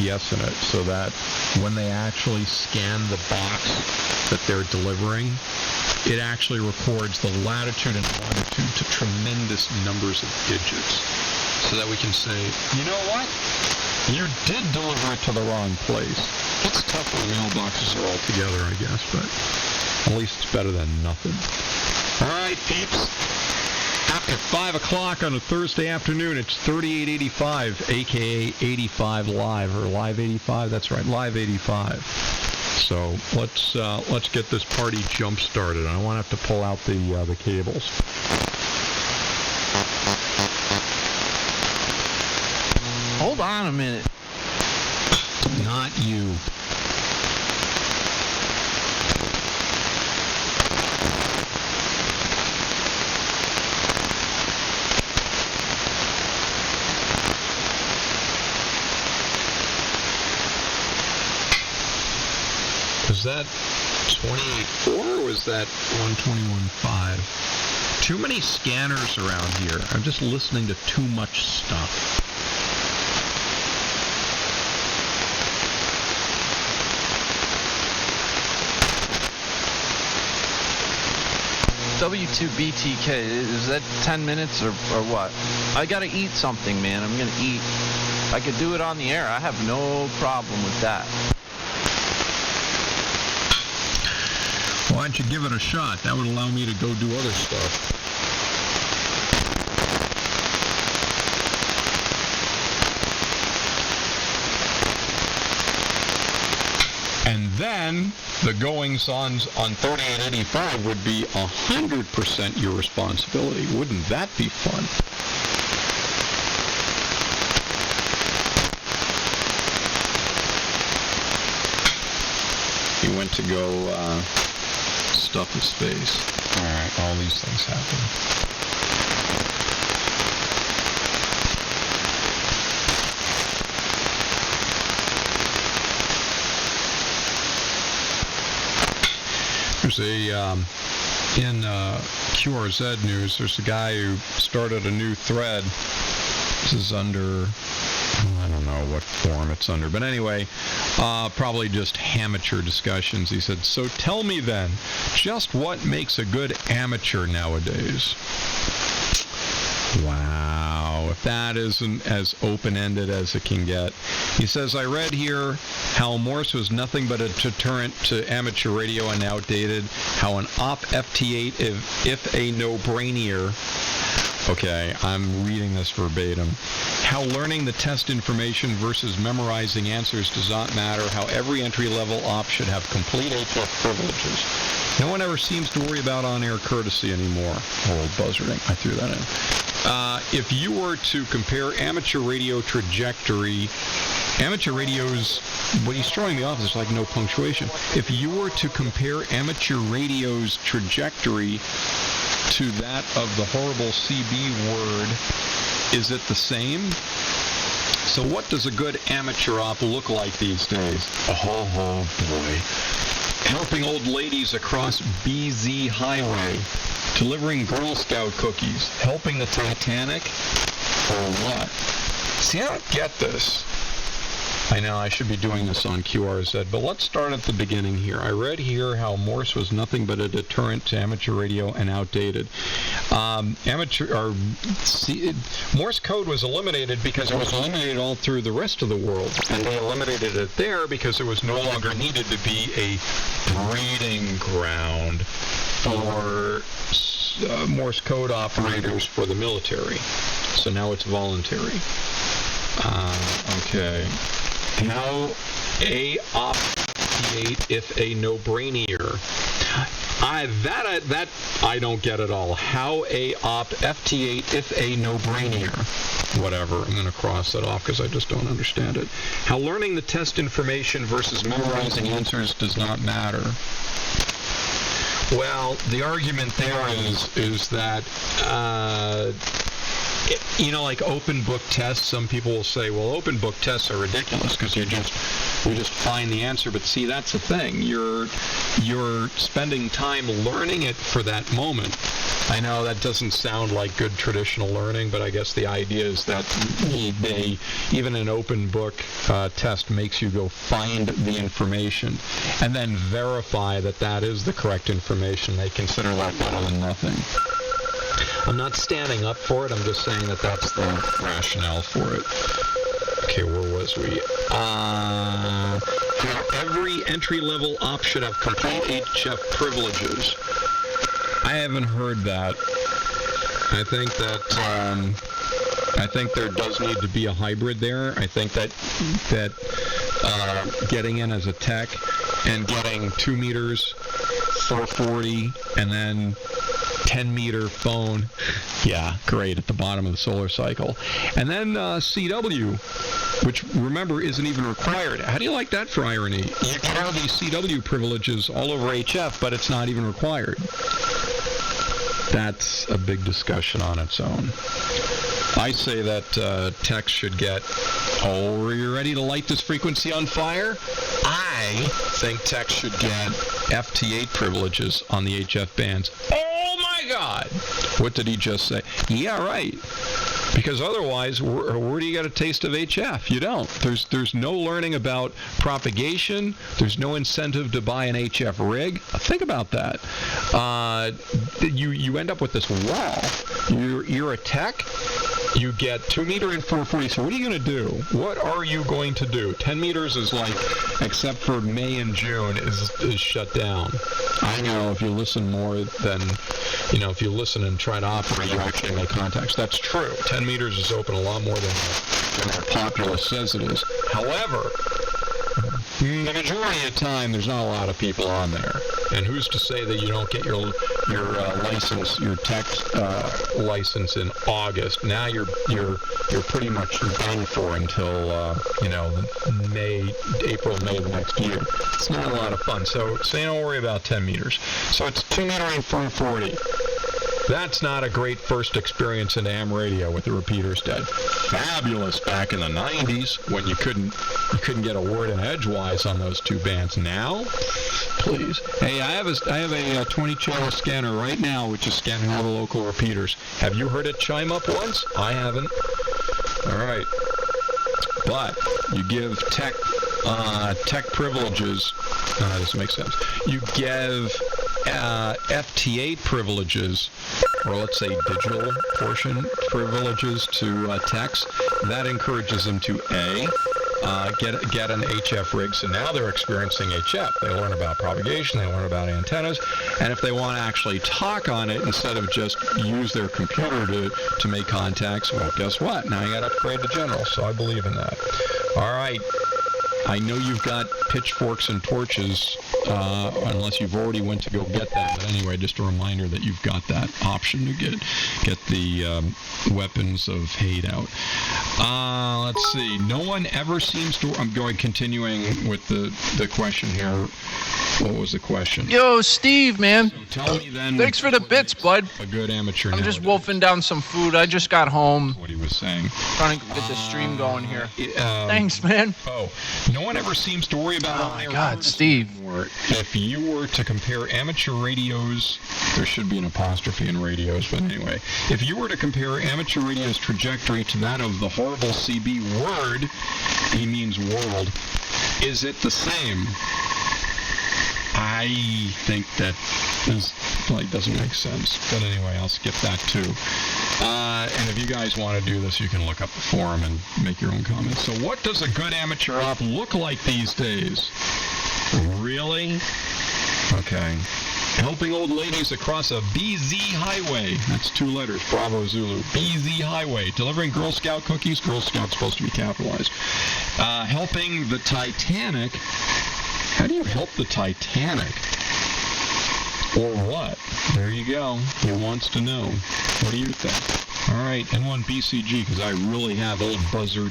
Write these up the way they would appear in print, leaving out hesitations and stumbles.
GPS in it, so that when they actually scan the box that they're delivering, it actually records the latitude and longitude to tremendous numbers of digits, so that we can say, you know what? You did deliver it to the wrong place. It's tough when mailboxes are all together, I guess, but at least it's better than nothing. All right, peeps. After 5 o'clock on a Thursday afternoon, it's 3885, a.k.a. 85 Live, or Live 85. That's right, Live 85. So let's get this party jump-started. I won't have to pull out the cables. Hold on a minute. Not you. Was that 28.4 or was that 121.5? Too many scanners around here. I'm just listening to too much stuff. W2BTK, is that 10 minutes or what? I gotta eat something, man. I'm gonna eat. I could do it on the air. I have no problem with that. Why don't you give it a shot? That would allow me to go do other stuff. And then the goings-ons on 3885 would be 100% your responsibility. Wouldn't that be fun? He went to go stuff his face. All right, all these things happen. There's in QRZ News, there's a guy who started a new thread. This is under, I don't know what form it's under, but anyway, probably just amateur discussions. He said, so tell me then, just what makes a good amateur nowadays? Wow, if that isn't as open-ended as it can get. He says, I read here how Morse was nothing but a deterrent to amateur radio and outdated, how an op FT8 if a no-brainier. Okay, I'm reading this verbatim. How learning the test information versus memorizing answers does not matter, how every entry-level op should have complete HF privileges. No one ever seems to worry about on-air courtesy anymore. Old buzzarding, I threw that in. If you were to compare amateur radio trajectory, amateur radio's, when he's throwing me off, there's like no punctuation. If you were to compare amateur radio's trajectory to that of the horrible CB word, is it the same? So what does a good amateur op look like these days? Oh boy. Helping old ladies across BZ Highway, delivering Girl Scout cookies, helping the Titanic, or what? See, I don't get this. I know I should be doing this on QRZ, but let's start at the beginning here. I read here how Morse was nothing but a deterrent to amateur radio and outdated. Morse code was eliminated because it was eliminated all through the rest of the world, and they eliminated it there because it was no longer needed to be a breeding ground for Morse code operators for the military. So now it's voluntary. Okay. How a op FT8 if a no-brainier. That I don't get at all. How a op FT8 if a no-brainier. Whatever. I'm going to cross that off because I just don't understand it. How learning the test information versus memorizing answers does not matter. Well, the argument there is that like open book tests, some people will say, well, open book tests are ridiculous because you just find the answer. But see, that's the thing. You're spending time learning it for that moment. I know that doesn't sound like good traditional learning, but I guess the idea is that they even an open book test makes you go find the information and then verify that that is the correct information. They consider that better than nothing. I'm not standing up for it. I'm just saying that that's the rationale for it. Okay, where was we? Every entry-level op should have complete HF privileges. I haven't heard that. I think there does need to be a hybrid there. I think that getting in as a tech and getting 2 meters, 440, and then 10-meter phone, yeah, great, at the bottom of the solar cycle. And then CW, which, remember, isn't even required. How do you like that for irony? You get all these CW privileges all over HF, but it's not even required. That's a big discussion on its own. I say that tech should get, oh, are you ready to light this frequency on fire? I think tech should get FT8 privileges on the HF bands. Oh my God! What did he just say? Yeah, right. Because otherwise, where do you get a taste of HF? You don't. There's no learning about propagation. There's no incentive to buy an HF rig. Think about that. You end up with this wall. You're a tech. You get 2 meter and 440. So what are you going to do? What are you going to do? 10 meters is like, except for May and June, is shut down. I know if you listen more than, if you listen and try to operate, you actually make contacts. That's true. 10 meters is open a lot more than the populace says it is. However, the majority of the time, there's not a lot of people on there. And who's to say that you don't get your license, your tech license in August? Now you're pretty much done for until April, May of next year. It's not a lot of fun. So don't worry about 10 meters. So it's 2 meter and 440. That's not a great first experience in ham radio with the repeaters dead. Fabulous back in the 90s when you couldn't get a word in edgewise on those two bands. Now, please. Hey, I have a 20 channel scanner right now which is scanning all the local repeaters. Have you heard it chime up once? I haven't. All right. But you give tech privileges. This makes sense. You give FT8 privileges, or let's say digital portion privileges to techs. That encourages them to get an HF rig. So now they're experiencing HF. They learn about propagation. They learn about antennas. And if they want to actually talk on it instead of just use their computer to make contacts, well, guess what? Now you got to upgrade to general. So I believe in that. All right. I know you've got pitchforks and torches, unless you've already went to go get them. But anyway, just a reminder that you've got that option to get the weapons of hate out. Let's see. No one ever seems to... I'm continuing with the question here. What was the question? Yo, Steve, man. So tell me then. Thanks for the bits, bud. A good amateur. I'm just wolfing down some food. I just got home. What he was saying. Trying to get the stream going here. Thanks, man. Oh, no one ever seems to worry about. Oh my God, Steve. If you were to compare amateur radios, there should be an apostrophe in radios, but anyway, if you were to compare amateur radio's trajectory to that of the horrible CB word, he means world, is it the same? I think that doesn't make sense. But anyway, I'll skip that too. And if you guys want to do this, you can look up the forum and make your own comments. So what does a good amateur op look like these days? Really? Okay. Helping old ladies across a BZ highway. That's 2 letters, Bravo Zulu. BZ highway. Delivering Girl Scout cookies. Girl Scout's supposed to be capitalized. Helping the Titanic. How do you help the Titanic? Or what? There you go. He wants to know. What do you think? All right, N1 BCG, because I really have old buzzer.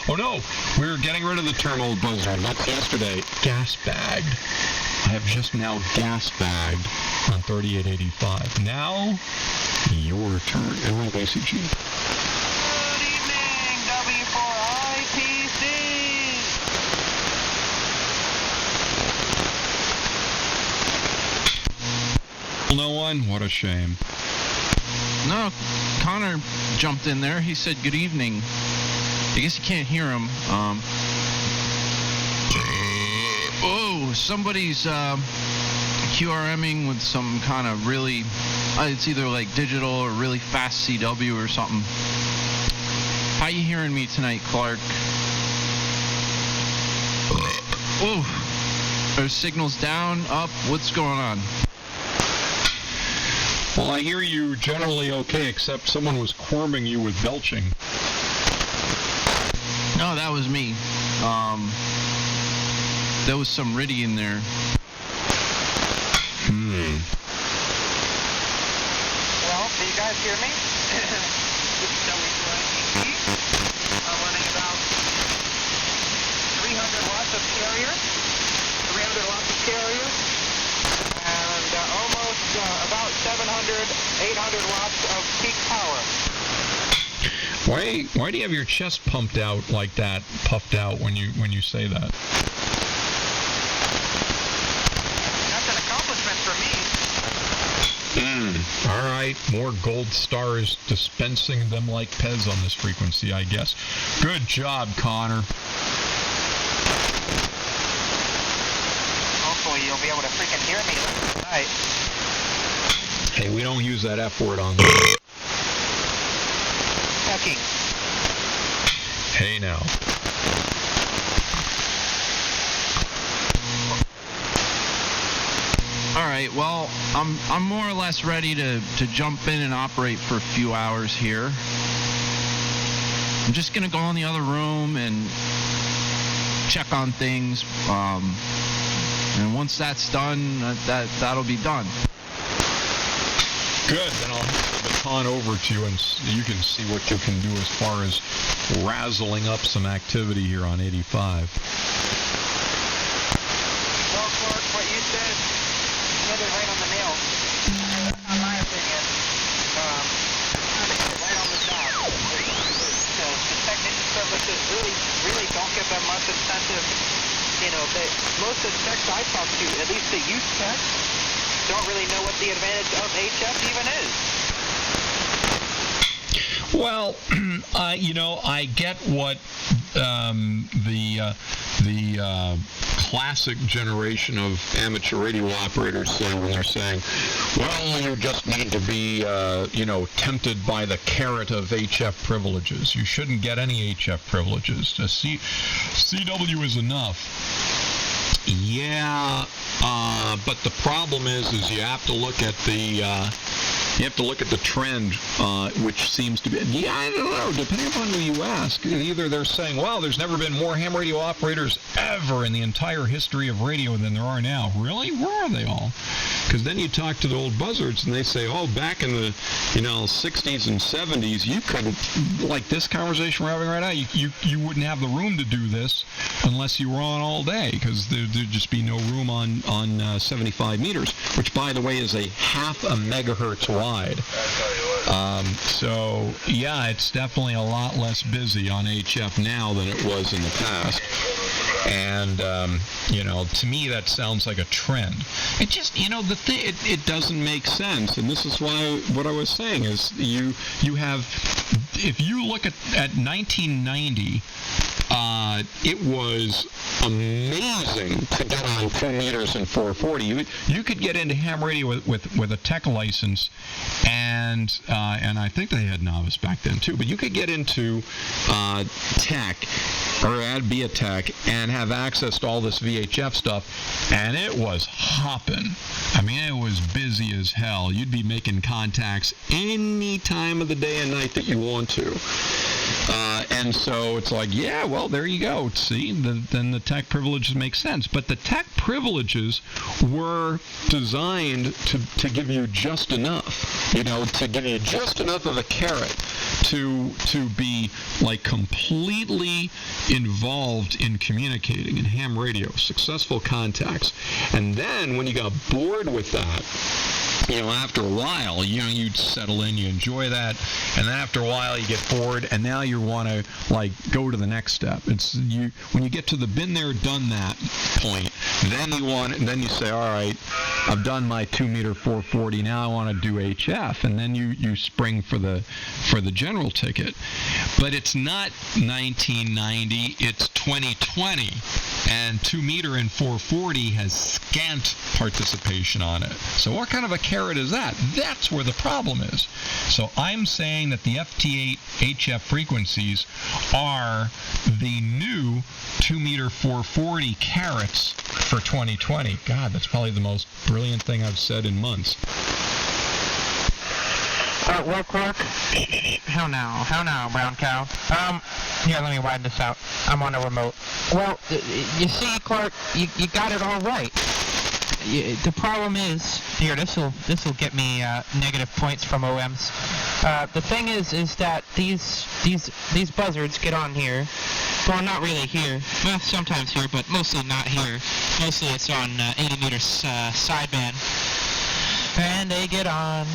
Oh no, we're getting rid of the term old buzzer. That's yesterday. Gas bagged. I have just now gas bagged on 3885. Now, your turn. N1 BCG. Good evening, W4IPC. No one? What a shame. No, Connor jumped in there. He said good evening. I guess you can't hear him. Oh, somebody's QRMing with some kind of really, it's either like digital or really fast CW or something. How you hearing me tonight, Clark? Oh, are signals down, up? What's going on? Well, I hear you generally okay, except someone was quirming you with belching. No, that was me. There was some Riddy in there. Well, do you guys hear me? This is WQITC. I'm running about 300 watts of carrier. 300 watts of carrier. And almost about 700, 800 watts of peak power. Why do you have your chest pumped out like that, puffed out when you say that? That's an accomplishment for me. All right, more gold stars dispensing them like Pez on this frequency, I guess. Good job, Connor. Hopefully you'll be able to freaking hear me tonight. Hey, we don't use that F word on this. Fucking. Hey now. All right, well, I'm more or less ready to jump in and operate for a few hours here. I'm just gonna go in the other room and check on things, and once that's done, that'll be done. Good, then I'll hand the baton over to you and you can see what you can do as far as razzling up some activity here on 85. Well, Clark, what you said, you hit it right on the nail. In my opinion, kind of hit it right on the dot. The technician services really don't give them much incentive. You know, most of the techs I talk to, at least the youth techs, don't really know what the advantage of HF even is. Well, I get what the classic generation of amateur radio operators say when they're saying, well, you just need to be, tempted by the carrot of HF privileges. You shouldn't get any HF privileges. CW is enough. Yeah, but the problem is you have to look at the trend, which seems to be, I don't know, depending upon who you ask. Either they're saying, well, there's never been more ham radio operators ever in the entire history of radio than there are now. Really? Where are they all? Because then you talk to the old buzzards and they say, oh, back in the 60s and 70s, you couldn't, like this conversation we're having right now, you wouldn't have the room to do this unless you were on all day, because there'd just be no room on 75 meters, which, by the way, is a half a megahertz wide. So, yeah, it's definitely a lot less busy on HF now than it was in the past. And, to me, that sounds like a trend. It just, it doesn't make sense. And this is why what I was saying is you have, if you look at 1990, it was amazing to get on 2 meters and 440. You could get into ham radio with a tech license, and I think they had novice back then too. But you could get into tech, or be a tech, and have access to all this VHF stuff, and it was hopping. I mean, it was busy as hell. You'd be making contacts any time of the day and night that you want to. And so it's like, yeah, well, there you go. See, then the tech privileges make sense. But the tech privileges were designed to give you just enough, to give you just enough of a carrot to be like completely involved in communicating in ham radio, successful contacts. And then when you got bored with that, after a while, you'd settle in, you enjoy that, and then after a while you get bored, and now you want to go to the next step. It's when you get to the been there, done that point, then you say, all right, I've done my 2-meter 440. Now I want to do HF, and then you spring for the general ticket. But it's not 1990. It's 2020, and 2-meter and 440 has scant participation on it. So what kind of a carrot is that? That's where the problem is. So I'm saying that the FT8 HF frequencies are the new 2-meter 440 carrots for 2020. God, that's probably the most brilliant thing I've said in months. Well, Clark. How now, brown cow? Here, let me widen this out. I'm on a remote. Well, you see, Clark, you got it all right. The problem is, here, this'll get me negative points from OMs. The thing is that these buzzards get on here. Well, not really here. Well, sometimes here, but mostly not here. Mostly it's on 80 meters sideband. And they get on,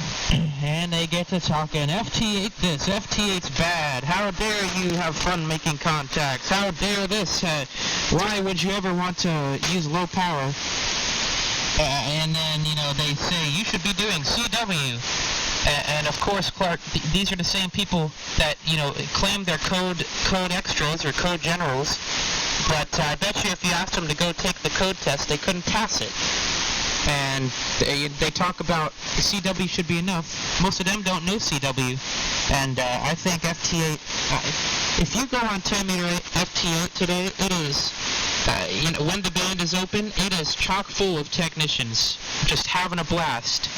and they get to talking, FT8 this, FT8's bad, how dare you have fun making contacts, how dare this, why would you ever want to use low power? And then, they say, you should be doing CW. And of course, Clark, these are the same people that, claim they're code extras or code generals, but I bet you if you asked them to go take the code test, they couldn't pass it. And they talk about CW should be enough. Most of them don't know CW. And I think FT8, if you go on 10-meter FT8 today, it is, when the band is open, it is chock full of technicians just having a blast.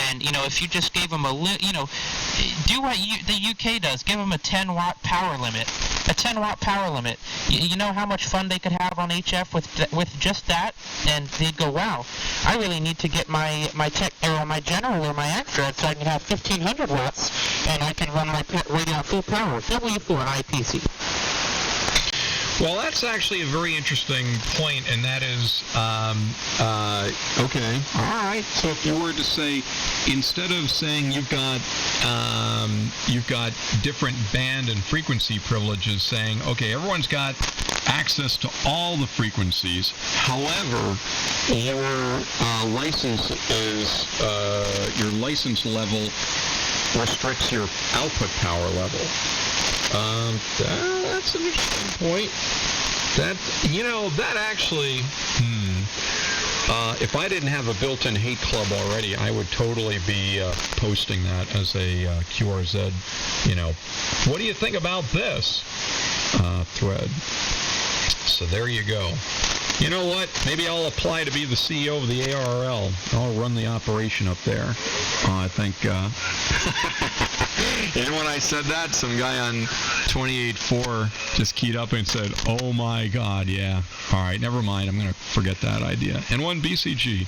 And, if you just gave them do what the UK does. Give them a 10-watt power limit. A 10-watt power limit. You know how much fun they could have on HF with just that? And they'd go, wow, I really need to get my tech, or my general or my extra so I can have 1,500 watts, and I can run my radio at full power. W4 IPC. Well, that's actually a very interesting point, and that is, okay, all right. So if you were to say, instead of saying you've got different band and frequency privileges, saying, okay, everyone's got access to all the frequencies. However, your license level restricts your output power level. That's an interesting point. That actually, if I didn't have a built-in hate club already, I would totally be posting that as a QRZ, what do you think about this thread? So there you go. You know what? Maybe I'll apply to be the CEO of the ARRL. I'll run the operation up there. I think... And when I said that, some guy on 28.4 just keyed up and said, oh my God, yeah. All right, never mind. I'm going to forget that idea. N1 BCG.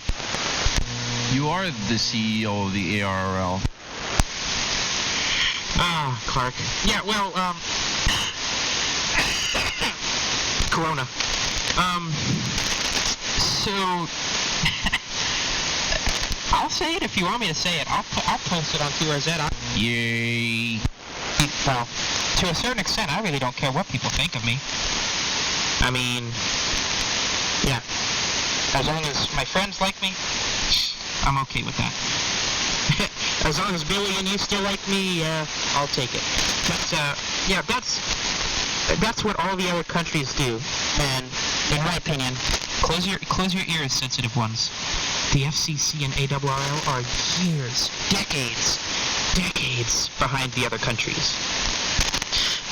You are the CEO of the ARRL. Clark. Yeah, well, Corona. So... I'll say it if you want me to say it. I'll post it on QRZ. Yay. Well, to a certain extent, I really don't care what people think of me. I mean, yeah. As long as my friends like me, I'm okay with that. As long as Billy and you still like me, I'll take it. But, yeah, that's what all the other countries do. And, in my opinion, close your ears, sensitive ones. The FCC and ARRL are years, decades behind the other countries.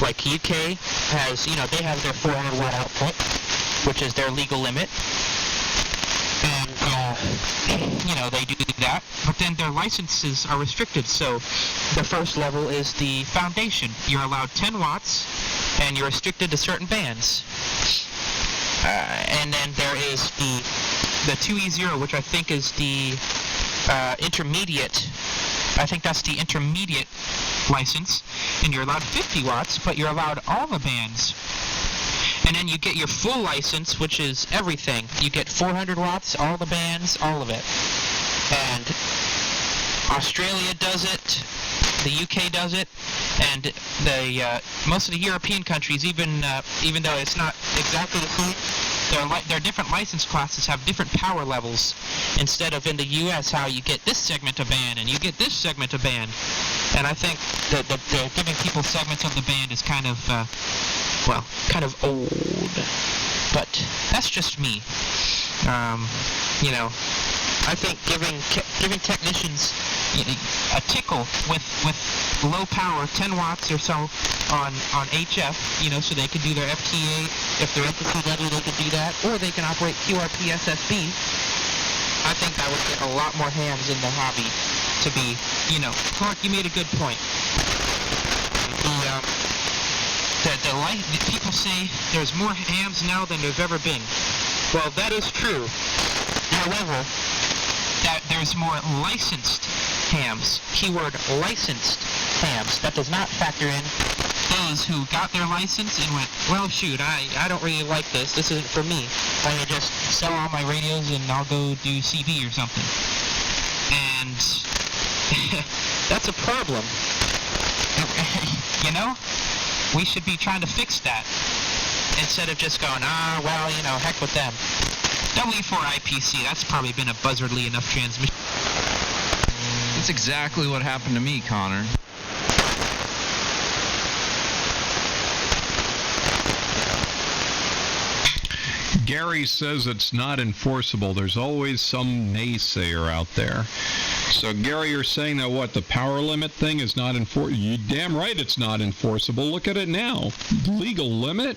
Like UK has, they have their 400 watt output, which is their legal limit. And, they do that. But then their licenses are restricted. So the first level is the foundation. You're allowed 10 watts, and you're restricted to certain bands. And then there is the 2E0, which I think is the intermediate. I think that's the intermediate license, and you're allowed 50 watts, but you're allowed all the bands. And then you get your full license, which is everything. You get 400 watts, all the bands, all of it. And Australia does it, the UK does it, and the most of the European countries, even though it's not exactly the same, their different license classes have different power levels, instead of in the U.S. how you get this segment of band and you get this segment of band. And I think that giving people segments of the band is kind of old. But that's just me. I think giving technicians a tickle with low power, 10 watts or so on HF, so they can do their FT8. If they're FCW, they can do that, or they can operate QRP SSB. I think that would get a lot more hams in the hobby to be, Clark, you made a good point. The people say there's more hams now than there's ever been. Well, that is true. However, that there's more licensed hams. Keyword licensed hams. That does not factor in those who got their license and went, well, shoot, I don't really like this. This isn't for me. I'm going to just sell all my radios and I'll go do CB or something. And that's a problem. We should be trying to fix that instead of just going, heck with them. W4IPC, that's probably been a buzzardly enough transmission. That's exactly what happened to me, Connor. Gary says it's not enforceable. There's always some naysayer out there. So, Gary, you're saying that the power limit thing is not enforceable? You damn right it's not enforceable. Look at it now. Legal limit?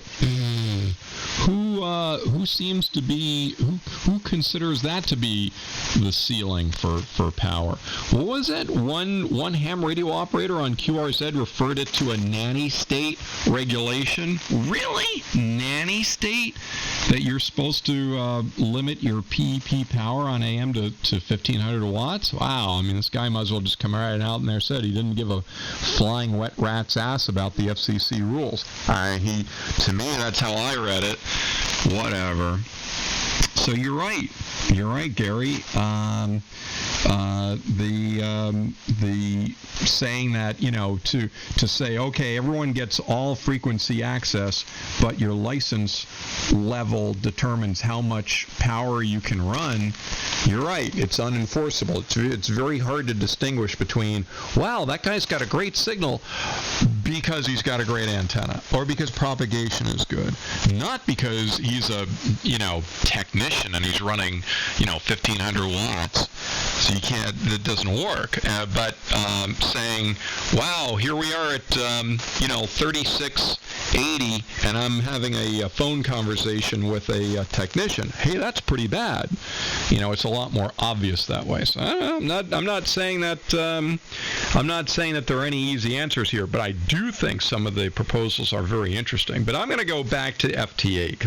Who seems to be, who considers that to be the ceiling for power? What was it? One ham radio operator on QRZ referred it to a nanny state regulation. Really? Nanny state? That you're supposed to limit your PEP power on AM to 1,500 watts? Wow, this guy might as well just come right out in there and said he didn't give a flying wet rat's ass about the FCC rules. To me, that's how I read it. Whatever. So you're right. You're right, Gary. The saying that, to say, okay, everyone gets all frequency access, but your license level determines how much power you can run. You're right. It's unenforceable. It's very hard to distinguish between, wow, that guy's got a great signal because he's got a great antenna, or because propagation is good, not because he's a, technician and he's running, 1,500 watts. So you can't, it doesn't work. But saying, wow, here we are at, 3680, and I'm having a phone conversation with a technician. Hey, that's pretty bad. It's a lot more obvious that way. So I'm not saying that there are any easy answers here, but I do think some of the proposals are very interesting. But I'm going to go back to FT8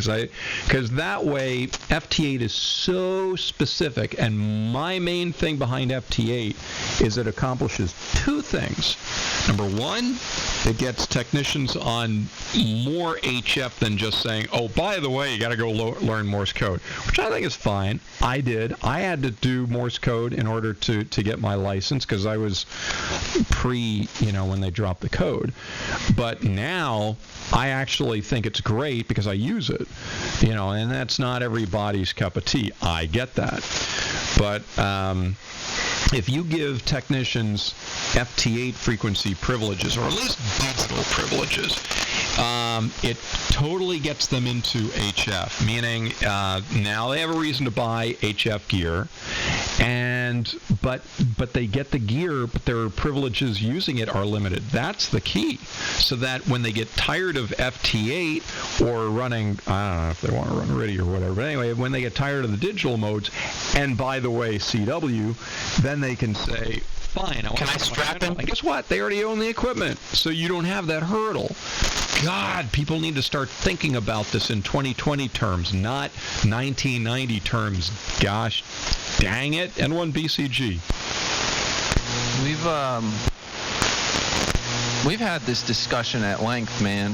because that way FT8 is so specific, and my main thing behind FT8 is it accomplishes two things. Number one, it gets technicians on more HF than just saying, oh, by the way, you got to go learn Morse code, which I think is fine. I did. I had to do Morse code in order to get my license because I was when they dropped the code. But now I actually think it's great because I use it, and that's not everybody's cup of tea. I get that. But if you give technicians FT8 frequency privileges, or at least digital privileges, it totally gets them into HF, meaning now they have a reason to buy HF gear, but they get the gear, but their privileges using it are limited. That's the key. So that when they get tired of FT8 or running, I don't know if they want to run RTTY or whatever, but anyway, when they get tired of the digital modes, and by the way, CW, then they can say, fine, can I strap them? And guess what? They already own the equipment, so you don't have that hurdle. God, people need to start thinking about this in 2020 terms, not 1990 terms. Gosh, dang it. N1BCG. We've had this discussion at length, man.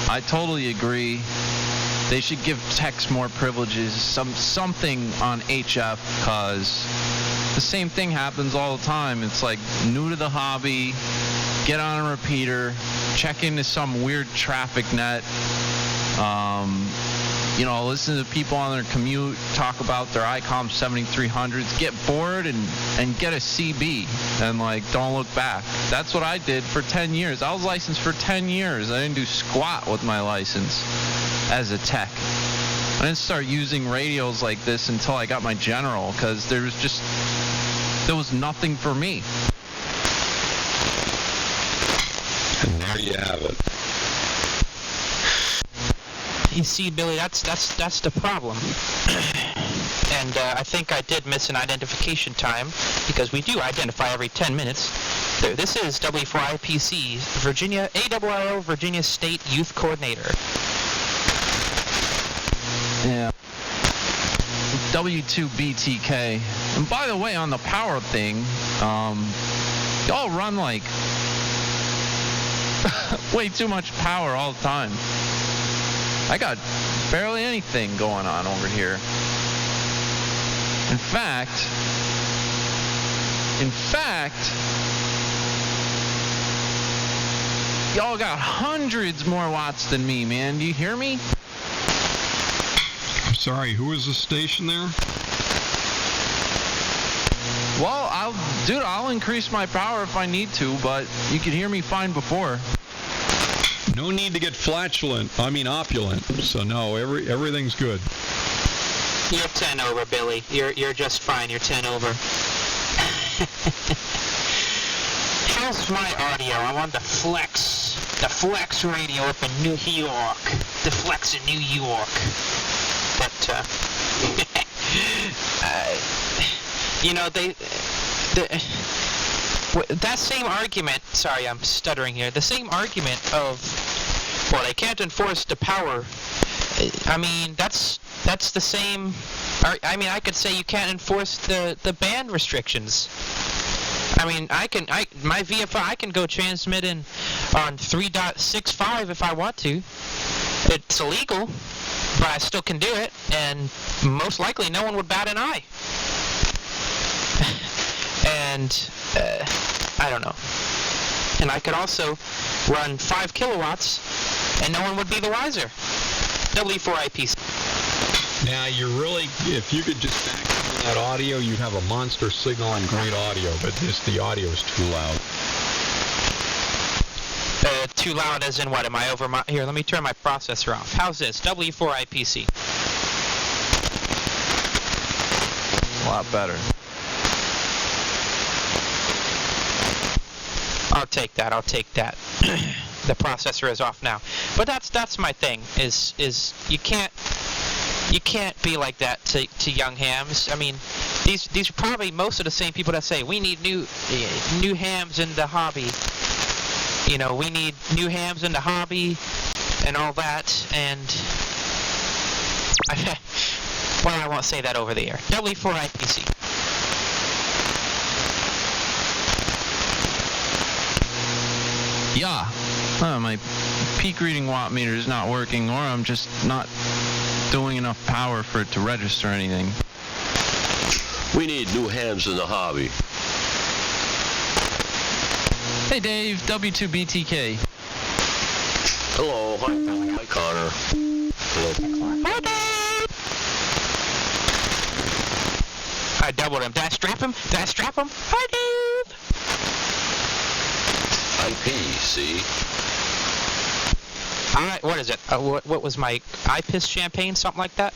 I totally agree. They should give techs more privileges, something on HF, because the same thing happens all the time. It's like new to the hobby, get on a repeater, check into some weird traffic net, listen to people on their commute talk about their ICOM 7300s, get bored and get a CB and don't look back. That's what I did for 10 years. I was licensed for 10 years. I didn't do squat with my license as a tech. I didn't start using radios like this until I got my general, because there was nothing for me. And there you have it. You see, Billy, that's the problem. And I think I did miss an identification time, because we do identify every 10 minutes. This is W4IPC, Virginia, ARRL, Virginia State Youth Coordinator. Yeah. W2BTK. And by the way, on the power thing, y'all run way too much power all the time. I got barely anything going on over here. In fact, y'all got hundreds more watts than me, man. Do you hear me? I'm sorry, who is the station there? Well, I'll increase my power if I need to, but you could hear me fine before. No need to get opulent. So no, everything's good. You're 10 over, Billy. You're just fine. You're 10 over. How's my audio? I'm on the Flex radio up in New York. The Flex in New York. But that same argument. Sorry, I'm stuttering here. The same argument of, well, they can't enforce the power. I mean, that's the same. I mean, I could say you can't enforce the band restrictions. I mean, my VFI, I can go transmit in on 3.65 if I want to. It's illegal, but I still can do it, and most likely no one would bat an eye. And I don't know. And I could also run 5 kilowatts, and no one would be the wiser. W4IPC. Now, if you could just back into that audio, you'd have a monster signal and great audio, but the audio is too loud. Too loud as in what? Am I over my... Here, let me turn my processor off. How's this? W4IPC. A lot better. I'll take that. The processor is off now. But that's my thing, is you can't be like that to young hams. I mean, these are probably most of the same people that say we need new hams in the hobby. We need new hams in the hobby and all that. And I won't say that over the air. W4IPC. Yeah. My peak reading watt meter is not working, or I'm just not doing enough power for it to register anything. We need new hams in the hobby. Hey Dave, W2BTK. Hello, hi Connor. Hello. Hi, Dave. I doubled him. Did I strap him? Hi, Dave. IPC. All right, what is it? What was my I-Piss champagne? Something like that?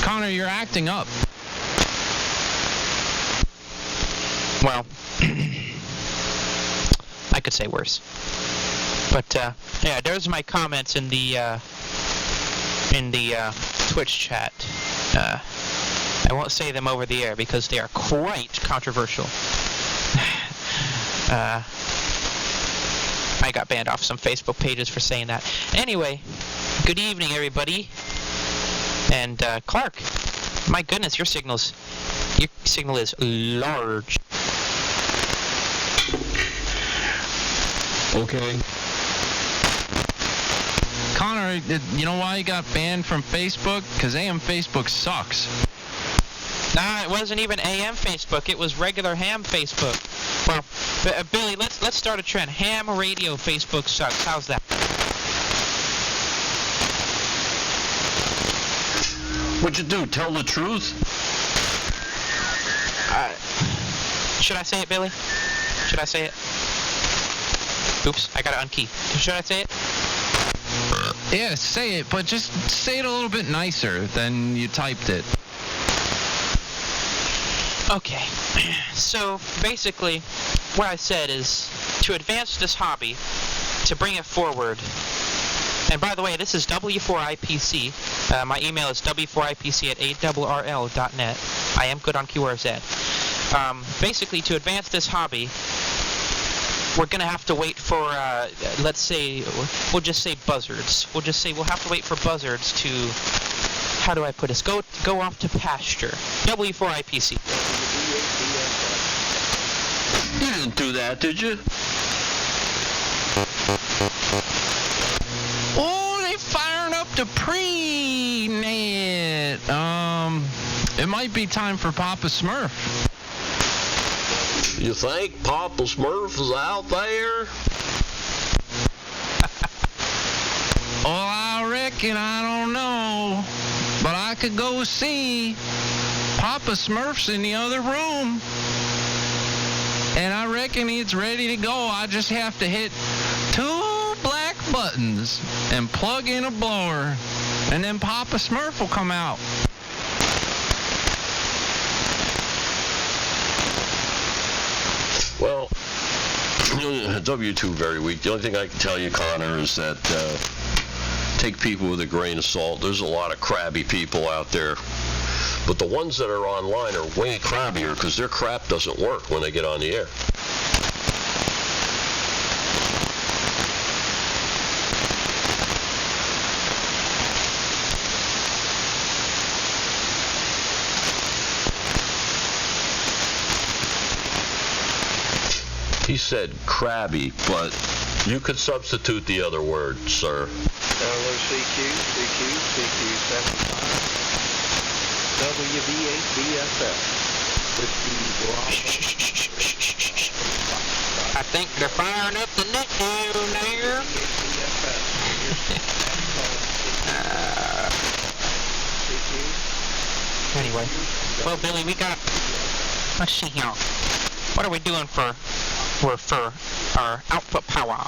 Connor, you're acting up. Well, I could say worse. But yeah, there's my comments in the Twitch chat. I won't say them over the air because they are quite controversial. I got banned off some Facebook pages for saying that. Anyway, good evening, everybody. And Clark, my goodness, your signal is large. Okay. Connor, you know why you got banned from Facebook? Because AM Facebook sucks. Nah, it wasn't even AM Facebook. It was regular ham Facebook. Well, Billy, let's start a trend. Ham radio Facebook sucks. How's that? What'd you do? Tell the truth? Should I say it, Billy? Should I say it? Oops, I gotta unkey. Should I say it? Yeah, say it, but just say it a little bit nicer than you typed it. Okay, so basically what I said is to advance this hobby, to bring it forward, and by the way, this is W4IPC. My email is w4ipc@arrl.net. I am good on QRZ. Basically, to advance this hobby, we're going to have to wait for, let's say, we'll just say buzzards. We'll have to wait for buzzards to, how do I put this, go off to pasture. W4IPC. You didn't do that, did you? Oh, they firing up the pre-net. It might be time for Papa Smurf. You think Papa Smurf is out there? Oh, I reckon, I don't know. But I could go see. Papa Smurf's in the other room. And I reckon it's ready to go. I just have to hit 2 black buttons and plug in a blower. And then Papa Smurf will come out. Well, W2 very weak. The only thing I can tell you, Connor, is that take people with a grain of salt. There's a lot of crabby people out there. But the ones that are online are way crabbier because their crap doesn't work when they get on the air. He said crabby, but you could substitute the other word, sir. LOCQ, CQ, CQ75, WV8BSF. I think they're firing up the net down there. Anyway, well, Billy, we got. Let's see here. What are we doing for our output power?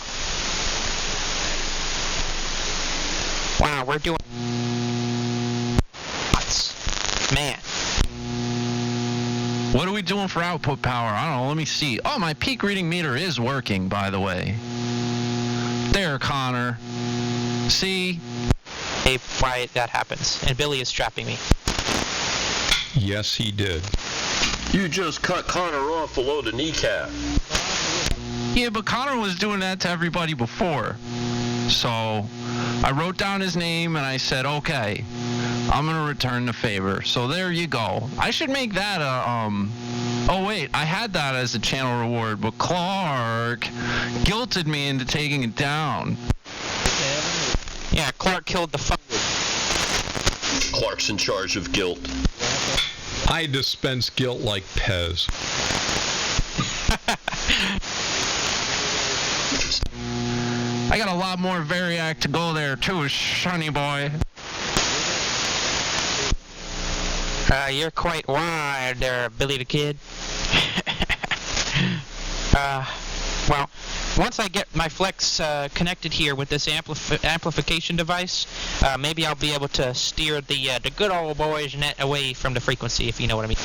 Wow, we're doing. Man. What are we doing for output power? I don't know. Let me see. Oh, my peak reading meter is working, by the way. There, Connor. See? Hey, why that happens. And Billy is trapping me. Yes, he did. You just cut Connor off below the kneecap. Yeah, but Connor was doing that to everybody before. So I wrote down his name and I said, okay, I'm going to return the favor. So there you go. I should make that a, oh wait, I had that as a channel reward, but Clark guilted me into taking it down. Yeah, Clark killed the fuck. Clark's in charge of guilt. I dispense guilt like Pez. I got a lot more Variac to go there too, shiny boy. You're quite wide there, Billy the Kid. Well, once I get my Flex connected here with this amplification device, maybe I'll be able to steer the good old boy's net away from the frequency, if you know what I mean.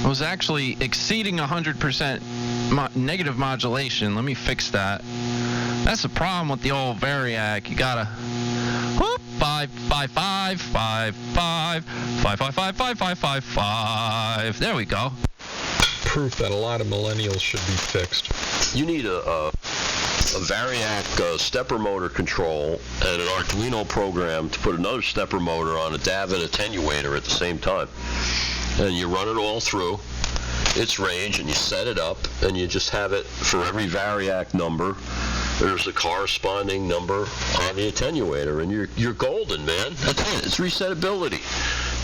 It was actually exceeding 100% negative modulation. Let me fix that. That's the problem with the old Variac. You gotta whoop 55555555555. There we go. Proof that a lot of millennials should be fixed. You need a Variac stepper motor control and an Arduino program to put another stepper motor on a Davin attenuator at the same time. And you run it all through its range and you set it up and you just have it for every Variac number. There's a corresponding number on the attenuator and you're golden, man. That's it. It's resetability.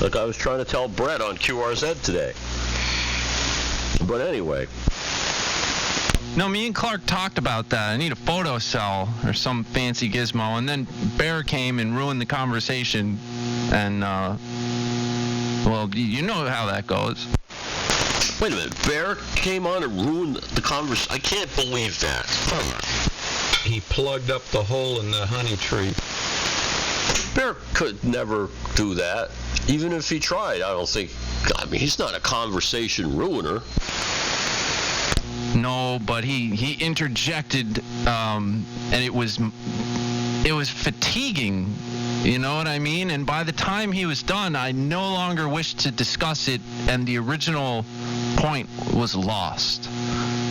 Like I was trying to tell Brett on QRZ today. But anyway. No, me and Clark talked about that. I need a photo cell or some fancy gizmo, and then Bear came and ruined the conversation And, well, you know how that goes. Wait a minute, Bear came on and ruined the conversation. I can't believe that. He plugged up the hole in the honey tree. Bear could never do that, even if he tried. I don't think. I mean, he's not a conversation ruiner. No, but he interjected, and it was fatiguing. You know what I mean? And by the time he was done, I no longer wished to discuss it, and the original point was lost.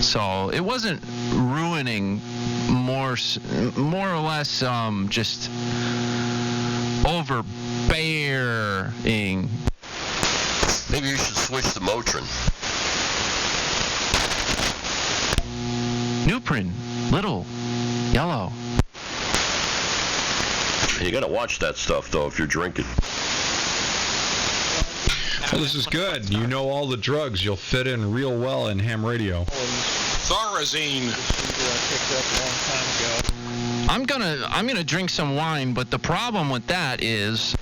So it wasn't ruining, more or less just overbearing. Maybe you should switch to Motrin. Nuprin, little, yellow. You gotta watch that stuff, though, if you're drinking. Well, this is good. You know all the drugs. You'll fit in real well in ham radio. Thorazine. I'm gonna drink some wine, but the problem with that is,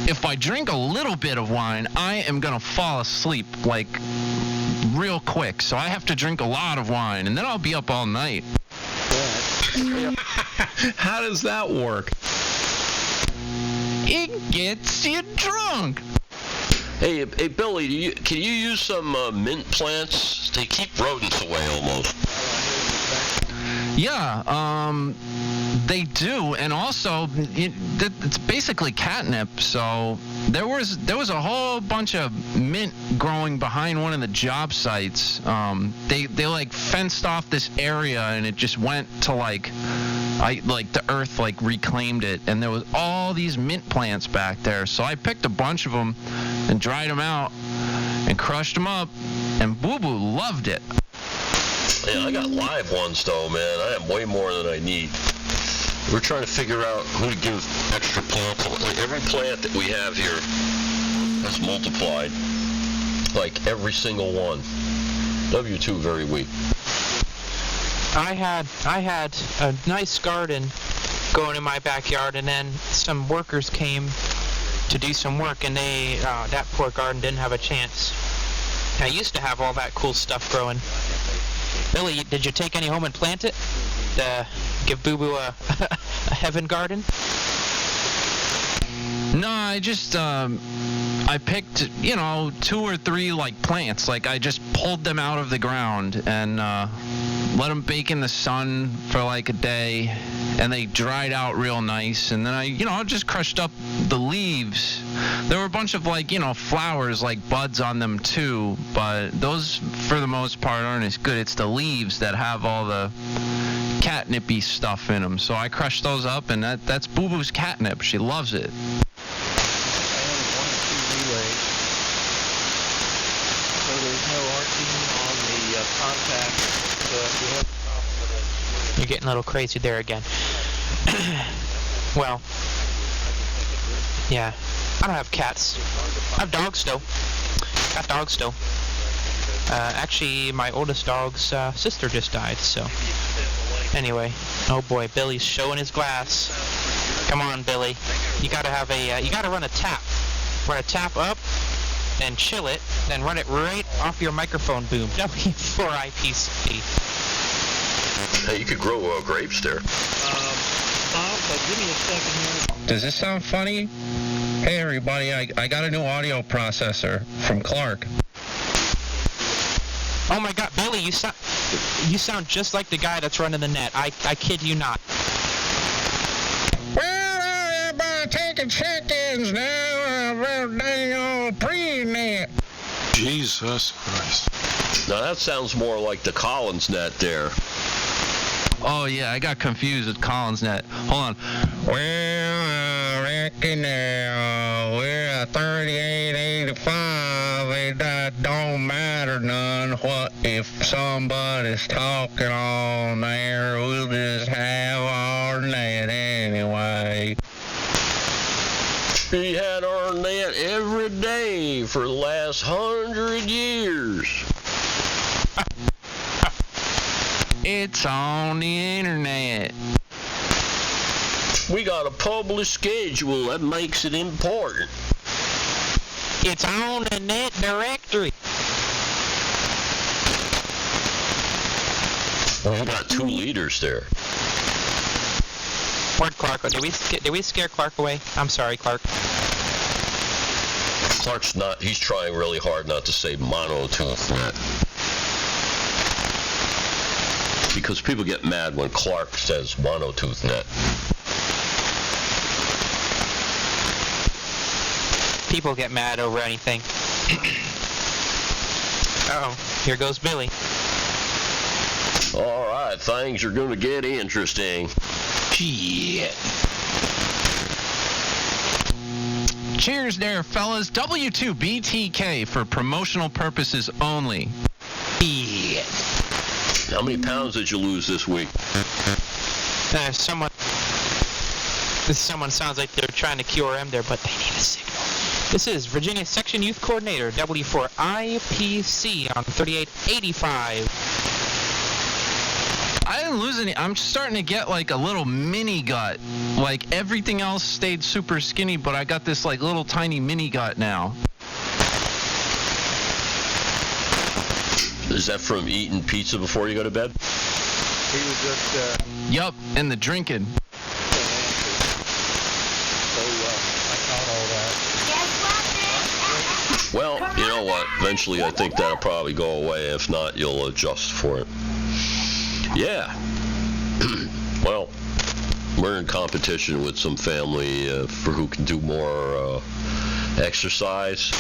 if I drink a little bit of wine, I am gonna fall asleep like real quick. So I have to drink a lot of wine, and then I'll be up all night. How does that work? It gets you drunk. Hey, Billy, can you use some mint plants? They keep rodents away almost. Yeah, they do, and also it's basically catnip. So there was a whole bunch of mint growing behind one of the job sites. They like fenced off this area, and it just went to the earth like reclaimed it, and there was all these mint plants back there. So I picked a bunch of them and dried them out and crushed them up, and Boo Boo loved it. Yeah, I got live ones, though, man. I have way more than I need. We're trying to figure out who to give extra plants. Like every plant that we have here has multiplied. Like every single one. W2 very weak. I had a nice garden going in my backyard, and then some workers came to do some work, and that poor garden didn't have a chance. I used to have all that cool stuff growing. Billy, did you take any home and plant it? Give Boo Boo a heaven garden? No, I just I picked 2 or 3 like plants. Like I just pulled them out of the ground and let them bake in the sun for like a day, and they dried out real nice. And then I just crushed up the leaves. There were a bunch of flowers, like buds on them too, but those for the most part aren't as good. It's the leaves that have all the catnipy stuff in them. So I crushed those up, and that's Boo Boo's catnip. She loves it. You're getting a little crazy there again. Well, yeah, I don't have cats. I have dogs still. Got dogs still. Actually, my oldest dog's sister just died, so. Anyway, oh boy, Billy's showing his glass. Come on, Billy. You gotta have you gotta run a tap. Run a tap up, and chill it, then run it right off your microphone boom. W4IPC. Hey, you could grow grapes there. Bob, give me a second here. Does this sound funny? Hey everybody, I got a new audio processor from Clark. Oh my God, Billy, you sound just like the guy that's running the net. I kid you not. Well, everybody taking check-ins now. Dang old pre-net. Jesus Christ. Now that sounds more like the Collins net there. Oh yeah, I got confused with Collins net. Hold on. Well, I reckon we're at 3885. It don't matter none what if somebody's talking on there. We'll just have our net anyway. We had our net every day for the last 100 years. It's on the internet. We got a published schedule. That makes it important. It's on the net directory. We got 2 leaders there. Where'd Clark go? Did we scare Clark away? I'm sorry, Clark. Clark's not, he's trying really hard not to say monotooth net. Because people get mad when Clark says monotooth net. People get mad over anything. Uh-oh, here goes Billy. All right, things are going to get interesting. Shit. Cheers there, fellas. W2BTK for promotional purposes only. Yeah. How many pounds did you lose this week? Someone sounds like they're trying to QRM there, but they need a signal. This is Virginia Section Youth Coordinator, W4IPC on 3885. I didn't lose any. I'm starting to get like a little mini gut. Like everything else stayed super skinny, but I got this like little tiny mini gut now. Is that from eating pizza before you go to bed? He was just, Yup, and the drinking. I caught all that. Well, you know what? Eventually I think that'll probably go away. If not, you'll adjust for it. Yeah. Well, we're in competition with some family for who can do more exercise.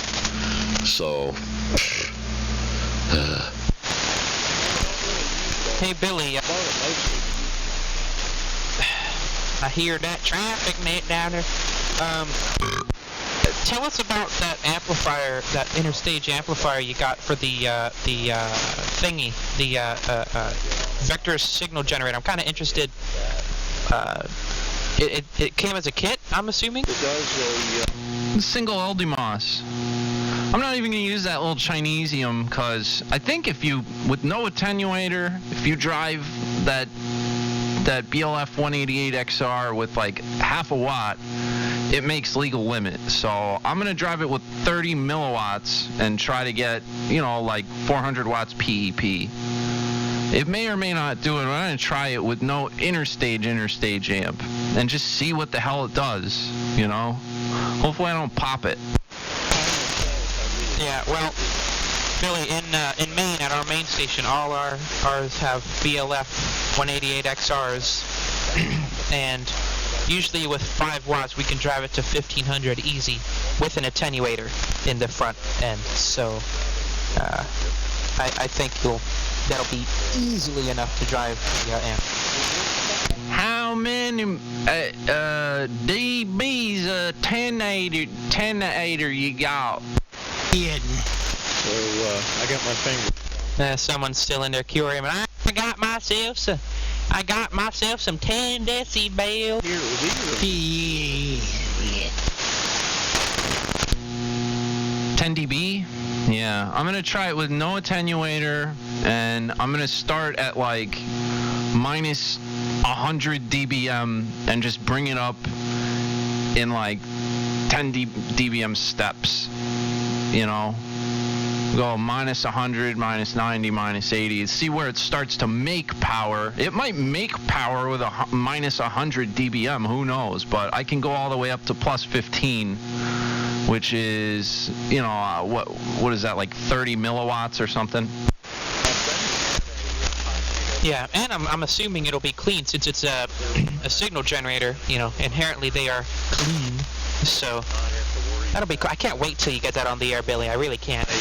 So... Hey, Billy. I hear that traffic net down there. Tell us about that amplifier, that interstage amplifier you got for the thingy, the vector signal generator. I'm kind of interested. It came as a kit, I'm assuming? It does Single LDMOS. I'm not even going to use that little Chinesium because I think if you, with no attenuator, if you drive that BLF 188XR with like half a watt, it makes legal limit. So I'm going to drive it with 30 milliwatts and try to get, like 400 watts PEP. It may or may not do it, but I'm going to try it with no interstage amp and just see what the hell it does, Hopefully I don't pop it. Yeah, well, Billy, in Maine, at our main station, all ours have BLF 188XRs, and usually with 5 watts, we can drive it to 1500 easy with an attenuator in the front end. So, I think that'll be easily enough to drive the amp. How many dBs attenuator you got? So, I got my finger. Someone's still in their QRM, and I got myself some 10 decibel. Here, it was either 10 dB? Yeah, I'm gonna try it with no attenuator, and I'm gonna start at like minus 100 dBm and just bring it up in like 10 dBm steps. Go minus 100, minus 90, minus 80. See where it starts to make power. It might make power with a minus 100 dBm, who knows? But I can go all the way up to plus 15, which is, what is that, like 30 milliwatts or something? Yeah, and I'm assuming it'll be clean since it's a signal generator. Inherently they are clean. So that'll be cool. I can't wait till you get that on the air, Billy. I really can't. a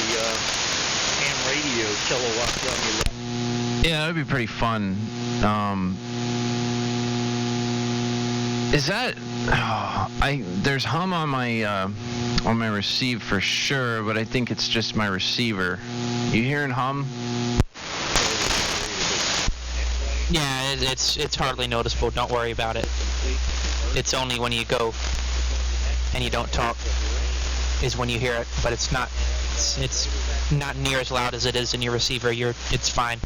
ham radio kilowatt dummy. Yeah, that'd be pretty fun. Is that? There's hum on my receive for sure, but I think it's just my receiver. You hearing hum? Yeah, it's hardly noticeable. Don't worry about it. It's only when you go and you don't talk is when you hear it, but it's not near as loud as it is in your receiver. It's fine.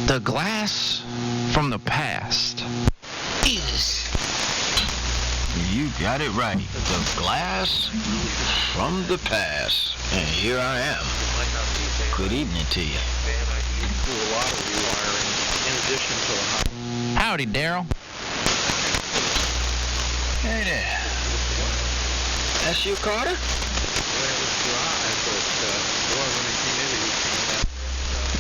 The glass from the past. Jesus. You got it right. The glass from the past. And here I am. Good evening to you. Howdy, Daryl. Hey there. That's you, Carter?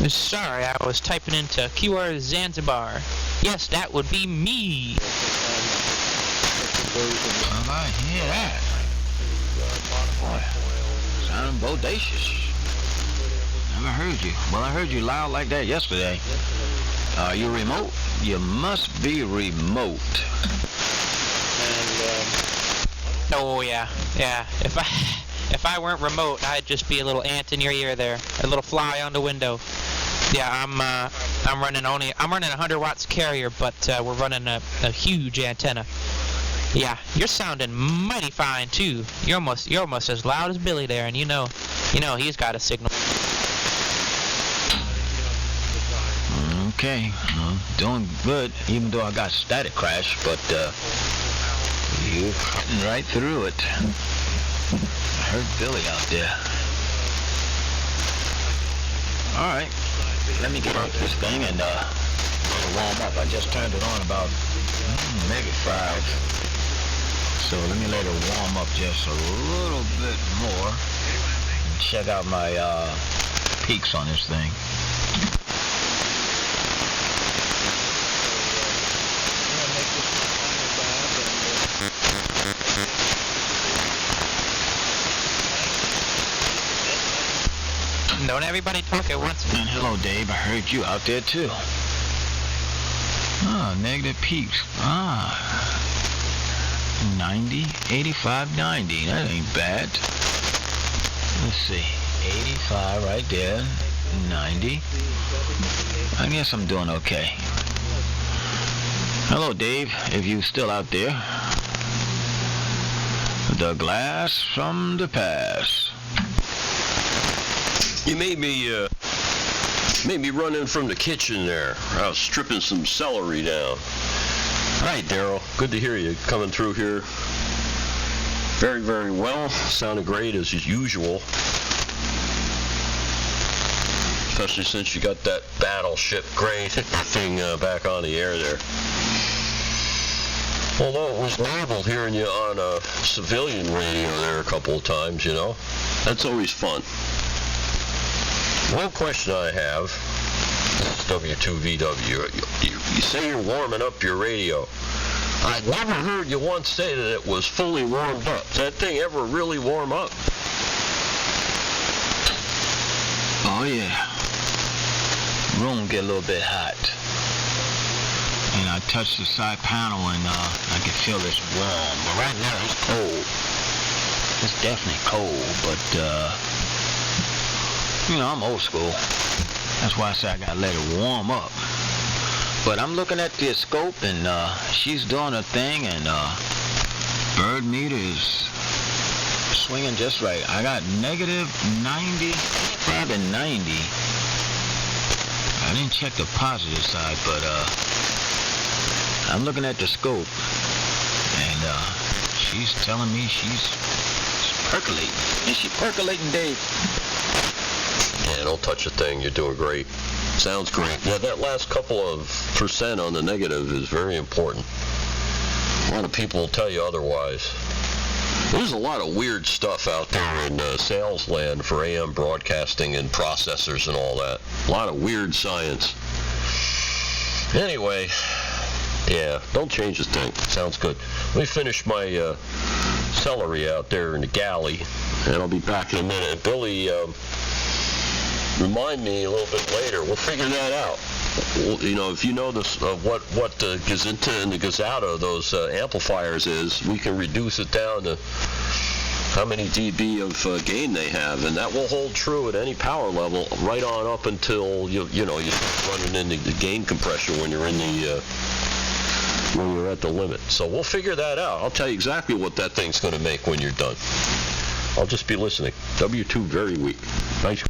Sorry, I was typing into QR Zanzibar. Yes, that would be me. Well, I hear that. Boy, sounding bodacious. Never heard you. Well, I heard you loud like that yesterday. Are you remote? You must be remote. Oh yeah. If I weren't remote, I'd just be a little ant in your ear there, a little fly on the window. Yeah, I'm running a 100 watts carrier, but we're running a huge antenna. Yeah, you're sounding mighty fine too. You're almost as loud as Billy there, and you know he's got a signal. Okay, well, doing good, even though I got static crash, but you cutting right through it. I heard Billy out there. All right, let me get off this thing and warm up. I just turned it on about maybe 5. So let me let it warm up just a little bit more. And check out my peaks on this thing. Don't everybody talk at once. And hello, Dave. I heard you out there too. Negative peaks. 90, 85, 90. That ain't bad. Let's see. 85 right there. 90. I guess I'm doing okay. Hello, Dave, if you still out there. The glass from the past. You made me run in from the kitchen there. I was stripping some celery down. All right, Daryl. Good to hear you coming through here. Very, very well. Sounded great as usual. Especially since you got that battleship grade thing back on the air there. Although it was labeled hearing you on a civilian radio there a couple of times, you know. That's always fun. One question I have, W2VW, you say you're warming up your radio. I never heard you once say that it was fully warmed up. Does that thing ever really warm up? Oh yeah. Room get a little bit hot. And I touch the side panel and I can feel it's warm. But right now it's cold. It's definitely cold, but you know, I'm old school. That's why I say I gotta let it warm up. But I'm looking at the scope and she's doing her thing and bird meter is swinging just right. I got negative 90, 85 and 90. I didn't check the positive side, but I'm looking at the scope and she's telling me she's percolating. Is she percolating, Dave? Yeah, don't touch a thing. You're doing great. Sounds great. Yeah, that last couple of % on the negative is very important. A lot of people will tell you otherwise. There's a lot of weird stuff out there in sales land for AM broadcasting and processors and all that. A lot of weird science. Anyway, yeah, don't change the thing. Sounds good. Let me finish my celery out there in the galley, and I'll be back in a minute. Billy, remind me a little bit later. We'll figure that out. You know, if you know this, what the Gazinta and the Gazzetta, those amplifiers is, we can reduce it down to how many dB of gain they have, and that will hold true at any power level right on up until you start running into the gain compression when you're in the when you're at the limit. So we'll figure that out. I'll tell you exactly what that thing's going to make when you're done. I'll just be listening. W2 very weak. Nice.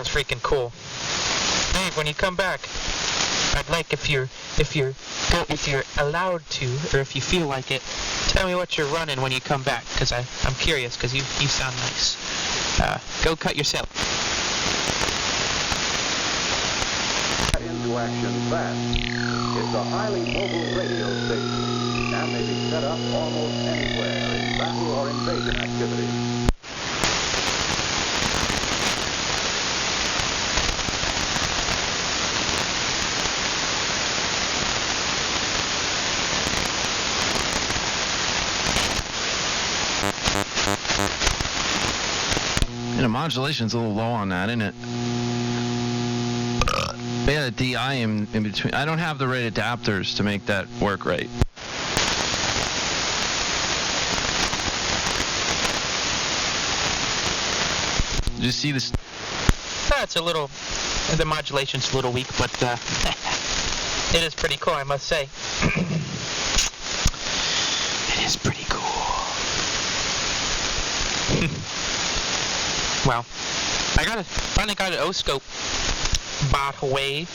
was freaking cool. Hey, when you come back, I'd like if you're allowed to, or if you feel like it, tell me what you're running when you come back, because I'm curious, because you sound nice. Go cut yourself. Into action fast. It's a highly mobile radio station and may be set up almost anywhere in battle or invasion activity. And the modulation's a little low on that, isn't it? Yeah, the DI in between. I don't have the right adapters to make that work right. Did you see this? It's a little, the modulation's a little weak, but it is pretty cool, I must say. It is pretty cool. Well, finally got an O-scope bought away.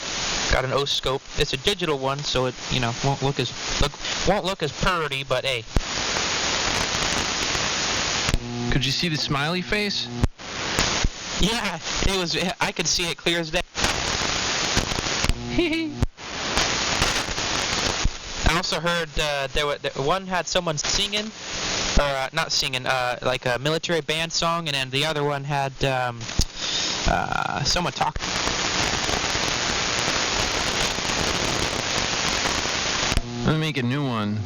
Got an O-scope. It's a digital one, so it won't look as pretty, but hey. Could you see the smiley face? Yeah, it was. I could see it clear as day. I also heard one had someone singing, or not singing, like a military band song, and then the other one had someone talking. Let me make a new one.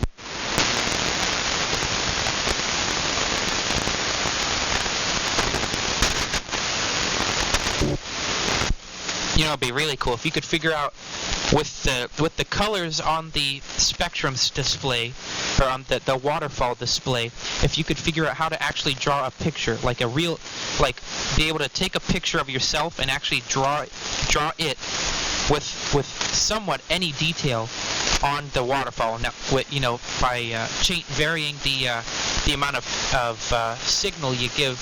It'd be really cool if you could figure out with the colors on the Spectrum's display, or on the waterfall display, if you could figure out how to actually draw a picture, like a real, like be able to take a picture of yourself and actually draw it with somewhat any detail on the waterfall. Now, by varying the amount of signal you give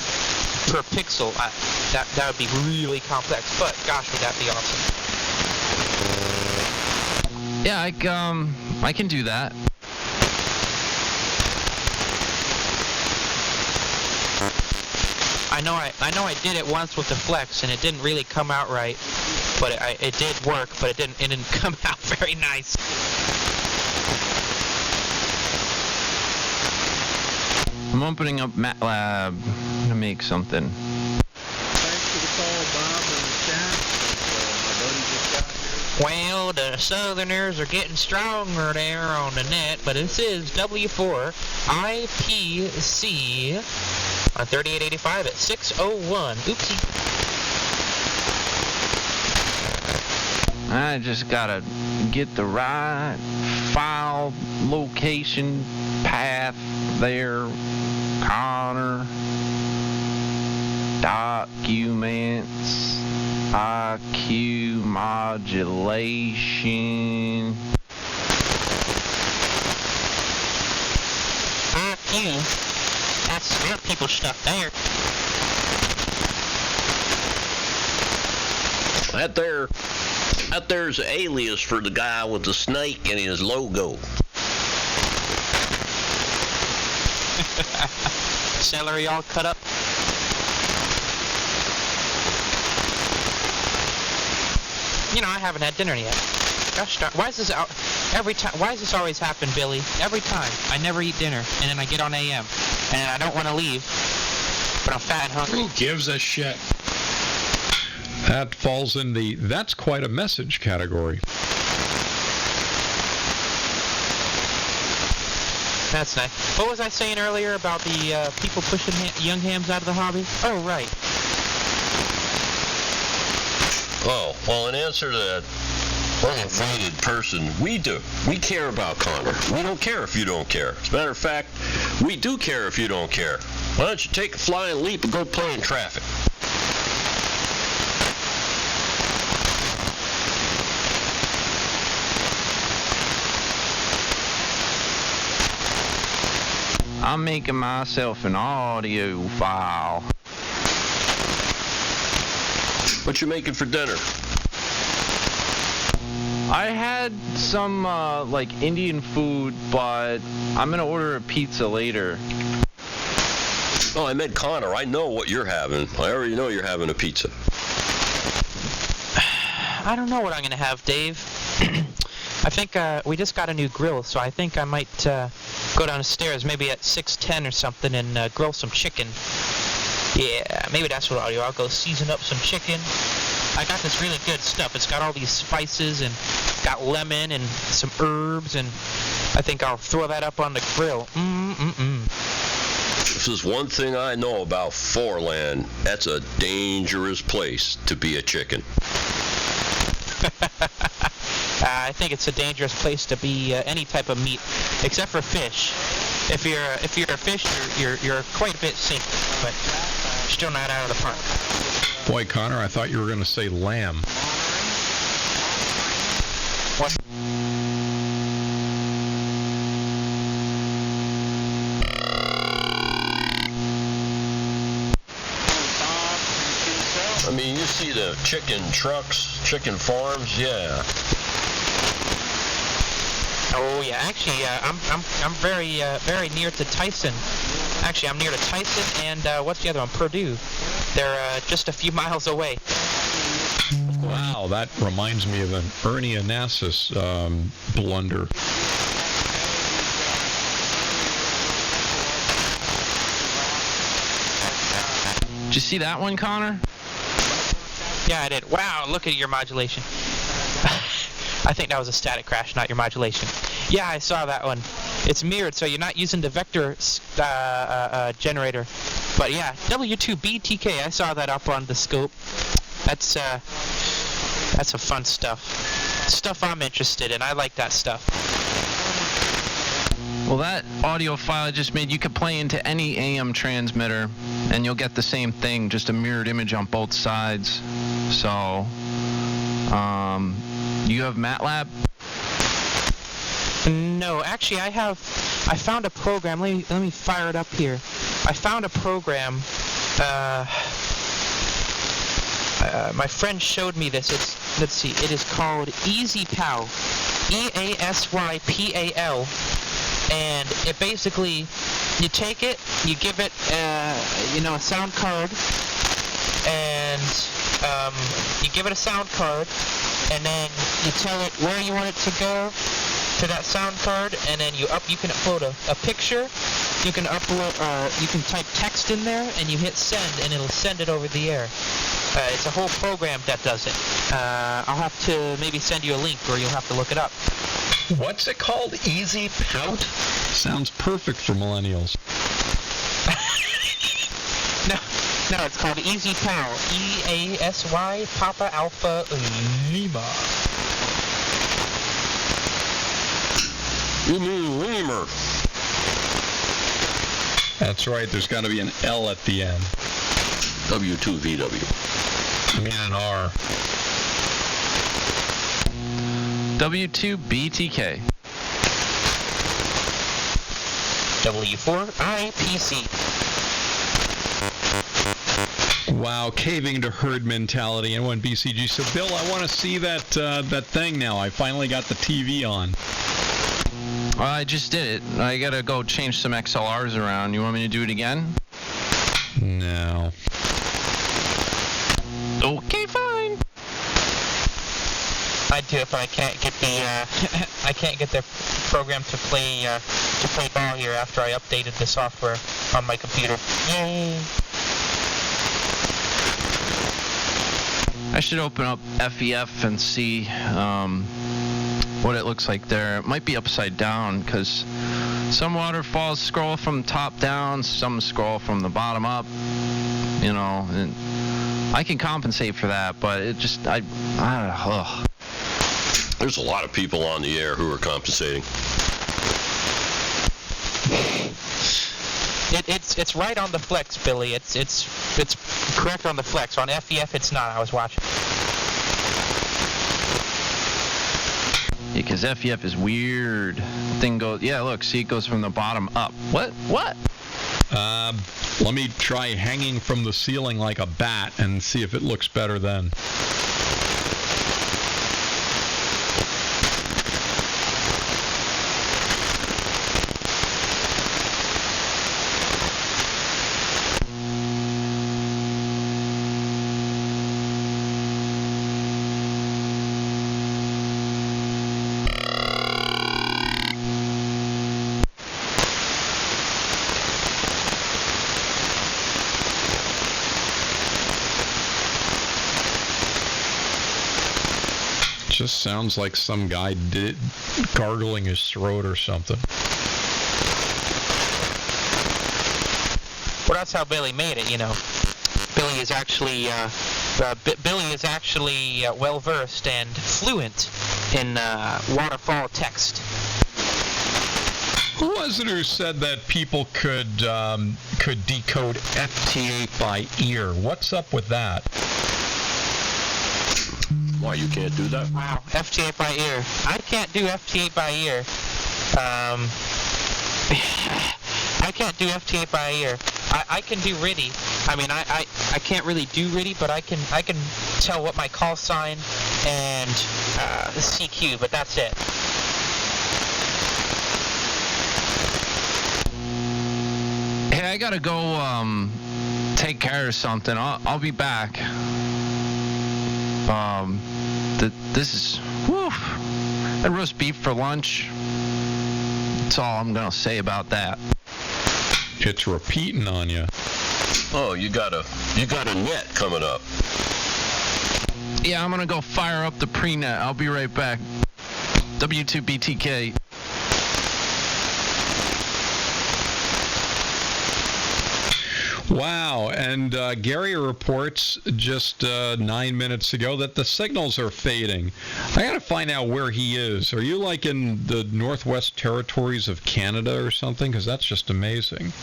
per pixel, that would be really complex. But gosh, would that be awesome? Yeah, I can do that. I know I did it once with the Flex, and it didn't really come out right. But it did work, but it didn't come out very nice. I'm opening up MATLAB. I'm gonna make something. Thanks for the call, Bob, and the chat. My buddy just got here. Well, the Southerners are getting stronger there on the net, but this is W4 IPC on 3885 at 601. Oopsie. I just gotta get the right file location path there. Connor documents IQ modulation. IQ? That's smart people stuff there. That there's an alias for the guy with the snake in his logo. Celery all cut up. I haven't had dinner yet. Gosh darn, why is this out every time? Why does this always happen, Billy? Every time. I never eat dinner, and then I get on AM, and I don't want to leave, but I'm fat and hungry. Who gives a shit? That falls in the "that's quite a message" category. That's nice. What was I saying earlier about the people pushing young hams out of the hobby? Oh, right. Oh, well, in answer to that uninvited person, we do. We care about Connor. We don't care if you don't care. As a matter of fact, we do care if you don't care. Why don't you take a flying leap and go play in traffic? I'm making myself an audio file. What you making for dinner? I had some like Indian food, but I'm gonna order a pizza later. Oh, I meant Connor. I know what you're having. I already know you're having a pizza. I don't know what I'm going to have, Dave. I think we just got a new grill, so I think I might go downstairs maybe at 6:10 or something and grill some chicken. Yeah, maybe that's what I'll do. I'll go season up some chicken. I got this really good stuff. It's got all these spices and got lemon and some herbs, and I think I'll throw that up on the grill. If there's one thing I know about Foreland, that's a dangerous place to be a chicken. I think it's a dangerous place to be any type of meat, except for fish. If you're a fish, you're quite a bit safe, but still not out of the park. Boy, Connor, I thought you were going to say lamb. What? I mean, you see the chicken trucks, chicken farms, yeah. Oh yeah, actually, I'm very near to Tyson. Actually, I'm near to Tyson and what's the other one? Purdue. They're just a few miles away. Wow, that reminds me of an Ernie Onassis blunder. Did you see that one, Connor? Yeah, I did. Wow, look at your modulation. I think that was a static crash, not your modulation. Yeah, I saw that one. It's mirrored, so you're not using the vector generator. But yeah, W2BTK, I saw that up on the scope. That's some fun stuff. Stuff I'm interested in. I like that stuff. Well, that audio file I just made, you could play into any AM transmitter, and you'll get the same thing, just a mirrored image on both sides. So, you have MATLAB? No, actually, I found a program. Let me fire it up here. I found a program. My friend showed me this. Let's see. It is called EasyPal. EASYPAL. And it basically, you take it, you give it, a sound card, and you give it a sound card, and then you tell it where you want it to go to that sound card, and then you can upload a picture, you can upload, you can type text in there, and you hit send, and it'll send it over the air. It's a whole program that does it. I'll have to maybe send you a link, or you'll have to look it up. What's it called? EasyPal? Sounds perfect for millennials. No, it's called EasyPal. EASY Papa Alpha Lima. You mean lemur? That's right. There's got to be an L at the end. W2VW. I mean an R. W2BTK. W4IPC. Wow, caving to herd mentality. And when BCG said, Bill, I want to see that thing now. I finally got the TV on. Well, I just did it. I gotta go change some XLRs around. You want me to do it again? No. Okay, fine. I'd do it, but I can't get the program to play ball here after I updated the software on my computer. Yay! I should open up FEF and see what it looks like there. It might be upside down because some waterfalls scroll from top down, some scroll from the bottom up. And I can compensate for that, but it just I don't know. There's a lot of people on the air who are compensating. It's right on the flex, Billy. It's correct on the flex. On FEF, it's not. I was watching. Yeah, because FEF is weird. Thing goes. Yeah, look. See, it goes from the bottom up. What? Let me try hanging from the ceiling like a bat and see if it looks better then. Just sounds like some guy gargling his throat or something. Well, that's how Billy made it, you know. Billy is actually well versed and fluent in waterfall text. Who was it who said that people could decode FT8 by ear? What's up with that? Why, you can't do that? Wow, FT8 by ear. I can't do FT8 by ear. I can't do FT8 by ear. I can do RTTY. I mean, I can't really do RTTY, but I can tell what my call sign and the CQ, but that's it. Hey, I gotta go take care of something. I'll be back. This is that roast beef for lunch. That's all I'm gonna say about that. It's repeating on you. Oh, you got a net coming up. Yeah, I'm gonna go fire up the pre-net. I'll be right back. W2BTK. Wow, and Gary reports just 9 minutes ago that the signals are fading. I gotta find out where he is. Are you like in the Northwest Territories of Canada or something? Because that's just amazing.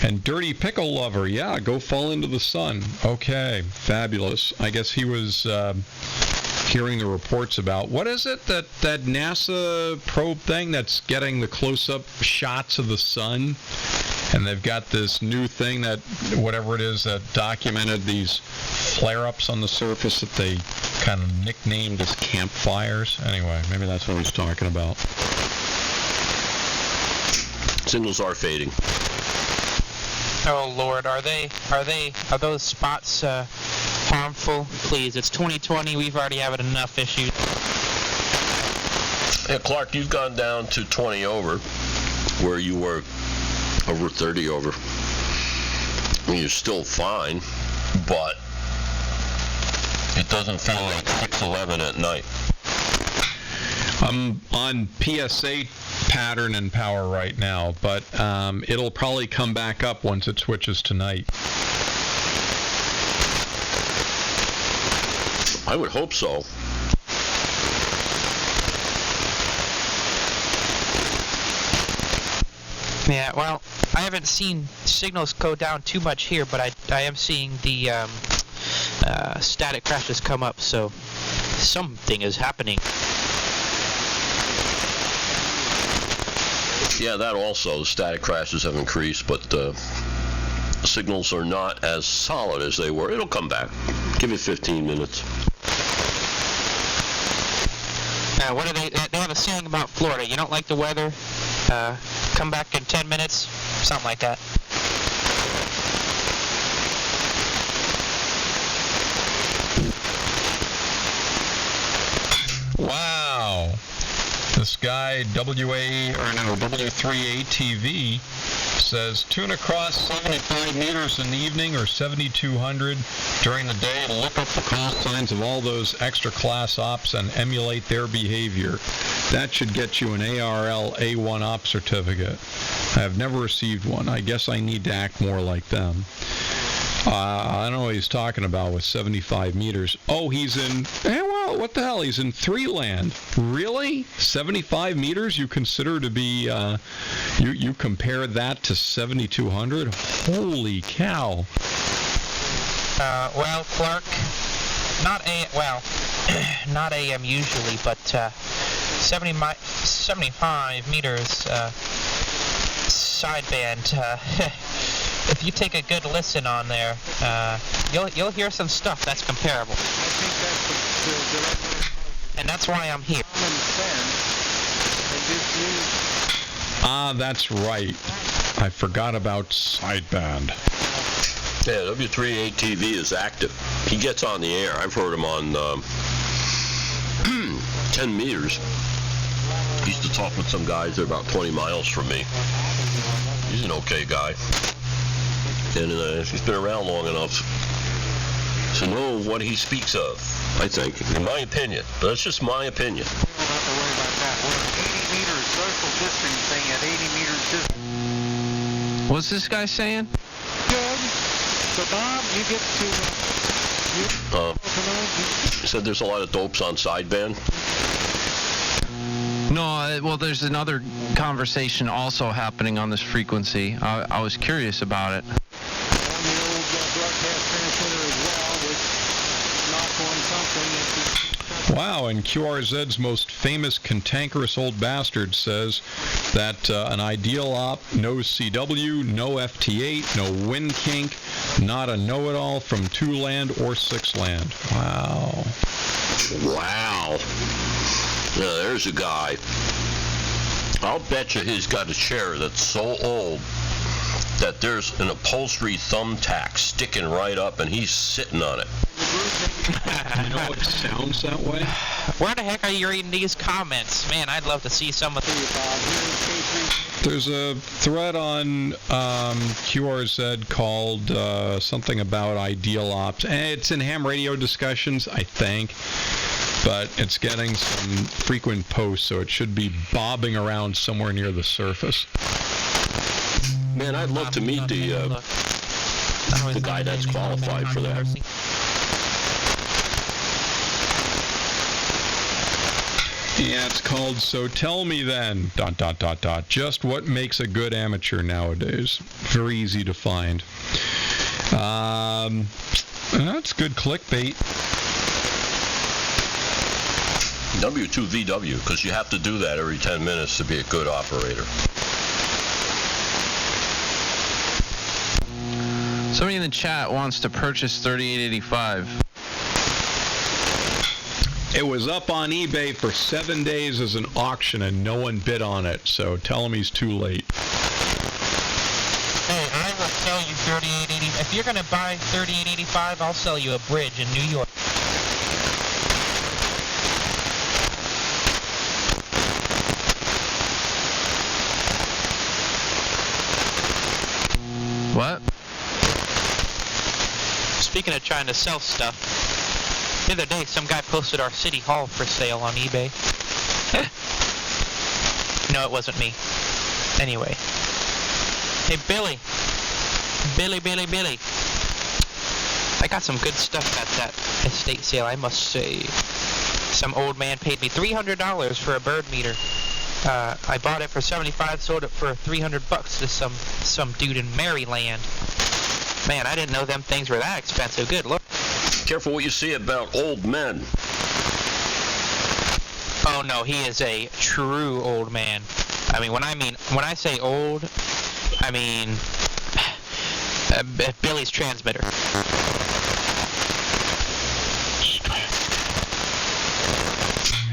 And Dirty Pickle Lover, yeah, go fall into the sun. Okay, fabulous. I guess he was hearing the reports about, what is it, that NASA probe thing that's getting the close-up shots of the sun? And they've got this new thing that, whatever it is, that documented these flare-ups on the surface that they kind of nicknamed as campfires. Anyway, maybe that's what he's talking about. Signals are fading. Oh Lord, are those spots harmful? Please, it's 2020. We've already had enough issues. Yeah, Clark, you've gone down to 20 over, where you were over 30 over. I mean, you're still fine, but it doesn't feel like 6:11 at night. I'm on PSA pattern and power right now, but it'll probably come back up once it switches to night. I would hope so. Yeah, well, I haven't seen signals go down too much here, but I am seeing the static crashes come up, so something is happening. Yeah, that also, the static crashes have increased, but the signals are not as solid as they were. It'll come back. Give it 15 minutes. What do they have a saying about Florida? You don't like the weather? Come back in 10 minutes? Something like that. Wow. This guy, W3ATV, says tune across 75 meters in the evening or 7,200 during the day to look up the call signs of all those extra class ops and emulate their behavior. That should get you an ARL A1 op certificate. I have never received one. I guess I need to act more like them. I don't know what he's talking about with 75 meters. Oh, he's in, well, what the hell? He's in 3-land. Really? 75 meters you consider to be, you compare that to 7,200? Holy cow. Well, Clark, not AM usually, but 75 meters sideband. if you take a good listen on there, you'll hear some stuff that's comparable. I think that's the direct way. And that's why I'm here. Common sense. They just use. Ah, that's right. I forgot about sideband. Yeah, W3ATV is active. He gets on the air. I've heard him on 10 meters. He used to talk with some guys that are about 20 miles from me. He's an okay guy. And he's been around long enough to know what he speaks of, I think, in my opinion. But that's just my opinion. We don't have to worry about that. We're 80 meters social distancing at 80 meters distance. What's this guy saying? Good. So, Bob, you get to... He said there's a lot of dopes on sideband. No, well, there's another conversation also happening on this frequency. I was curious about it. On the old broadcast transmitter as well, with knock on something. Wow, and QRZ's most famous cantankerous old bastard says that an ideal op, no CW, no FT8, no wind kink, not a know-it-all from 2-land or 6-land. Wow. Wow. Yeah, there's a guy. I'll bet you he's got a chair that's so old that there's an upholstery thumbtack sticking right up and he's sitting on it. You know what sounds that way? Where the heck are you reading these comments? Man, I'd love to see some of these. There's a thread on QRZ called something about ideal ops. It's in ham radio discussions, I think. But it's getting some frequent posts, so it should be bobbing around somewhere near the surface. Man, I'd love to meet the guy that's qualified for that. Yeah, it's called So Tell Me Then, ... Just what makes a good amateur nowadays. Very easy to find. That's good clickbait. W2VW, because you have to do that every 10 minutes to be a good operator. Somebody in the chat wants to purchase 3885. It was up on eBay for 7 days as an auction and no one bid on it, so tell him he's too late. Hey, I will sell you 3885. If you're going to buy 3885, I'll sell you a bridge in New York. What? Speaking of trying to sell stuff, the other day some guy posted our city hall for sale on eBay. No, it wasn't me. Anyway. Hey, Billy. Billy. I got some good stuff at that estate sale, I must say. Some old man paid me $300 for a bird meter. I bought it for $75, sold it for $300 to some dude in Maryland. Man, I didn't know them things were that expensive. Good Lord. Careful what you see about old men. Oh no, he is a true old man. When I say old, I mean Billy's transmitter.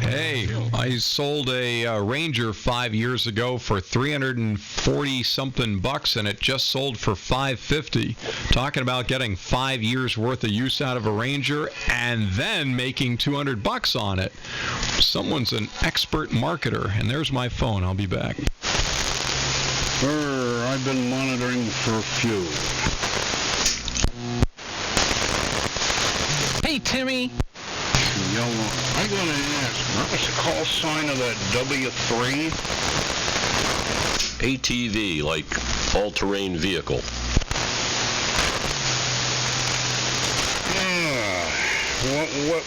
Hey, I sold a Ranger 5 years ago for $340-something and it just sold for $550. Talking about getting 5 years worth of use out of a Ranger and then making $200 on it. Someone's an expert marketer, and there's my phone. I'll be back. I've been monitoring for fuel. Hey, Timmy. I gotta ask, what's the call sign of that W3? ATV, like all-terrain vehicle.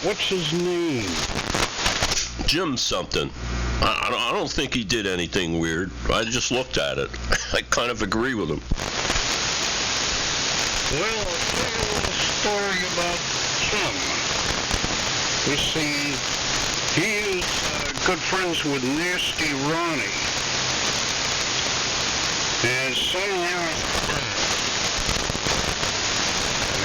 What's his name? Jim something. I don't think he did anything weird. I just looked at it. I kind of agree with him. Well, I'll tell you a little story about Jim. You see, he is good friends with Nasty Ronnie. And somehow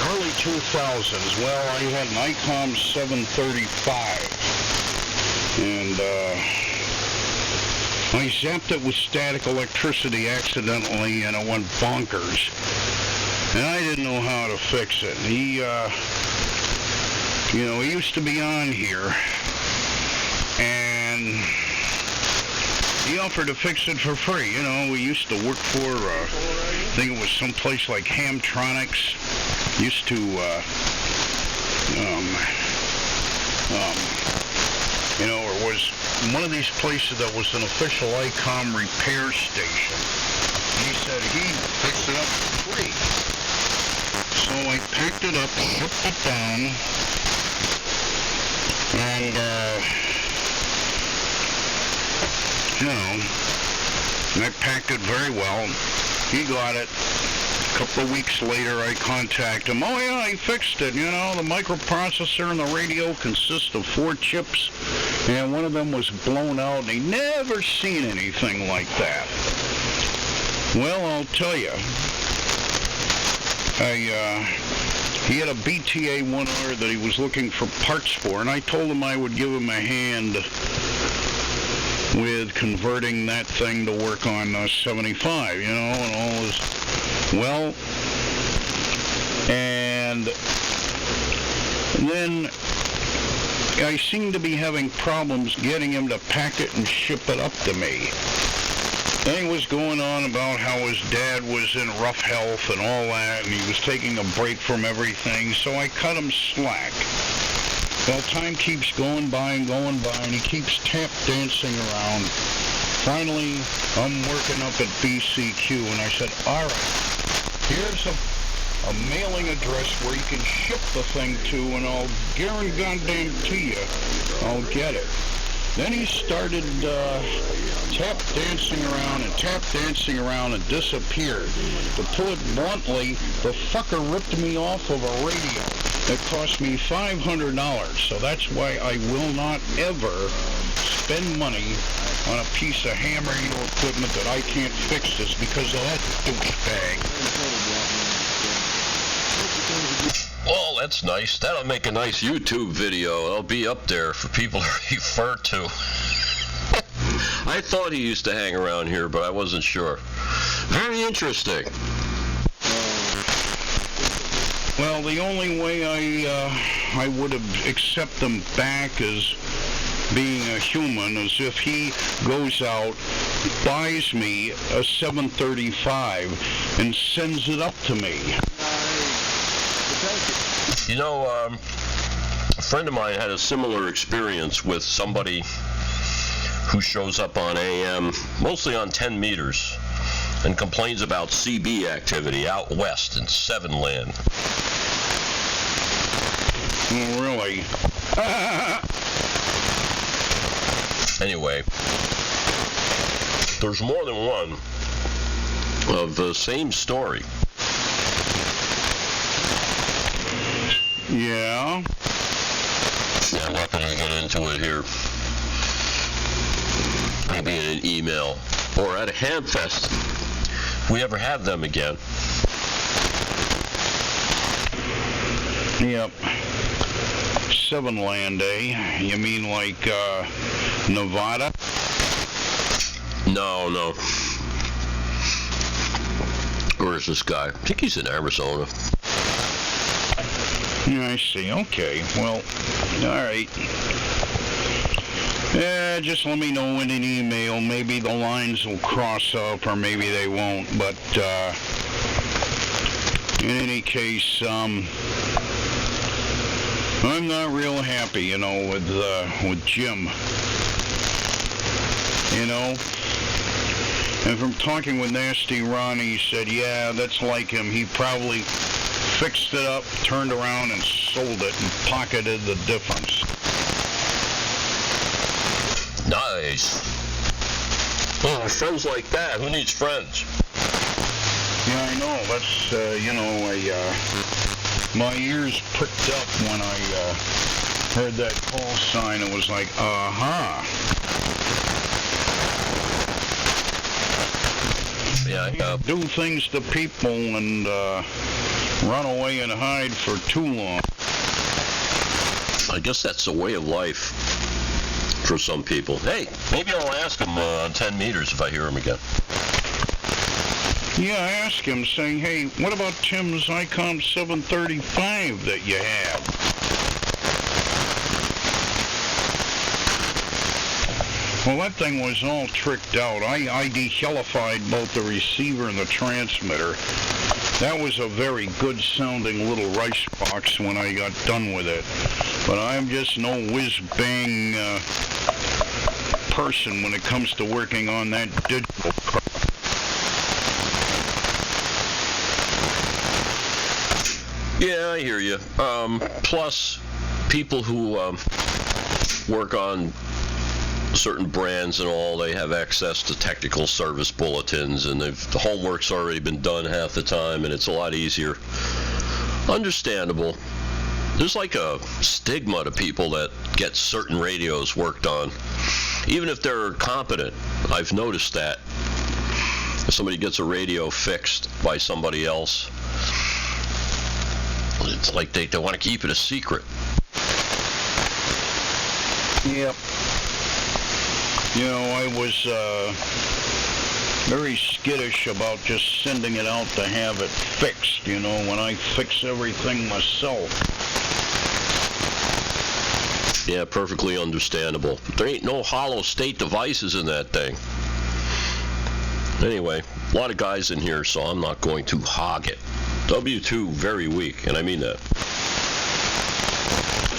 early 2000s. Well, I had an ICOM 735, and I zapped it with static electricity accidentally, and it went bonkers. And I didn't know how to fix it. He used to be on here, and he offered to fix it for free. We used to work for, I think it was someplace like Hamtronics. Used to, or was one of these places that was an official ICOM repair station. He said he'd fix it up for free. So I packed it up, shipped it down, and, I packed it very well. He got it. A couple of weeks later, I contacted him. Oh, yeah, he fixed it. The microprocessor and the radio consist of 4 chips, and one of them was blown out, and he never seen anything like that. Well, I'll tell you, he had a BTA 1R that he was looking for parts for, and I told him I would give him a hand with converting that thing to work on 75, and all this. Well, and then I seemed to be having problems getting him to pack it and ship it up to me. And he was going on about how his dad was in rough health and all that, and he was taking a break from everything, so I cut him slack. Well, time keeps going by, and he keeps tap dancing around. Finally, I'm working up at BCQ, and I said, all right, here's a mailing address where you can ship the thing to, and I'll guarantee you I'll get it. Then he started tap dancing around and disappeared. To put it bluntly, the fucker ripped me off of a radio. It cost me $500, so that's why I will not ever spend money on a piece of ham radio equipment that I can't fix this because of that douchebag. Well, that's nice. That'll make a nice YouTube video. It'll be up there for people to refer to. I thought he used to hang around here, but I wasn't sure. Very interesting. Well, the only way I would have accepted him back as being a human is if he goes out, buys me a 735, and sends it up to me. A friend of mine had a similar experience with somebody who shows up on AM, mostly on 10 meters, and complains about CB activity out west in 7-land. Oh, really? Anyway, there's more than one of the same story. Yeah? I'm not going to get into it here. Maybe in an email or at a Hamfest. If we ever have them again. Yep. 7-land, eh? You mean like, Nevada? No. Where's this guy? I think he's in Arizona. Yeah, I see. Okay. Well, all right. Yeah, just let me know in an email. Maybe the lines will cross up, or maybe they won't. But in any case, I'm not real happy, with Jim. And from talking with Nasty Ron, he said, yeah, that's like him. He probably fixed it up, turned around, and sold it, and pocketed the difference. Nice. Oh, friends like that. Who needs friends? Yeah, I know. That's, my ears pricked up when I heard that call sign. It was like, uh-huh. Yeah, do things to people, and run away and hide for too long. I guess that's a way of life for some people. Hey, maybe I'll ask him on 10 meters if I hear him again. Yeah, I asked him, saying, hey, what about Tim's ICOM 735 that you have? Well, that thing was all tricked out. I de-hellified both the receiver and the transmitter. That was a very good-sounding little rice box when I got done with it. But I'm just no whiz-bang person when it comes to working on that digital crap. Yeah, I hear you. Plus, people who work on certain brands and all, they have access to technical service bulletins, and the homework's already been done half the time, and it's a lot easier. Understandable. There's like a stigma to people that get certain radios worked on, even if they're competent. I've noticed that. If somebody gets a radio fixed by somebody else, it's like they want to keep it a secret. Yep. You know, I was very skittish about just sending it out to have it fixed, you know, when I fix everything myself. Yeah, perfectly understandable. There ain't no hollow state devices in that thing. Anyway, a lot of guys in here, so I'm not going to hog it. W2, very weak, and I mean that.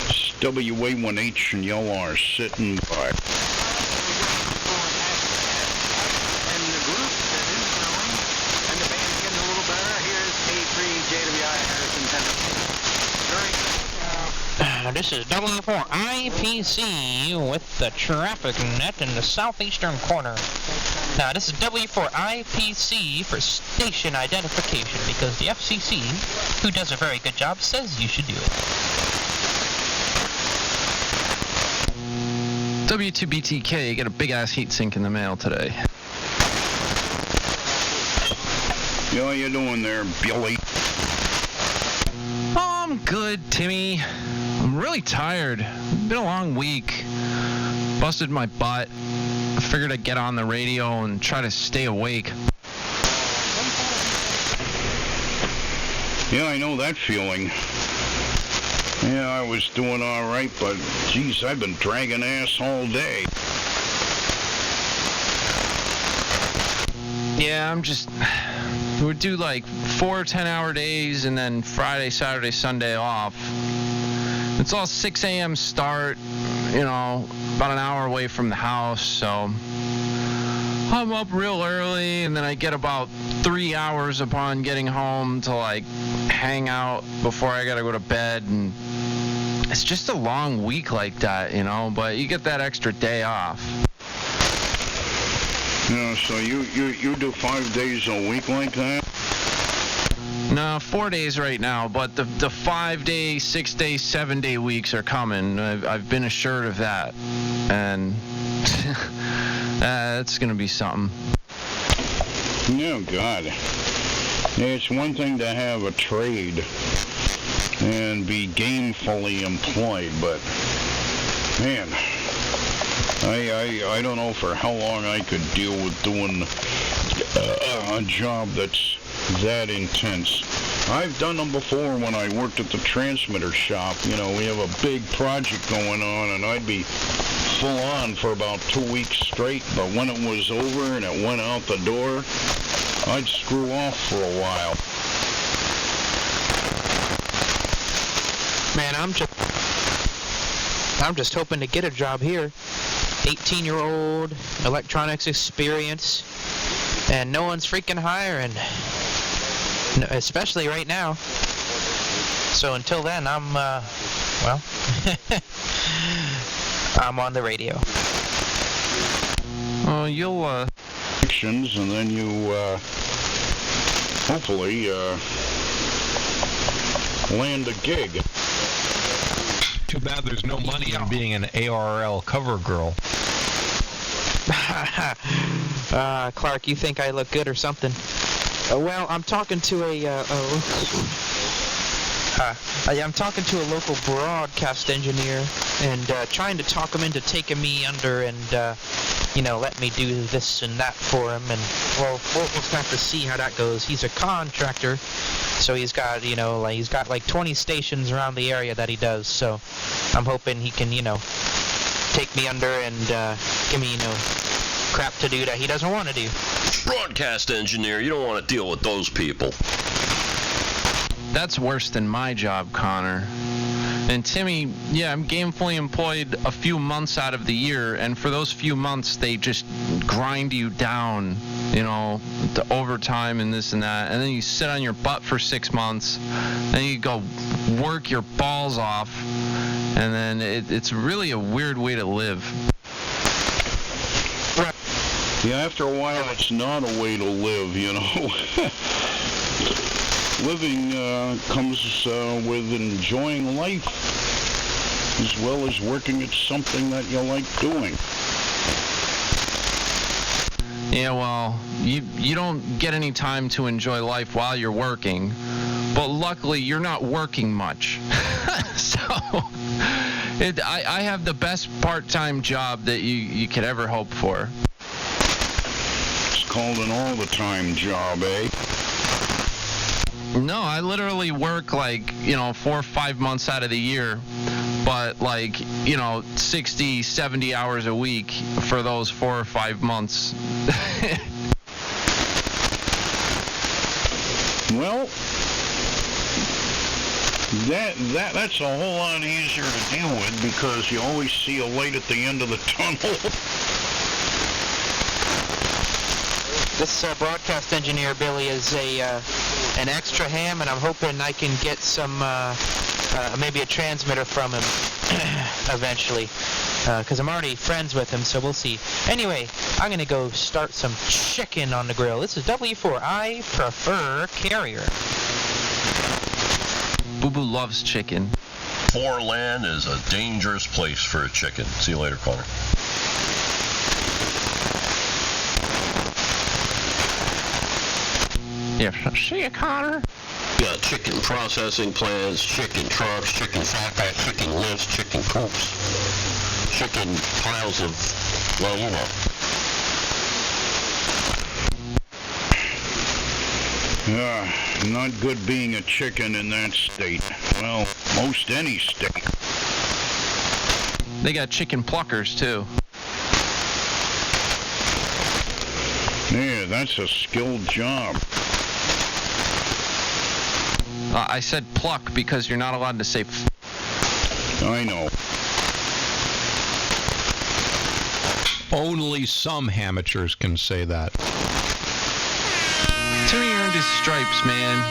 It's WA1H and y'all are sitting by. And the group that is growing, and the band's getting a little better. Here's K3JWI Harrison, Tennessee. Very good. This is W4IPC with the traffic net in the southeastern corner. Now, this is W4IPC for station identification, because the FCC, who does a very good job, says you should do it. W2BTK, get a big-ass heat sink in the mail today. How you doing there, Billy? Oh, I'm good, Timmy. I'm really tired. Been a long week. Busted my butt. I figured I'd get on the radio and try to stay awake. Yeah, I know that feeling. Yeah, I was doing all right, but geez, I've been dragging ass all day. Yeah, we do like 4 10-hour days and then Friday, Saturday, Sunday off. It's all 6 a.m. start, you know, about an hour away from the house, so I'm up real early, and then I get about 3 hours upon getting home to like hang out before I gotta go to bed, and it's just a long week like that, you know, but you get that extra day off. Yeah, so you do 5 days a week like that? No, 4 days right now, but the 5-day, 6-day, 7-day weeks are coming. I've been assured of that, and that's gonna be something. Oh, God. It's one thing to have a trade and be gainfully employed, but, man, I don't know for how long I could deal with doing a job that's that intense. I've done them before when I worked at the transmitter shop. You know, we have a big project going on, and I'd be full on for about 2 weeks straight, but when it was over and it went out the door, I'd screw off for a while. Man, I'm just hoping to get a job here. 18-year-old, electronics experience, and no one's freaking hiring. No, especially right now. So until then, I'm, well, I'm on the radio. Oh, you'll, And then you, hopefully, land a gig. Too bad there's no money in being an ARRL cover girl. Clark, you think I look good or something? Well, I'm talking to a I'm talking to a local broadcast engineer and trying to talk him into taking me under and, let me do this and that for him. And, well, we'll have to see how that goes. He's a contractor, so he's got, he's got like 20 stations around the area that he does. So I'm hoping he can, take me under and give me, crap to do that he doesn't want to do. Broadcast engineer, you don't want to deal with those people. That's worse than my job, Connor. And Timmy, yeah, I'm gainfully employed a few months out of the year, and for those few months, they just grind you down, the overtime and this and that, and then you sit on your butt for 6 months, and you go work your balls off, and then it's really a weird way to live. Yeah, after a while, it's not a way to live, Living comes with enjoying life as well as working at something that you like doing. Yeah, well, you don't get any time to enjoy life while you're working, but luckily you're not working much. So I have the best part-time job that you could ever hope for. It's called an all-the-time job, eh? No, I literally work 4 or 5 months out of the year, but 60, 70 hours a week for those 4 or 5 months. Well, that's a whole lot easier to deal with because you always see a light at the end of the tunnel. This broadcast engineer, Billy, is an extra ham, and I'm hoping I can get some, maybe a transmitter from him eventually, because I'm already friends with him, so we'll see. Anyway, I'm going to go start some chicken on the grill. This is W4. I prefer Carrier. Boo Boo loves chicken. Foreland is a dangerous place for a chicken. See you later, Connor. Yeah, see you, Connor. Got chicken processing plants, chicken trucks, chicken flatbed, chicken lifts, chicken coops, chicken piles of, Not good being a chicken in that state. Well, most any state. They got chicken pluckers, too. Yeah, that's a skilled job. I said pluck because you're not allowed to say I know. Only some amateurs can say that. Timmy earned his stripes, man.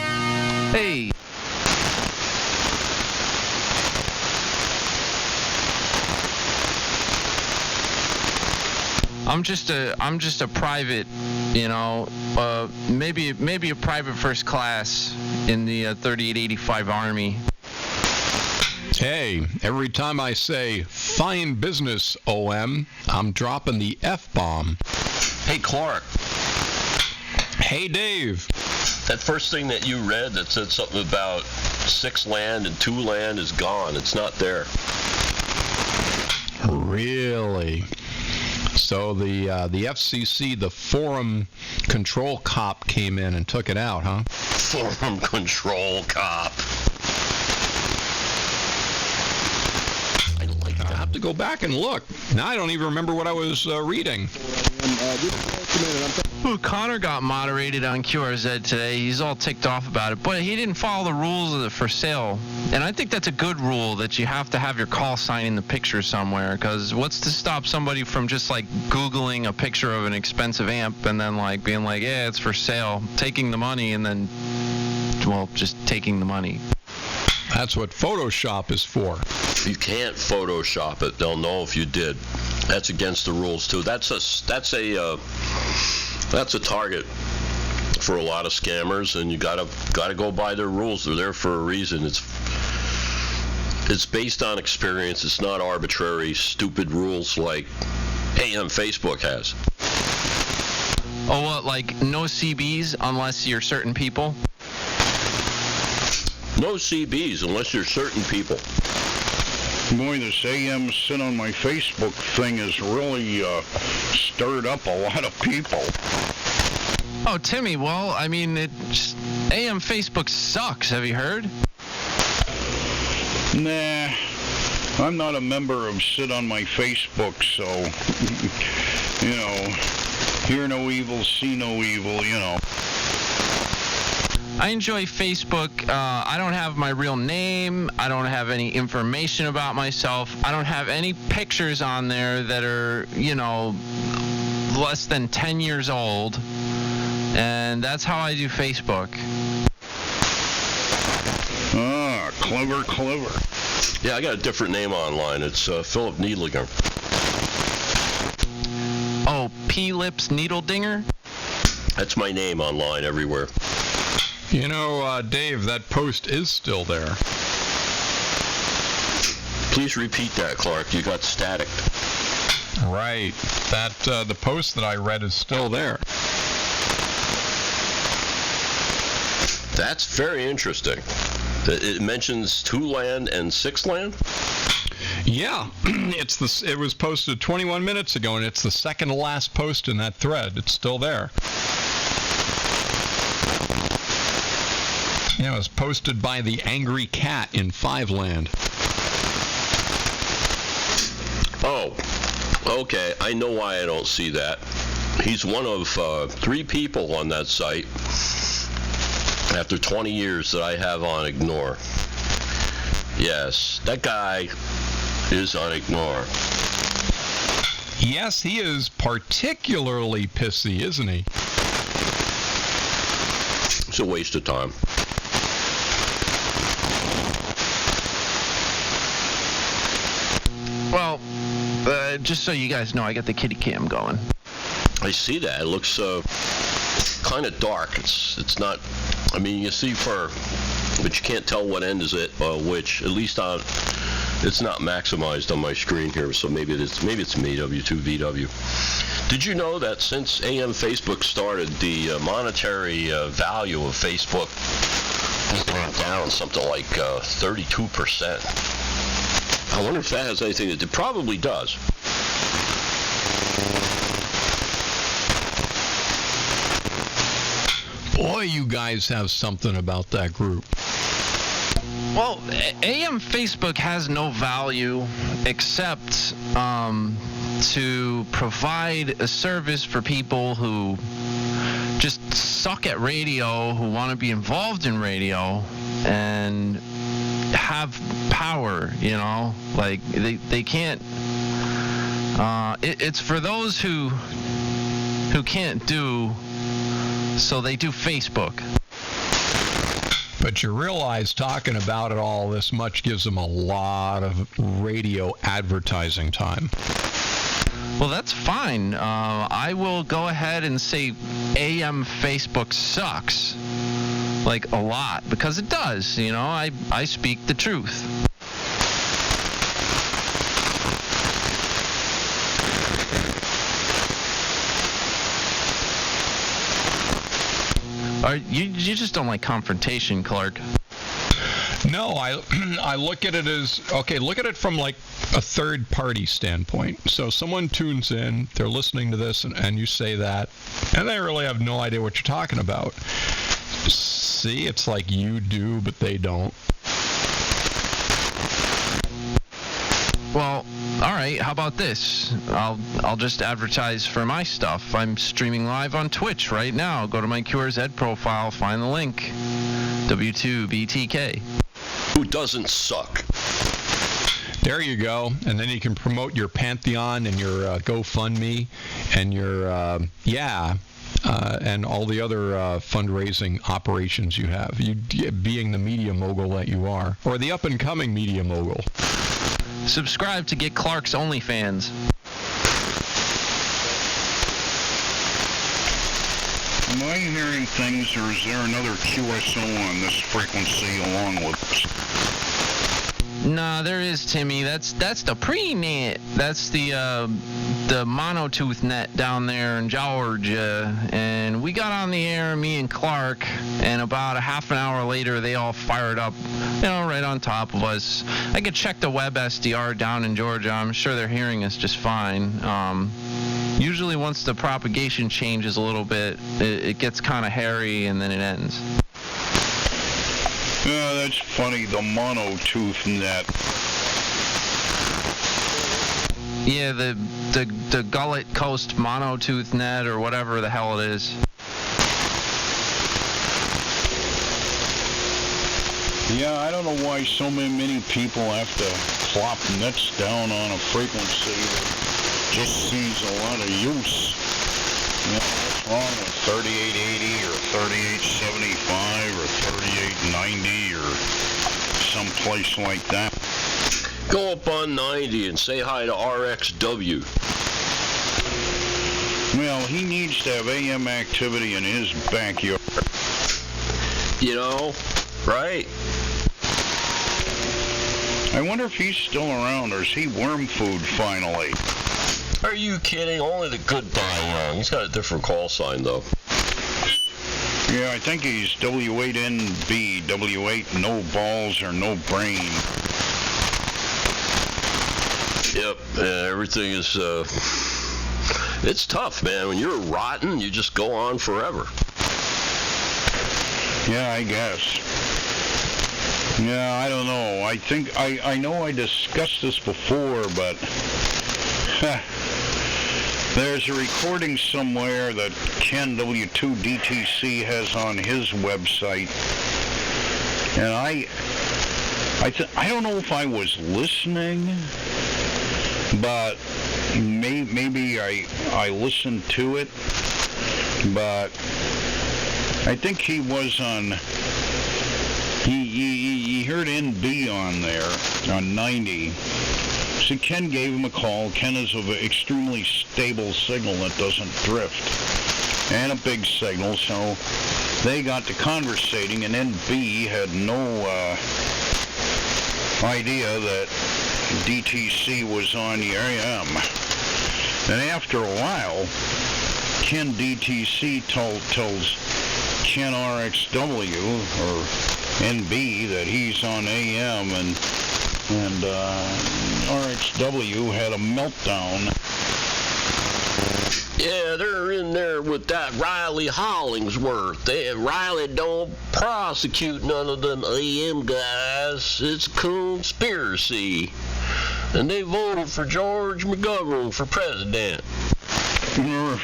Hey. I'm just a private, maybe a private first class in the 3885 Army. Hey, every time I say fine business, OM, I'm dropping the F-bomb. Hey, Clark. Hey, Dave. That first thing that you read that said something about 6 land and 2 land is gone. It's not there. Really? So the FCC, the forum control cop, came in and took it out, huh? Forum control cop. I have to go back and look. Now I don't even remember what I was reading. Ooh, Connor got moderated on QRZ today. He's all ticked off about it, but he didn't follow the rules of the for sale. And I think that's a good rule, that you have to have your call sign in the picture somewhere, because what's to stop somebody from just Googling a picture of an expensive amp and then being like, yeah, it's for sale, taking the money, and then, just taking the money. That's what Photoshop is for. You can't Photoshop it. They'll know if you did. That's against the rules too. That's a target for a lot of scammers, and you gotta go by their rules. They're there for a reason. It's based on experience. It's not arbitrary, stupid rules like AM Facebook has. Oh, what, no CBs unless you're certain people? No CBs unless you're certain people. Boy, this AM Sit on My Facebook thing has really stirred up a lot of people. Oh, Timmy, well, I mean, AM Facebook sucks. Have you heard? Nah, I'm not a member of Sit on My Facebook, so, you know, hear no evil, see no evil, you know. I enjoy Facebook. I don't have my real name. I don't have any information about myself. I don't have any pictures on there that are, you know, less than 10 years old. And that's how I do Facebook. Ah, clever, clever. Yeah, I got a different name online. It's Philip Needlinger. Oh, P-Lips Needledinger? That's my name online everywhere. You know, Dave, that post is still there. Please repeat that, Clark. You got static. Right. That the post that I read is still there. That's very interesting. It mentions 2 land and 6 land? Yeah, it was posted 21 minutes ago, and it's the second to last post in that thread. It's still there. Yeah, it was posted by the Angry Cat in 5 land. Oh, okay. I know why I don't see that. He's one of 3 people on that site after 20 years that I have on Ignore. Yes, that guy is on Ignore. Yes, he is particularly pissy, isn't he? It's a waste of time. Well, just so you guys know, I got the kitty cam going. I see that. It looks kind of dark. It's not. I mean, you see but you can't tell what end is it which. At least it's not maximized on my screen here. So maybe it's me, W2VW. Did you know that since AM Facebook started, the monetary value of Facebook has gone down something like 32%? I wonder if that has anything to do. It probably does. Boy, you guys have something about that group. Well, AM Facebook has no value except to provide a service for people who just suck at radio, who want to be involved in radio, and have power, you know? Like, they can't... it's for those who can't do... So they do Facebook. But you realize talking about it all this much gives them a lot of radio advertising time. Well, that's fine. I will go ahead and say AM Facebook sucks. Like, a lot. Because it does, you know. I speak the truth. You just don't like confrontation, Clark. No, I look at it as, okay, look at it from like a third party standpoint. So someone tunes in, they're listening to this, and you say that, and they really have no idea what you're talking about. See, it's like you do, but they don't. Well, all right, how about this? I'll just advertise for my stuff. I'm streaming live on Twitch right now. Go to my QRZ profile, find the link. W2BTK. Who doesn't suck? There you go. And then you can promote your Pantheon and your GoFundMe and your, and all the other fundraising operations you have. You being the media mogul that you are, or the up-and-coming media mogul. Subscribe to get Clark's OnlyFans. Am I hearing things, or is there another QSO on this frequency along with us? No, there is, Timmy. That's the pre-net. That's the monotooth net down there in Georgia. And we got on the air, me and Clark, and about a half an hour later, they all fired up, right on top of us. I could check the web SDR down in Georgia. I'm sure they're hearing us just fine. Usually once the propagation changes a little bit, it gets kind of hairy and then it ends. Yeah, that's funny, the monotooth net. Yeah, the Gullet Coast monotooth net or whatever the hell it is. Yeah, I don't know why so many people have to plop nets down on a frequency that just sees a lot of use. What's wrong with 3880 or 3875 or 3890 or someplace like that? Go up on 90 and say hi to RXW. Well, he needs to have AM activity in his backyard. Right? I wonder if he's still around, or is he worm food finally? Are you kidding? Only the good die young. He's got a different call sign, though. Yeah, I think he's W8NB, W8 no balls or no brain. Yep, everything is, it's tough, man. When you're rotten, you just go on forever. Yeah, I guess. Yeah, I don't know. I think, I know I discussed this before, but there's a recording somewhere that Ken W2DTC has on his website, and I don't know if I was listening, but maybe I listened to it, but I think he was on, he heard NB on there, on 90. So Ken gave him a call. Ken is of an extremely stable signal that doesn't drift, and a big signal, so they got to conversating, and NB had no idea that DTC was on the AM. And after a while, Ken DTC tells Ken RXW, or NB, that he's on AM, and RXW had a meltdown. Yeah, they're in there with that Riley Hollingsworth. Riley don't prosecute none of them AM guys. It's a conspiracy. And they voted for George McGovern for president. Really?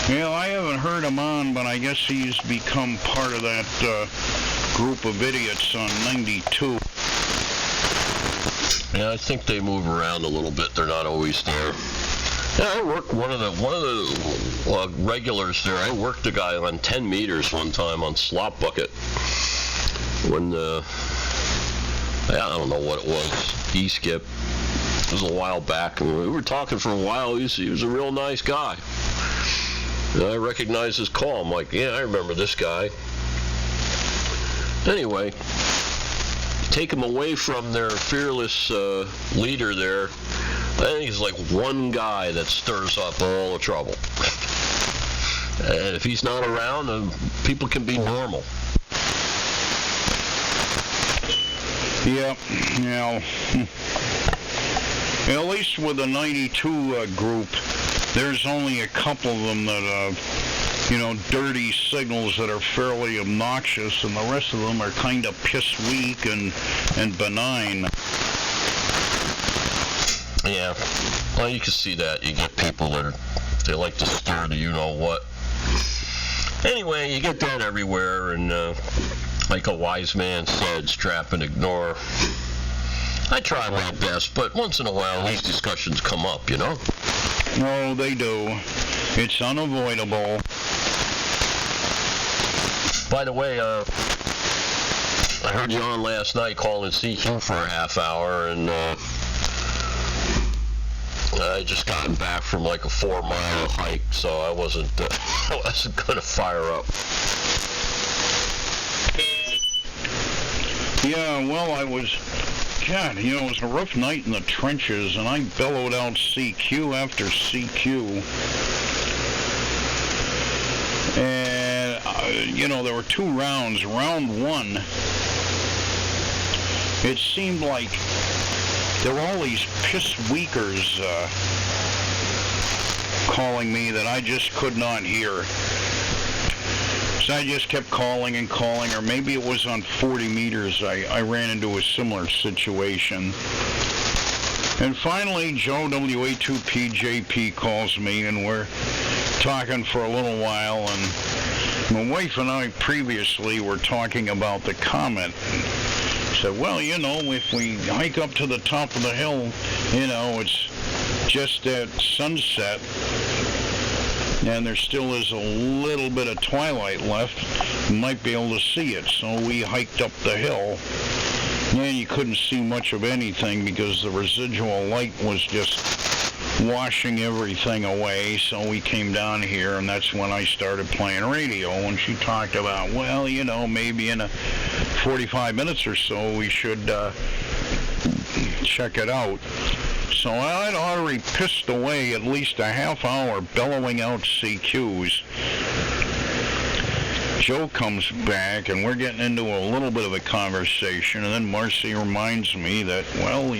Well, I haven't heard him on, but I guess he's become part of that group of idiots on 92. Yeah, I think they move around a little bit. They're not always there. Yeah, I worked one of the regulars there. I worked a guy on 10 meters one time on Slop Bucket. When I don't know what it was. E-skip. It was a while back, and we were talking for a while. He was a real nice guy. And I recognized his call. I'm like, yeah, I remember this guy. Anyway, take them away from their fearless leader there. I think he's like one guy that stirs up all the trouble. And if he's not around, people can be normal. Yeah, at least with the 92 group, there's only a couple of them that dirty signals that are fairly obnoxious, and the rest of them are kind of piss weak and benign. Yeah, well, you can see that. You get people that they like to stir the you-know-what. Anyway, you get that everywhere, and like a wise man said, strap and ignore. I try my best, but once in a while these discussions come up, No, they do. It's unavoidable. By the way, I heard you on last night calling CQ for a half hour, and I just gotten back from like a 4-mile hike, so I wasn't gonna fire up. Yeah, well, it was a rough night in the trenches, and I bellowed out CQ after CQ. And, there were 2 rounds. Round 1, it seemed like there were all these piss-weakers calling me that I just could not hear. So I just kept calling and calling, or maybe it was on 40 meters I ran into a similar situation. And finally, Joe WA2PJP calls me, and we're talking for a little while, and my wife and I previously were talking about the comet. Said, well, if we hike up to the top of the hill, it's just at sunset, and there still is a little bit of twilight left, you might be able to see it. So we hiked up the hill, and you couldn't see much of anything because the residual light was just washing everything away. So we came down here, and that's when I started playing radio, and she talked about, well, maybe in 45 minutes or so we should check it out. So I'd already pissed away at least a half hour bellowing out CQs. Joe comes back, and we're getting into a little bit of a conversation, and then Marcy reminds me that, well,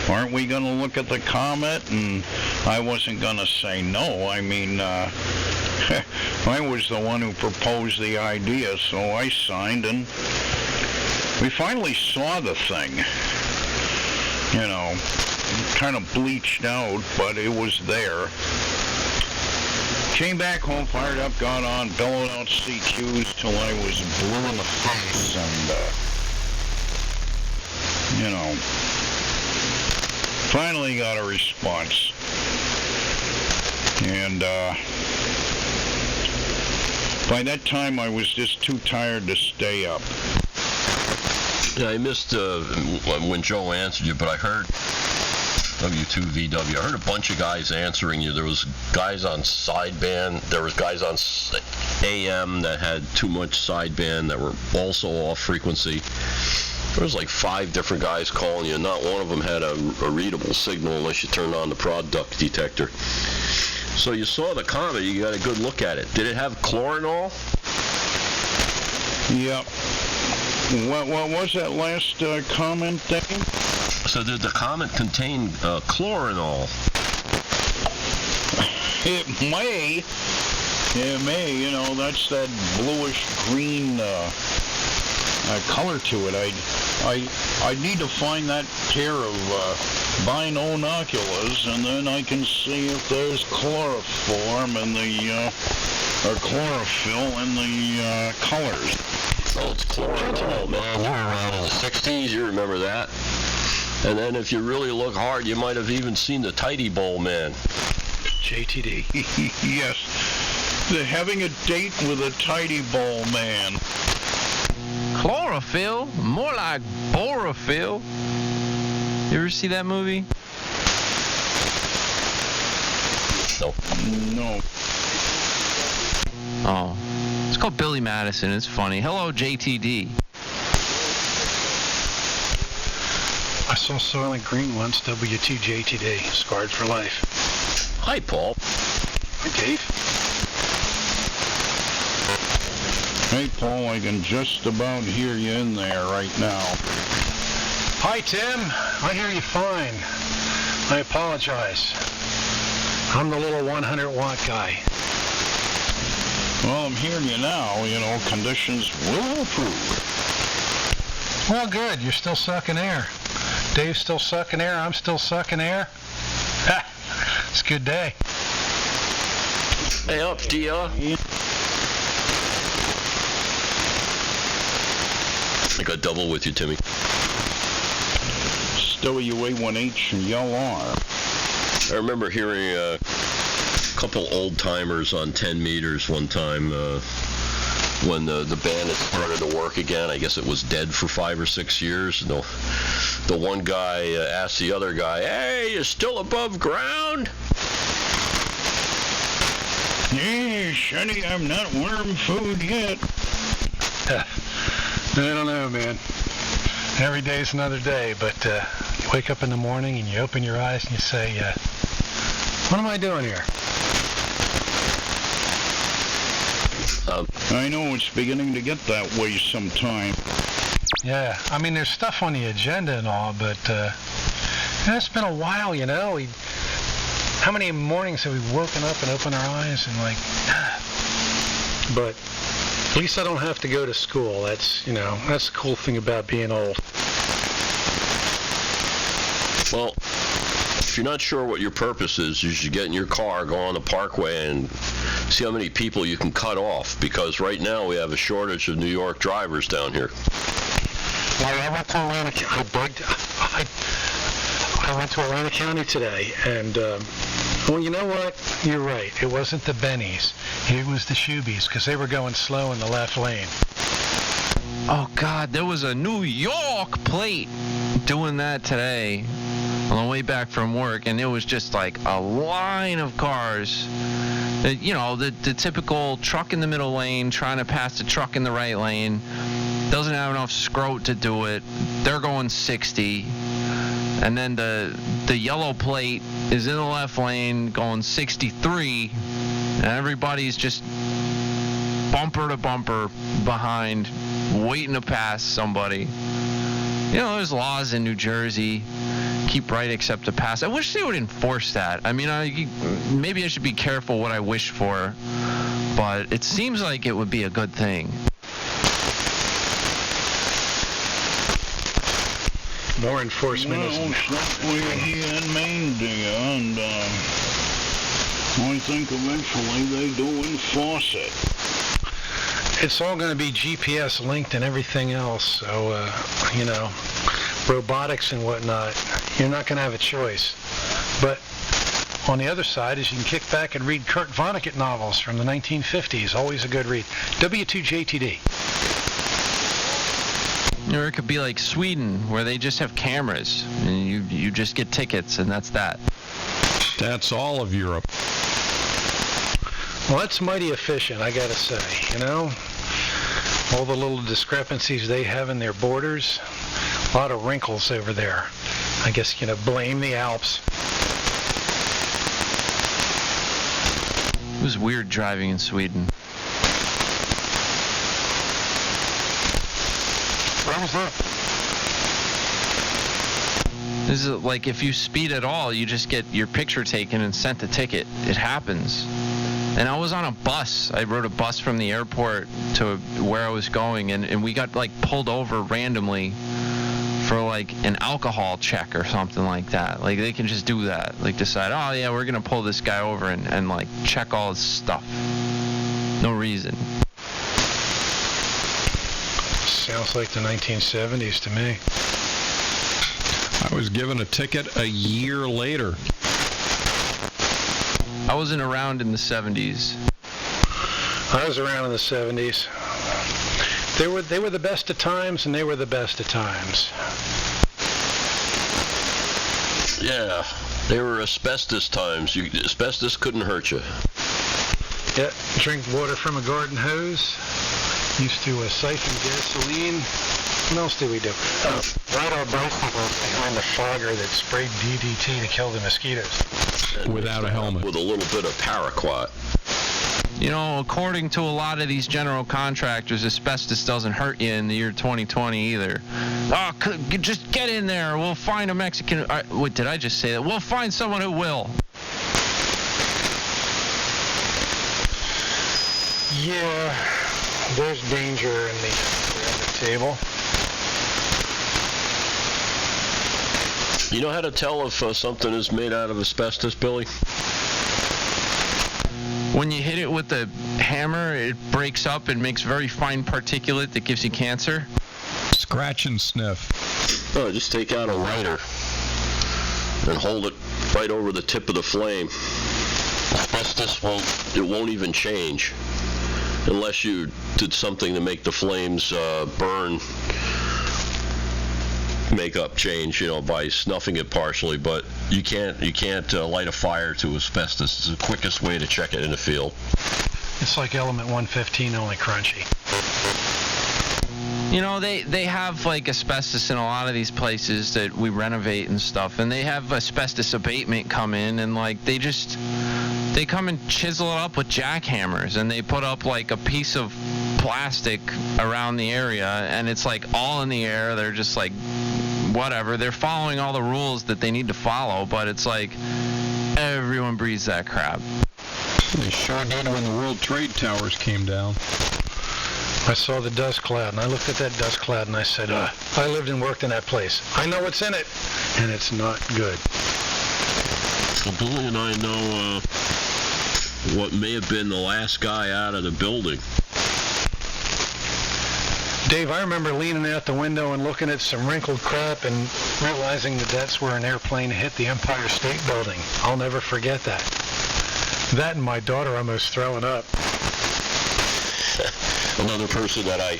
aren't we going to look at the comet? And I wasn't going to say no. I mean, I was the one who proposed the idea, so I signed, and we finally saw the thing. Kind of bleached out, but it was there. Came back home, fired up, got on, bellowed out CQs till I was blue in the face, and, finally got a response. And, by that time, I was just too tired to stay up. Yeah, I missed when Joe answered you, but I heard W2VW. I heard a bunch of guys answering you. There was guys on sideband. There was guys on AM that had too much sideband that were also off frequency. There was like 5 different guys calling you. Not one of them had a readable signal unless you turned on the prod duct detector. So you saw the comet. You got a good look at it. Did it have chlorinol? Yep. What was that last comment, Dave? So did the comet contain chlorinol? It may. That's that bluish-green color to it. I need to find that pair of binoculars, and then I can see if there's chloroform in the or chlorophyll in the colors. Oh, it's chlorinol, man. You were around in the 60s. You remember that? And then if you really look hard, you might have even seen the Tidy Bowl Man. JTD. Yes. They're having a date with a Tidy Bowl Man. Chlorophyll? More like borophyll. You ever see that movie? No. Oh. It's called Billy Madison. It's funny. Hello, JTD. I saw Soylent Green once, W2J today, scarred for life. Hi, Paul. Hi, Dave. Hey, Paul, I can just about hear you in there right now. Hi, Tim. I hear you fine. I apologize. I'm the little 100-watt guy. Well, I'm hearing you now. Conditions will improve. Well, good. You're still sucking air. Dave's still sucking air. I'm still sucking air. Ha! It's a good day. Hey, up, dear. I got double with you, Timmy. Stowy A1H and y'all are. I remember hearing a couple old-timers on 10 meters one time when the band had started to work again. I guess it was dead for 5 or 6 years. And the one guy asked the other guy, "Hey, you still above ground?" Hey, Shunny, I'm not worm food yet. I don't know, man. Every day's another day, but you wake up in the morning and you open your eyes and you say, what am I doing here? I know it's beginning to get that way sometime. Yeah, I mean, there's stuff on the agenda and all, but it's been a while, you know. How many mornings have we woken up and opened our eyes and like, but at least I don't have to go to school. That's the cool thing about being old. Well, if you're not sure what your purpose is, you should get in your car, go on the parkway, and see how many people you can cut off, because right now we have a shortage of New York drivers down here. I went to Atlantic County today, and well, you know what? You're right. It wasn't the Bennies. It was the Shoebies, because they were going slow in the left lane. Oh, God, there was a New York plate doing that today on the way back from work, and it was just like a line of cars. The typical truck in the middle lane trying to pass the truck in the right lane. Doesn't have enough scrote to do it. They're going 60. And then the yellow plate is in the left lane going 63. And everybody's just bumper to bumper behind, waiting to pass somebody. There's laws in New Jersey. Keep right except to pass. I wish they would enforce that. I mean, maybe I should be careful what I wish for, but it seems like it would be a good thing. More enforcement Well, it's that way here in Maine, dear, and I think eventually they do enforce it. It's all going to be GPS linked and everything else, so, robotics and whatnot. You're not going to have a choice. But on the other side is you can kick back and read Kurt Vonnegut novels from the 1950s. Always a good read. W2JTD. Or it could be like Sweden, where they just have cameras, and you just get tickets, and that's that. That's all of Europe. Well, that's mighty efficient, I gotta say, All the little discrepancies they have in their borders, a lot of wrinkles over there. I guess, blame the Alps. It was weird driving in Sweden. Where was that? This is like if you speed at all, you just get your picture taken and sent a ticket. It happens. And I was on a bus. I rode a bus from the airport to where I was going, and we got pulled over randomly for an alcohol check or something like that. They can just do that. Decide, oh yeah, we're gonna pull this guy over and check all his stuff. No reason. Sounds like the 1970s to me. I was given a ticket a year later. I wasn't around in the 70s. I was around in the 70s. They were the best of times, and they were the best of times. Yeah, they were asbestos times. Asbestos couldn't hurt you. Yeah, drink water from a garden hose. Used to siphon gasoline. What else did we do? Ride our bicycles behind the fogger that sprayed DDT to kill the mosquitoes. Without a helmet. With a little bit of paraquat. According to a lot of these general contractors, asbestos doesn't hurt you in the year 2020 either. Oh, just get in there. We'll find a Mexican. Wait, did I just say that? We'll find someone who will. Yeah, there's danger in the table. You know how to tell if something is made out of asbestos, Billy? When you hit it with the hammer, it breaks up and makes very fine particulate that gives you cancer. Scratch and sniff. Oh, just take out a lighter and hold it right over the tip of the flame. Asbestos won't even change unless you did something to make the flames burn. Makeup change, by snuffing it partially, but you can't light a fire to asbestos. It's the quickest way to check it in the field. It's like element 115, only crunchy. You know, they have like asbestos in a lot of these places that we renovate and stuff, and they have asbestos abatement come in, and like they come and chisel it up with jackhammers, and they put up like a piece of plastic around the area, and it's like all in the air. They're just like, whatever. They're following all the rules that they need to follow, but it's like everyone breathes that crap. They sure did when the World Trade Towers came down. I saw the dust cloud, and I looked at that dust cloud, and I said, I lived and worked in that place. I know what's in it, and it's not good. Well, Billy and I know what may have been the last guy out of the building. Dave, I remember leaning out the window and looking at some wrinkled crap and realizing that that's where an airplane hit the Empire State Building. I'll never forget that. That and my daughter almost throwing up. Another person that I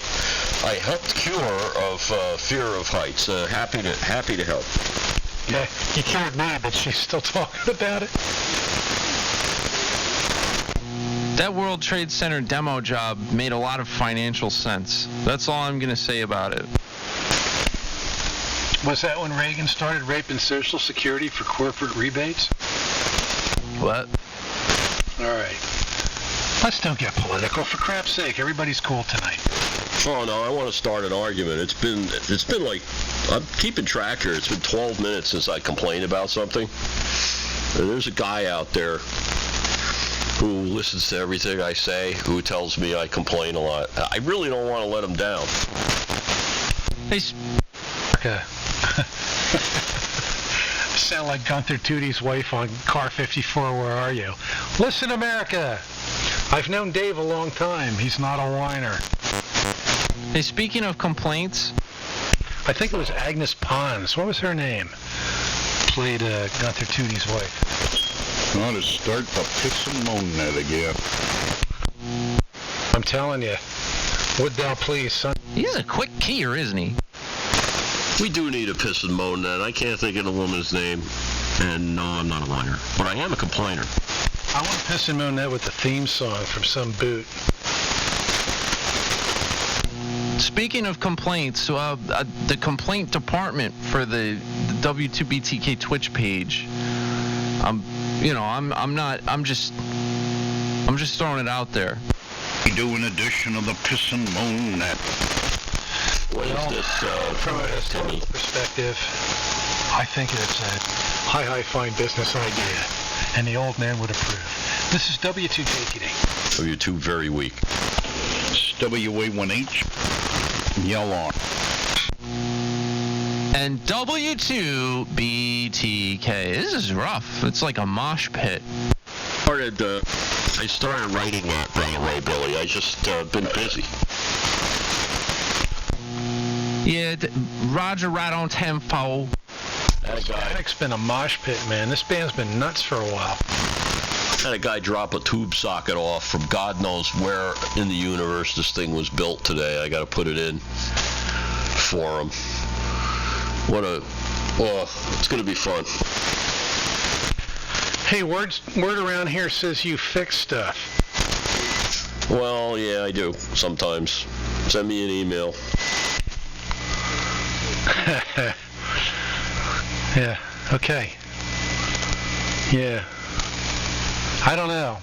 helped cure of fear of heights. Happy to help. Yeah, you cured me, but she's still talking about it. That World Trade Center demo job made a lot of financial sense. That's all I'm going to say about it. Was that when Reagan started raping Social Security for corporate rebates? What? All right. Let's don't get political. For crap's sake, everybody's cool tonight. Oh no, I want to start an argument. It's been like, I'm keeping track here. It's been 12 minutes since I complained about something. And there's a guy out there who listens to everything I say, who tells me I complain a lot. I really don't want to let him down. Hey, okay. Sound like Gunther Tootie's wife on Car 54, Where Are You? Listen, America! I've known Dave a long time. He's not a whiner. Hey, speaking of complaints, I think it was Agnes Pons. What was her name? Played Gunther Tootie's wife. Want to start the piss and moan net again. I'm telling you. Would thou please, son? He's a quick keyer, isn't he? We do need a piss and moan net. I can't think of the woman's name. And no, I'm not a whiner. But I am a complainer. I want to piss and moan that with the theme song from some boot. Speaking of complaints, the complaint department for the W2BTK Twitch page, I'm just throwing it out there. We do an edition of the piss and moan net. What is this? From a historical perspective, I think it's a high fine business idea, and the old man would approve. This is W2JTD. W2 very weak. It's WA1H. Yell on. And W2BTK. This is rough. It's like a mosh pit. I started writing that right away, Billy. I just been busy. Yeah, Roger right on tempo. Static's been a mosh pit, man. This band's been nuts for a while. Had a guy drop a tube socket off from God knows where in the universe this thing was built today. I got to put it in for him. It's going to be fun. Hey, word around here says you fix stuff. Well, yeah, I do sometimes. Send me an email. Yeah, okay. Yeah. I don't know.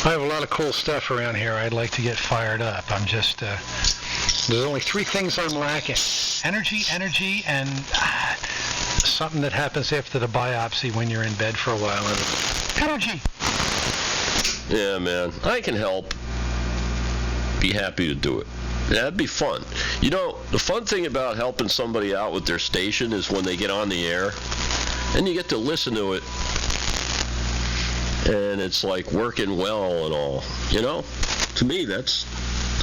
I have a lot of cool stuff around here I'd like to get fired up. I'm just, there's only 3 things I'm lacking. Energy, and something that happens after the biopsy when you're in bed for a while. Energy! Yeah, man. I can help. Be happy to do it. That'd be fun. You know, the fun thing about helping somebody out with their station is when they get on the air, and you get to listen to it, and it's like working well and all. You know, to me, that's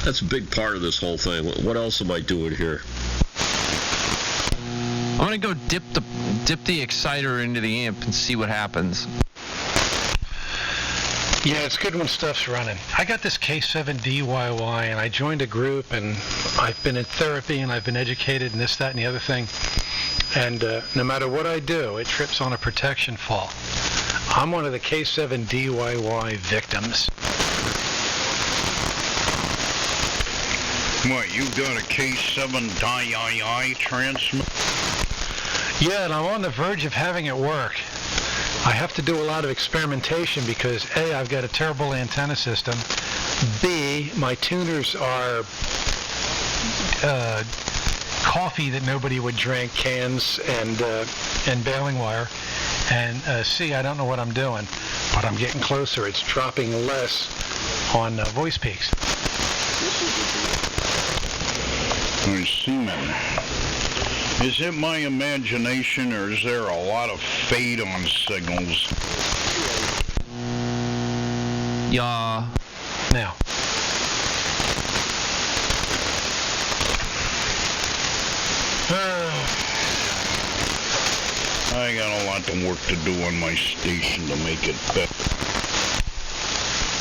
a big part of this whole thing. What else am I doing here? I'm gonna go dip the exciter into the amp and see what happens. Yeah, it's good when stuff's running. I got this K7DYY, and I joined a group, and I've been in therapy, and I've been educated, and this, that, and the other thing. And no matter what I do, it trips on a protection fault. I'm one of the K7DYY victims. What, you got a K7 II transmitter? Yeah, and I'm on the verge of having it work. I have to do a lot of experimentation because A, I've got a terrible antenna system. B, my tuners are coffee that nobody would drink, cans and baling wire. And C, I don't know what I'm doing, but I'm getting closer. It's dropping less on voice peaks. Seaman, is it my imagination or is there a lot of fade on signals? Yeah. Now. I got a lot of work to do on my station to make it better.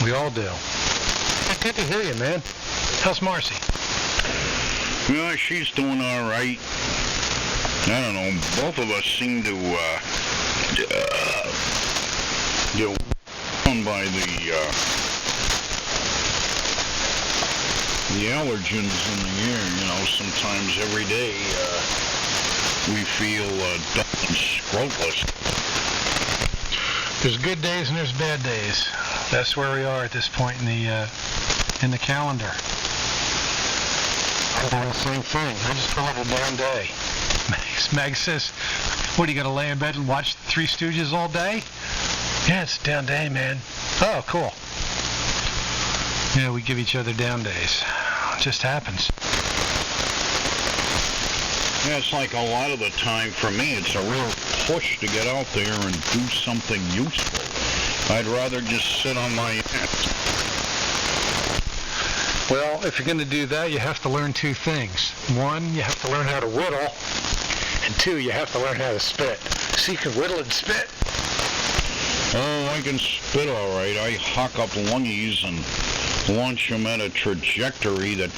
We all do. Good to hear you, man. How's Marcy? Yeah, she's doing all right. I don't know. Both of us seem to get on by the allergens in the air. You know, sometimes every day we feel dumb and scroteless. There's good days and there's bad days. That's where we are at this point in the calendar. I'm doing the same thing. I just call it a damn day. Meg says, what, are you going to lay in bed and watch Three Stooges all day? Yeah, it's a down day, man. Oh, cool. Yeah, we give each other down days. It just happens. Yeah, it's like a lot of the time for me, it's a real push to get out there and do something useful. I'd rather just sit on my ass. Well, if you're going to do that, you have to learn two things. One, you have to learn how to whittle. And two, you have to learn how to spit. So you can whittle and spit. Oh, I can spit all right. I hawk up lungies and launch them at a trajectory that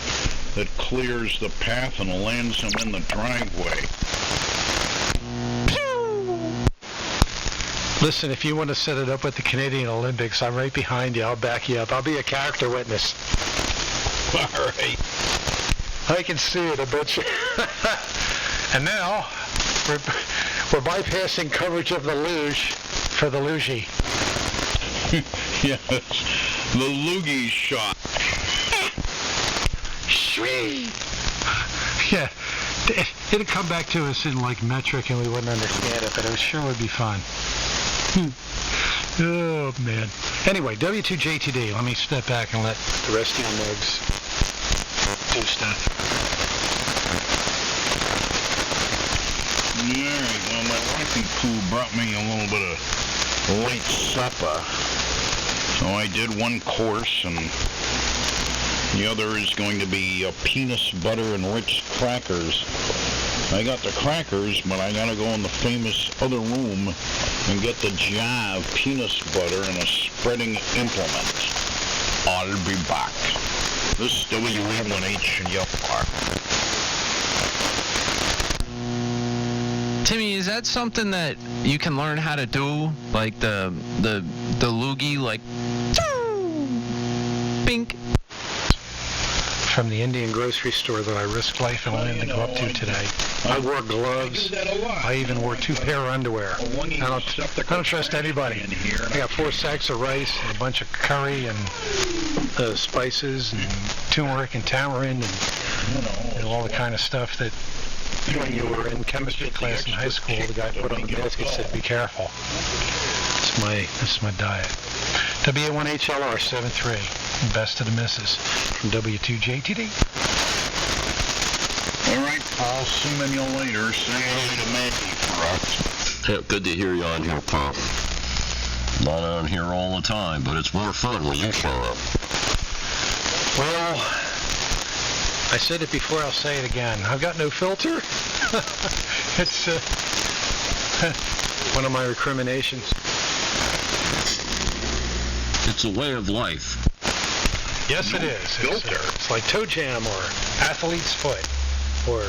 clears the path and lands them in the driveway. Listen, if you want to set it up with the Canadian Olympics, I'm right behind you. I'll back you up. I'll be a character witness. All right. I can see it, I bet you. And now, we're bypassing coverage of the luge for the lugie. Yes, the loogie shot. Sweet. Yeah, it'd come back to us in like metric and we wouldn't understand it, but it sure would be fun. Oh, man. Anyway, W2JTD. Let me step back and let the rest of you mugs do stuff. All right, well, my wifey poo brought me a little bit of late supper. So I did one course, and the other is going to be penis butter enriched crackers. I got the crackers, but I gotta go in the famous other room and get the jar of penis butter and a spreading implement. I'll be back. This is WE1H in Yelp Park. Timmy, is that something that you can learn how to do? Like the loogie, like, bink? From the Indian grocery store that I risked life and limb to go up to today. I wore gloves. I even wore 2 pair of underwear. I don't trust anybody. I got 4 sacks of rice and a bunch of curry and spices and turmeric and tamarind and all the kind of stuff that when you were in chemistry class in high school, the guy put on the basket said, be careful. That's my diet. WA1HLR 73. Best of the misses from W2JTD. All right, I'll see you later. Say hi to Maggie for us. Yeah, good to hear you on here, Pop. Not on here all the time, but it's more fun when you show up. Well, I said it before, I'll say it again. I've got no filter. It's one of my recriminations. It's a way of life. Yes, it is. It's like toe jam or athlete's foot. Or,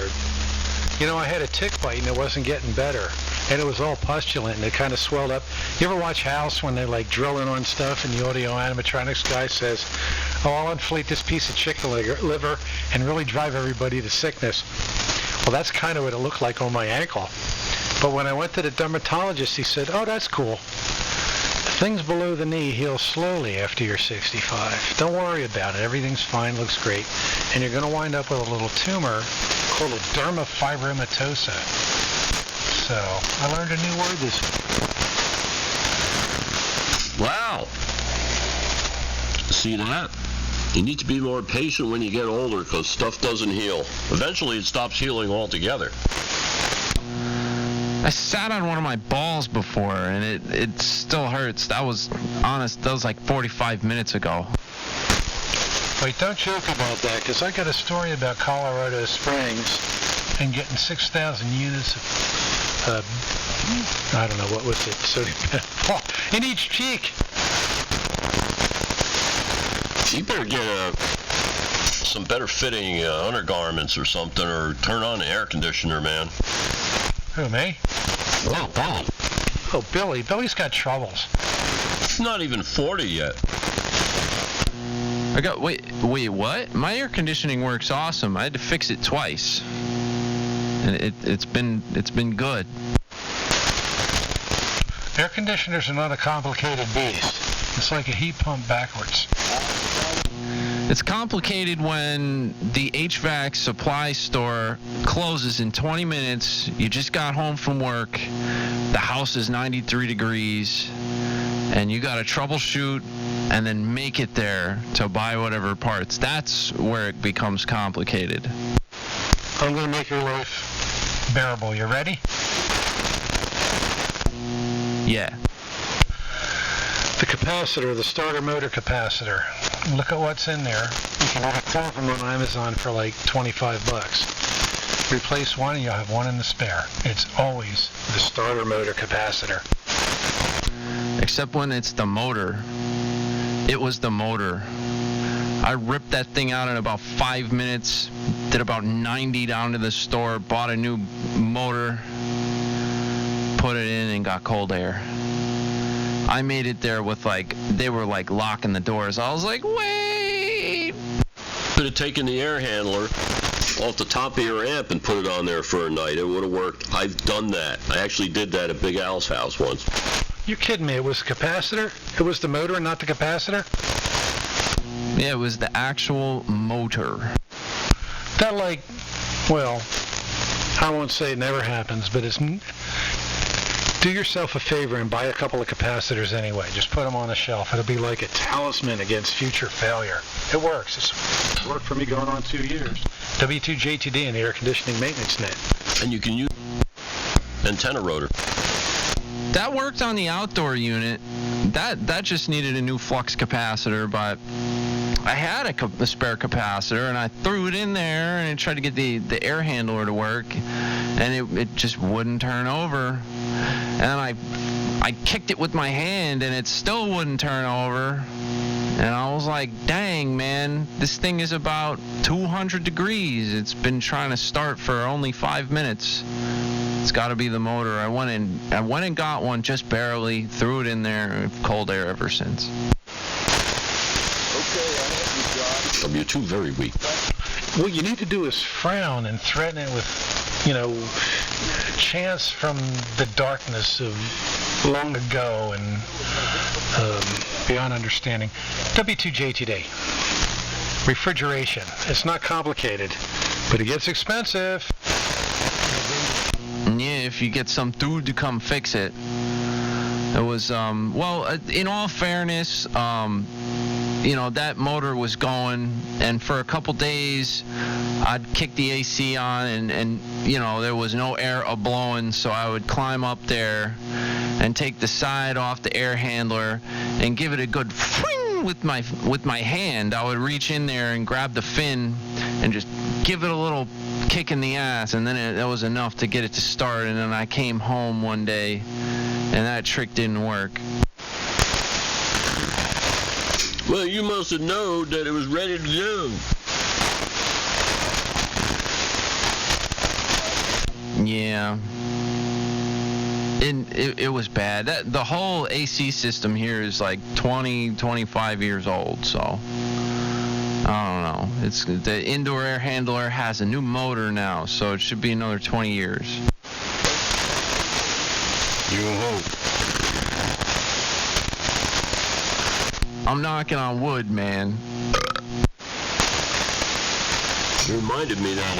I had a tick bite and it wasn't getting better. And it was all pustulant and it kind of swelled up. You ever watch House when they're like drilling on stuff and the audio animatronics guy says, oh, I'll inflate this piece of chicken liver and really drive everybody to sickness. Well, that's kind of what it looked like on my ankle. But when I went to the dermatologist, he said, oh, that's cool. Things below the knee heal slowly after you're 65. Don't worry about it. Everything's fine, looks great. And you're going to wind up with a little tumor called a dermafibromatosa. So I learned a new word this week. Wow. See that? You need to be more patient when you get older because stuff doesn't heal. Eventually it stops healing altogether. I sat on one of my balls before, and it still hurts. That was like 45 minutes ago. Wait, don't joke about that, because I got a story about Colorado Springs and getting 6,000 units of, I don't know, what was it, sodium pentothal in each cheek. You better get some better fitting undergarments or something, or turn on the air conditioner, man. Who, me? Oh, Billy. Oh, Billy. Billy's got troubles. He's not even 40 yet. Wait, what? My air conditioning works awesome. I had to fix it twice. And it's been good. Air conditioners are not a complicated beast. It's like a heat pump backwards. It's complicated when the HVAC supply store closes in 20 minutes. You just got home from work. The house is 93 degrees. And you got to troubleshoot and then make it there to buy whatever parts. That's where it becomes complicated. I'm going to make your life bearable. You ready? Yeah. The capacitor, the starter motor capacitor. Look at what's in there. You can have 4 of them on Amazon for like $25. Replace one and you'll have one in the spare. It's always the starter motor capacitor. Except when it's the motor. It was the motor. I ripped that thing out in about 5 minutes, did about 90 down to the store, bought a new motor, put it in, and got cold air. I made it there with they were locking the doors. I was like, wait! Could have taken the air handler off the top of your amp and put it on there for a night. It would have worked. I've done that. I actually did that at Big Al's house once. You're kidding me. It was the capacitor? It was the motor and not the capacitor? Yeah, it was the actual motor. That well, I won't say it never happens, but do yourself a favor and buy a couple of capacitors anyway. Just put them on the shelf. It'll be like a talisman against future failure. It works. It's worked for me going on 2 years. W2JTD and the air conditioning maintenance net. And you can use antenna rotor. That worked on the outdoor unit. That just needed a new flux capacitor, but I had a spare capacitor, and I threw it in there, and I tried to get the air handler to work, and it just wouldn't turn over. And I kicked it with my hand, and it still wouldn't turn over. And I was like, dang, man, this thing is about 200 degrees. It's been trying to start for only 5 minutes. It's got to be the motor. I went and got one just barely, threw it in there, cold air ever since. You're too very weak. What you need to do is frown and threaten it with, chants from the darkness of long ago and beyond understanding. W2JTD. Refrigeration. It's not complicated, but it gets expensive. Yeah, if you get some dude to come fix it. It was, in all fairness, that motor was going, and for a couple days, I'd kick the AC on, and there was no air a-blowing, so I would climb up there and take the side off the air handler and give it a good fling with my hand. I would reach in there and grab the fin and just give it a little kick in the ass, and then that was enough to get it to start. And then I came home one day, and that trick didn't work. Well, you must have known that it was ready to go. Yeah. It was bad. The whole AC system here is like 20, 25 years old, so I don't know. It's the indoor air handler has a new motor now, so it should be another 20 years. You hope. I'm knocking on wood, man. It reminded me that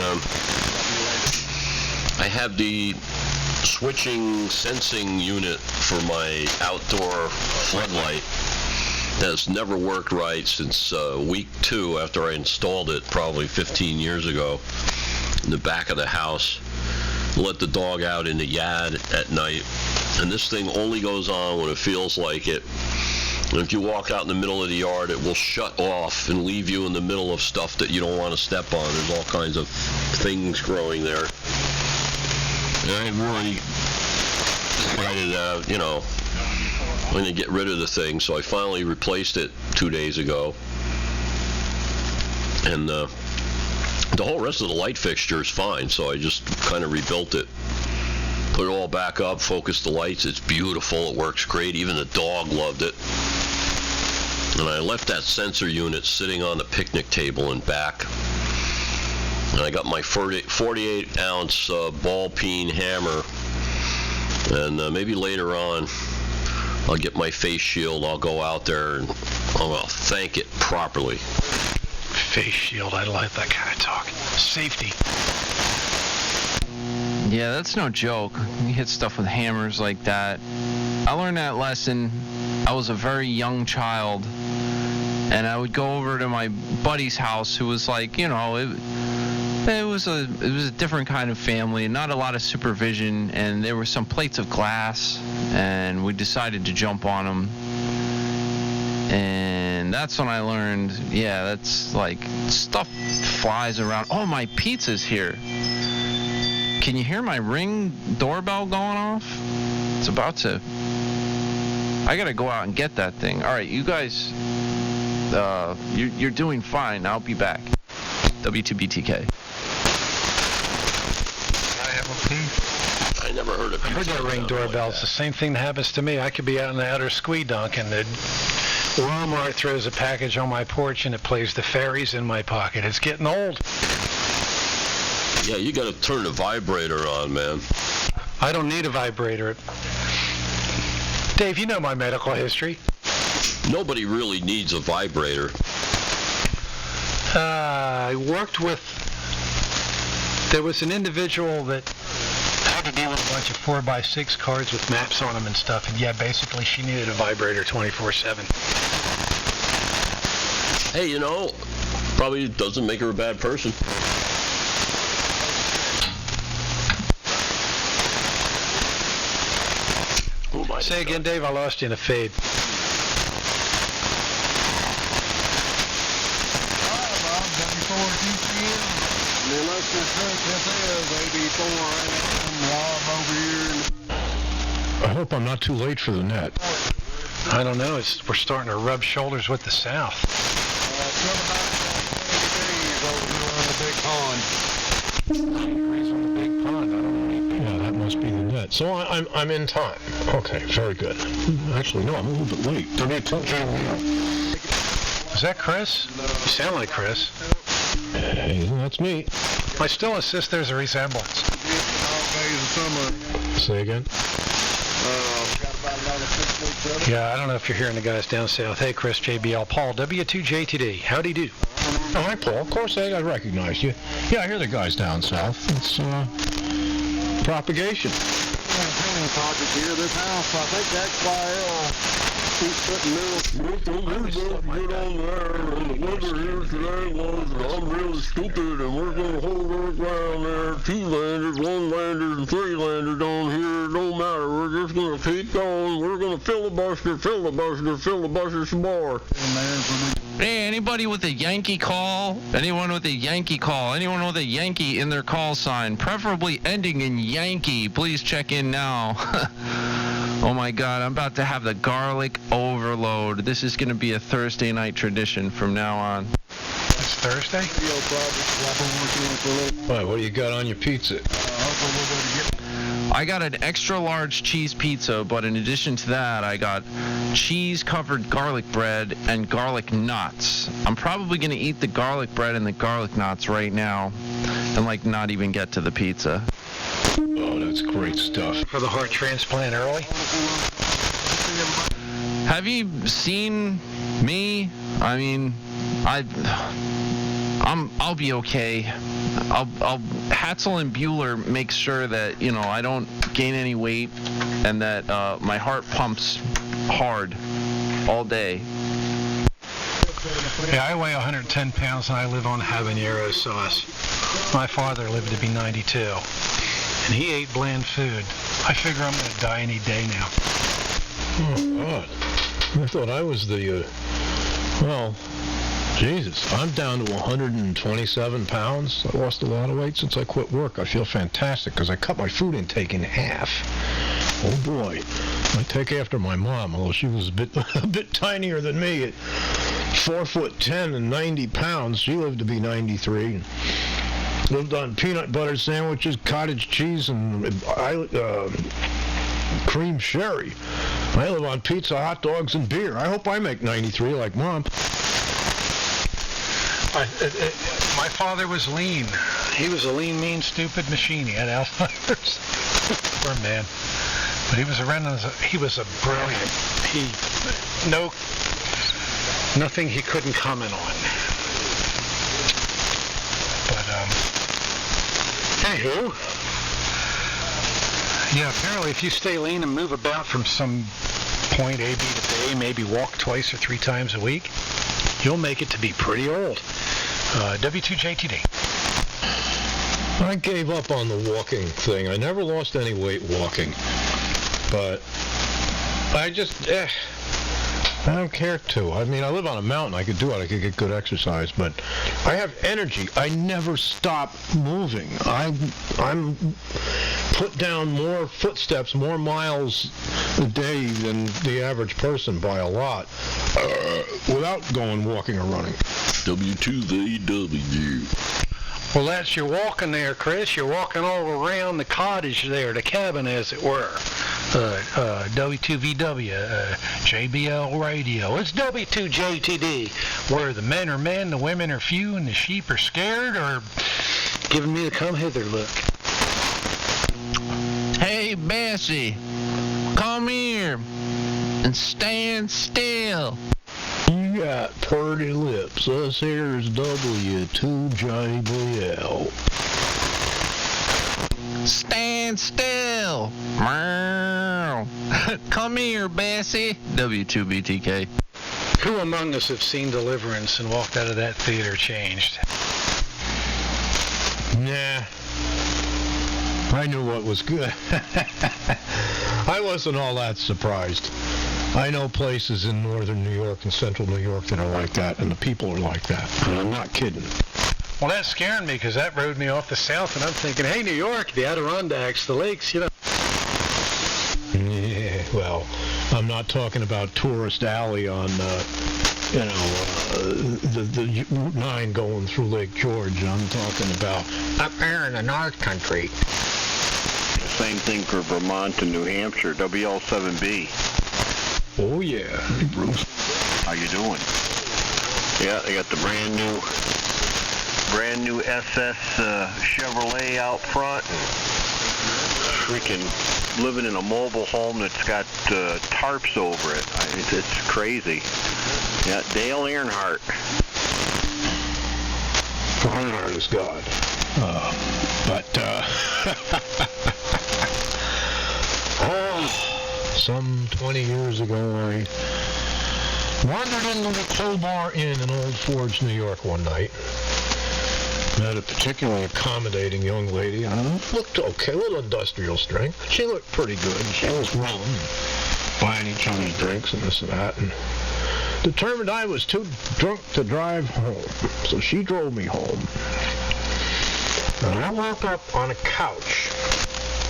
I have the switching sensing unit for my outdoor floodlight that's never worked right since week 2 after I installed it probably 15 years ago in the back of the house. Let the dog out in the yard at night, and this thing only goes on when it feels like it. And if you walk out in the middle of the yard, it will shut off and leave you in the middle of stuff that you don't want to step on. There's all kinds of things growing there. And I really decided, I'm going to get rid of the thing, so I finally replaced it 2 days ago. And the whole rest of the light fixture is fine, so I just kind of rebuilt it. Put it all back up, focused the lights. It's beautiful. It works great. Even the dog loved it. And I left that sensor unit sitting on the picnic table in back. And I got my 48-ounce ball peen hammer. And maybe later on, I'll get my face shield. I'll go out there and I'll thank it properly. Face shield, I like that kind of talk. Safety. Yeah, that's no joke. You hit stuff with hammers like that. I learned that lesson. I was a very young child, and I would go over to my buddy's house, who was like, it was a different kind of family, not a lot of supervision, and there were some plates of glass, and we decided to jump on them. And that's when I learned, that's like stuff flies around. Oh, my pizza's here. Can you hear my Ring doorbell going off? It's about to. I gotta go out and get that thing. All right, you guys, you're doing fine. I'll be back. W2BTK. I have a pee. I never heard of it. I heard that Ring doorbell. It's the same thing that happens to me. I could be out in the outer squeedunk, and the Walmart throws a package on my porch, and it plays the fairies in my pocket. It's getting old. Yeah, you got to turn the vibrator on, man. I don't need a vibrator. Dave, you know my medical history. Nobody really needs a vibrator. I worked with... There was an individual that had to deal with a bunch of 4x6 cards with maps on them and stuff, and basically she needed a vibrator 24/7. Hey, probably doesn't make her a bad person. Say again, Dave, I lost you in a fade. I hope I'm not too late for the net. I don't know. We're starting to rub shoulders with the South. Yeah, that must be the net. So I'm in time. Okay, very good. Actually, no, I'm a little bit late. Is that Chris? You sound like Chris. Hey, that's me. I still insist there's a resemblance. Say again? Yeah, I don't know if you're hearing the guys down south. Hey, Chris, JBL, Paul, W2JTD. Howdy do. Oh, hi, Paul. Of course, I recognized you. Yeah, I hear the guys down south. It's propagation. Project here. This house, I think that's why keeps putting get on there. And the weather here today was I'm really stupid, and we're going to hold our ground there. 2 landers, 1 lander, and 3 landers on here. No matter. We're just going to keep going. We're going to filibuster some more. Hey, anybody with a Yankee call? Anyone with a Yankee call? Anyone with a Yankee in their call sign? Preferably ending in Yankee. Please check in now. Oh my God, I'm about to have the garlic overload. This is going to be a Thursday night tradition from now on. It's Thursday? What do you got on your pizza? I got an extra large cheese pizza, but in addition to that, I got cheese-covered garlic bread and garlic knots. I'm probably going to eat the garlic bread and the garlic knots right now and, like, not even get to the pizza. Oh, that's great stuff. For the heart transplant early? Have you seen me? I mean, I'll be okay. Hatzel and Bueller make sure that, you know, I don't gain any weight and that my heart pumps hard all day. Yeah, I weigh 110 pounds and I live on habanero sauce. My father lived to be 92, and he ate bland food. I figure I'm going to die any day now. Oh, God. I thought I was the, well, Jesus, I'm down to 127 pounds. I lost a lot of weight since I quit work. I feel fantastic because I cut my food intake in half. Oh, boy. I take after my mom, although she was a bit tinier than me. At 4'10" and 90 pounds, she lived to be 93. Lived on peanut butter sandwiches, cottage cheese, and cream sherry. I live on pizza, hot dogs, and beer. I hope I make 93 like Mom. My father was lean. He was a lean, mean, stupid machine. He had Alzheimer's. Poor man. But he was a brilliant. Nothing he couldn't comment on. But anywho, yeah. Apparently, if you stay lean and move about from some point A, B to B, maybe walk twice or 3 times a week, you'll make it to be pretty old. W2JTD. I gave up on the walking thing. I never lost any weight walking. But I just, I don't care to. I mean, I live on a mountain. I could do it. I could get good exercise. But I have energy. I never stop moving. I'm put down more footsteps, more miles a day than the average person by a lot without going walking or running. W2VW. Well, that's your walking there, Chris. You're walking all around the cottage there, the cabin, as it were. W2VW, JBL Radio. It's W2JTD, where the men are men, the women are few, and the sheep are scared, or giving me the come hither look. Hey, Bessie, come here and stand still. You got pretty lips. Us here's W2JBL. Stand still. Come here, Bessie. W2BTK. Who among us have seen Deliverance and walked out of that theater changed? Nah. I knew what was good. I wasn't all that surprised. I know places in northern New York and central New York that are like that, and the people are like that. And I'm not kidding. Well, that's scaring me, because that rode me off the south, and I'm thinking, hey, New York, the Adirondacks, the lakes, you know. Yeah, well, I'm not talking about Tourist Alley on, the Route 9 going through Lake George. I'm talking about up there in the North Country. Same thing for Vermont and New Hampshire, WL7B. Oh, yeah. Hey, Bruce. How you doing? Yeah, they got the brand new SS Chevrolet out front. Freaking living in a mobile home that's got tarps over it. It's crazy. Yeah, Dale Earnhardt. Earnhardt is God. Some 20 years ago, I wandered into the Toll Inn in Old Forge, New York one night. Met a particularly accommodating young lady. Looked okay, a little industrial strength. She looked pretty good. She was willing, buying each other's drinks and this and that. And determined I was too drunk to drive home, so she drove me home. And I woke up on a couch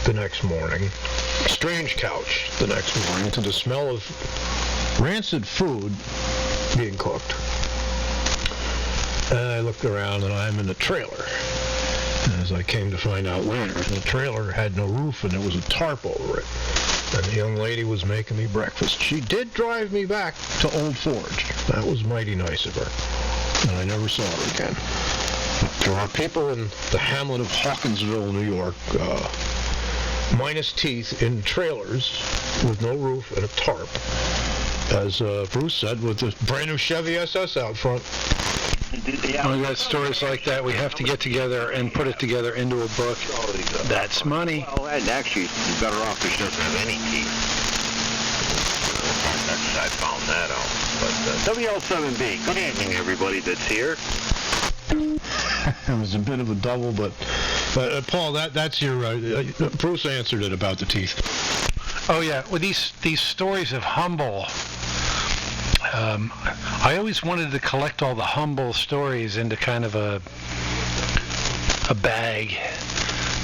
the next morning, a strange couch the next morning, to the smell of rancid food being cooked. And I looked around, and I'm in a trailer. And as as I came to find out later, the trailer had no roof and there was a tarp over it. And the young lady was making me breakfast. She did drive me back to Old Forge. That was mighty nice of her. And I never saw her again. There are people in the hamlet of Hawkinsville, New York, minus teeth in trailers with no roof and a tarp. As Bruce said, with this brand new Chevy SS out front. When we got stories like that, we have to get together and put it together into a book. That's money. Well, and actually, you're better off if she doesn't have any teeth. I found that out. But WL7B, good evening, everybody that's here. It was a bit of a double, but Paul, that's your Bruce answered it about the teeth. Oh yeah, well these stories of Humble. I always wanted to collect all the Humble stories into kind of a bag,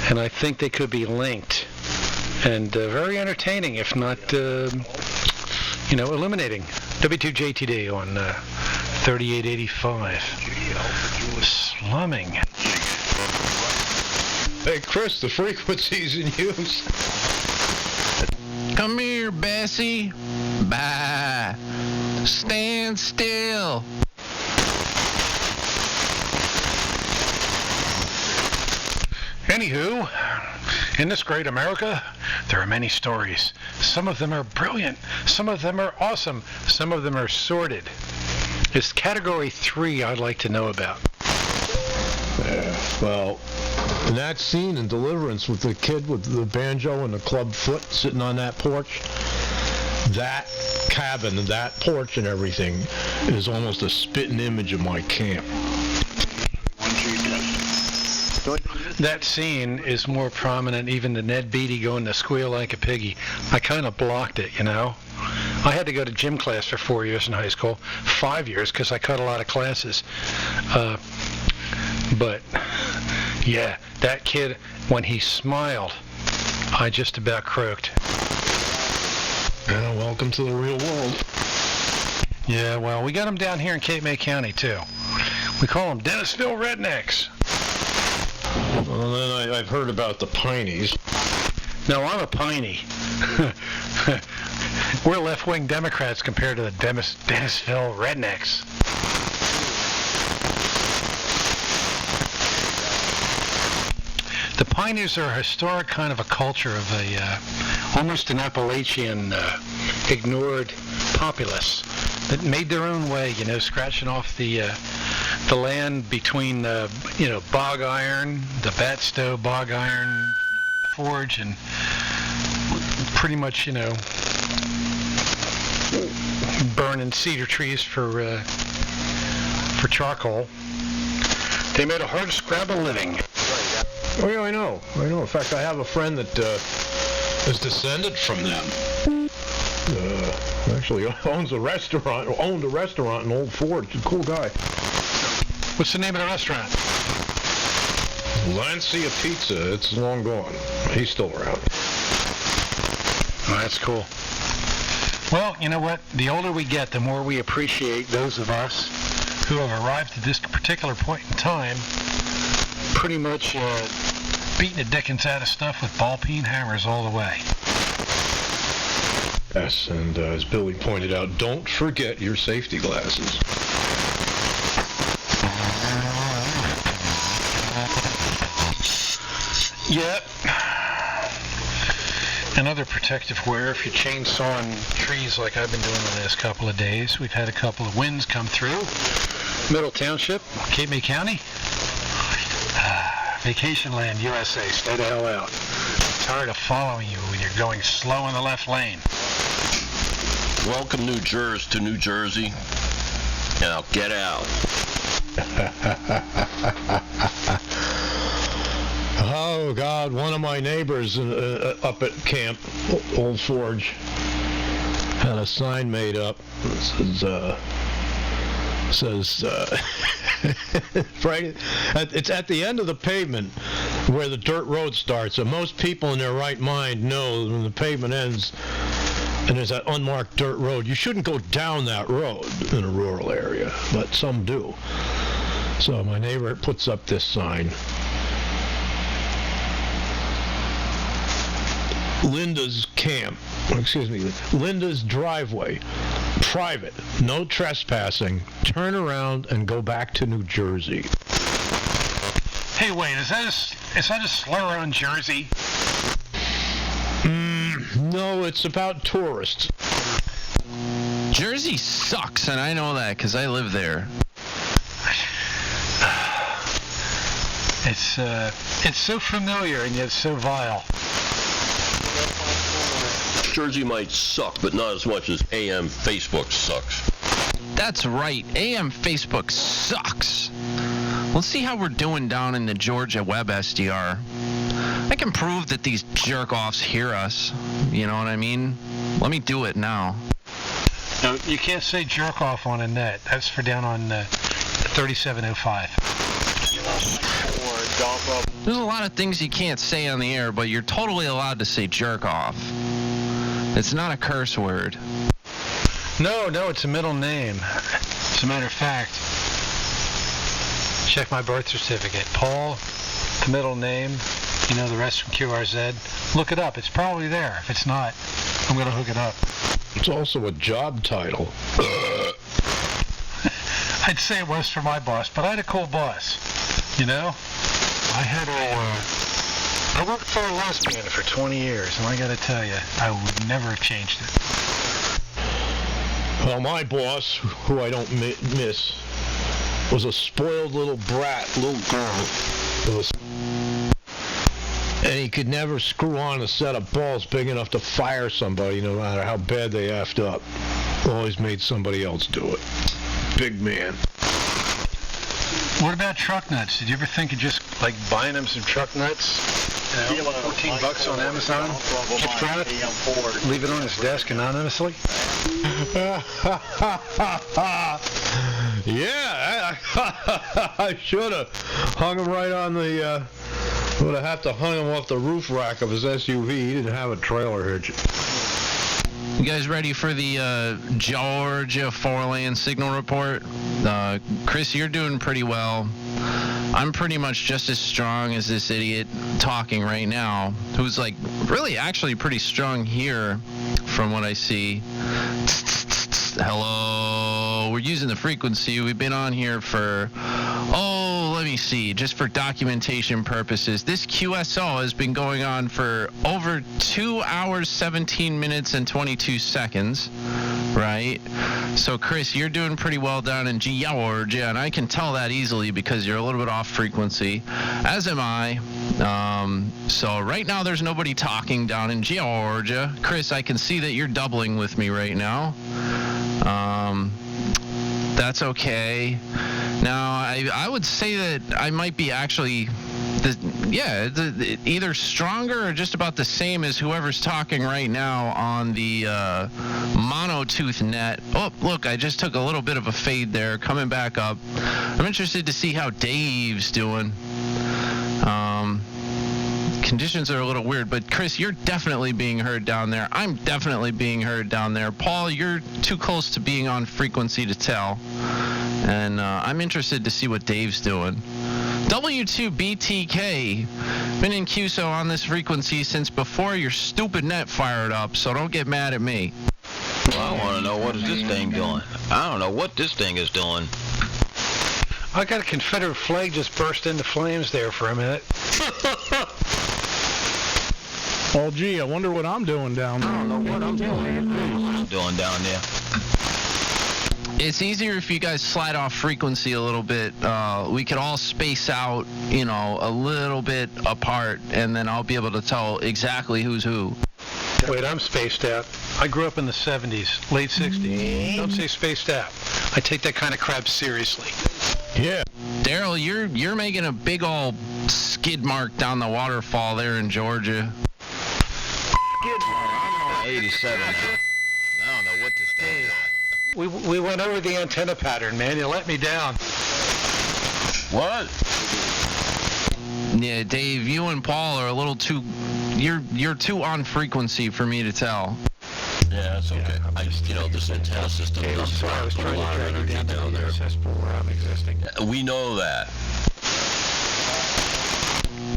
and I think they could be linked and very entertaining, if not, illuminating. W2JTD on 3885. Slumming. Hey, Chris, the frequency's in use. Come here, Bessie. Bye. Stand still. Anywho, in this great America, there are many stories. Some of them are brilliant. Some of them are awesome. Some of them are sordid. It's category 3 I'd like to know about. Well, in that scene in Deliverance with the kid with the banjo and the club foot sitting on that porch, that cabin, that porch and everything is almost a spitting image of my camp. That scene is more prominent even than Ned Beatty going to squeal like a piggy. I kind of blocked it, I had to go to gym class for 4 years in high school, 5 years because I cut a lot of classes. But, yeah, that kid, when he smiled, I just about croaked. Yeah, welcome to the real world. Yeah, well, we got them down here in Cape May County, too. We call them Dennisville Rednecks. Well, then I've heard about the Pineys. No, I'm a Piney. We're left-wing Democrats compared to the Dennisville Rednecks. The Piners are a historic kind of a culture of almost an Appalachian ignored populace that made their own way, scratching off the land between, bog iron, the Batstow bog iron forge, and pretty much, burning cedar trees for charcoal. They made a hard scrabble living. Oh yeah, I know. In fact, I have a friend that is descended from them. Actually owned a restaurant in Old Forge. He's a cool guy. What's the name of the restaurant? Lancia Pizza. It's long gone. He's still around. Oh, that's cool. Well, you know what? The older we get, the more we appreciate those of us who have arrived at this particular point in time, pretty much beating the dickens out of stuff with ball-peen hammers all the way. Yes, and as Billy pointed out, don't forget your safety glasses. Yep. Another protective wear if you're chainsawing trees like I've been doing the last couple of days. We've had a couple of winds come through. Middle Township, Cape May County. Vacation land, USA. Stay the hell out. I'm tired of following you when you're going slow in the left lane. Welcome, New Jersey, to New Jersey. Now get out. Oh, God, one of my neighbors up at Camp Old Forge had a sign made up that says right, it's at the end of the pavement where the dirt road starts, and most people in their right mind know when the pavement ends and there's that unmarked dirt road, you shouldn't go down that road in a rural area, but some do. So my neighbor puts up this sign. Linda's Linda's driveway. Private. No trespassing. Turn around and go back to New Jersey. Hey, wait, is that a slur on Jersey? No, it's about tourists. Jersey sucks, and I know that because I live there. It's so familiar and yet so vile. Jersey might suck, but not as much as AM Facebook sucks. That's right. AM Facebook sucks. Let's see how we're doing down in the Georgia web SDR. I can prove that these jerk-offs hear us. You know what I mean? Let me do it now. No, you can't say jerk-off on a net. That's for down on 3705. There's a lot of things you can't say on the air, but you're totally allowed to say jerk-off. It's not a curse word. No, it's a middle name. As a matter of fact, check my birth certificate. Paul, the middle name, you know the rest from QRZ. Look it up. It's probably there. If it's not, I'm going to hook it up. It's also a job title. I'd say it was for my boss, but I had a cool boss. You know? I worked for a lesbian for 20 years, and I got to tell you, I would never have changed it. Well, my boss, who I don't miss, was a spoiled little brat, little girl. And he could never screw on a set of balls big enough to fire somebody, no matter how bad they effed up. Always made somebody else do it. Big man. What about truck nuts? Did you ever think of just like buying him some truck nuts? You know, $14 on Amazon. Gift wrap it. Leave it on his desk anonymously. Yeah, I should have hung him right on the. Would have had to hung him off the roof rack of his SUV. He didn't have a trailer hitch. You guys ready for the Georgia 4-lane signal report? Chris, you're doing pretty well. I'm pretty much just as strong as this idiot talking right now, who's like really actually pretty strong here from what I see. Hello, we're using the frequency. We've been on here for, let me see, just for documentation purposes. This QSO has been going on for over 2 hours, 17 minutes, and 22 seconds, right? So, Chris, you're doing pretty well down in Georgia, and I can tell that easily because you're a little bit off frequency, as am I. So right now there's nobody talking down in Georgia. Chris, I can see that you're doubling with me right now. That's okay. Now, I would say that I might be actually, either stronger or just about the same as whoever's talking right now on the monotooth net. Oh, look, I just took a little bit of a fade there, coming back up. I'm interested to see how Dave's doing. Conditions are a little weird, but Chris, you're definitely being heard down there. I'm definitely being heard down there. Paul, you're too close to being on frequency to tell. And I'm interested to see what Dave's doing. W2BTK, been in QSO on this frequency since before your stupid net fired up, so don't get mad at me. Well, I want to know what is this thing doing. I don't know what this thing is doing. I got a Confederate flag just burst into flames there for a minute. Oh, gee, I wonder what I'm doing down there. I don't know what I'm doing down there. It's easier if you guys slide off frequency a little bit. We could all space out, a little bit apart, and then I'll be able to tell exactly who's who. Wait, I'm spaced out. I grew up in the 70s, late 60s. Don't say spaced out. I take that kind of crap seriously. Yeah. Daryl, you're making a big old skid mark down the waterfall there in Georgia. I'm on 87. I don't know what this thing is. We went over the antenna pattern, man. You let me down. What? Yeah, Dave, you and Paul are a little too... You're too on frequency for me to tell. Yeah, that's okay. This antenna system does put a lot of energy down there. We know that.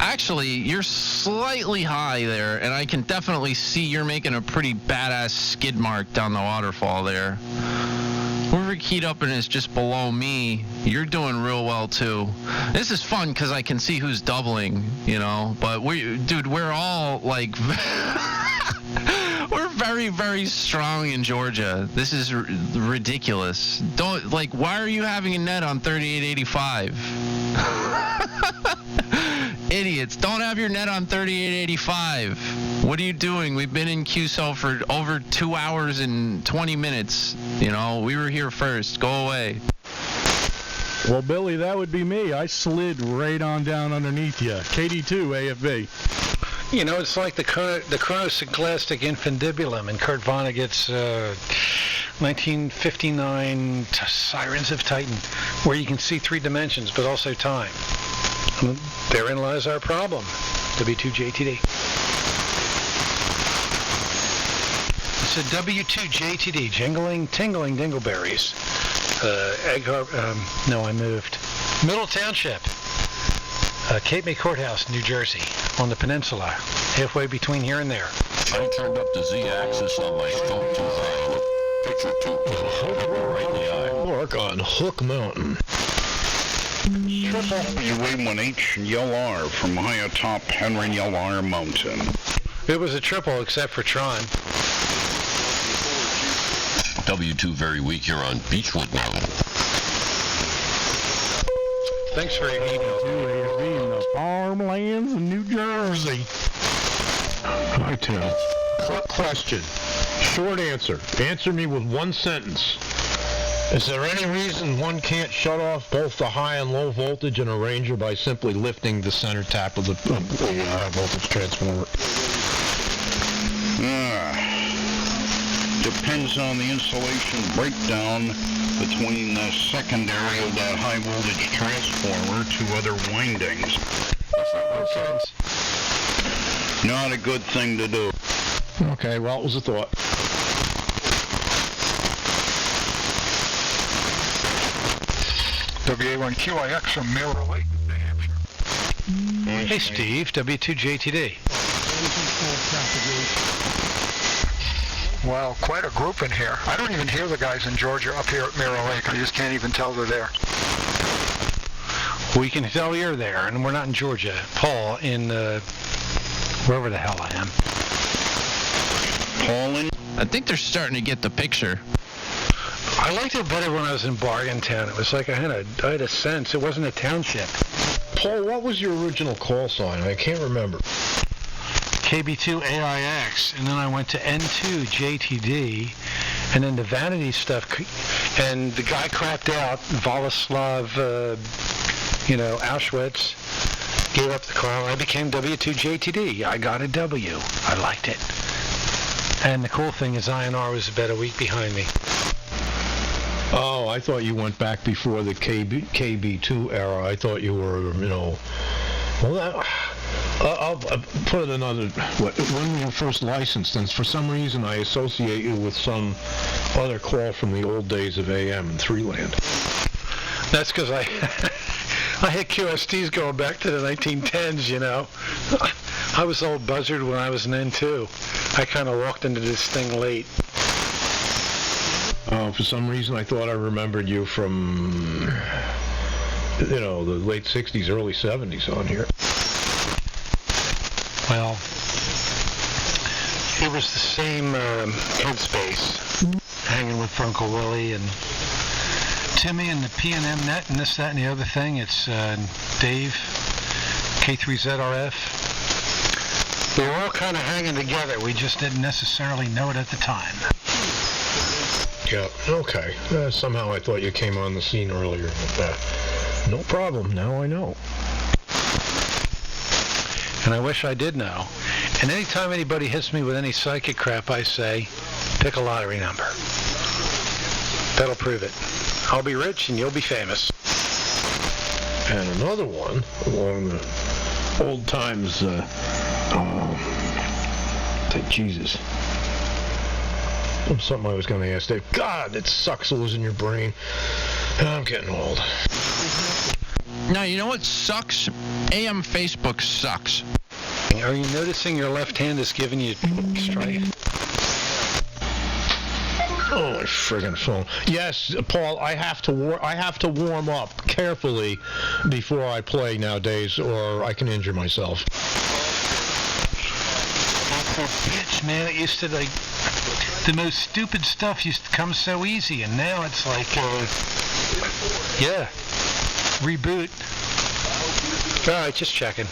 Actually, you're slightly high there, and I can definitely see you're making a pretty badass skid mark down the waterfall there. Whoever keyed up and is just below me, you're doing real well too. This is fun because I can see who's doubling, you know. But we're all like, we're very, very strong in Georgia. This is ridiculous. Why are you having a net on 3885? Idiots, don't have your net on 3885. What are you doing? We've been in QSO for over 2 hours and 20 minutes. You know, we were here first. Go away. Well, Billy, that would be me. I slid right on down underneath you. KD2 AFB. You know, it's like the chronocyclastic infundibulum in Kurt Vonnegut's 1959 Sirens of Titan, where you can see 3 dimensions, but also time. And therein lies our problem. W2JTD. It's a W2JTD, jingling, tingling dingleberries. No, I moved. Middle Township, Cape May Courthouse, New Jersey, on the peninsula, halfway between here and there. I turned up the Z-axis on my phone too high. Picture 2. Right in the eye. Work on Hook Mountain. Triple UA1H Yell R from high atop Henry Yell R Mountain. It was a triple except for Tron. W2 very weak here on Beechwood Mountain. Thanks for your email. In the farmlands of New Jersey. Hi, Tim. Quick question. Short answer. Answer me with one sentence. Is there any reason one can't shut off both the high and low voltage in a Ranger by simply lifting the center tap of the voltage transformer? Depends on the insulation breakdown between the secondary of that high voltage transformer to other windings. Not a good thing to do. Okay, well, it was a thought. WA1QIX from Mirror Lake, New Hampshire. Hey, Steve, W2JTD. Well, quite a group in here. I don't even hear the guys in Georgia up here at Mirror Lake. I just can't even tell they're there. We can tell you're there, and we're not in Georgia. Paul in wherever the hell I am. Paul in? I think they're starting to get the picture. I liked it better when I was in Bargaintown. It was like I had a sense. It wasn't a township. Paul, what was your original call sign? I can't remember. KB2AIX, and then I went to N2JTD, and then the vanity stuff, and the guy crapped out, Voloslav, Auschwitz, gave up the call. I became W2JTD. I got a W. I liked it. And the cool thing is INR was about a week behind me. Oh, I thought you went back before the KB2 era. I thought you were, well, I'll put it another way. When you were first licensed, and for some reason I associate you with some other call from the old days of AM and Threeland. That's because I had QSTs going back to the 1910s, I was old buzzard when I was an N2. I kind of walked into this thing late. For some reason I thought I remembered you from, the late 60s, early 70s on here. Well, it was the same headspace, hanging with Uncle Willie and Timmy and the PNM net and this, that, and the other thing. It's Dave, K3ZRF. We were all kind of hanging together. We just didn't necessarily know it at the time. Yeah, okay. Somehow I thought you came on the scene earlier. But, no problem. Now I know. And I wish I did know. And anytime anybody hits me with any psychic crap, I say, pick a lottery number. That'll prove it. I'll be rich and you'll be famous. And another one along the old times, Jesus. Something I was going to ask Dave. God, it sucks losing your brain. I'm getting old. Now, you know what sucks? AM Facebook sucks. Are you noticing your left hand is giving you strife? Oh, my friggin' phone. Yes, Paul, I have to warm up carefully before I play nowadays, or I can injure myself. Bitch, man, it used to, like, the most stupid stuff used to come so easy, and now it's like, reboot. All right, just checking.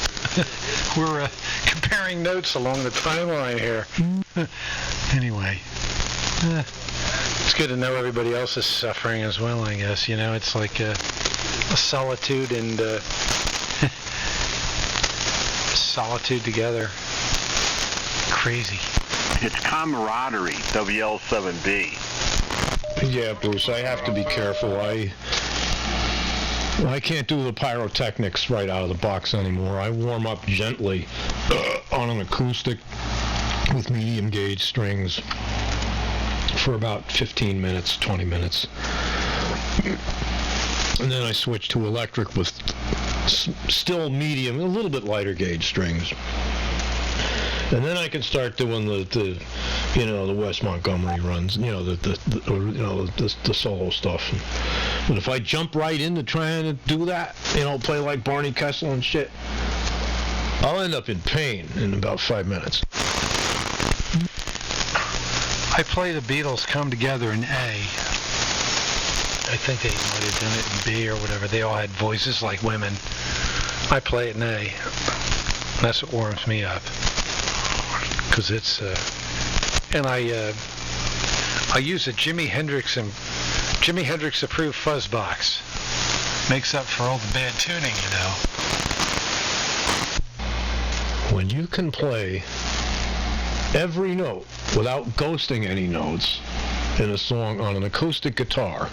We're comparing notes along the timeline here. Anyway, it's good to know everybody else is suffering as well, I guess. You know, it's like a solitude and solitude together. Crazy. It's camaraderie, WL7B. Yeah, Bruce, I have to be careful. I can't do the pyrotechnics right out of the box anymore. I warm up gently on an acoustic with medium gauge strings for about 15 minutes, 20 minutes. And then I switch to electric with still medium, a little bit lighter gauge strings. And then I can start doing the Wes Montgomery runs, the solo stuff. But if I jump right into trying to do that, play like Barney Kessel and shit, I'll end up in pain in about 5 minutes. I play the Beatles Come Together in A. I think they might have done it in B or whatever. They all had voices like women. I play it in A. That's what warms me up. Because it's, and I use a Jimi Hendrix approved fuzz box. Makes up for all the bad tuning, When you can play every note without ghosting any notes in a song on an acoustic guitar,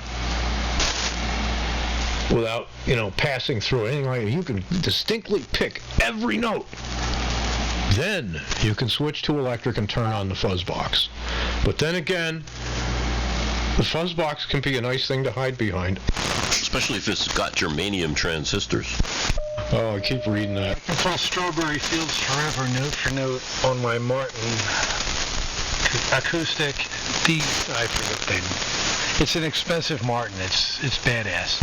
without, passing through anything like that, you can distinctly pick every note. Then you can switch to electric and turn on the fuzz box. But then again, the fuzz box can be a nice thing to hide behind. Especially if it's got germanium transistors. Oh, I keep reading that. I can play Strawberry Fields Forever note for note on my Martin acoustic D. I forget the name. It's an expensive Martin. It's badass.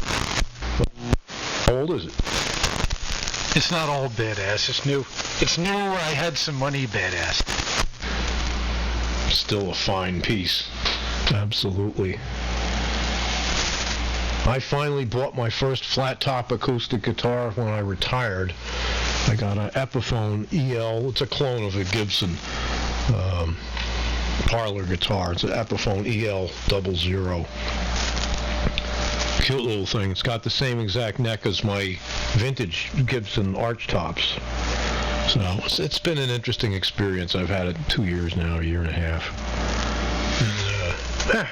How old is it? It's not all badass. It's new. It's new where I had some money badass. Still a fine piece. Absolutely. I finally bought my first flat top acoustic guitar when I retired. I got an Epiphone EL. It's a clone of a Gibson parlor guitar. It's an Epiphone EL 00. Cute little thing. It's got the same exact neck as my vintage Gibson arch tops. So it's been an interesting experience. I've had it 2 years now, a year and a half. And,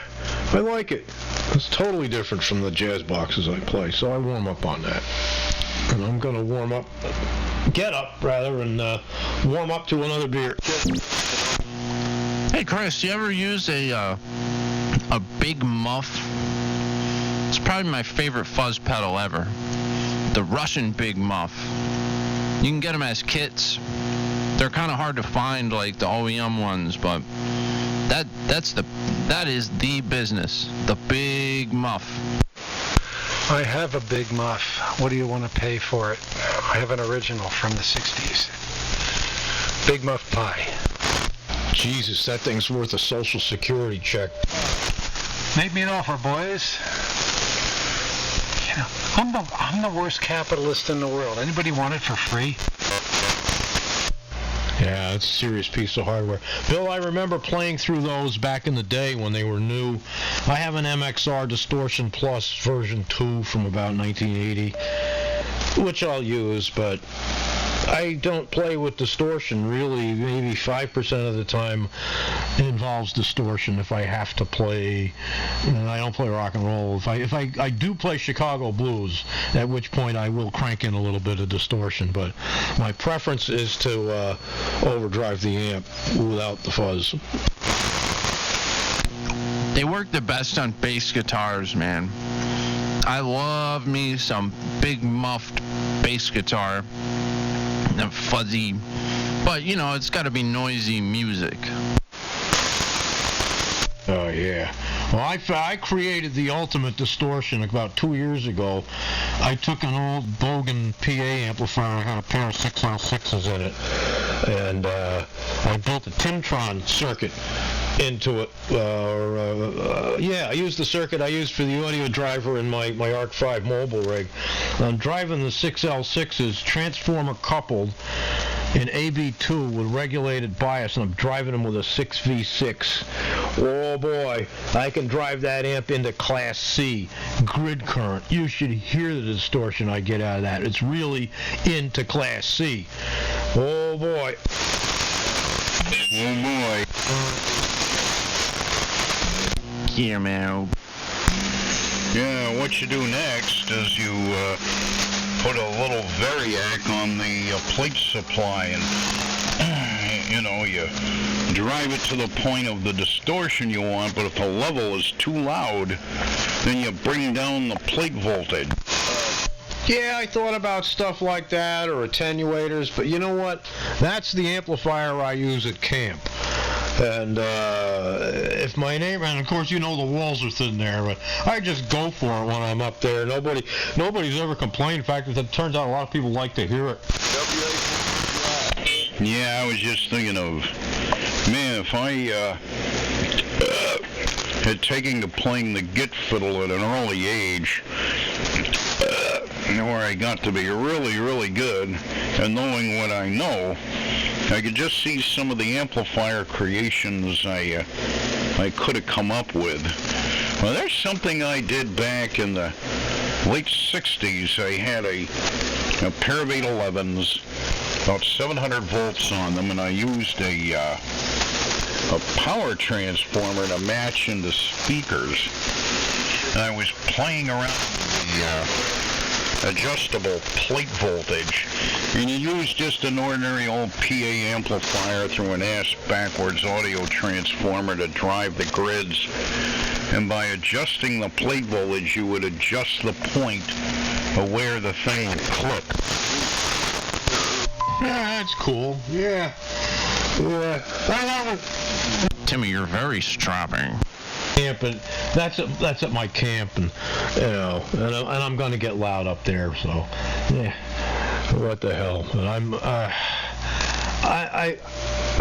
I like it. It's totally different from the jazz boxes I play, so I warm up on that. And I'm going to warm up, and warm up to another beer. Hey, Chris, you ever use a Big Muff? It's probably my favorite fuzz pedal ever. The Russian Big Muff. You can get them as kits. They're kind of hard to find, like the OEM ones, but that is the business. The Big Muff. I have a Big Muff. What do you want to pay for it? I have an original from the 60s. Big Muff Pie. Jesus, that thing's worth a Social Security check. Make me an offer, boys. I'm the worst capitalist in the world. Anybody want it for free? Yeah, it's a serious piece of hardware. Bill, I remember playing through those back in the day when they were new. I have an MXR Distortion Plus version 2 from about 1980, which I'll use, but I don't play with distortion really. Maybe 5% of the time involves distortion if I have to play. And I don't play rock and roll. If I do play Chicago blues, at which point I will crank in a little bit of distortion. But my preference is to overdrive the amp without the fuzz. They work the best on bass guitars, man. I love me some big muffed bass guitar. And fuzzy. But, you know, it's got to be noisy music. Oh, yeah. Well, I created the ultimate distortion about 2 years ago. I took an old Bogan PA amplifier and had a pair of 6L6s in it. And I built a Timtron circuit into it. Yeah, I used the circuit I used for the audio driver in my Arc 5 mobile rig. I'm driving the 6L6s, transformer coupled, in AB2 with regulated bias, and I'm driving them with a 6V6. Oh boy, I can drive that amp into Class C, grid current. You should hear the distortion I get out of that. It's really into Class C. Oh boy. Oh boy. Yeah, man. Yeah, what you do next is you put a little variac on the plate supply, and you know, you drive it to the point of the distortion you want, but if the level is too loud, then you bring down the plate voltage. Yeah, I thought about stuff like that, or attenuators, but you know what? That's the amplifier I use at camp. And if my neighbor, and of course you know the walls are thin there, but I just go for it when I'm up there. Nobody's ever complained. In fact, it turns out a lot of people like to hear it. Yeah, I was just thinking of, man, if I had taken to playing the git fiddle at an early age, where I got to be really, really good, and knowing what I know, I could just see some of the amplifier creations I could have come up with. Well, there's something I did back in the late 60s. I had a pair of 811s, about 700 volts on them, and I used a power transformer to match into speakers. And I was playing around with the adjustable plate voltage, and you use just an ordinary old PA amplifier through an ass-backwards audio transformer to drive the grids, and by adjusting the plate voltage you would adjust the point of where the thing would click. Yeah, that's cool. Yeah. Timmy, you're very strapping. Camp, and that's at my camp, and you know, and I'm going to get loud up there, so yeah, what the hell. And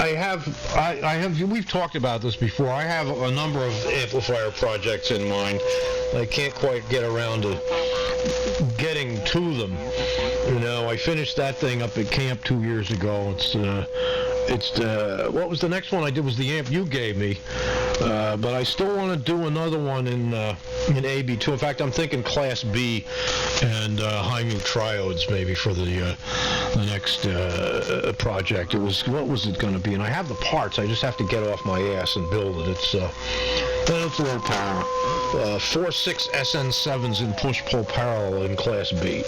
I have we've talked about this before. I have a number of amplifier projects in mind. I can't quite get around to getting to them. You know, I finished that thing up at camp 2 years ago. What was the next one I did was the amp you gave me. But I still want to do another one in AB2. In fact, I'm thinking Class B and high mute triodes maybe for the next project. What was it going to be? And I have the parts. I just have to get off my ass and build it. It's low power. 4.6 SN7s in push-pull parallel in Class B.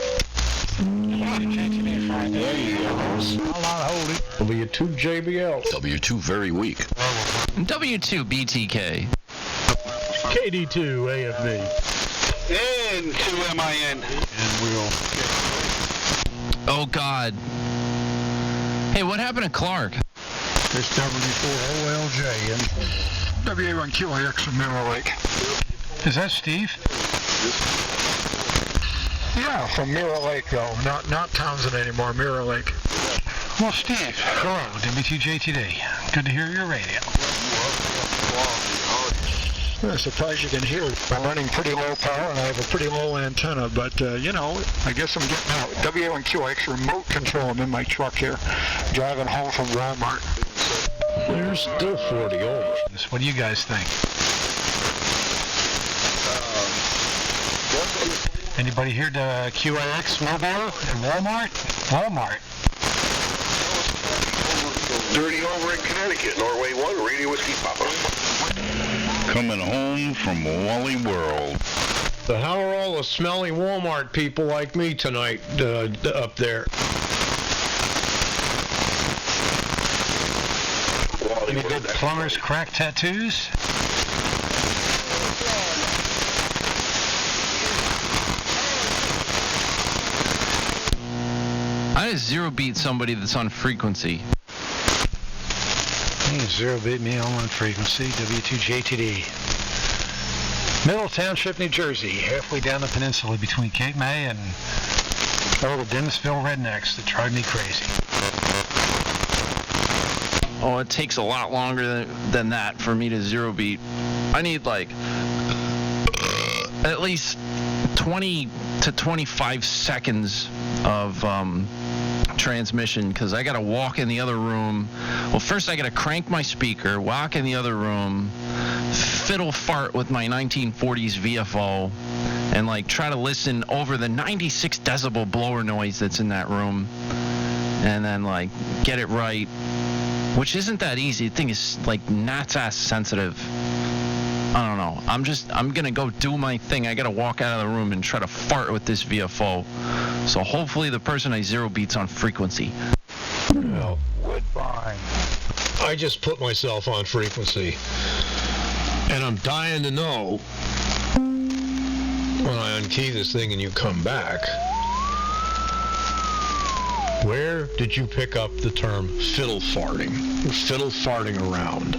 It'll be a 2 JBL. W2 very weak. W2 BTK. KD2 AFB. And 2 MIN. And we'll... Oh, God. Hey, what happened to Clark? There's W4OLJ and WA1QIX from Mirror Lake. Is that Steve? Yeah, from Mirror Lake, though. Not Townsend anymore, Mirror Lake. Well, Steve, hello, WTJTD. Good to hear your radio. I'm surprised you can hear. I'm running pretty low power, and I have a pretty low antenna, but, you know, I guess I'm getting out. WA1QX remote control. I'm in my truck here, driving home from Walmart. There's still 40 over. What do you guys think? Anybody here to QAX mobile in Walmart? Walmart. Dirty over in Connecticut, Norway 1, Radio Whiskey Papa. Coming home from Wally World. So how are all the smelly Walmart people like me tonight up there? Any good plumbers crack tattoos? I just zero beat somebody that's on frequency. You can zero beat me on frequency, W2JTD. Middle Township, New Jersey, halfway down the peninsula between Cape May and all the Dennisville rednecks that drive me crazy. Oh, it takes a lot longer than that for me to zero beat. I need like at least 20 to 25 seconds of transmission, because I gotta walk in the other room. Well, first I gotta crank my speaker, walk in the other room, fiddle fart with my 1940s VFO, and like try to listen over the 96 decibel blower noise that's in that room, and then like get it right, which isn't that easy. The thing is like gnat's ass sensitive. I don't know. I'm gonna go do my thing. I gotta walk out of the room and try to fart with this VFO. So hopefully the person I zero beats on frequency. Well, goodbye. I just put myself on frequency, and I'm dying to know when I unkey this thing and you come back, where did you pick up the term fiddle farting? Or fiddle farting around?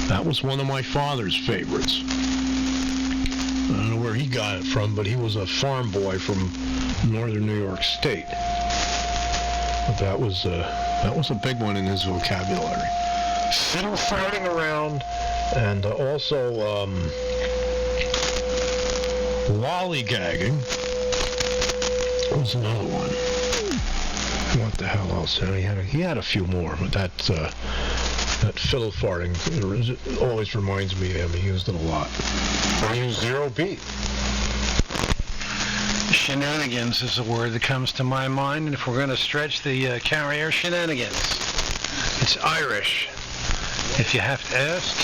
That was one of my father's favorites. I don't know where he got it from, but he was a farm boy from northern New York State. But that was a big one in his vocabulary. Fiddle farting around, and also lollygagging was another one. What the hell else? He had a few more, but that fiddle farting always reminds me of him. He used it a lot. I use zero beat. Shenanigans is a word that comes to my mind, and if we're going to stretch the carrier, shenanigans. It's Irish. If you have to ask,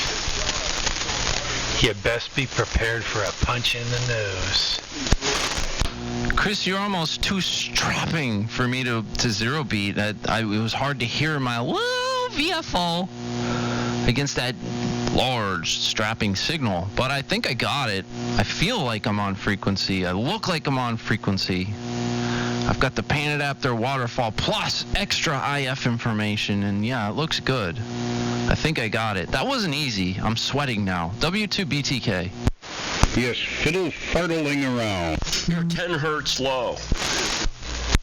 you best be prepared for a punch in the nose. Chris, you're almost too strapping for me to zero beat. It was hard to hear my little VFO against that large strapping signal, but I think I got it. I feel like I'm on frequency. I look like I'm on frequency. I've got the paint adapter waterfall plus extra IF information, and yeah, it looks good. I think I got it. That wasn't easy. I'm sweating now. W2BTK. Yes, fiddle fartling around. You're 10 hertz low.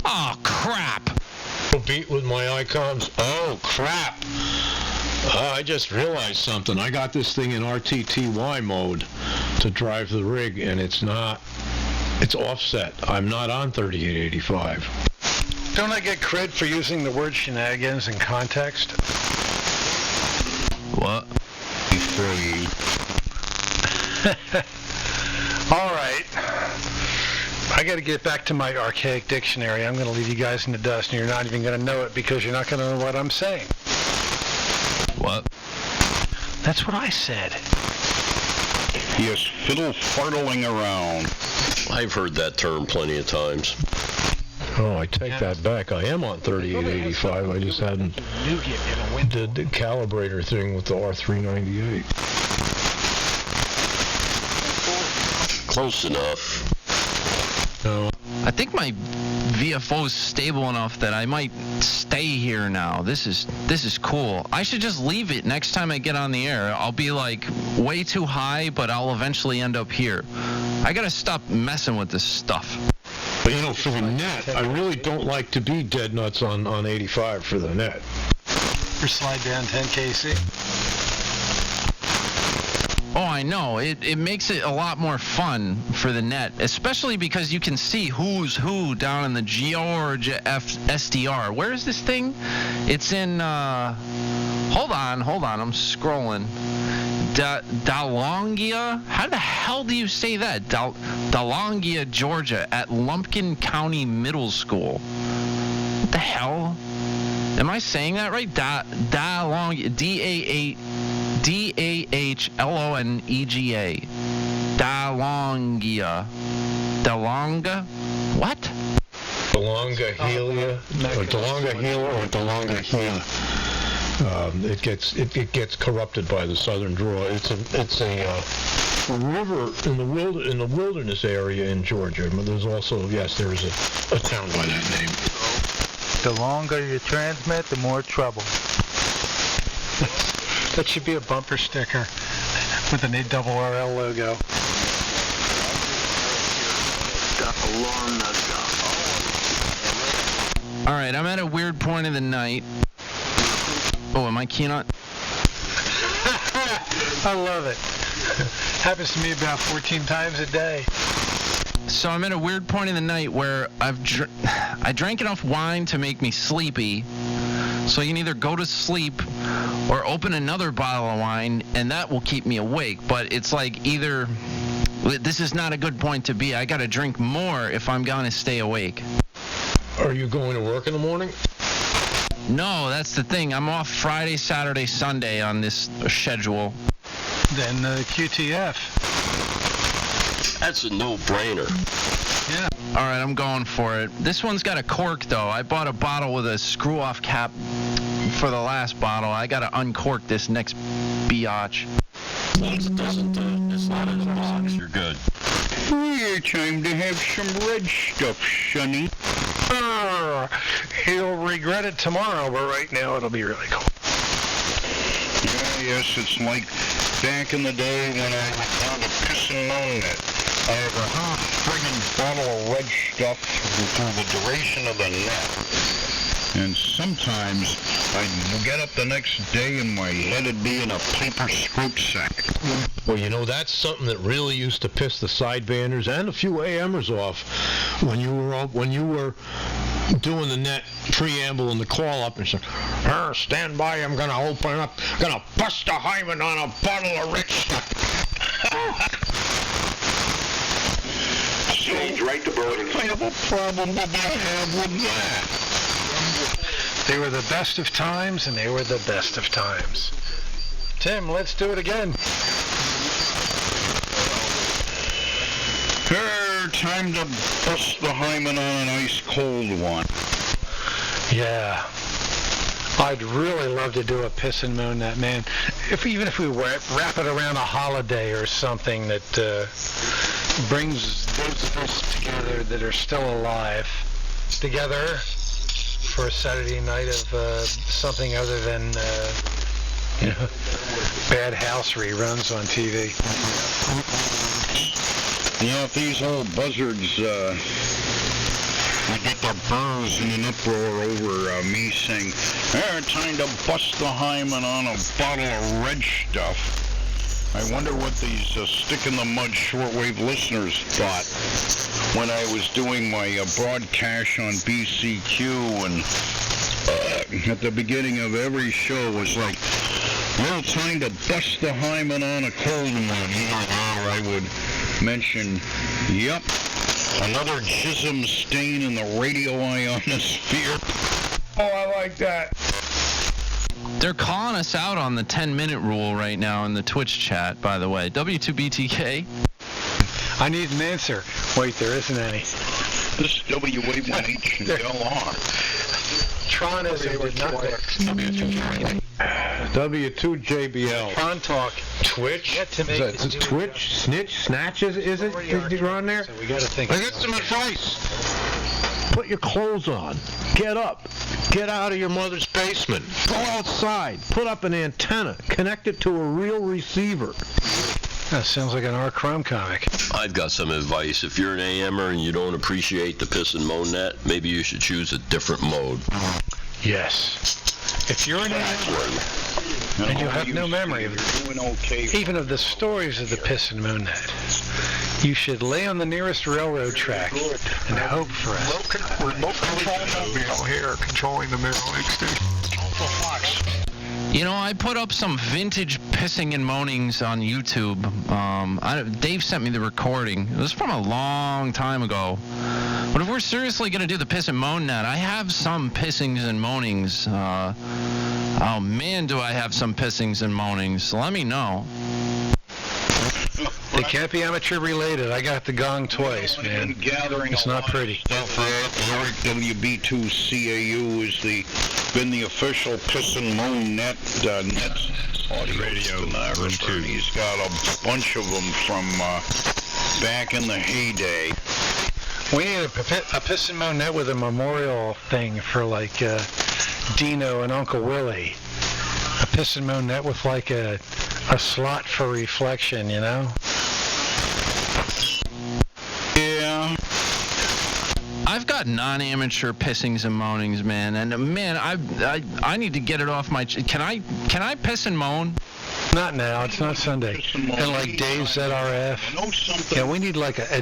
Oh, crap. Beat with my icons. Oh, crap. I just realized something. I got this thing in RTTY mode to drive the rig, and it's offset. I'm not on 3885. Don't I get cred for using the word shenanigans in context? What? All right. I got to get back to my archaic dictionary. I'm going to leave you guys in the dust, and you're not even going to know it because you're not going to know what I'm saying. What? That's what I said. Yes, fiddle fartling around. I've heard that term plenty of times. Oh, I take that back. I am on 3885. I just hadn't did the calibrator thing with the R398. Close enough. No. I think my VFO is stable enough that I might stay here now. This is cool. I should just leave it next time I get on the air. I'll be like way too high, but I'll eventually end up here. I gotta stop messing with this stuff. But you know, for the net, I really don't like to be dead nuts on 85 for the net. Or slide down 10 KC. Oh, I know. It makes it a lot more fun for the net, especially because you can see who's who down in the Georgia SDR. Where is this thing? It's in, hold on, I'm scrolling. Dalongia? How the hell do you say that? Dalongia, Georgia, at Lumpkin County Middle School. What the hell? Am I saying that right? Dalongia, D-A-H-L-O-N-E-G-A. Dalongia. Dalonga? What? Dalonga-Helia, or Dalonga-Helia, or Dalonga-Helia. It gets corrupted by the southern draw. It's a river in the wilderness area in Georgia. But there's also, yes, there is a town by that name. The longer you transmit, the more trouble. That should be a bumper sticker with an ARRL logo. All right, I'm at a weird point of the night. Oh, am I keying on? I love it. Happens to me about 14 times a day. So I'm at a weird point in the night where I drank enough wine to make me sleepy. So you can either go to sleep or open another bottle of wine, and that will keep me awake. But it's like either this is not a good point to be. I got to drink more if I'm going to stay awake. Are you going to work in the morning? No, that's the thing. I'm off Friday, Saturday, Sunday on this schedule. Then QTF. That's a no-brainer. Yeah. All right, I'm going for it. This one's got a cork, though. I bought a bottle with a screw-off cap for the last bottle. I got to uncork this next biatch. It's not in the box. You're good. Yeah, time to have some red stuff, Sonny. He'll regret it tomorrow, but right now it'll be really cool. Yeah, yes, it's like back in the day when I was down to Piss and Moan Net. I have a friggin' bottle of red stuff through the duration of the net. And sometimes I'd get up the next day and my head'd be in a paper scoop sack. Well, you know, that's something that really used to piss the sidebanders and a few AMers off when you were doing the net preamble and the call up and said, stand by, I'm gonna open up, gonna bust a hymen on a bottle of red stuff. Change right to bird. What kind of a problem did I have with that? They were the best of times, and they were the best of times. Tim, let's do it again. Time to bust the hymen on an ice cold one. Yeah. I'd really love to do a Piss and Moan Net, man. Even if we wrap it around a holiday or something that brings those of us together that are still alive together for a Saturday night of something other than bad house reruns on TV. Yeah, if these old buzzards would get their burrs in an uproar over me saying, time to bust the hymen on a bottle of red stuff. I wonder what these stick-in-the-mud shortwave listeners thought when I was doing my broadcast on BCQ, and at the beginning of every show was like, well, time to bust the hymen on a cold one. I would mention, yep, another jism stain in the radio ionosphere. Oh, I like that. They're calling us out on the 10-minute rule right now in the Twitch chat, by the way. W2BTK? I need an answer. Wait, there isn't any. This is WA1HLR. Tronism did not work. W2JBL. Tron Talk. Twitch? Is it Twitch? Snitch? Snatch? Is it? You're on there? So we got to think. I got some advice. Put your clothes on. Get up. Get out of your mother's basement. Go outside. Put up an antenna. Connect it to a real receiver. That sounds like an R. Crumb comic. I've got some advice. If you're an AMer and you don't appreciate the Piss and Moan Net, maybe you should choose a different mode. Yes. If you're an AMer and you have no memory of even of the stories of the Piss and Moan Net, you should lay on the nearest railroad track and hope for a remote control mobile here controlling the Mirror Extinction. You know, I put up some vintage pissing and moanings on YouTube. Dave sent me the recording. It was from a long time ago. But if we're seriously going to do the Piss and Moan Net, I have some pissings and moanings. Oh, man, do I have some pissings and moanings. Let me know. They can't be amateur related. I got the gong twice, man. It's not pretty. Eric WB2CAU has been the official Piss and Moan Net audio radio room too. He's got a bunch of them from back in the heyday. We need a Piss and Moan net with a memorial thing for like Dino and Uncle Willie. A Piss and Moan net with like a slot for reflection, you know? Yeah. I've got non-amateur pissings and moanings, man, and man, I need to get it off my. Can I piss and moan? Not now. It's not Sunday. And like Dave's ZRF. Yeah, we need like a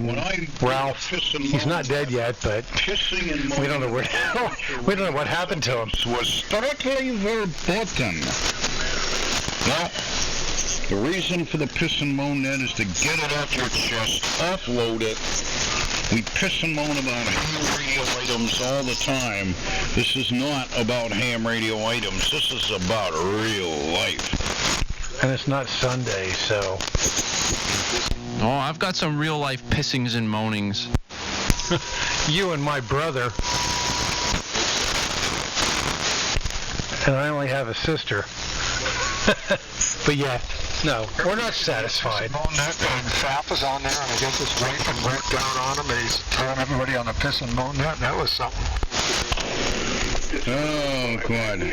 Ralph. He's not dead yet, but we don't know where. We don't know what happened to him. Was strictly verboten. Well, the reason for the piss and moan net is to get it off your chest, upload it. We piss and moan about ham radio items all the time. This is not about ham radio items. This is about real life. And it's not Sunday, so. Oh, I've got some real life pissings and moanings. You and my brother. And I only have a sister. But yeah, no, we're not satisfied. And Sap is on there, and I guess his wife and went down on him, and he's telling everybody on the Piss and Moan net. That was something. Oh, God.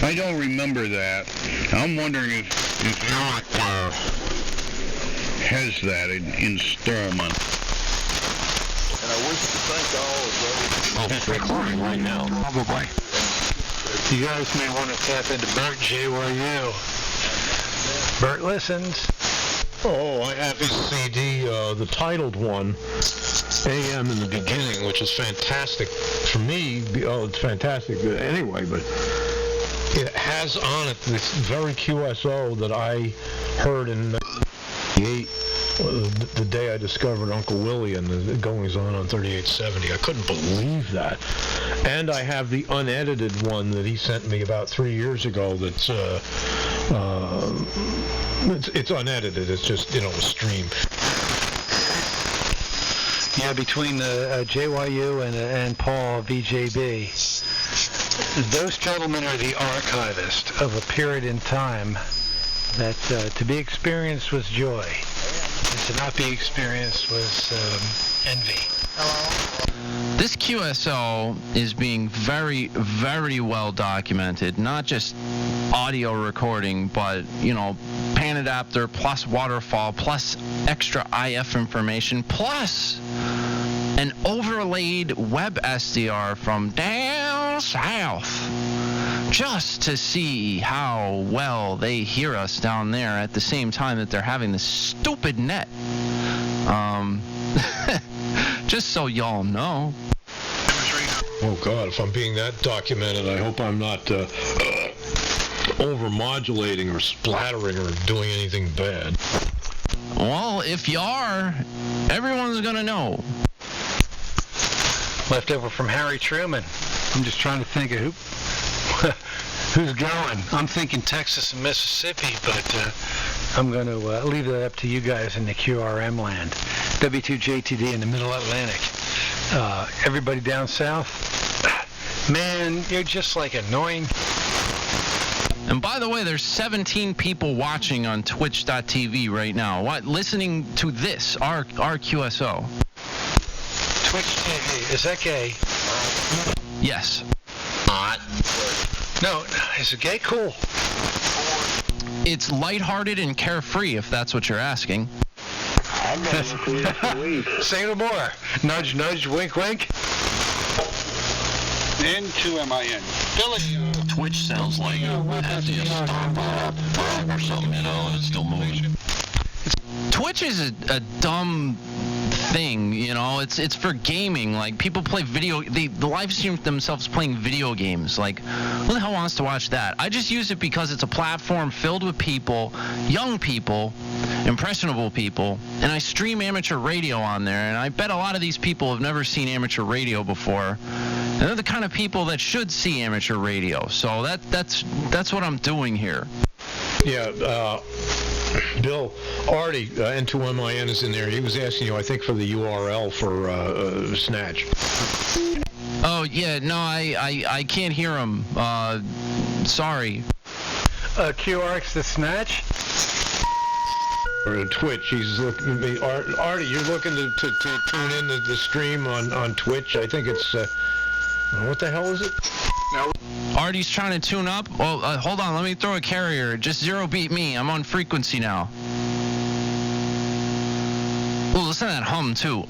I don't remember that. I'm wondering if Eric has that in installment. And I wish to thank all of those. It's recording right now. Probably. You guys may want to tap into Bert JYU. Bert listens. Oh, I have his CD, the titled one, AM in the beginning, which is fantastic for me. Oh, it's fantastic anyway, but it has on it this very QSO that I heard in 1998, the day I discovered Uncle Willie and the goings-on 3870. I couldn't believe that. And I have the unedited one that he sent me about 3 years ago that's, it's unedited. It's just, a stream. Yeah, between JYU and Paul VJB, those gentlemen are the archivists of a period in time that to be experienced was joy, and to not be experienced was envy. This QSO is being very, very well documented, not just audio recording, but, pan adapter plus waterfall plus extra IF information plus an overlaid web SDR from down south, just to see how well they hear us down there at the same time that they're having this stupid net. Just so y'all know. Oh, God, if I'm being that documented, I hope I'm not over-modulating or splattering or doing anything bad. Well, if you are, everyone's going to know. Leftover from Harry Truman. I'm just trying to think of who's going. I'm thinking Texas and Mississippi, but I'm going to leave that up to you guys in the QRM land. W2JTD in the Middle Atlantic. Everybody down south, man, you're just like annoying. And by the way, there's 17 people watching on Twitch.tv right now. Listening to this, our QSO. Twitch TV, is that gay? Yes. No, is it gay? Cool. It's lighthearted and carefree, if that's what you're asking. Say no more. Nudge, nudge, wink, wink. N2MIN. Billy. Twitch sounds like it has the stop or something, it's still moving. Twitch is a dumb thing, it's for gaming. Like, people play they live stream themselves playing video games. Like, who the hell wants to watch that? I just use it because it's a platform filled with people, young people, impressionable people, and I stream amateur radio on there, and I bet a lot of these people have never seen amateur radio before, and they're the kind of people that should see amateur radio. So that's what I'm doing here. Yeah, Bill, Artie, N2MIN is in there. He was asking you, I think, for the URL for Snatch. Oh, yeah, no, I can't hear him. Sorry. QRX the Snatch? Or Twitch. He's looking. Artie, you're looking to tune in the stream on Twitch. I think it's what the hell is it? Artie's trying to tune up. Oh, hold on. Let me throw a carrier. Just zero beat me. I'm on frequency now. Oh, listen to that hum too.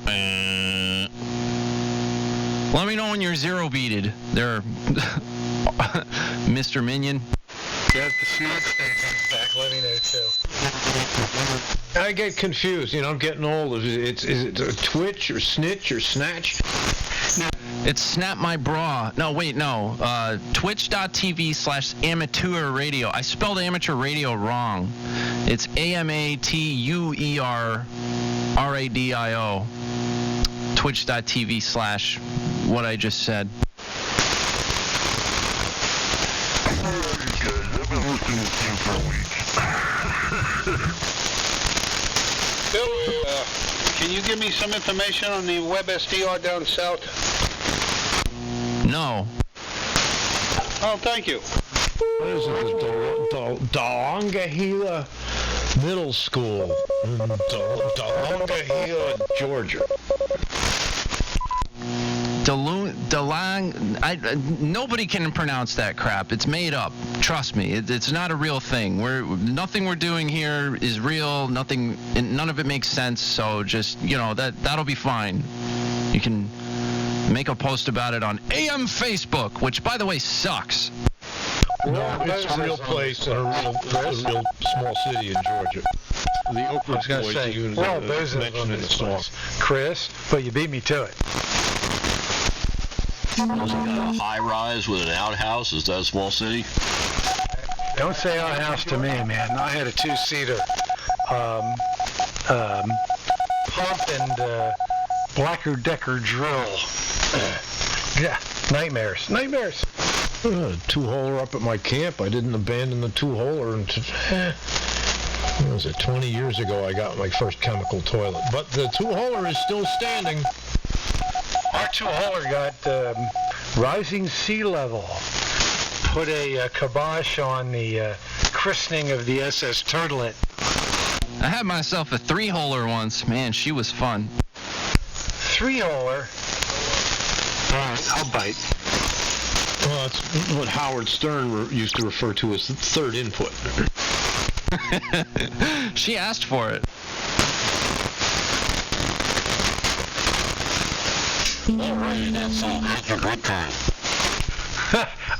Let me know when you're zero beated. There, Mr. Minion. Yeah, the snake comes back. Let me know too. I get confused. I'm getting old. Is it Twitch or Snitch or Snatch? It's Snap My Bra. No, wait, no. Twitch.tv/amateur radio. I spelled amateur radio wrong. It's AMATUERRADIO. Twitch.tv/ what I just said. Bill, can you give me some information on the WebSDR down south? No. Oh, thank you. What is it? Dalongahela Middle School. Dalongahela, Georgia. Nobody can pronounce that crap. It's made up. Trust me. It's not a real thing. Nothing we're doing here is real. None of it makes sense. So just, that'll be fine. You can make a post about it on AM Facebook, which, by the way, sucks. No, it's a real place in a real small city in Georgia. The Oak Ridge Boys mentioned in the song. Chris, but you beat me to it. A high rise with an outhouse? Is that a small city? Don't say outhouse to me, man. I had a two-seater pump and Blacker-Decker drill. Yeah, nightmares. Two-holer up at my camp. I didn't abandon the two-holer until, what was it, 20 years ago I got my first chemical toilet. But the two-holer is still standing. Our two-holer got rising sea level. Put a kibosh on the christening of the SS Turtlet. I had myself a three-holer once. Man, she was fun. Three-holer? All right, I'll bite. Well, that's what Howard Stern used to refer to as the third input. She asked for it.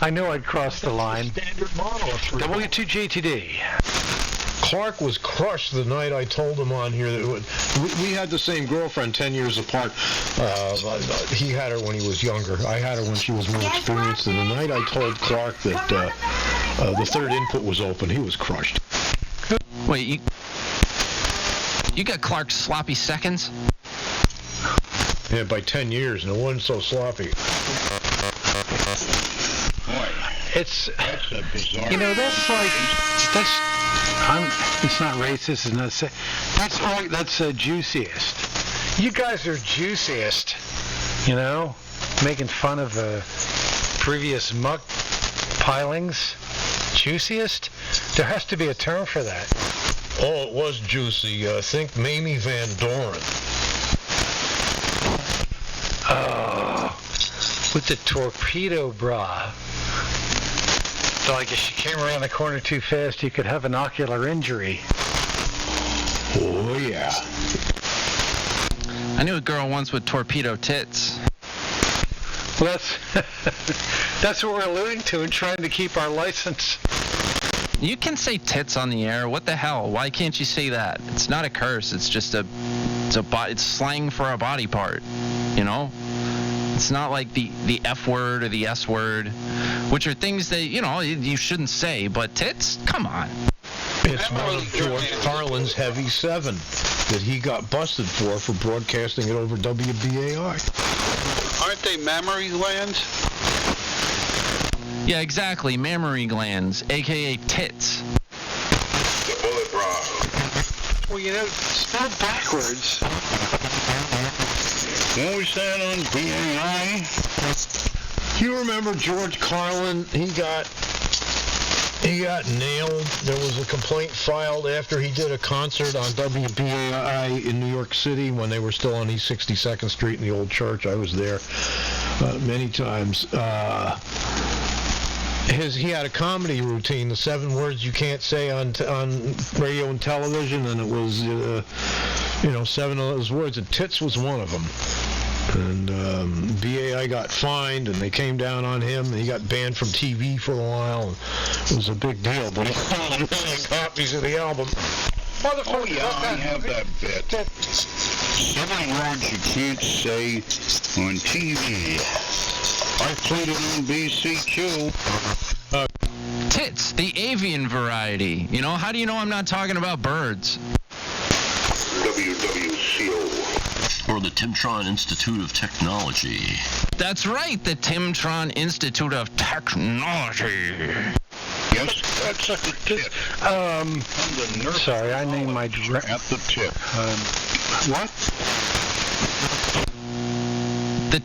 I knew I'd cross the line. W2GTD. Clark was crushed the night I told him on here that we had the same girlfriend 10 years apart. He had her when he was younger. I had her when she was more experienced. And the night I told Clark that the third input was open, he was crushed. Wait, you got Clark's sloppy seconds? Yeah, by 10 years, and it wasn't so sloppy. It's bizarre. It's not racist. It's not. That's juiciest. You guys are juiciest. Making fun of previous muck pilings. Juiciest. There has to be a term for that. Oh, it was juicy. Think Mamie Van Doren. Oh, with the torpedo bra. So I guess you came around the corner too fast, you could have an ocular injury. Oh, yeah. I knew a girl once with torpedo tits. Well, that's what we're alluding to and trying to keep our license. You can say tits on the air. What the hell? Why can't you say that? It's not a curse. It's just it's slang for a body part, It's not like the F word or the S word, which are things that, you shouldn't say, but tits? Come on. It's one of George Carlin's Heavy 7 that he got busted for broadcasting it over WBAI. Aren't they mammary glands? Yeah, exactly. Mammary glands, a.k.a. tits. The bullet bra. Well, spelled backwards. What was that on BAI? You remember George Carlin? He got He got nailed. There was a complaint filed after he did a concert on WBAI in New York City when they were still on East 62nd Street in the old church. I was there many times. He had a comedy routine, the 7 words you can't say on radio and television, and it was, 7 of those words, and tits was one of them. And BAI got fined, and they came down on him, and he got banned from TV for a while. And it was a big deal, but he sold 1 million copies of the album. Oh, yeah, I have that bit. 7 words you can't say on TV. I played it on BCQ. Tits, the avian variety. How do you know I'm not talking about birds? WWCO. Or the Timtron Institute of Technology. That's right, the Timtron Institute of Technology. Yes, that's at the tip. Sorry, I named my direct at the tip. What? The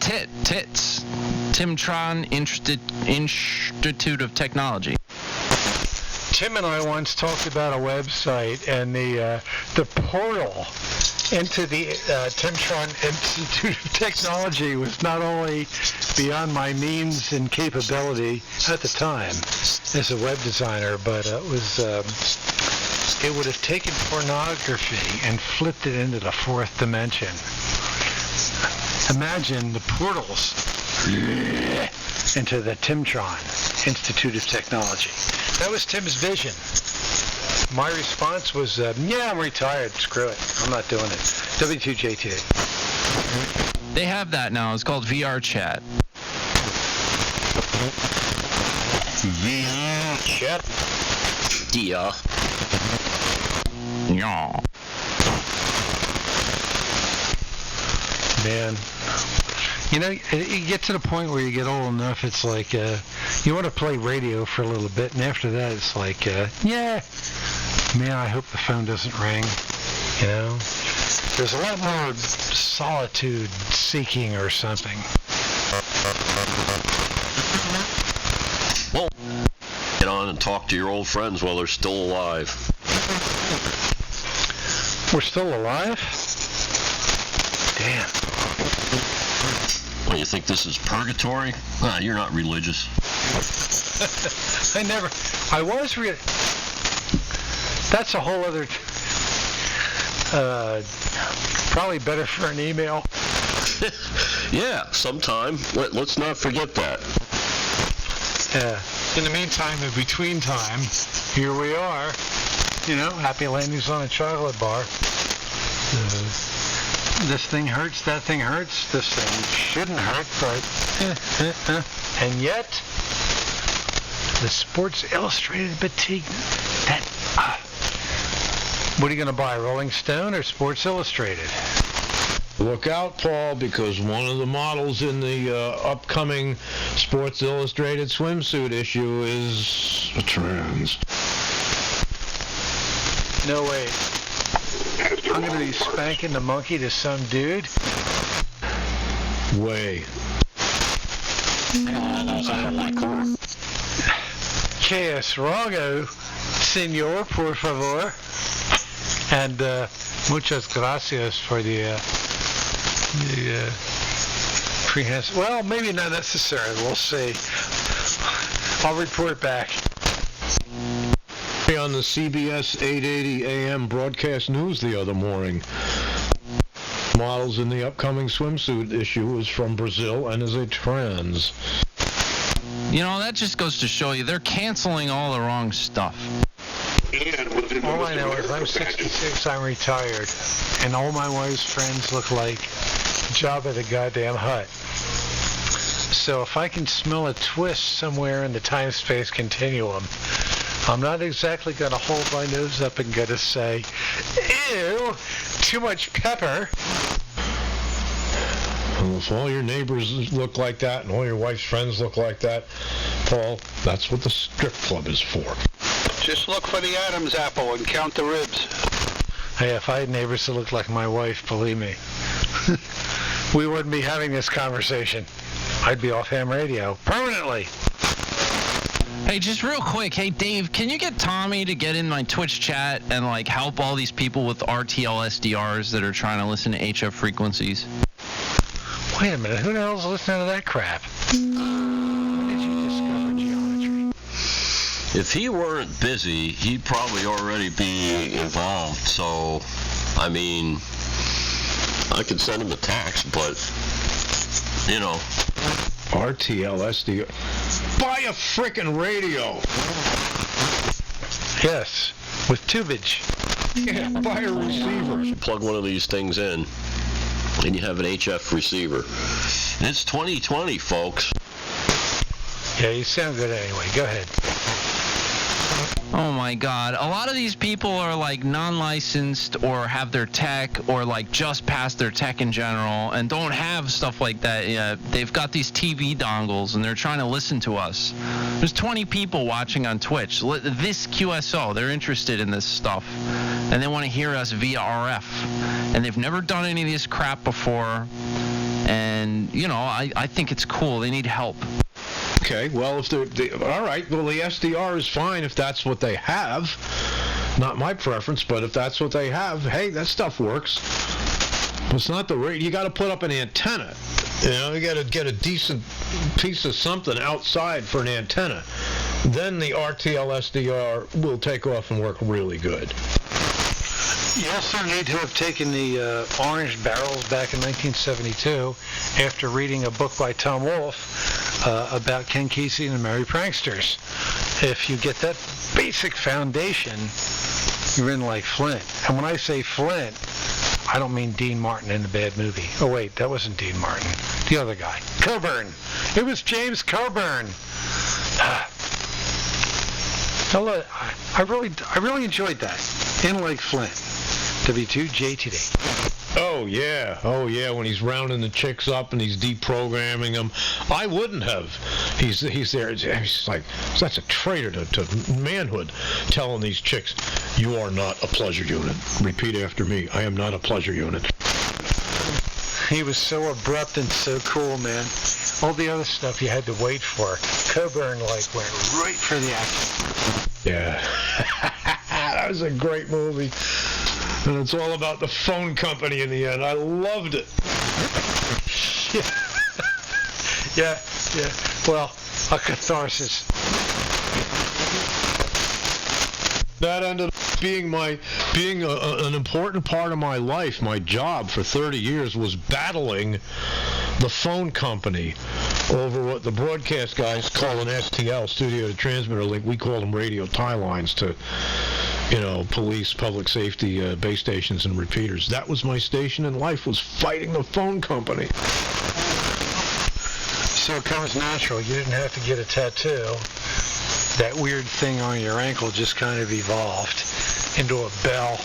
tits. Timtron Institute of Technology. Tim and I once talked about a website, and the portal into the Timtron Institute of Technology was not only beyond my means and capability at the time as a web designer, but it would have taken pornography and flipped it into the 4th dimension. Imagine the portals into the Timtron Institute of Technology. That was Tim's vision. My response was, yeah, I'm retired. Screw it. I'm not doing it. W2JT. They have that now. It's called VR Chat. VR Chat? Yeah. Yeah. Man. You get to the point where you get old enough, it's like, you want to play radio for a little bit, and after that, it's like, yeah, man, I hope the phone doesn't ring, There's a lot more solitude seeking or something. Well, get on and talk to your old friends while they're still alive. We're still alive? Damn. What, you think this is purgatory? You're not religious. I was that's a whole other, probably better for an email. Yeah, sometime. Let's not forget that. In the meantime, in between time, here we are, happy landings on a chocolate bar. This thing hurts, that thing hurts, this thing shouldn't hurt, but and yet the Sports Illustrated batik, what are you going to buy, Rolling Stone or Sports Illustrated? Look out, Paul, because one of the models in the upcoming Sports Illustrated swimsuit issue is a trans. No way. I'm going to be spanking the monkey to some dude? Way. Que es rago, senor, por favor. And muchas gracias for the prehensile. Well, maybe not necessarily. We'll see. I'll report back. On the CBS 880 AM broadcast news the other morning, models in the upcoming swimsuit issue is from Brazil and is a trans. That just goes to show you they're canceling all the wrong stuff. All I know is I'm 66, I'm retired, and all my wife's friends look like Jabba the goddamn Hutt. So if I can smell a twist somewhere in the time-space continuum, I'm not exactly going to hold my nose up and going to say, ew, too much pepper. Well, if all your neighbors look like that and all your wife's friends look like that, Paul, that's what the strip club is for. Just look for the Adam's apple and count the ribs. Hey, if I had neighbors that looked like my wife, believe me, we wouldn't be having this conversation. I'd be off ham radio permanently. Hey, just real quick. Hey, Dave, can you get Tommy to get in my Twitch chat and, like, help all these people with RTL SDRs that are trying to listen to HF frequencies? Wait a minute. Who the hell's listening to that crap? When did you discover geometry? If he weren't busy, he'd probably already be involved. So, I mean, I could send him a text, but, you know. RTL SDR. Buy a frickin' radio. Yes, with tubage. Yeah, buy a receiver. You plug one of these things in, and you have an HF receiver. And it's 2020, folks. Yeah, you sound good anyway. Go ahead. Oh my God. A lot of these people are like non-licensed or have their tech or like just passed their tech in general and don't have stuff like that yet. They've got these TV dongles and they're trying to listen to us. There's 20 people watching on Twitch. This QSO, they're interested in this stuff and they want to hear us via RF. And they've never done any of this crap before. And, you know, I think it's cool. They need help. Okay, well, if all right, well, the SDR is fine if that's what they have. Not my preference, but if that's what they have, hey, that stuff works. It's not the rate. You got to put up an antenna. You know, you got to get a decent piece of something outside for an antenna. Then the RTL SDR will take off and work really good. You also need to have taken the Orange Barrels back in 1972 after reading a book by Tom Wolfe about Ken Kesey and the Merry Pranksters. If you get that basic foundation, you're in like Flint. And when I say Flint, I don't mean Dean Martin in the bad movie. Oh wait, that wasn't Dean Martin. The other guy. Coburn. It was James Coburn. I really enjoyed that. In Lake Flint. W2JTD. Oh yeah, when he's rounding the chicks up and he's deprogramming them. I wouldn't have. He's there, he's like, that's a traitor to manhood, telling these chicks, you are not a pleasure unit. Repeat after me, I am not a pleasure unit. He was so abrupt and so cool, man. All the other stuff you had to wait for. Coburn, like, went right for the action. Yeah. That was a great movie. And it's all about the phone company in the end. I loved it. Yeah. Well, a catharsis. That ended up being an important part of my life. My job for 30 years was battling the phone company over what the broadcast guys call an STL, studio to transmitter link. We call them radio tie lines to, you know, police, public safety, base stations and repeaters. That was my station in life, was fighting the phone company. So it comes natural. You didn't have to get a tattoo. That weird thing on your ankle just kind of evolved into a bell.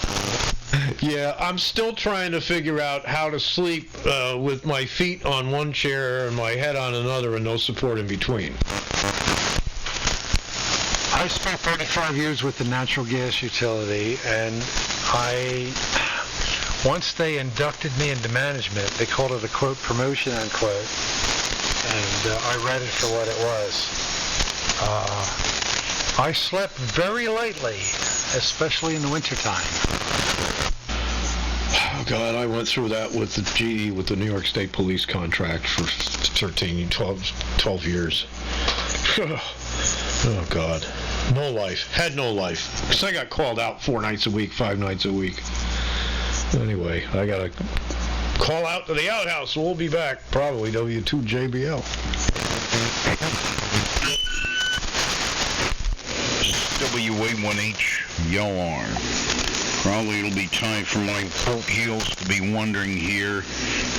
Yeah, I'm still trying to figure out how to sleep with my feet on one chair and my head on another and no support in between. I spent 35 years with the natural gas utility, and once they inducted me into management, they called it a, quote, promotion, unquote, and I read it for what it was. I slept very lightly, especially in the wintertime. Oh, God, I went through that with the GE, with the New York State Police contract for 12 years. Oh, God. No life. Had no life. Because I got called out 4 nights a week, 5 nights a week. Anyway, I got to call out to the outhouse. We'll be back. Probably W2JBL. WA1H, y'all are. Probably it'll be time for my port heels to be wondering here.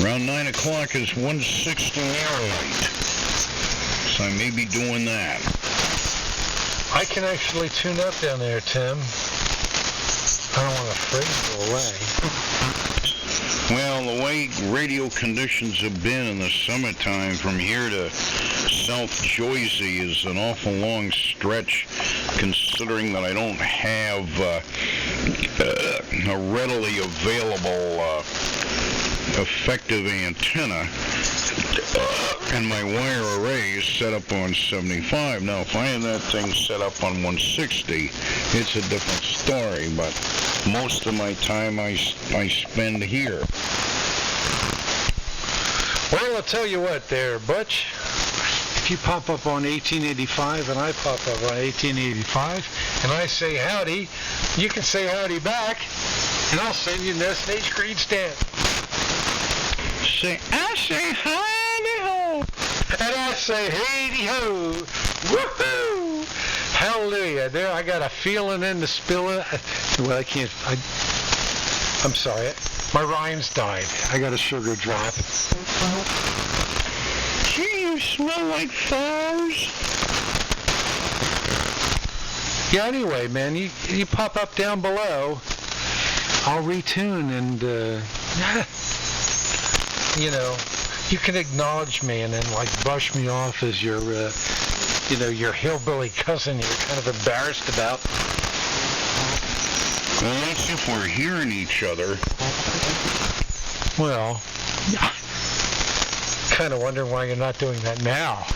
Around 9 o'clock is 160 Fahrenheit. So I may be doing that. I can actually tune up down there, Tim. I don't want to freeze go away. Well, the way radio conditions have been in the summertime from here to South Jersey is an awful long stretch, considering that I don't have a readily available effective antenna. And my wire array is set up on 75. Now, if I had that thing set up on 160, it's a different story, but most of my time I spend here. Well, I'll tell you what there, Butch. If you pop up on 1885 and I pop up on 1885 and I say howdy, you can say howdy back, and I'll send you an SH Creed stamp. I say howdy ho. And I say hey ho. Woohoo! Hallelujah. There, I got a feeling in the spiller. Well, I'm sorry. My rhymes died. I got a sugar drop. Gee, you smell like flowers. Yeah, anyway, man, you pop up down below. I'll retune and, you can acknowledge me and then, brush me off as your hillbilly cousin you're kind of embarrassed about. Well, that's if we're hearing each other. Well, kind of wondering why you're not doing that now.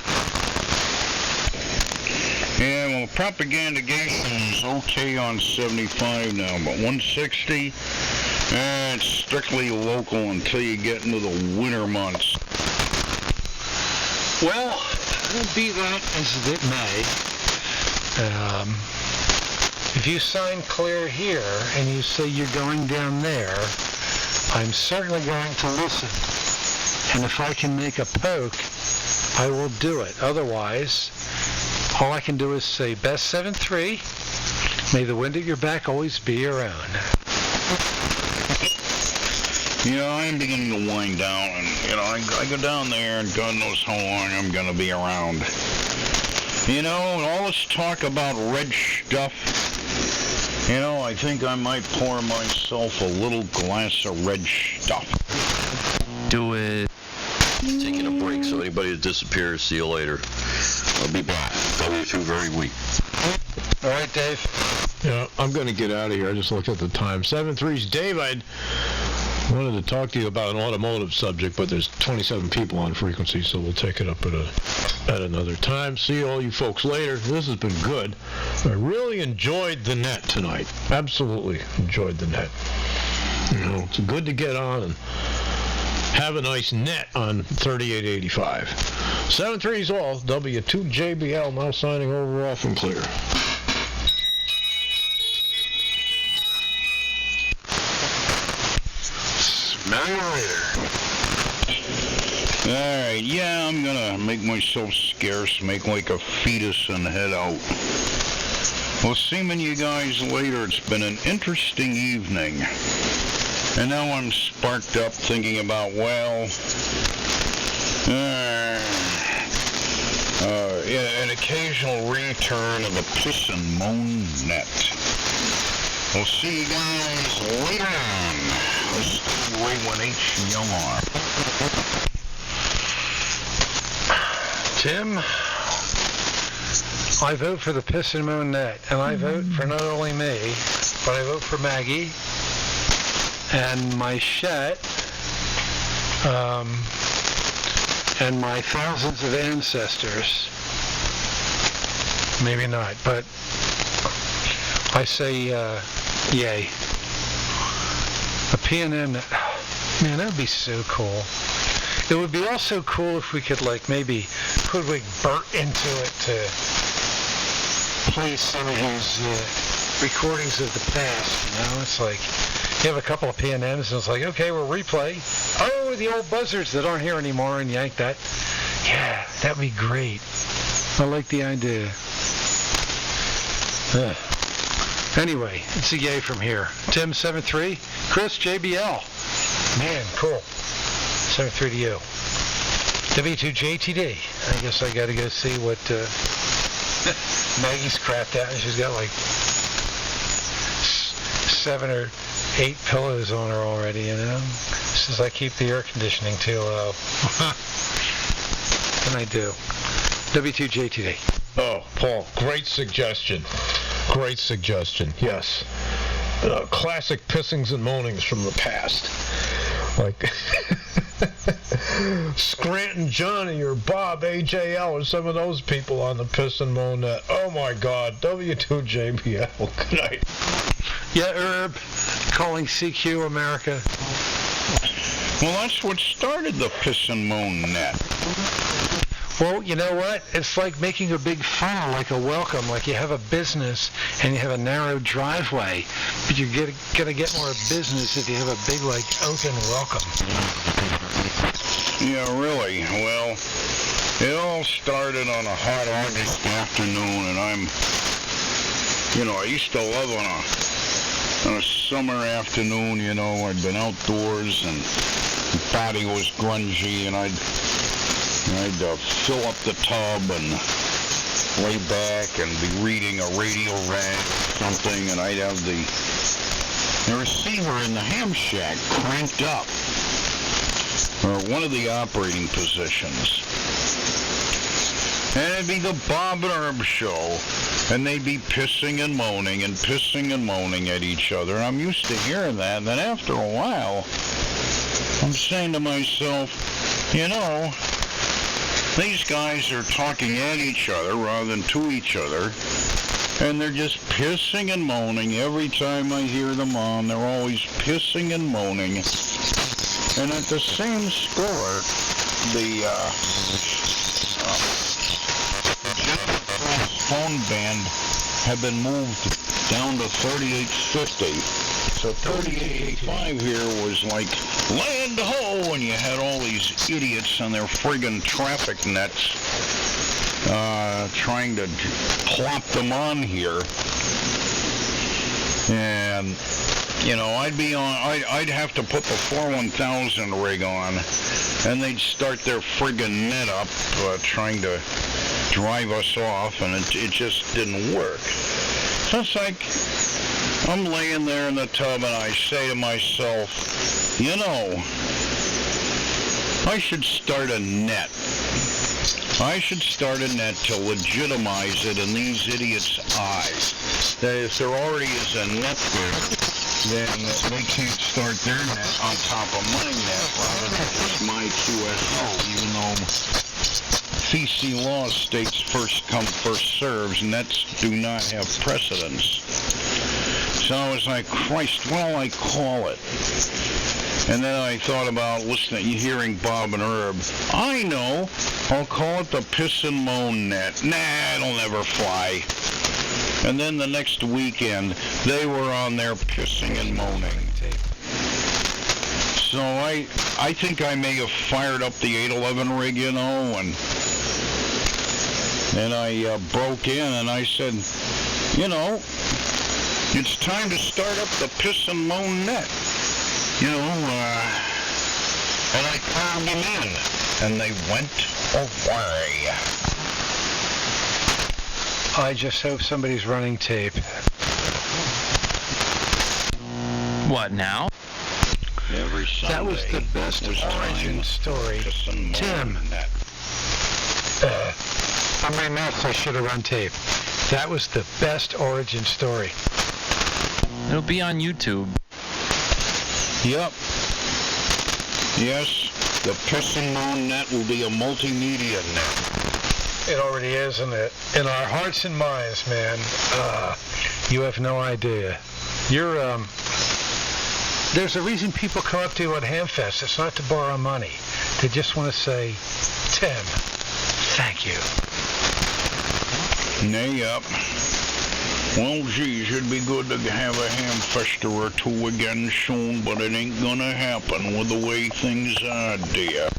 Yeah, well, propagandization is okay on 75 now, but 160, it's strictly local until you get into the winter months. Well, be that as it may, if you sign clear here and you say you're going down there, I'm certainly going to listen. And if I can make a poke, I will do it. Otherwise, all I can do is say, best 7-3, may the wind at your back always be your own. I'm beginning to wind down, and, I go down there, and God knows how long I'm going to be around. All this talk about red stuff, I think I might pour myself a little glass of red stuff. Do it. Taking a break, so anybody that disappears, see you later. I'll be back. W2 very weak. All right, Dave. Yeah, I'm going to get out of here. I just looked at the time. 7-3's Dave. I wanted to talk to you about an automotive subject, but there's 27 people on frequency, so we'll take it up at another time. See all you folks later. This has been good. I really enjoyed the net tonight. Absolutely enjoyed the net. It's good to get on and have a nice net on 3885. 7-3's all. W2JBL now signing over off and clear. Smell you later. Alright, yeah, I'm gonna make myself scarce, make like a fetus and head out. Well, seeing you guys later. It's been an interesting evening. And now I'm sparked up thinking about, an occasional return of the Piss and Moan net. We'll see you guys later on. This is Ray1HLR. Tim, I vote for the Piss and Moan net, and I vote for not only me, but I vote for Maggie and my Shet, and my thousands of ancestors. Maybe not, but I say yay. A PNM net. Man, that would be so cool. It would be also cool if we could maybe hoodwink Bert into it to play some of his recordings of the past. It's like you have a couple of PNMs and it's like, okay, we'll replay. Oh, the old buzzards that aren't here anymore, and yank that. Yeah, that'd be great. I like the idea. Anyway, it's a yay from here. Tim, 7-3. Chris, JBL. Man, cool. 7-3 to you. W2JTD. I guess I got to go see what Maggie's crapped out. She's got 7 or 8 pillows on her already, Says I keep the air conditioning too low. What can I do? W2JTD. Oh, Paul, great suggestion. Great suggestion, yes. Classic pissings and moanings from the past. Like Scranton Johnny or Bob AJL or some of those people on the Piss and Moan net. Oh my God, W2JBL. Good night. Yeah, Herb, calling CQ America. Well, that's what started the Piss and Moan net. Well, you know what? It's like making a big funnel, like a welcome, like you have a business and you have a narrow driveway, but you're going to get more business if you have a big, like, open welcome. Yeah, really. Well, it all started on a hot August afternoon, and I used to love on a summer afternoon, I'd been outdoors and the body was grungy, and I'd fill up the tub and lay back and be reading a radio rag or something, and I'd have the receiver in the ham shack cranked up, or one of the operating positions. And it'd be the Bob and Herb show, and they'd be pissing and moaning at each other. And I'm used to hearing that, and then after a while, I'm saying to myself, these guys are talking at each other rather than to each other, and they're just pissing and moaning. Every time I hear them on, they're always pissing and moaning. And at the same score, the phone band had been moved down to 3850. So 3885 here was like land ho, and you had all these idiots on their friggin' traffic nets trying to plop them on here. And I'd have to put the 41000 rig on, and they'd start their friggin' net up trying to drive us off, and it just didn't work. So it's like I'm laying there in the tub, and I say to myself, I should start a net. I should start a net to legitimize it in these idiots' eyes. That if there already is a net there, then they can't start their net on top of my net rather than just my QSO, even though CC law states first come, first serves, nets do not have precedence. So I was like, Christ, what'll I call it? And then I thought about hearing Bob and Herb. I know, I'll call it the Piss and Moan net. Nah, it'll never fly. And then the next weekend, they were on there pissing and moaning. So I think I may have fired up the 811 rig, and I broke in and I said, it's time to start up the Piss and Moan net. And I turned them in, and they went away. I just hope somebody's running tape. What now? Every Sunday. That was the best origin story. Tim. On my maps, I should have run tape. That was the best origin story. It'll be on YouTube. Yep. Yes, the Piss and Moan net will be a multimedia net. It already is, isn't it? In our hearts and minds, man. You have no idea. There's a reason people come up to you at Hamfest. It's not to borrow money. They just want to say, Tim, thank you. Yep. Well, geez, it'd be good to have a Hamfester or two again soon, but it ain't gonna happen with the way things are, dear.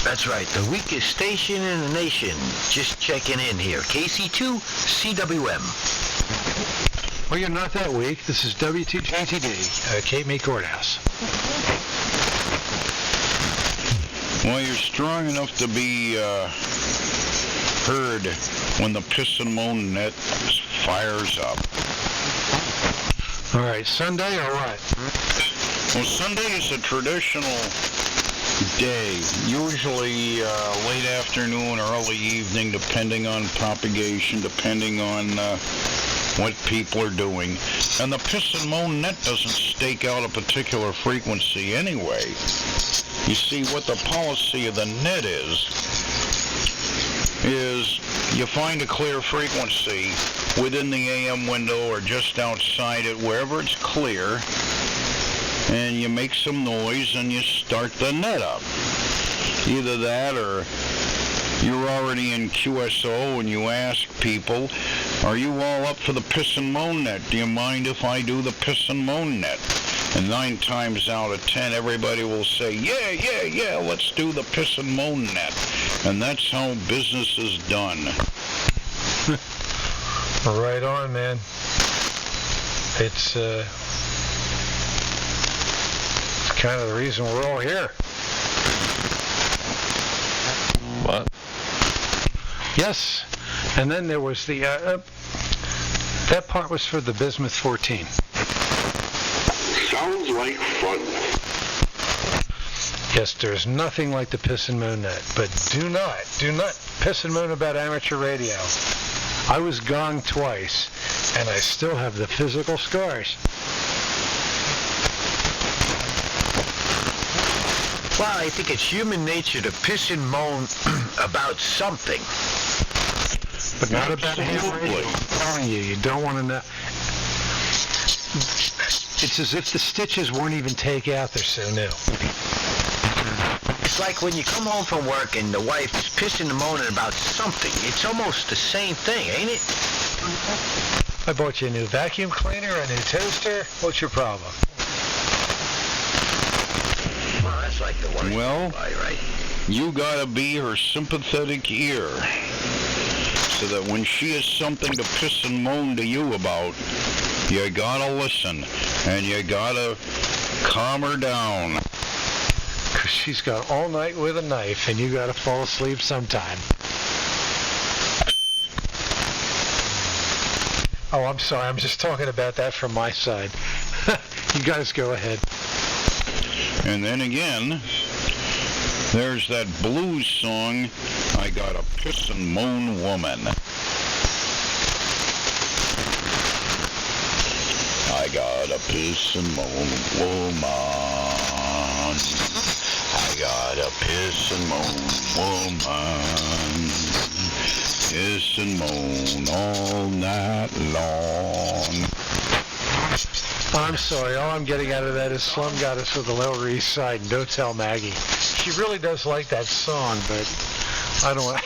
That's right, the weakest station in the nation. Just checking in here. KC2 CWM. Well, you're not that weak. This is W2JTD, Cape May Courthouse. Well, you're strong enough to be heard when the Piss and Moan net fires up. All right, Sunday or what? Well, Sunday is a traditional day, usually late afternoon or early evening, depending on propagation, depending on what people are doing. And the Piss and Moan net doesn't stake out a particular frequency anyway. You see, what the policy of the net is you find a clear frequency within the AM window or just outside it, wherever it's clear, and you make some noise and you start the net up. Either that or you're already in QSO and you ask people, are you all up for the Piss and Moan net? Do you mind if I do the Piss and Moan net? And 9 times out of 10, everybody will say, yeah, let's do the Piss and Moan net. And that's how business is done. Right on, man. It's kind of the reason we're all here. What? Yes. And then there was the, that part was for the Bismuth 14. Sounds like fun. Yes, there's nothing like the Piss and Moan net, but do not piss and moan about amateur radio. I was gone twice, and I still have the physical scars. Well, I think it's human nature to piss and moan about something. But not about ham radio. I'm telling you, you don't want to know. It's as if the stitches weren't even taken out. They're so new. It's like when you come home from work and the wife is pissing and moaning about something. It's almost the same thing, ain't it? I bought you a new vacuum cleaner, a new toaster. What's your problem? Well, that's like the one. Well, right? You gotta be her sympathetic ear, so that when she has something to piss and moan to you about, you gotta listen, and you gotta calm her down. 'Cause she's got all night with a knife, and you gotta fall asleep sometime. Oh, I'm sorry. I'm just talking about that from my side. You guys go ahead. And then again, there's that blues song, I Got a Piss and Moan Woman. I got a piss and moan woman. I got a piss and moan woman. Piss and moan all night long. I'm sorry. All I'm getting out of that is Slum Goddess of the Lower East Side, and don't tell Maggie. She really does like that song, but I don't want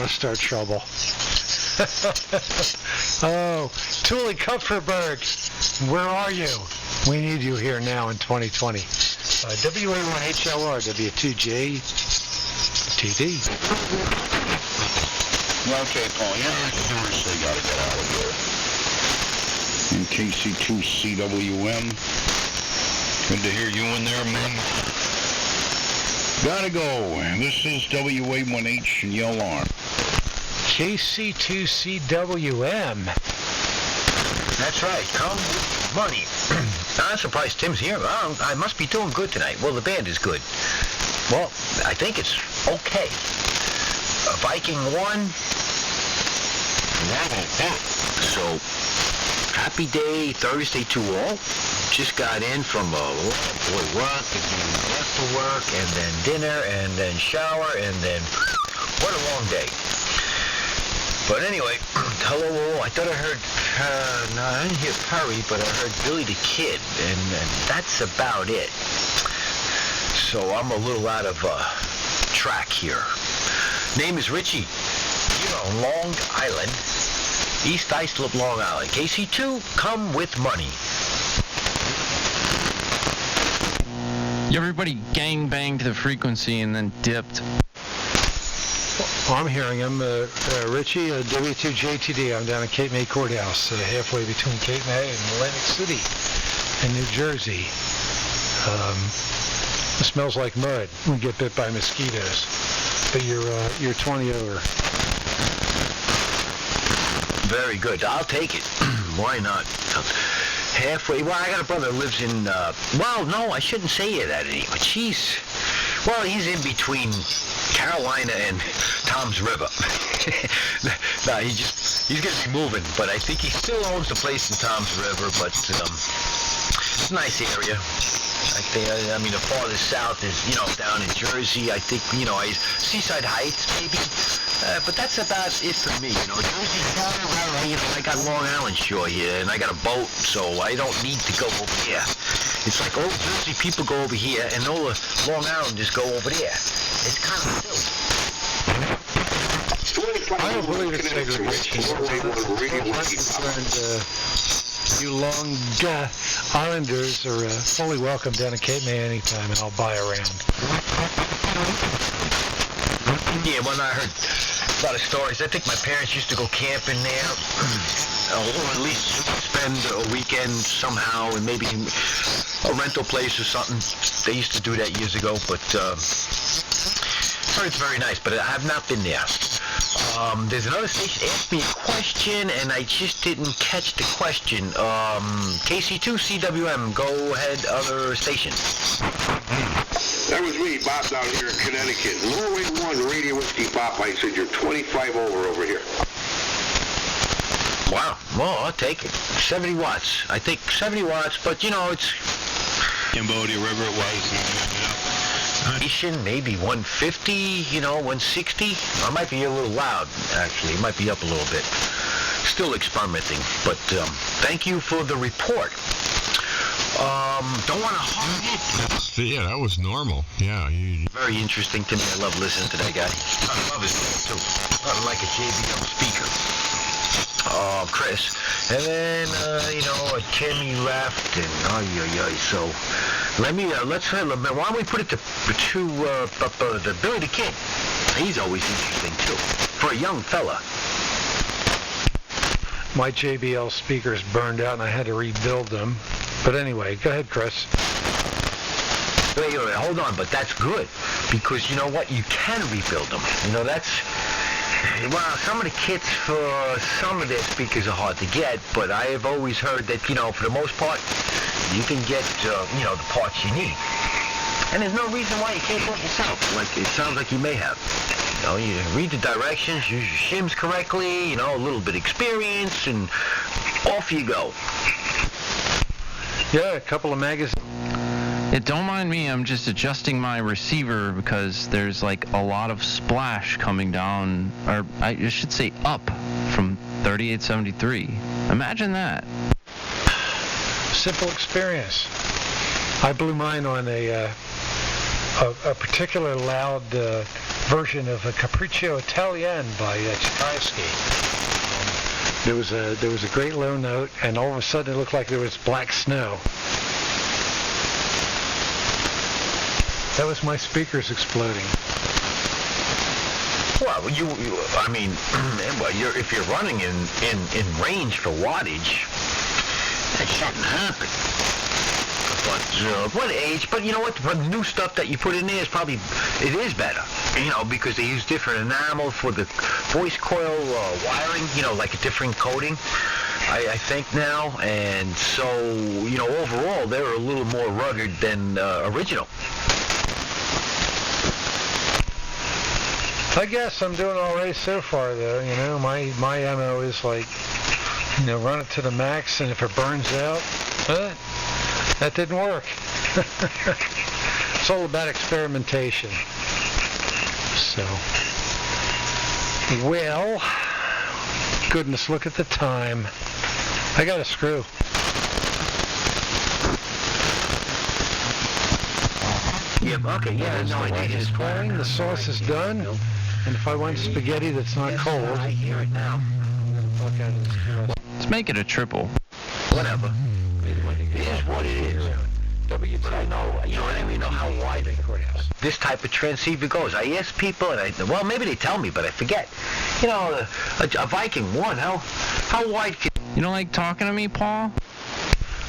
to start trouble. Oh, Thule Kupferberg, where are you? We need you here now in 2020. WA1HLR, W2J, TD. Okay, Paul, you seriously got to get out of here. In KC2CWM. Good to hear you in there, man. Gotta go. This is WA1H and yell on. KC2CWM. That's right. Come with money. I'm surprised Tim's here. I must be doing good tonight. Well, the band is good. Well, I think it's okay. Viking won. So, happy day Thursday to all. Just got in from work, and after work, and then dinner, and then shower, and then what a long day. But anyway, hello, I thought I heard, no, I didn't hear Perry, but I heard Billy the Kid, and that's about it. So I'm a little out of track here. Name is Richie. Here on Long Island, East Islip, Long Island. KC2, come with money. Everybody gang banged the frequency and then dipped. Well, I'm hearing him. Richie, W2JTD. I'm down at Cape May Courthouse, halfway between Cape May and Atlantic City in New Jersey. It smells like mud. We get bit by mosquitoes. But you're 20 over. Very good. I'll take it. Why not? Halfway. Well, I got a brother who lives in, well, no, I shouldn't say that anymore. He's in between Carolina and Tom's River. No, he's going to be moving, but I think he still owns the place in Tom's River, but it's a nice area. I mean, the farthest south is, down in Jersey. I think, Seaside Heights, maybe. But that's about it for me, Jersey, I got Long Island Shore here, and I got a boat, so I don't need to go over here. It's like old Jersey people go over here, and all the Long Islanders go over there. It's kind of silly. I don't believe it's segregation. You Long Islanders are fully welcome down to Cape May anytime, and I'll buy around. Yeah, well, I heard a lot of stories. I think my parents used to go camping there, or at least spend a weekend somehow, and maybe a rental place or something. They used to do that years ago, but it's very nice, but I have not been there. There's another station asked me a question, and I just didn't catch the question. KC2 CWM, go ahead, other station. That was me, Bob, down here in Connecticut. Norway 1, Radio Whiskey Pop. I said you're 25 over here. Wow, well, I'll take it. 70 watts. I think 70 watts, but, it's... Cambodia River it was. Station, maybe 150, 160. I might be a little loud, actually. It might be up a little bit. Still experimenting, but thank you for the report. Don't want to hog it. Yeah, that was normal. Yeah. Very interesting to me. I love listening to that guy. I love his voice, too. I like a JBL speaker. Chris. And then, Kimmy left, and so why don't we put it to the Billy the Kid? He's always interesting, too, for a young fella. My JBL speakers burned out, and I had to rebuild them. But anyway, go ahead, Chris. Wait, hold on, but that's good, because you know what? You can rebuild them. Well, some of the kits for some of their speakers are hard to get, but I have always heard that, for the most part, you can get, the parts you need. And there's no reason why you can't do it yourself, like it sounds like you may have. You read the directions, use your shims correctly, a little bit of experience, and off you go. Yeah, a couple of magazines. Don't mind me, I'm just adjusting my receiver because there's like a lot of splash coming down, or I should say up, from 3873. Imagine that. Simple experience. I blew mine on a particular loud version of a Capriccio Italienne by Tchaikovsky. There was a great low note, and all of a sudden it looked like there was black snow. That was my speakers exploding. Well, if you're running in range for wattage, that shouldn't happen. But what age? But you know what? The new stuff that you put in there it is better. Because they use different enamel for the voice coil wiring. Like a different coating. I think now, and so overall they're a little more rugged than original. I guess I'm doing all right so far, though. My MO is like, run it to the max, and if it burns out, that didn't work. It's all about experimentation. So, well, goodness, look at the time. I got a screw. Yeah, okay, yeah, no, it is pouring, the sauce is done, and if I want spaghetti that's not cold, I hear it now. Let's make it a triple. Whatever. It is what it is. But I know, I don't even know how wide this type of transceiver goes. I ask people, and maybe they tell me, but I forget. A Viking 1, how wide can... You don't like talking to me, Paul?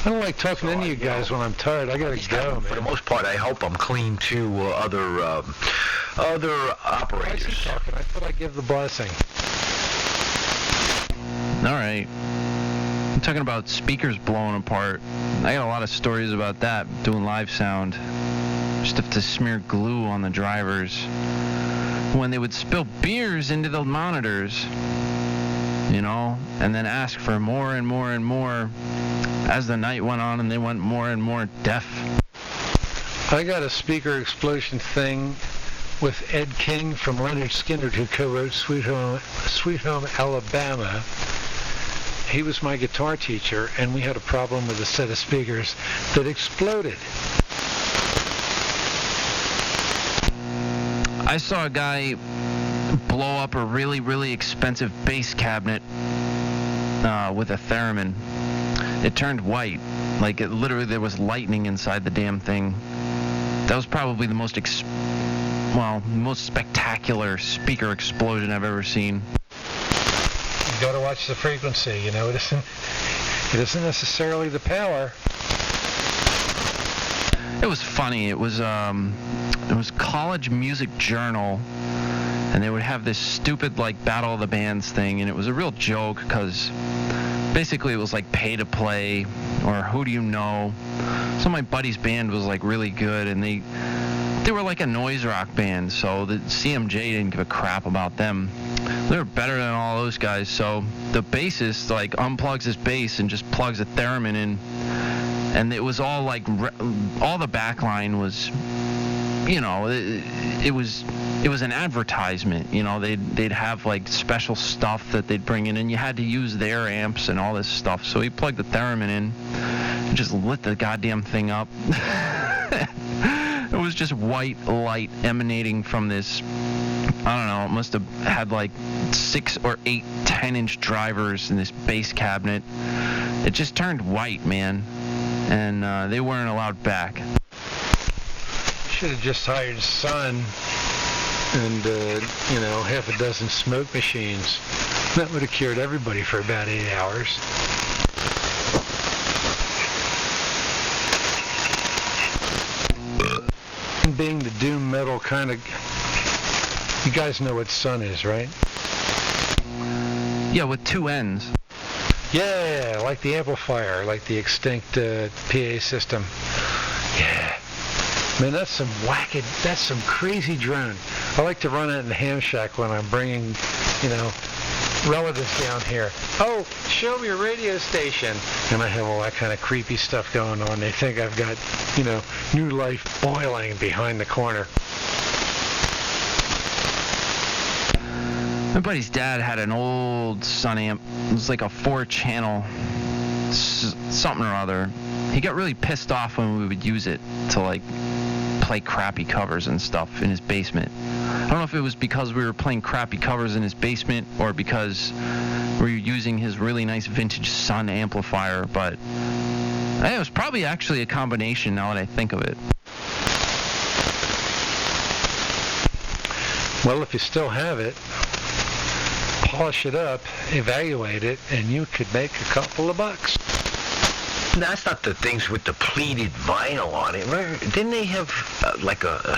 I don't like talking to any of you guys when I'm tired. I gotta go, man. For the most part, I hope I'm clean to other operators. I thought I'd give the blessing. All right. I'm talking about speakers blowing apart. I got a lot of stories about that, doing live sound. Just have to smear glue on the drivers. when they would spill beers into the monitors, you know, and then ask for more and more and more as the night went on, and they went more and more deaf. I got a speaker explosion thing with Ed King from Leonard Skinner, who co-wrote Sweet Home Alabama. He was my guitar teacher, and we had a problem with a set of speakers that exploded. I saw a guy blow up a really, really expensive bass cabinet with a theremin. It turned white. Like, it literally, there was lightning inside the damn thing. That was probably the most spectacular speaker explosion I've ever seen. You got to watch the frequency, you know. It isn't necessarily the power. It was funny. It was College Music Journal, and they would have this stupid like Battle of the Bands thing, and it was a real joke because basically it was like pay to play or who do you know. So my buddy's band was like really good, and they were like a noise rock band, so the CMJ didn't give a crap about them. They were better than all those guys. So the bassist like unplugs his bass and just plugs a theremin in, and it was all like all the backline was, you know, it was an advertisement. You know, they'd have like special stuff that they'd bring in, and you had to use their amps and all this stuff. So he plugged the theremin in and just lit the goddamn thing up. It was just white light emanating from this, I don't know, it must have had like 6 or 8 10-inch drivers in this bass cabinet. It just turned white, man, and they weren't allowed back. Should have just hired Sun and, you know, half a dozen smoke machines. That would have cured everybody for about 8 hours. Being the doom metal kind of... You guys know what Sun is, right? Yeah, with 2 ends. Yeah, like the amplifier, like the extinct PA system. Yeah. Man, that's some crazy drone. I like to run it in the ham shack when I'm bringing, you know, relatives down here. Oh, show me your radio station. And I have all that kind of creepy stuff going on. They think I've got, you know, new life boiling behind the corner. My buddy's dad had an old Sun amp. It was like a 4-channel something or other. He got really pissed off when we would use it to like play crappy covers and stuff in his basement. I don't know if it was because we were playing crappy covers in his basement or because we were using his really nice vintage Sun amplifier, but it was probably actually a combination now that I think of it. Well, if you still have it, polish it up, evaluate it, and you could make a couple of bucks. That's not the things with the pleated vinyl on it. Didn't they have like the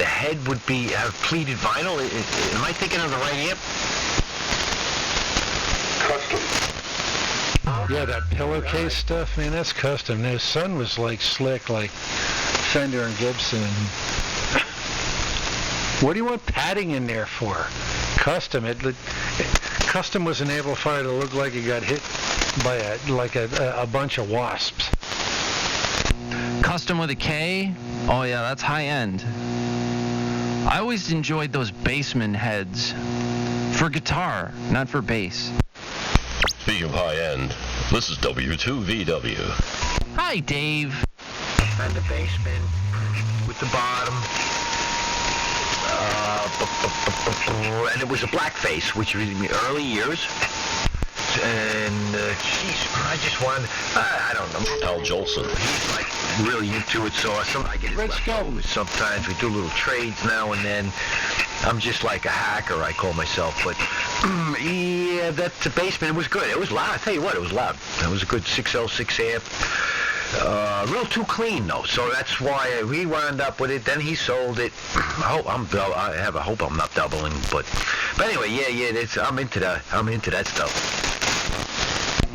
head would have pleated vinyl? Am I thinking of the right amp? Custom. Yeah, that pillowcase stuff, man, that's custom. His Sun was like slick, like Fender and Gibson. What do you want padding in there for? Custom. Custom was an amplifier that looked like it got hit by a bunch of wasps. Custom with a K? Oh yeah, that's high end. I always enjoyed those Bassman heads. For guitar, not for bass. Speaking of high end, this is W2VW. Hi, Dave. And the Bassman with the bottom. And it was a black face, which was in the early years. And, I just wanted, I don't know. Al Jolson. He's like really into it, so I get his leftovers. Sometimes we do little trades now and then. I'm just like a hacker, I call myself. But, yeah, that Bassman was good. It was loud. I tell you what, it was loud. It was a good 6L6 amp. Real too clean though, so that's why we wound up with it. Then he sold it. I hope I'm not doubling, but anyway, yeah. I'm into that stuff.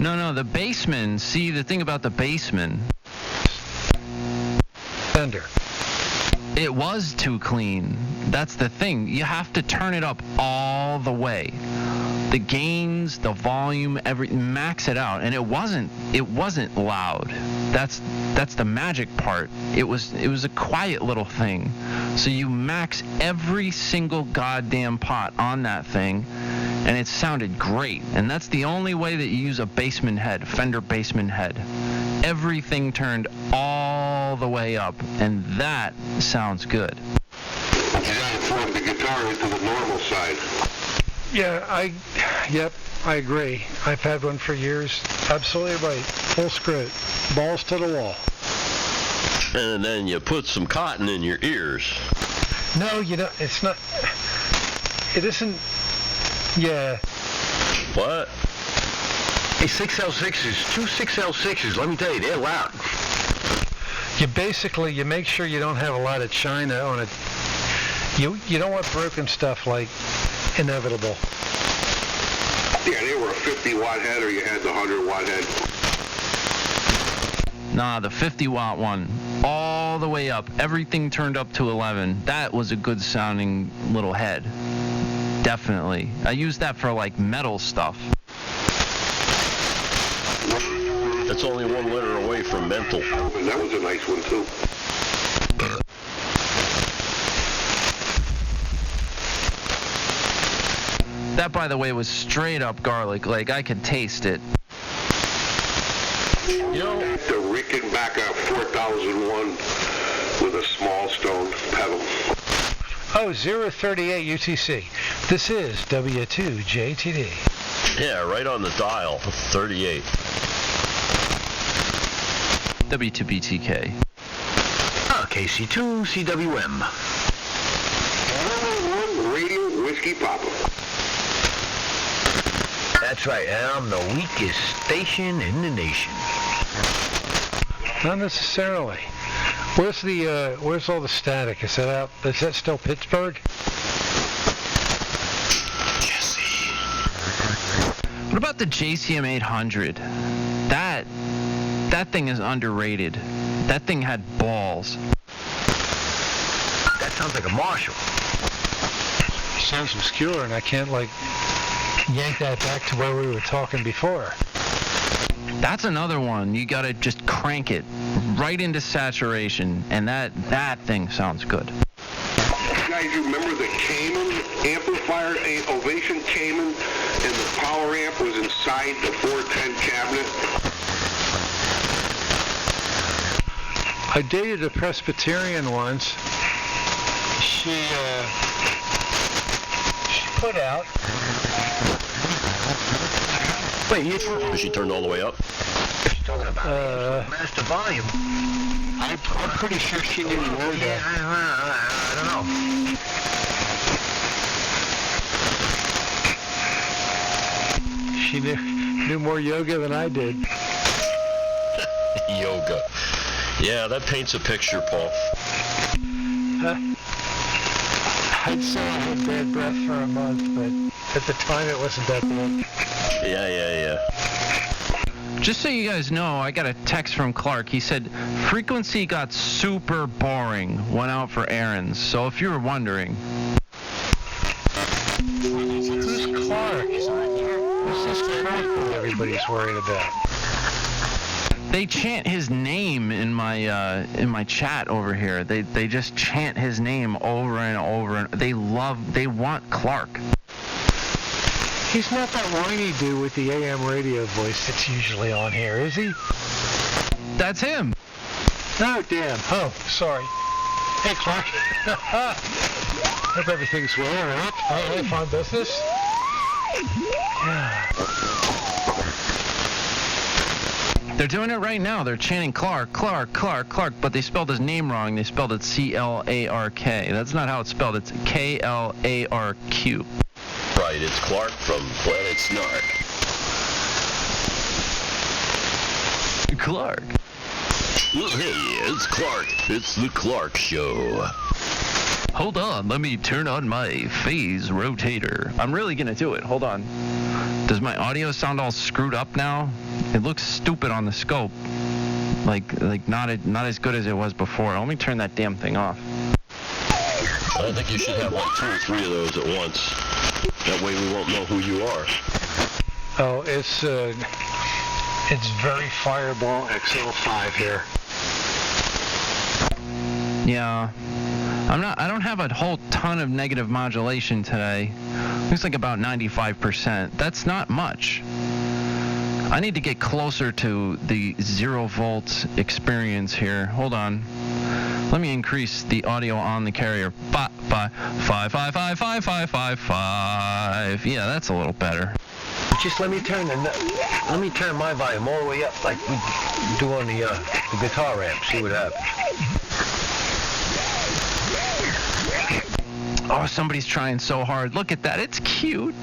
No, the Bassman. See, the thing about the Bassman. Fender. It was too clean. That's the thing. You have to turn it up all the way. The gains, the volume, max it out. And it wasn't loud. That's the magic part. It was a quiet little thing. So you max every single goddamn pot on that thing, and it sounded great. And that's the only way that you use a Bassman head, Fender Bassman head. Everything turned all the way up, and that sounds good. You gotta form the guitar into the normal side. Yeah, I agree. I've had one for years. Absolutely right. Full script. Balls to the wall. And then you put some cotton in your ears. No, it's not. It isn't. Yeah. What? Hey, 6L6s, two 6L6s, let me tell you, they're loud. You make sure you don't have a lot of china on it. You don't want broken stuff like Inevitable. Yeah, they were a 50-watt head, or you had the 100-watt head. Nah, the 50-watt one, all the way up, everything turned up to 11. That was a good sounding little head. Definitely. I used that for like metal stuff. It's only 1 letter away from mental. And that was a nice one, too. That, by the way, was straight up garlic. Like, I could taste it. You know, the Rickenbacker 4001 with a small stone pedal. Oh, 038 UTC. This is W2JTD. Yeah, right on the dial, 38. W2BTK. KC2 CWM. Radio Whiskey Papa. That's right, and I'm the weakest station in the nation. Not necessarily. Where's all the static? Is that out? Is that still Pittsburgh? Jesse. What about the JCM 800? That thing is underrated. That thing had balls. That sounds like a Marshall. Sounds obscure, and I can't yank that back to where we were talking before. That's another one. You gotta just crank it right into saturation, and that thing sounds good. Guys, you remember the Cayman amplifier, Ovation Cayman, and the power amp was inside the 410 cabinet? I dated a Presbyterian once. She put out. Wait, was she turned all the way up? Talking about master volume. I'm pretty sure she didn't know that. I don't know. She knew more yoga than I did. Yoga. Yeah, that paints a picture, Paul. I'd say I had bad breath for a month, but at the time it wasn't that bad. Yeah. Just so you guys know, I got a text from Clark. He said, frequency got super boring, went out for errands. So if you were wondering. Who's Clark? Who's this Clark that everybody's worried about? They chant his name in my chat over here. They just chant his name over and over, and they want Clark. He's not that whiny dude with the AM radio voice that's usually on here, is he? That's him. Oh, damn. Oh, sorry. Hey, Clark. Hope everything's well, all right? All right, fine business? Yeah. They're doing it right now. They're chanting Clark, but they spelled his name wrong. They spelled it C-L-A-R-K. That's not how it's spelled. It's K-L-A-R-Q. Right, it's Clark from Planet Snark. Clark. Hey, it's Clark. It's the Clark Show. Hold on, let me turn on my phase rotator. I'm really gonna do it. Hold on. Does my audio sound all screwed up now? It looks stupid on the scope. Like not as good as it was before. Let me turn that damn thing off. I think you should have like 2 or 3 of those at once. That way we won't know who you are. Oh, it's very Fireball XL5 here. Yeah. I don't have a whole ton of negative modulation today. Looks like about 95%. That's not much. I need to get closer to the 0 volt experience here. Hold on. Let me increase the audio on the carrier. 5555555. Yeah, that's a little better. Just let me turn my volume all the way up like we do on the guitar amp. See what happens. Oh, somebody's trying so hard. Look at that. It's cute.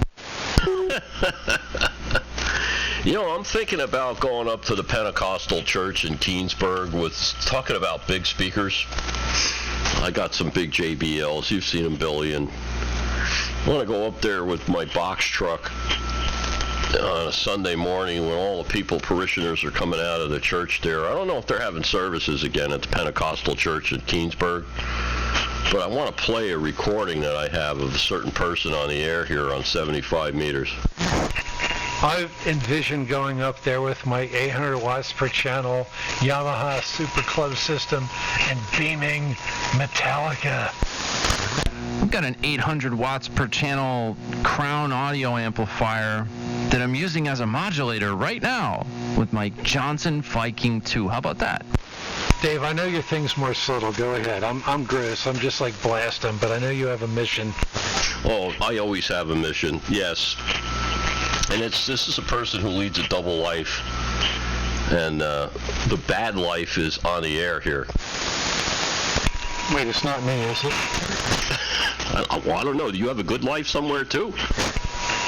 You know, I'm thinking about going up to the Pentecostal church in Keensburg with talking about big speakers. I got some big JBLs. You've seen them, Billy. And I want to go up there with my box truck on a Sunday morning when all the parishioners are coming out of the church there. I don't know if they're having services again at the Pentecostal church in Keensburg. But I want to play a recording that I have of a certain person on the air here on 75 meters. I've envisioned going up there with my 800 watts per channel Yamaha Super Club system and beaming Metallica. I've got an 800 watts per channel Crown audio amplifier that I'm using as a modulator right now with my Johnson Viking 2. How about that? Dave, I know your thing's more subtle. Go ahead. I'm gross. I'm just like blasting, but I know you have a mission. Oh, I always have a mission, yes. And this is a person who leads a double life. And the bad life is on the air here. Wait, it's not me, is it? I don't know. Do you have a good life somewhere, too?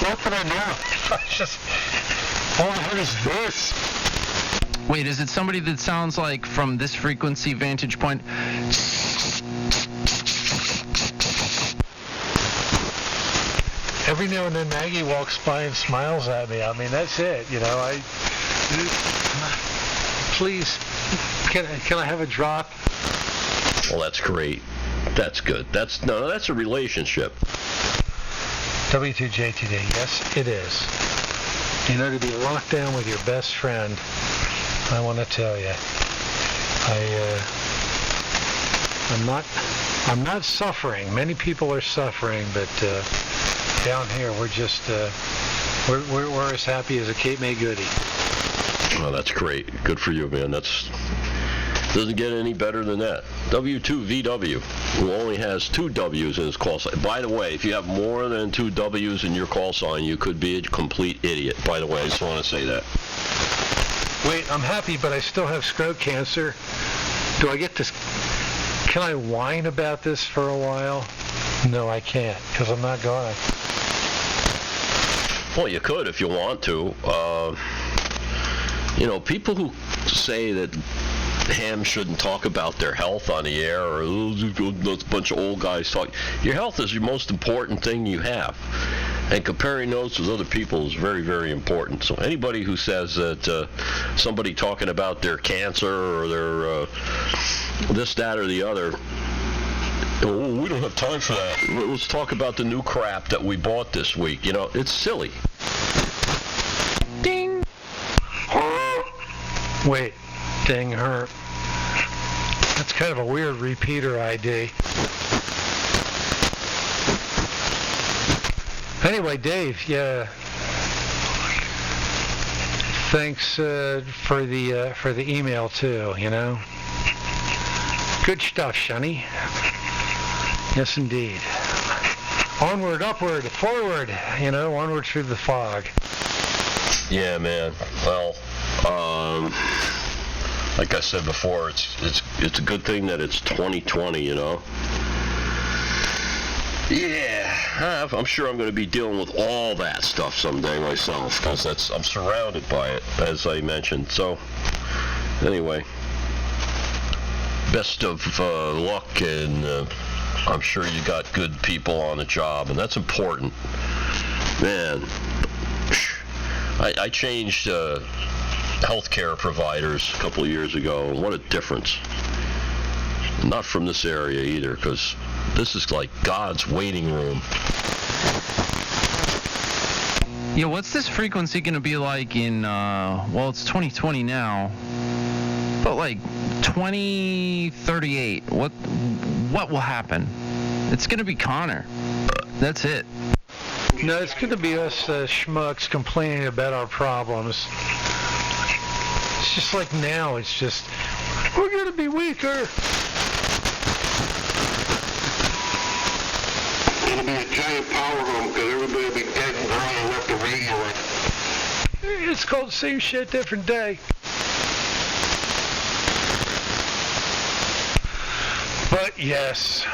Not that I know. All I heard is this. Wait, is it somebody that sounds like from this frequency vantage point? Every now and then Maggie walks by and smiles at me. I mean, that's it. You know, please, can I have a drop? Well, that's great. That's good. That's a relationship. W2JTD, yes, it is. You know, to be locked down with your best friend, I want to tell you, I'm not suffering. Many people are suffering, but down here we're just we're as happy as a Cape May goodie. Oh, that's great. Good for you, man. Doesn't get any better than that. W2VW, who only has 2 W's in his call sign. By the way, if you have more than 2 W's in your call sign, you could be a complete idiot. By the way, I just want to say that. Wait, I'm happy, but I still have scrot cancer. Do I get to... Can I whine about this for a while? No, I can't, because I'm not going. Well, you could if you want to. You know, people who say that hams shouldn't talk about their health on the air, or a bunch of old guys talk. Your health is your most important thing you have. And comparing notes with other people is very, very important. So anybody who says that somebody talking about their cancer or their this, that, or the other, oh, we don't have time for that. Let's talk about the new crap that we bought this week. You know, it's silly. Ding. Wait, ding her. That's kind of a weird repeater ID. Anyway, Dave, yeah. Thanks for the email too. You know, good stuff, Shunny. Yes, indeed. Onward, upward, forward. You know, onward through the fog. Yeah, man. Well, like I said before, it's a good thing that it's 2020. You know. Yeah, I'm sure I'm going to be dealing with all that stuff someday myself, because I'm surrounded by it, as I mentioned. So, anyway, best of luck, and I'm sure you got good people on the job, and that's important. Man, I changed healthcare providers a couple of years ago, and what a difference. Not from this area either, because This is like God's waiting room. Yeah, what's this frequency going to be like in, well, it's 2020 now, but like 2038, what will happen? It's going to be Connor. That's it. No, it's going to be us schmucks complaining about our problems. It's just like now, it's just, we're going to be weaker. It'll be a giant power home because everybody will be dead and gone and left the radio on. It's called Same Shit, Different Day. But yes,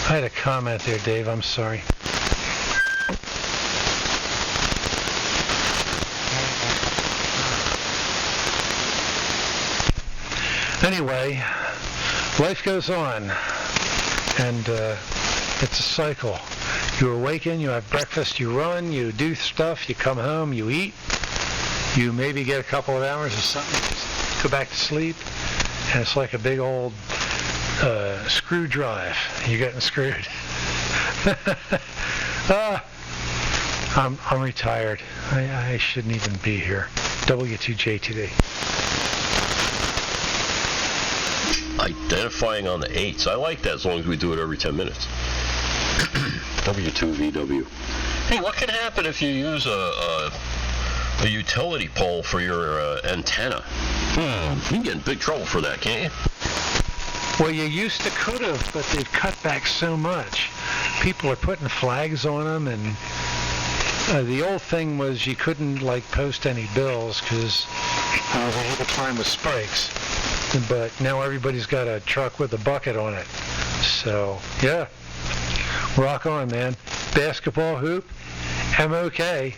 I had a comment there, Dave. I'm sorry. Anyway, life goes on, and it's a cycle. You awaken, you have breakfast, you run, you do stuff, you come home, you eat, you maybe get a couple of hours or something, go back to sleep, and it's like a big old screw drive. You're getting screwed. I'm retired. I shouldn't even be here. W2JTD. Identifying on the 8s. I like that as long as we do it every 10 minutes. W2VW. Hey, what can happen if you use a utility pole for your antenna? You can get in big trouble for that, can't you? Well, you used to could have, but they've cut back so much. People are putting flags on them, and the old thing was you couldn't like post any bills because they had the time with spikes. But now everybody's got a truck with a bucket on it. So, yeah. Rock on, man. Basketball hoop, MOK.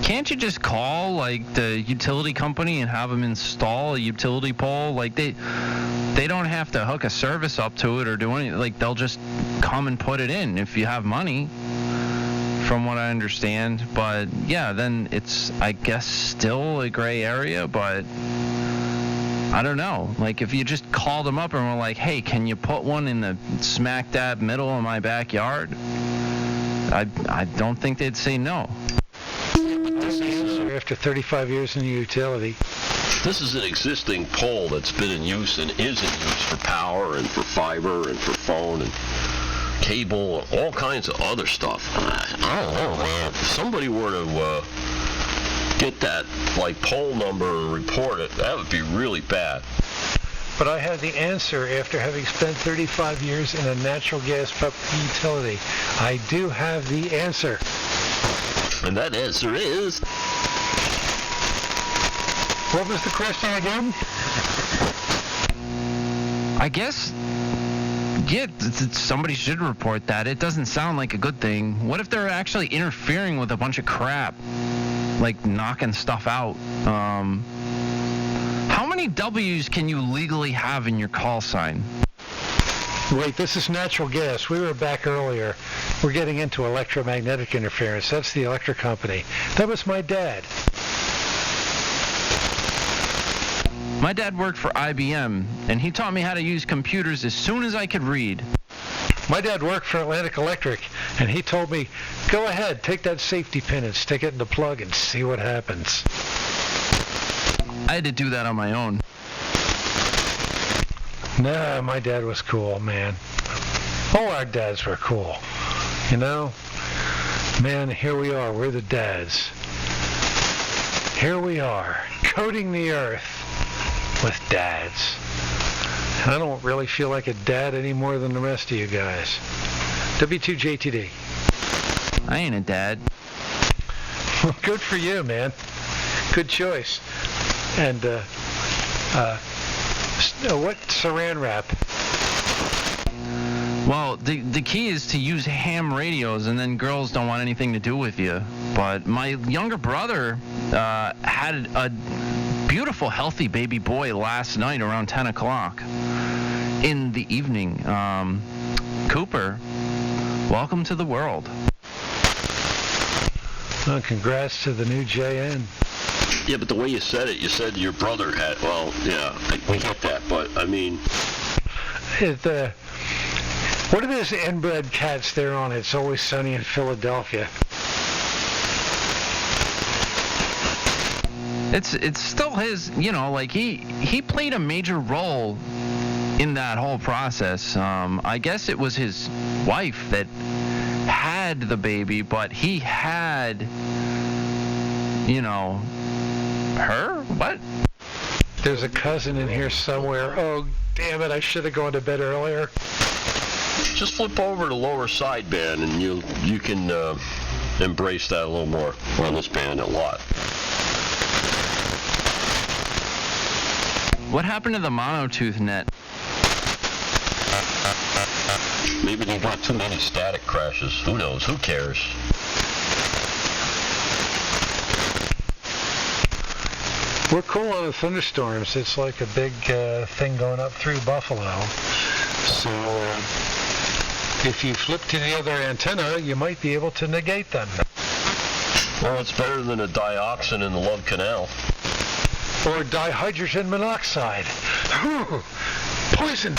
Can't you just call, like, the utility company and have them install a utility pole? Like, they don't have to hook a service up to it or do anything. Like, they'll just come and put it in if you have money, from what I understand. But, yeah, then it's, I guess, still a gray area, but I don't know. Like, if you just called them up and were like, hey, can you put one in the smack dab middle of my backyard? I don't think they'd say no. After 35 years in the utility. This is an existing pole that's been in use and is in use for power and for fiber and for phone and cable and all kinds of other stuff. I don't know, man. If somebody were to get that like pole number and report it, that would be really bad. But I have the answer after having spent 35 years in a natural gas public utility. I do have the answer. And that answer is... What was the question again? I guess, yeah, somebody should report that. It doesn't sound like a good thing. What if they're actually interfering with a bunch of crap? Like knocking stuff out? How many W's can you legally have in your call sign? Wait, this is natural gas. We were back earlier. We're getting into electromagnetic interference. That's the electric company. That was my dad. My dad worked for IBM, and he taught me how to use computers as soon as I could read. My dad worked for Atlantic Electric, and he told me, go ahead, take that safety pin and stick it in the plug and see what happens. I had to do that on my own. Nah, my dad was cool, man. All our dads were cool. You know? Man, here we are. We're the dads. Here we are, coating the earth with dads. I don't really feel like a dad any more than the rest of you guys. W2JTD. I ain't a dad. Well, good for you, man. Good choice. And, what saran wrap? Well, the key is to use ham radios, and then girls don't want anything to do with you. But my younger brother had a beautiful, healthy baby boy last night around 10 o'clock in the evening. Cooper, welcome to the world. Well, congrats to the new JN. Yeah, but the way you said it, you said your brother had. Well, yeah, we get that, but I mean, what are those inbred cats there on It's Always Sunny in Philadelphia? It's still his, like he played a major role in that whole process. I guess it was his wife that had the baby, but he had, her? What? There's a cousin in here somewhere. Oh, damn it, I should have gone to bed earlier. Just flip over to lower sideband and you can embrace that a little more on this band a lot. What happened to the monotooth net? Maybe they got too many static crashes. Who knows? Who cares? We're cool on the thunderstorms. It's like a big thing going up through Buffalo. So if you flip to the other antenna, you might be able to negate them. Well, it's better than a dioxin in the Love Canal. Or dihydrogen monoxide. Poison.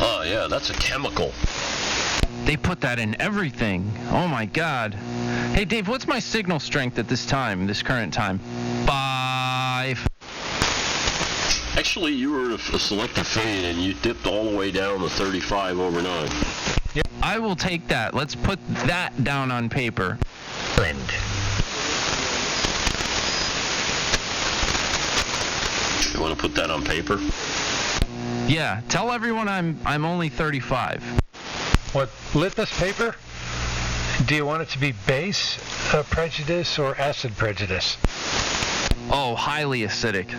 Oh, yeah, that's a chemical. They put that in everything. Oh, my God. Hey, Dave, what's my signal strength at this current time? 5. Actually, you were a selective fade, and you dipped all the way down to 35 over 9. Yep. I will take that. Let's put that down on paper. You want to put that on paper? Yeah, tell everyone I'm only 35. What, litmus paper? Do you want it to be base prejudice or acid prejudice? Oh, highly acidic.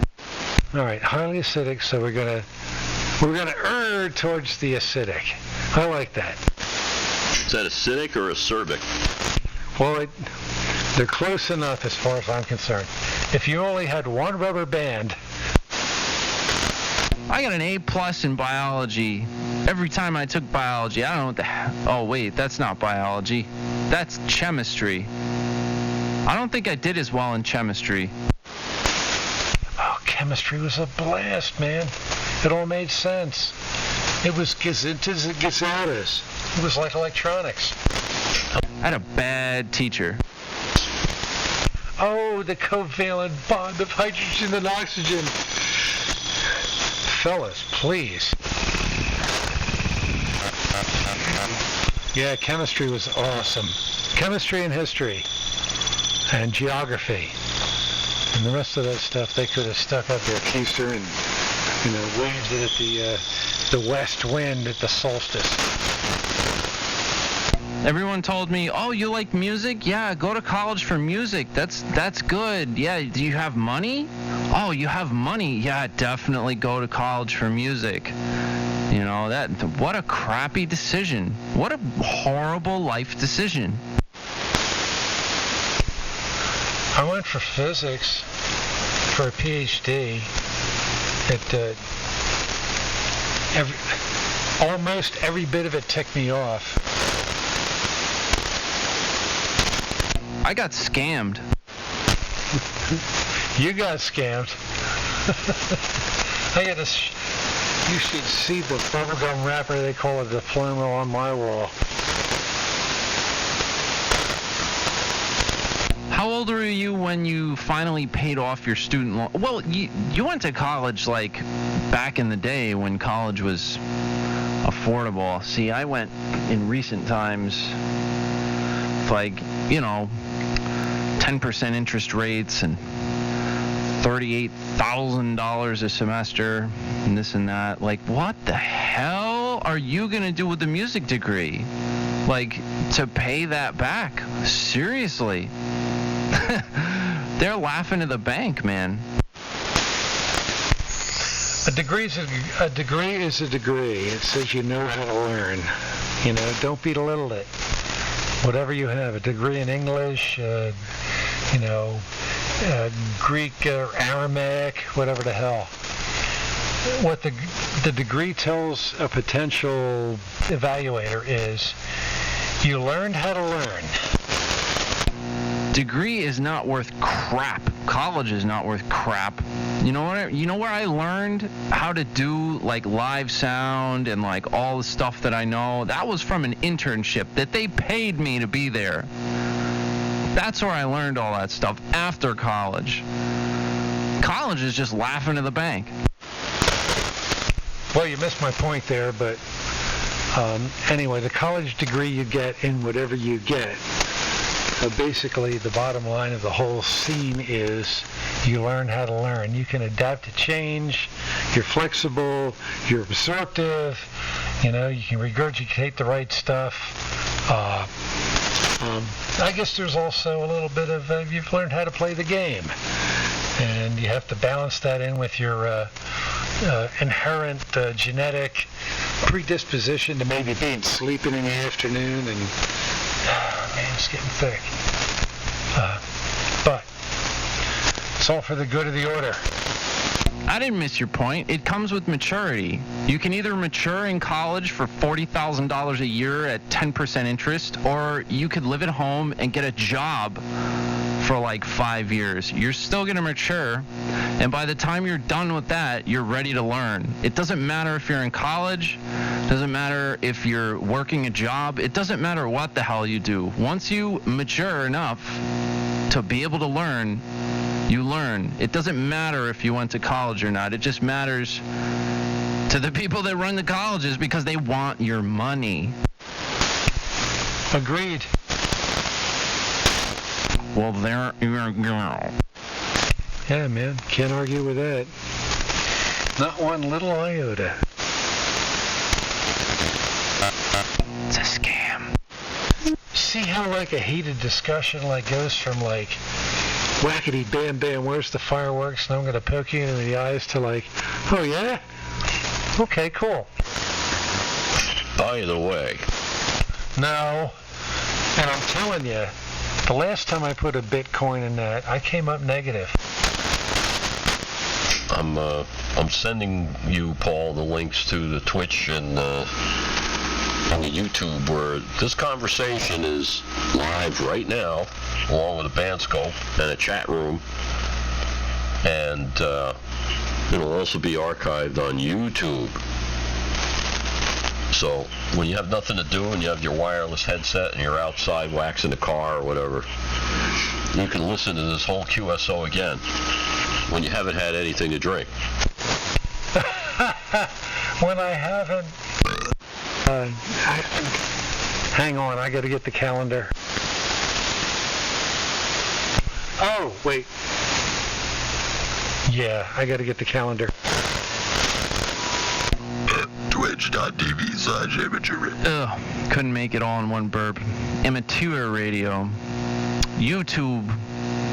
All right, highly acidic. So we're gonna err towards the acidic. I like that. Is that acidic or acerbic? Well, they're close enough as far as I'm concerned. If you only had one rubber band. I got an A+ in biology. Every time I took biology, I don't know what the hell. Oh, wait, that's not biology. That's chemistry. I don't think I did as well in chemistry. Oh, chemistry was a blast, man. It all made sense. It was gazintas and gazatas. It was like electronics. I had a bad teacher. Oh, the covalent bond of hydrogen and oxygen. Fellas, please. Yeah, chemistry was awesome. Chemistry and history. And geography. And the rest of that stuff, they could have stuck up their keister and, waved it at the west wind at the solstice. Everyone told me, oh, you like music? Yeah, go to college for music. That's good. Yeah, do you have money? Oh, you have money? Yeah, definitely go to college for music. What a crappy decision. What a horrible life decision. I went for physics for a PhD. Almost every bit of it ticked me off. I got scammed. You got scammed. You should see the bubblegum wrapper they call a diploma on my wall. How old were you when you finally paid off your student loan? Well, you went to college like back in the day when college was affordable. See, I went in recent times, like, 10% interest rates and $38,000 a semester and this and that. Like, what the hell are you going to do with the music degree? Like, to pay that back? Seriously? They're laughing at the bank, man. A degree is a degree. It says you know how to learn. Don't belittle it. Whatever you have, a degree in English, Greek or Aramaic, whatever the hell. What the degree tells a potential evaluator is you learned how to learn. degree is not worth crap. College is not worth crap. You know what? You know where I learned how to do like live sound and like all the stuff that I know? That was from an internship that they paid me to be there. That's where I learned all that stuff after college. College is just laughing to the bank. Well, you missed my point there, but anyway, the college degree you get in whatever you get, basically the bottom line of the whole scene is you learn how to learn. You can adapt to change, you're flexible, you're absorptive, you know, you can regurgitate the right stuff. I guess there's also a little bit of you've learned how to play the game, and you have to balance that in with your inherent genetic predisposition to maybe being sleeping in the afternoon, and man, it's getting thick. But it's all for the good of the order. I didn't miss your point. It comes with maturity. You can either mature in college for $40,000 a year at 10% interest, or you could live at home and get a job for like 5 years. You're still going to mature, and by the time you're done with that, you're ready to learn. It doesn't matter if you're in college. It doesn't matter if you're working a job. It doesn't matter what the hell you do. Once you mature enough to be able to learn, you learn. It doesn't matter if you went to college or not. It just matters to the people that run the colleges because they want your money. Agreed. Well, there you go. Yeah, man. Can't argue with that. Not one little iota. It's a scam. See how like a heated discussion like goes from like whackety bam bam, where's the fireworks, and I'm going to poke you in the eyes, to like, oh yeah? Okay, cool. By the way. No. And I'm telling you, the last time I put a Bitcoin in that, I came up negative. I'm sending you, Paul, the links to the Twitch and the YouTube where this conversation is live right now, along with a band scope and a chat room, and it'll also be archived on YouTube. So when you have nothing to do and you have your wireless headset and you're outside waxing the car or whatever, you can listen to this whole QSO again when you haven't had anything to drink. When I haven't. Hang on, I got to get the calendar. Oh, wait. Yeah, I got to get the calendar. Twitch.tv/amateur. Ugh, couldn't make it all in one burp. Amateur radio. YouTube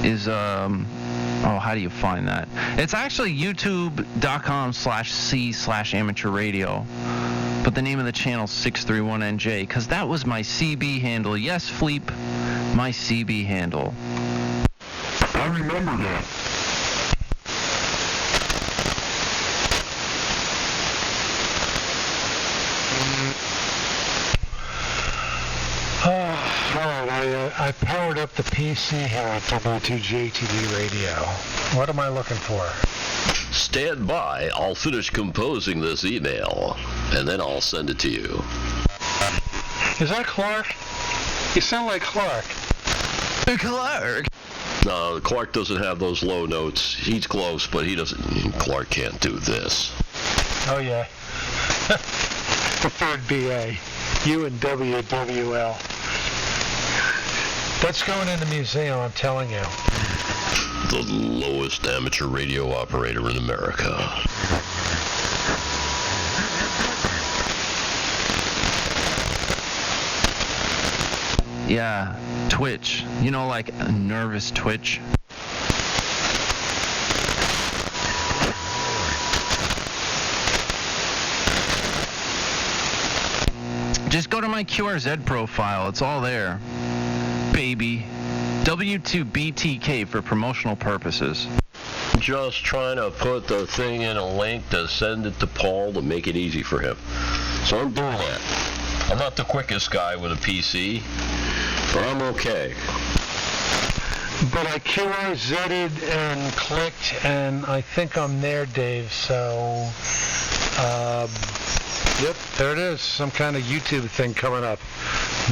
is, how do you find that? It's actually youtube.com/c/amateur radio. But the name of the channel is 631NJ, because that was my CB handle. Yes, Fleep, my CB handle. I remember that. I powered up the PC here at W2JTV Radio. What am I looking for? Stand by. I'll finish composing this email, and then I'll send it to you. Is that Clark? You sound like Clark. Clark? No, Clark doesn't have those low notes. He's close, but he doesn't. Clark can't do this. Oh, yeah. The third BA. You and WWL. That's going in the museum, I'm telling you. The lowest amateur radio operator in America. Yeah, Twitch. You know, like a nervous twitch. Just go to my QRZ profile. It's all there. Baby. W2BTK for promotional purposes. Just trying to put the thing in a link to send it to Paul to make it easy for him. So I'm doing that. I'm not the quickest guy with a PC, but I'm okay. But I QRZ'd and clicked, and I think I'm there, Dave. So, yep, there it is. Some kind of YouTube thing coming up.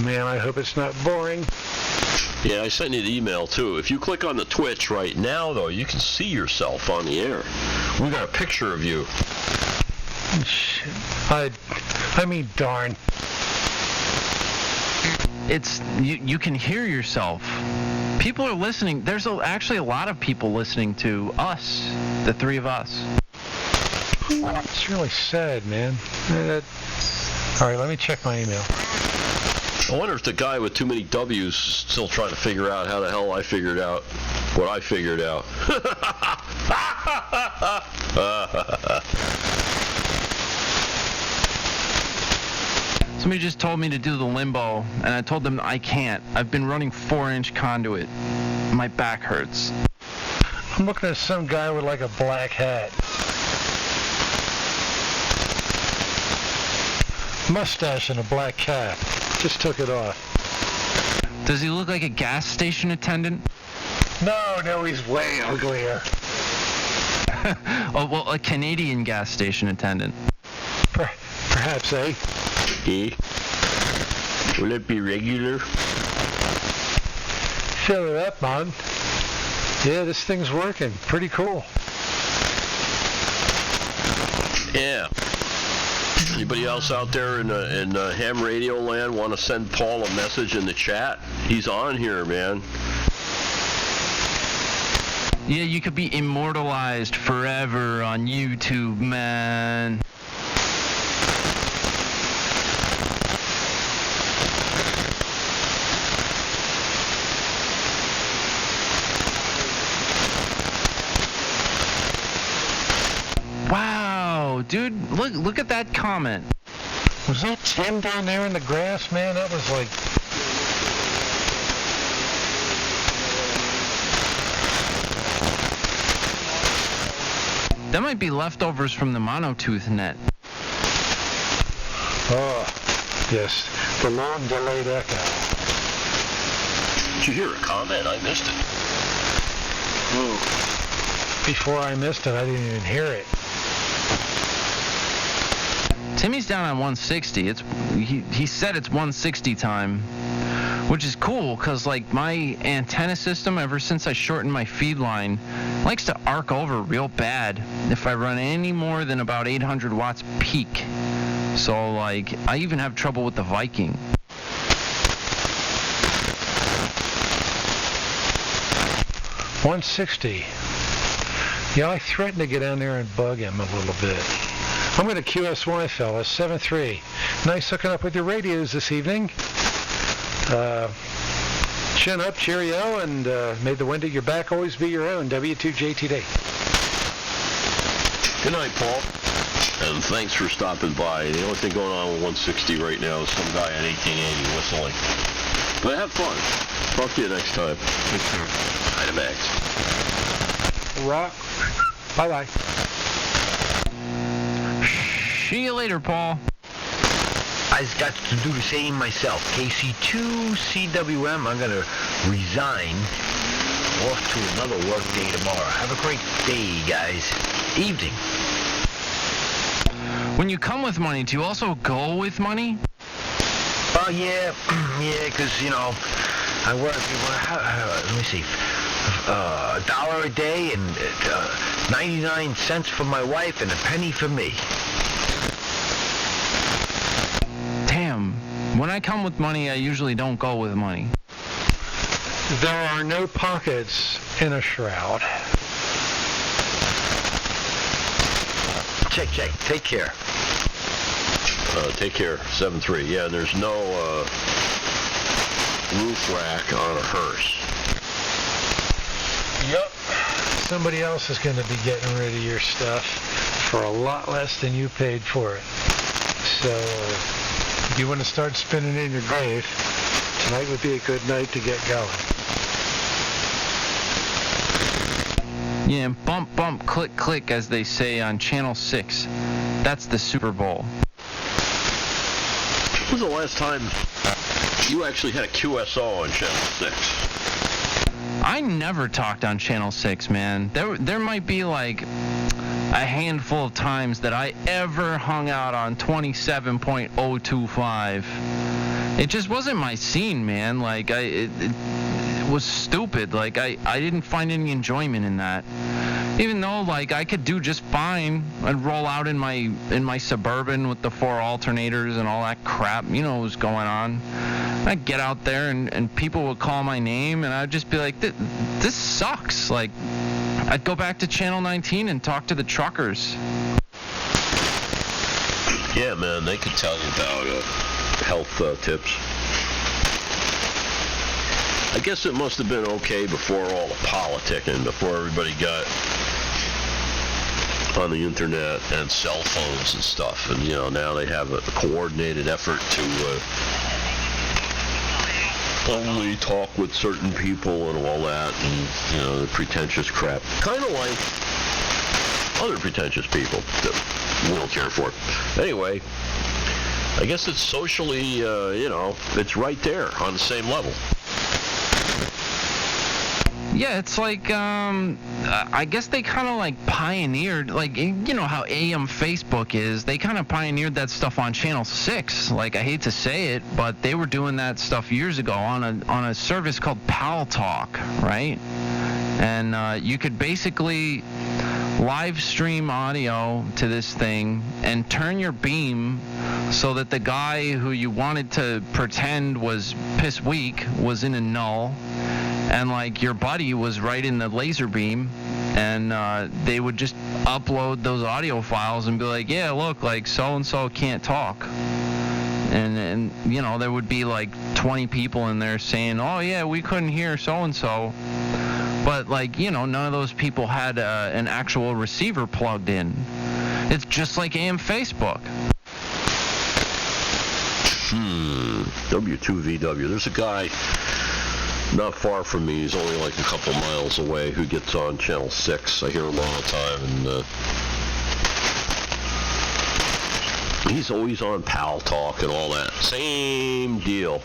Man, I hope it's not boring. Yeah, I sent you the email, too. If you click on the Twitch right now, though, you can see yourself on the air. We got a picture of you. Shit. I mean, darn. It's you can hear yourself. People are listening. There's actually a lot of people listening to us, the three of us. It's really sad, man. All right, let me check my email. I wonder if the guy with too many W's is still trying to figure out how the hell I figured out what I figured out. Somebody just told me to do the limbo, and I told them I can't. I've been running 4-inch conduit. My back hurts. I'm looking at some guy with like a black hat. Mustache and a black cap. Just took it off. Does he look like a gas station attendant? No, he's way uglier. Oh, well, a Canadian gas station attendant. Perhaps, eh? Eh? Will it be regular? Fill it up, man. Yeah, this thing's working. Pretty cool. Yeah. Anybody else out there in ham radio land want to send Paul a message in the chat? He's on here, man. Yeah, you could be immortalized forever on YouTube, man. Wow, dude, look at that comment. Was that Tim down there in the grass, man? That was like... That might be leftovers from the monotooth net. Oh, yes, the long delayed echo. Did you hear a comment? I missed it. Ooh. Before I missed it, I didn't even hear it. Timmy's down on 160. He said it's 160 time, which is cool because like my antenna system, ever since I shortened my feed line, likes to arc over real bad if I run any more than about 800 watts peak. So like I even have trouble with the Viking. $160. Yeah, I threatened to get down there and bug him a little bit. I'm going to QSY, fellas. 7-3. Nice hooking up with your radios this evening. Chin up, cheerio, and may the wind at your back always be your own. W2JTD. Good night, Paul. And thanks for stopping by. The only thing going on with 160 right now is some guy on 1880 whistling. But have fun. Talk to you next time. Max. Rock. Bye-bye. See you later, Paul. I've got to do the same myself. KC2 CWM, I'm going to resign. Off to another work day tomorrow. Have a great day, guys. Evening. When you come with money, do you also go with money? Oh, yeah, because, you know, I work, let me see, $1 a day and 99 cents for my wife and a penny for me. Damn. When I come with money, I usually don't go with money. There are no pockets in a shroud. Check. Take care. Take care. 7-3. Yeah, there's no roof rack on a hearse. Yup. Somebody else is going to be getting rid of your stuff for a lot less than you paid for it. So, if you want to start spinning in your grave, tonight would be a good night to get going. Yeah, bump, bump, click, click, as they say on Channel 6. That's the Super Bowl. When was the last time you actually had a QSO on Channel 6? I never talked on Channel 6, man. There might be like a handful of times that I ever hung out on 27.025. It just wasn't my scene, man. Like, it was stupid. Like, I didn't find any enjoyment in that. Even though, like, I could do just fine. I'd roll out in my Suburban with the 4 alternators and all that crap. You know what was going on. I'd get out there and people would call my name, and I'd just be like, this sucks. Like, I'd go back to Channel 19 and talk to the truckers. Yeah, man, they could tell you about health tips. I guess it must have been okay before all the politicking, before everybody got on the internet and cell phones and stuff. And, you know, now they have a coordinated effort to only talk with certain people and all that, and, you know, the pretentious crap. Kind of like other pretentious people that we don't care for. Anyway, I guess it's socially, you know, it's right there on the same level. Yeah, it's like, I guess they kind of like pioneered, like, you know how AM Facebook is, they kind of pioneered that stuff on Channel 6. Like, I hate to say it, but they were doing that stuff years ago on a service called Pal Talk, right? And you could basically live stream audio to this thing and turn your beam so that the guy who you wanted to pretend was piss weak was in a null, and like your buddy was right in the laser beam, and they would just upload those audio files and be like, yeah, look, like so-and-so can't talk. And you know, there would be like 20 people in there saying, oh yeah, we couldn't hear so-and-so. But, like, you know, none of those people had an actual receiver plugged in. It's just like AM Facebook. W2VW. There's a guy not far from me. He's only like a couple miles away who gets on Channel 6. I hear him all the time. And he's always on Pal Talk and all that. Same deal.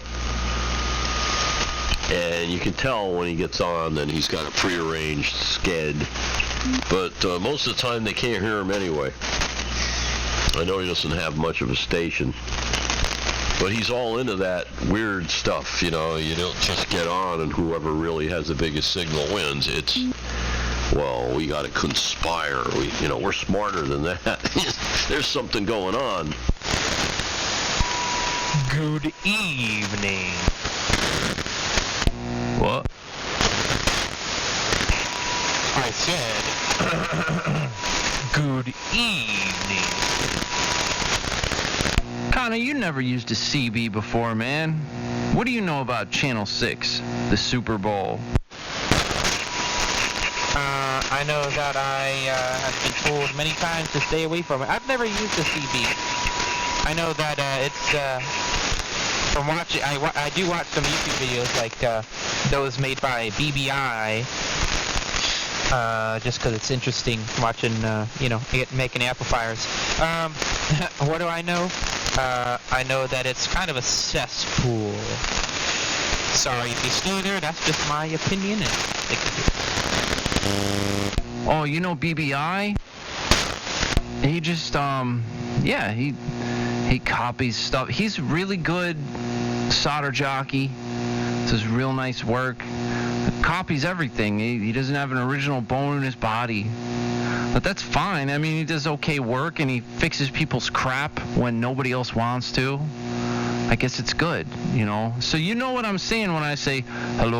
And you can tell when he gets on that he's got a prearranged sked. But most of the time they can't hear him anyway. I know he doesn't have much of a station. But he's all into that weird stuff, you know. You don't just get on and whoever really has the biggest signal wins. It's, well, we got to conspire. We're smarter than that. There's something going on. Good evening. What? I said, good evening. Connor, you never used a CB before, man. What do you know about Channel 6, the Super Bowl? I know that I have been told many times to stay away from it. I've never used a CB. I know that it's... From watching, I do watch some YouTube videos like those made by BBI, just because it's interesting watching, making amplifiers. What do I know? I know that it's kind of a cesspool. Sorry if you still there, that's just my opinion. Oh, you know BBI? He just, he copies stuff. He's really good solder jockey. Does real nice work. Copies everything. He doesn't have an original bone in his body. But that's fine. I mean, he does okay work, and he fixes people's crap when nobody else wants to. I guess it's good, you know. So you know what I'm saying when I say, hello.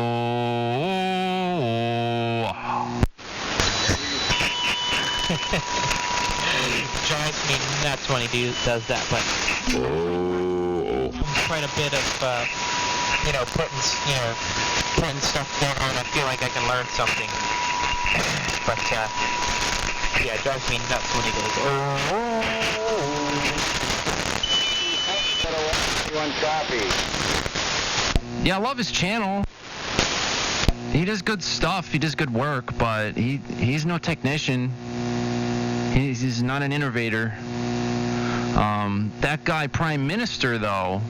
Drives me nuts when he does that, but quite a bit of, putting stuff down on. I feel like I can learn something. But, yeah, it drives me nuts when he goes, Yeah, I love his channel. He does good stuff. He does good work, but he's no technician. He's not an innovator. That guy, Prime Minister, though,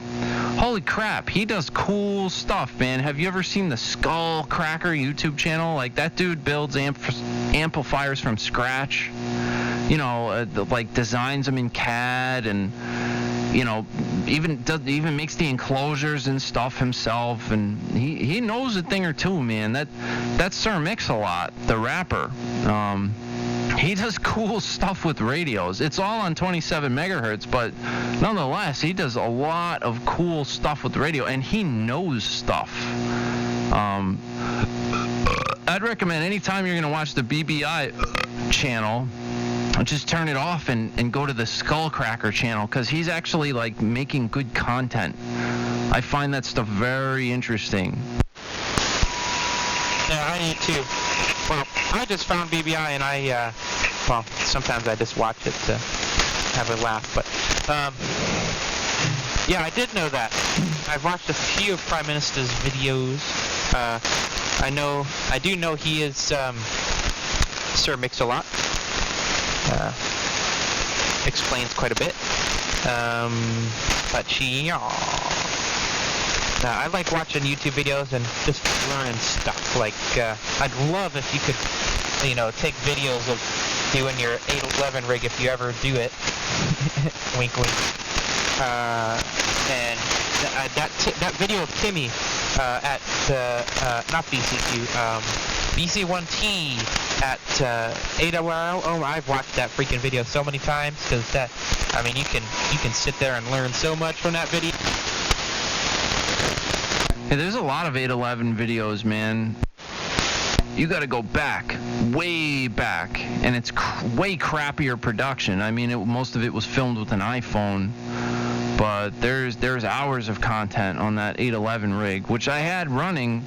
holy crap, he does cool stuff, man. Have you ever seen the Skull Cracker YouTube channel? Like, that dude builds amplifiers from scratch. You know, like designs them in CAD, and you know, even makes the enclosures and stuff himself, and he knows a thing or two, man. That's Sir Mix-a-Lot, the rapper. He does cool stuff with radios. It's all on 27 megahertz, but nonetheless, he does a lot of cool stuff with the radio, and he knows stuff. I'd recommend anytime you're going to watch the BBI channel, just turn it off and go to the Skullcracker channel, because he's actually like making good content. I find that stuff very interesting. Yeah, I need to. Well, I just found BBI, and well, sometimes I just watch it to have a laugh, but yeah, I did know that. I've watched a few of Prime Minister's videos. I do know he is Sir Mix-a-Lot. Explains quite a bit. But I like watching YouTube videos and just learning stuff. Like, I'd love if you could, you know, take videos of doing your 811 rig if you ever do it. Wink, wink. And that video of Timmy at not BCQ, BC1T at AWL. Oh, I've watched that freaking video so many times, because that, I mean, you can sit there and learn so much from that video. Hey, there's a lot of 811 videos, man. You got to go back, way back, and it's way crappier production. I mean, most of it was filmed with an iPhone, but there's hours of content on that 811 rig, which I had running,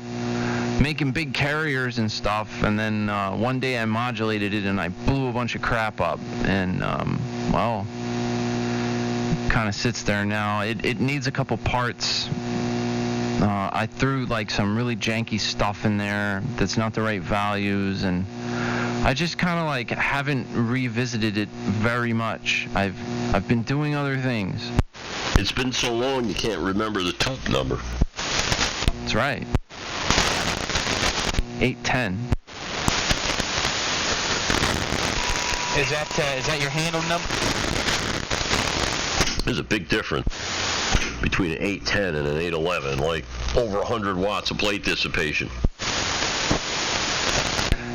making big carriers and stuff, and then one day I modulated it and I blew a bunch of crap up, and well, kind of sits there now. It needs a couple parts. I threw like some really janky stuff in there that's not the right values, and I just kind of like haven't revisited it very much. I've been doing other things. It's been so long you can't remember the tube number. That's right. 810. Is that your handle number? There's a big difference between an 810 and an 811, like over 100 watts of plate dissipation.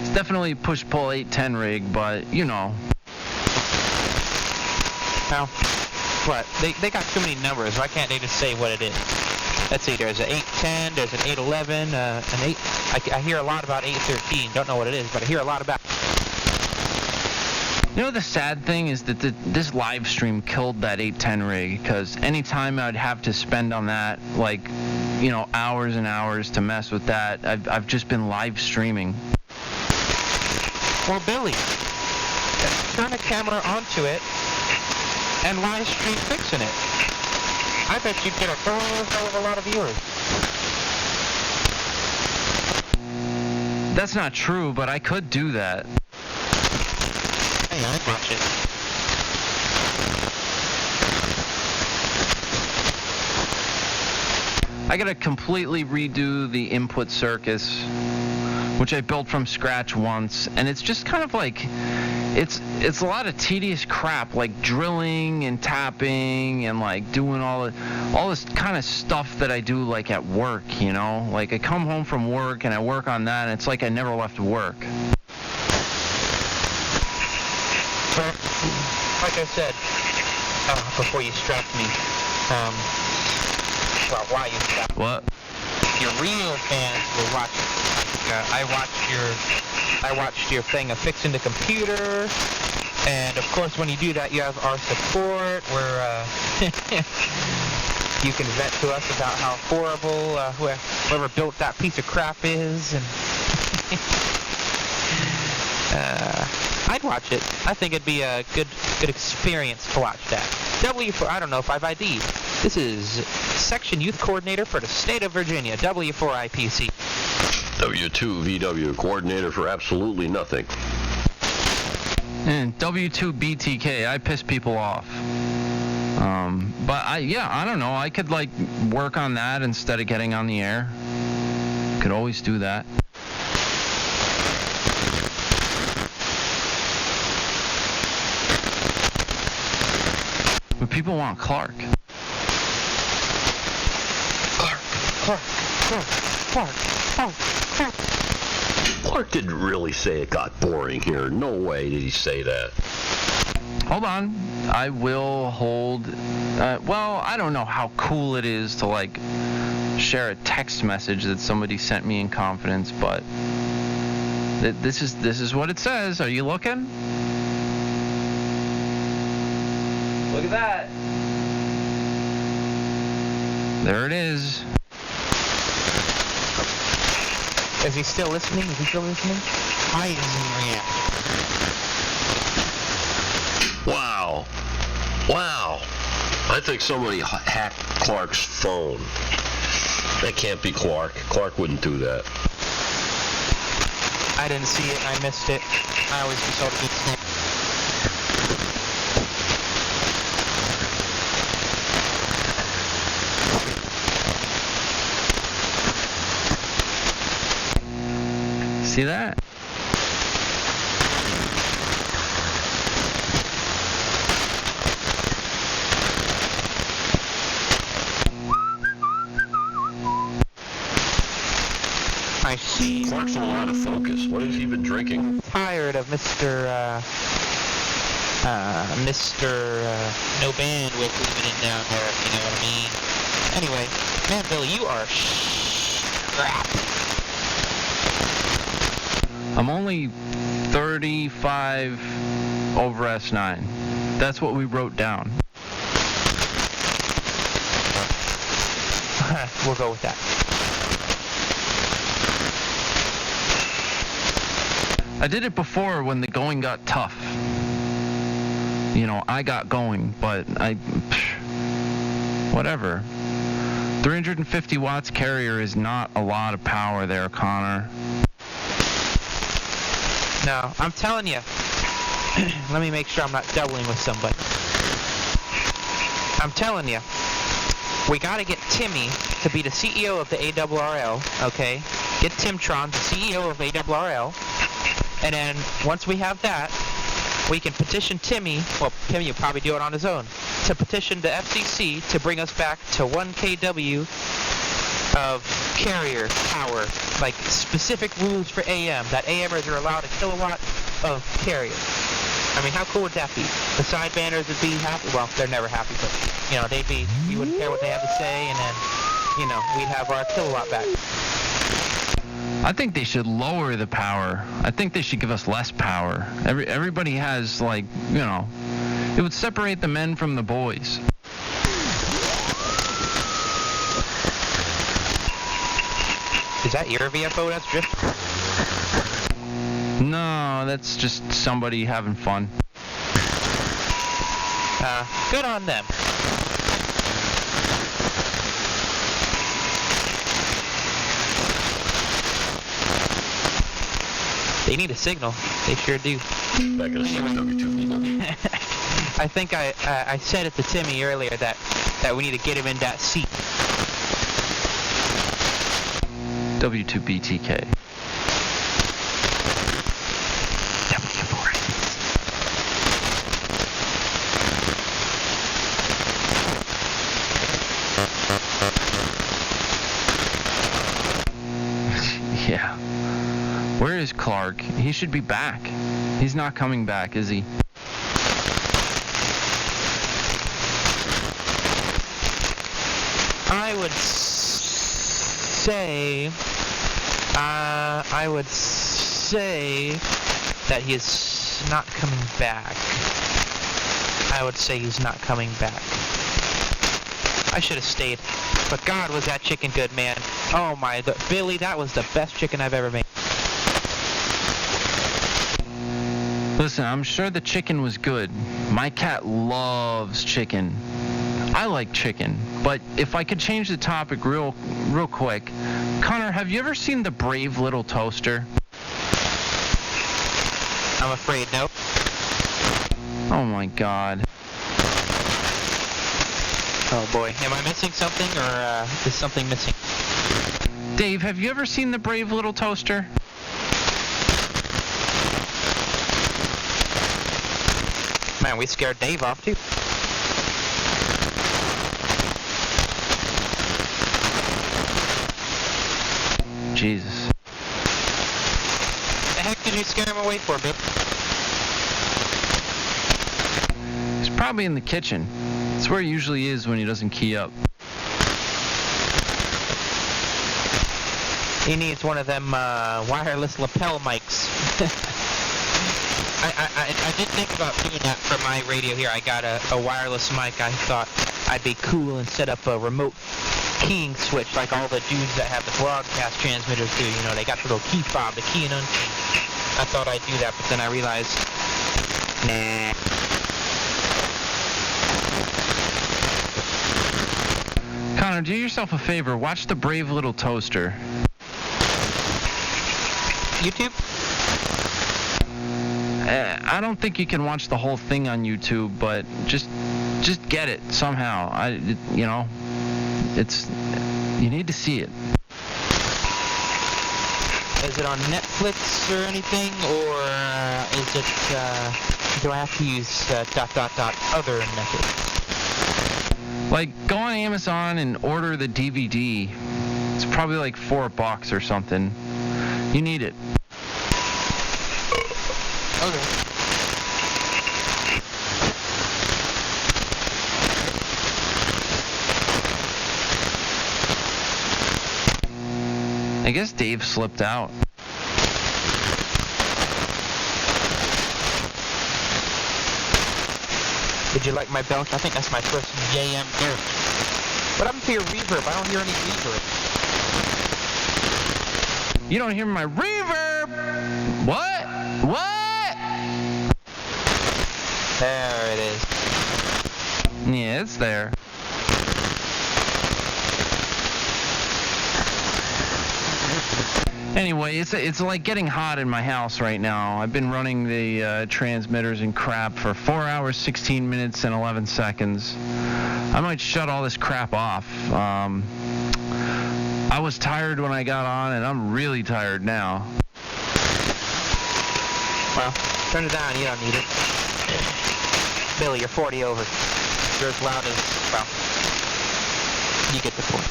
It's definitely push-pull 810 rig, but you know. Well, what? They got too many numbers. Why can't they just say what it is? Let's see. There's an 810. There's an 811. An 8. I hear a lot about 813. Don't know what it is, but I hear a lot about. You know, the sad thing is that this live stream killed that 810 rig, because anytime I'd have to spend on that, like, you know, hours and hours to mess with that, I've just been live streaming. Well, Billy, turn a camera onto it and live stream fixing it. I bet you'd get a hell of a lot of viewers. That's not true, but I could do that. Hey, I'd watch it. I gotta completely redo the input circus, which I built from scratch once, and it's just kind of like, it's a lot of tedious crap, like drilling and tapping and like doing all this kind of stuff that I do like at work, you know? Like I come home from work and I work on that, and it's like I never left work. Well, like I said, before you struck me, well, why you struck me? What? Your real fans will watch it. I watched your thing of fixing the computer, and of course when you do that you have our support where you can vent to us about how horrible whoever built that piece of crap is, and I'd watch it. I think it'd be a good experience to watch that. I don't know if I've ID'd. This is Section Youth Coordinator for the State of Virginia, W4IPC. W2VW, Coordinator for absolutely nothing. And W2BTK, I piss people off. But I don't know. I could like work on that instead of getting on the air. Could always do that. But people want Clark. Clark didn't really say it got boring here. No way did he say that. Hold on. I will hold... well, I don't know how cool it is to, like, share a text message that somebody sent me in confidence, but this is what it says. Are you looking? Look at that. There it is. Is he still listening? Hi, Maria. Wow. I think somebody hacked Clark's phone. That can't be Clark. Clark wouldn't do that. I didn't see it. I missed it. I always be so good. See that? I see. Clark's a lot of focus. What has he been drinking? Tired of Mr. No bandwidth leaving it down there, if you know what I mean. Anyway, man, Billy, you are crap. I'm only 35 over S9. That's what we wrote down. We'll go with that. I did it before when the going got tough. You know, I got going, but whatever. 350 watts carrier is not a lot of power there, Connor. No, I'm telling you. Let me make sure I'm not doubling with somebody. I'm telling you. We got to get Timmy to be the CEO of the ARRL, okay? Get Timtron, the CEO of ARRL. And then once we have that, we can petition Timmy, well, Timmy will probably do it on his own, to petition the FCC to bring us back to 1 kW of carrier power, like specific rules for AM, that AMers are allowed a kilowatt of carrier. I mean, how cool would that be? The sidebanders would be happy. Well, they're never happy, but, you know, we wouldn't care what they have to say, and then, you know, we'd have our kilowatt back. I think they should lower the power. I think they should give us less power. Everybody has, like, you know, it would separate the men from the boys. Is that your VFO that's drifting? No, that's just somebody having fun. Good on them. They need a signal. They sure do. Back in the W2. I think I said it to Timmy earlier that we need to get him in that seat. W2BTK. Yeah. Where is Clark? He should be back. He's not coming back, is he? I would say that he is not coming back. I would say he's not coming back. I should have stayed. But God, was that chicken good, man. Oh my, Billy, that was the best chicken I've ever made. Listen, I'm sure the chicken was good. My cat loves chicken. I like chicken, but if I could change the topic real quick, Connor, have you ever seen the Brave Little Toaster? I'm afraid no. Oh my God. Oh boy, am I missing something, or is something missing? Dave, have you ever seen the Brave Little Toaster? Man, we scared Dave off too. Jesus. The heck did you scare him away for, Bill? He's probably in the kitchen. It's where he usually is when he doesn't key up. He needs one of them wireless lapel mics. I did think about doing that for my radio here. I got a wireless mic. I thought I'd be cool and set up a remote keying switch like all the dudes that have the broadcast transmitters do. You know, they got the little key fob, the key and unkey. I thought I'd do that, but then I realized, nah. Connor, do yourself a favor. Watch the Brave Little Toaster. YouTube? I don't think you can watch the whole thing on YouTube, but just get it somehow. You need to see it. Is it on Netflix or anything, or is it, do I have to use other methods? Like, go on Amazon and order the DVD. It's probably like $4 or something. You need it. Okay. I guess Dave slipped out. Did you like my belt? I think that's my first JM belt. What happened to your reverb? I don't hear any reverb. You don't hear my reverb? What? There it is. Yeah, it's there. Anyway, it's like getting hot in my house right now. I've been running the transmitters and crap for 4 hours, 16 minutes, and 11 seconds. I might shut all this crap off. I was tired when I got on, and I'm really tired now. Well, turn it down. You don't need it. Billy, you're 40 over. You're as loud as, well, you get the point.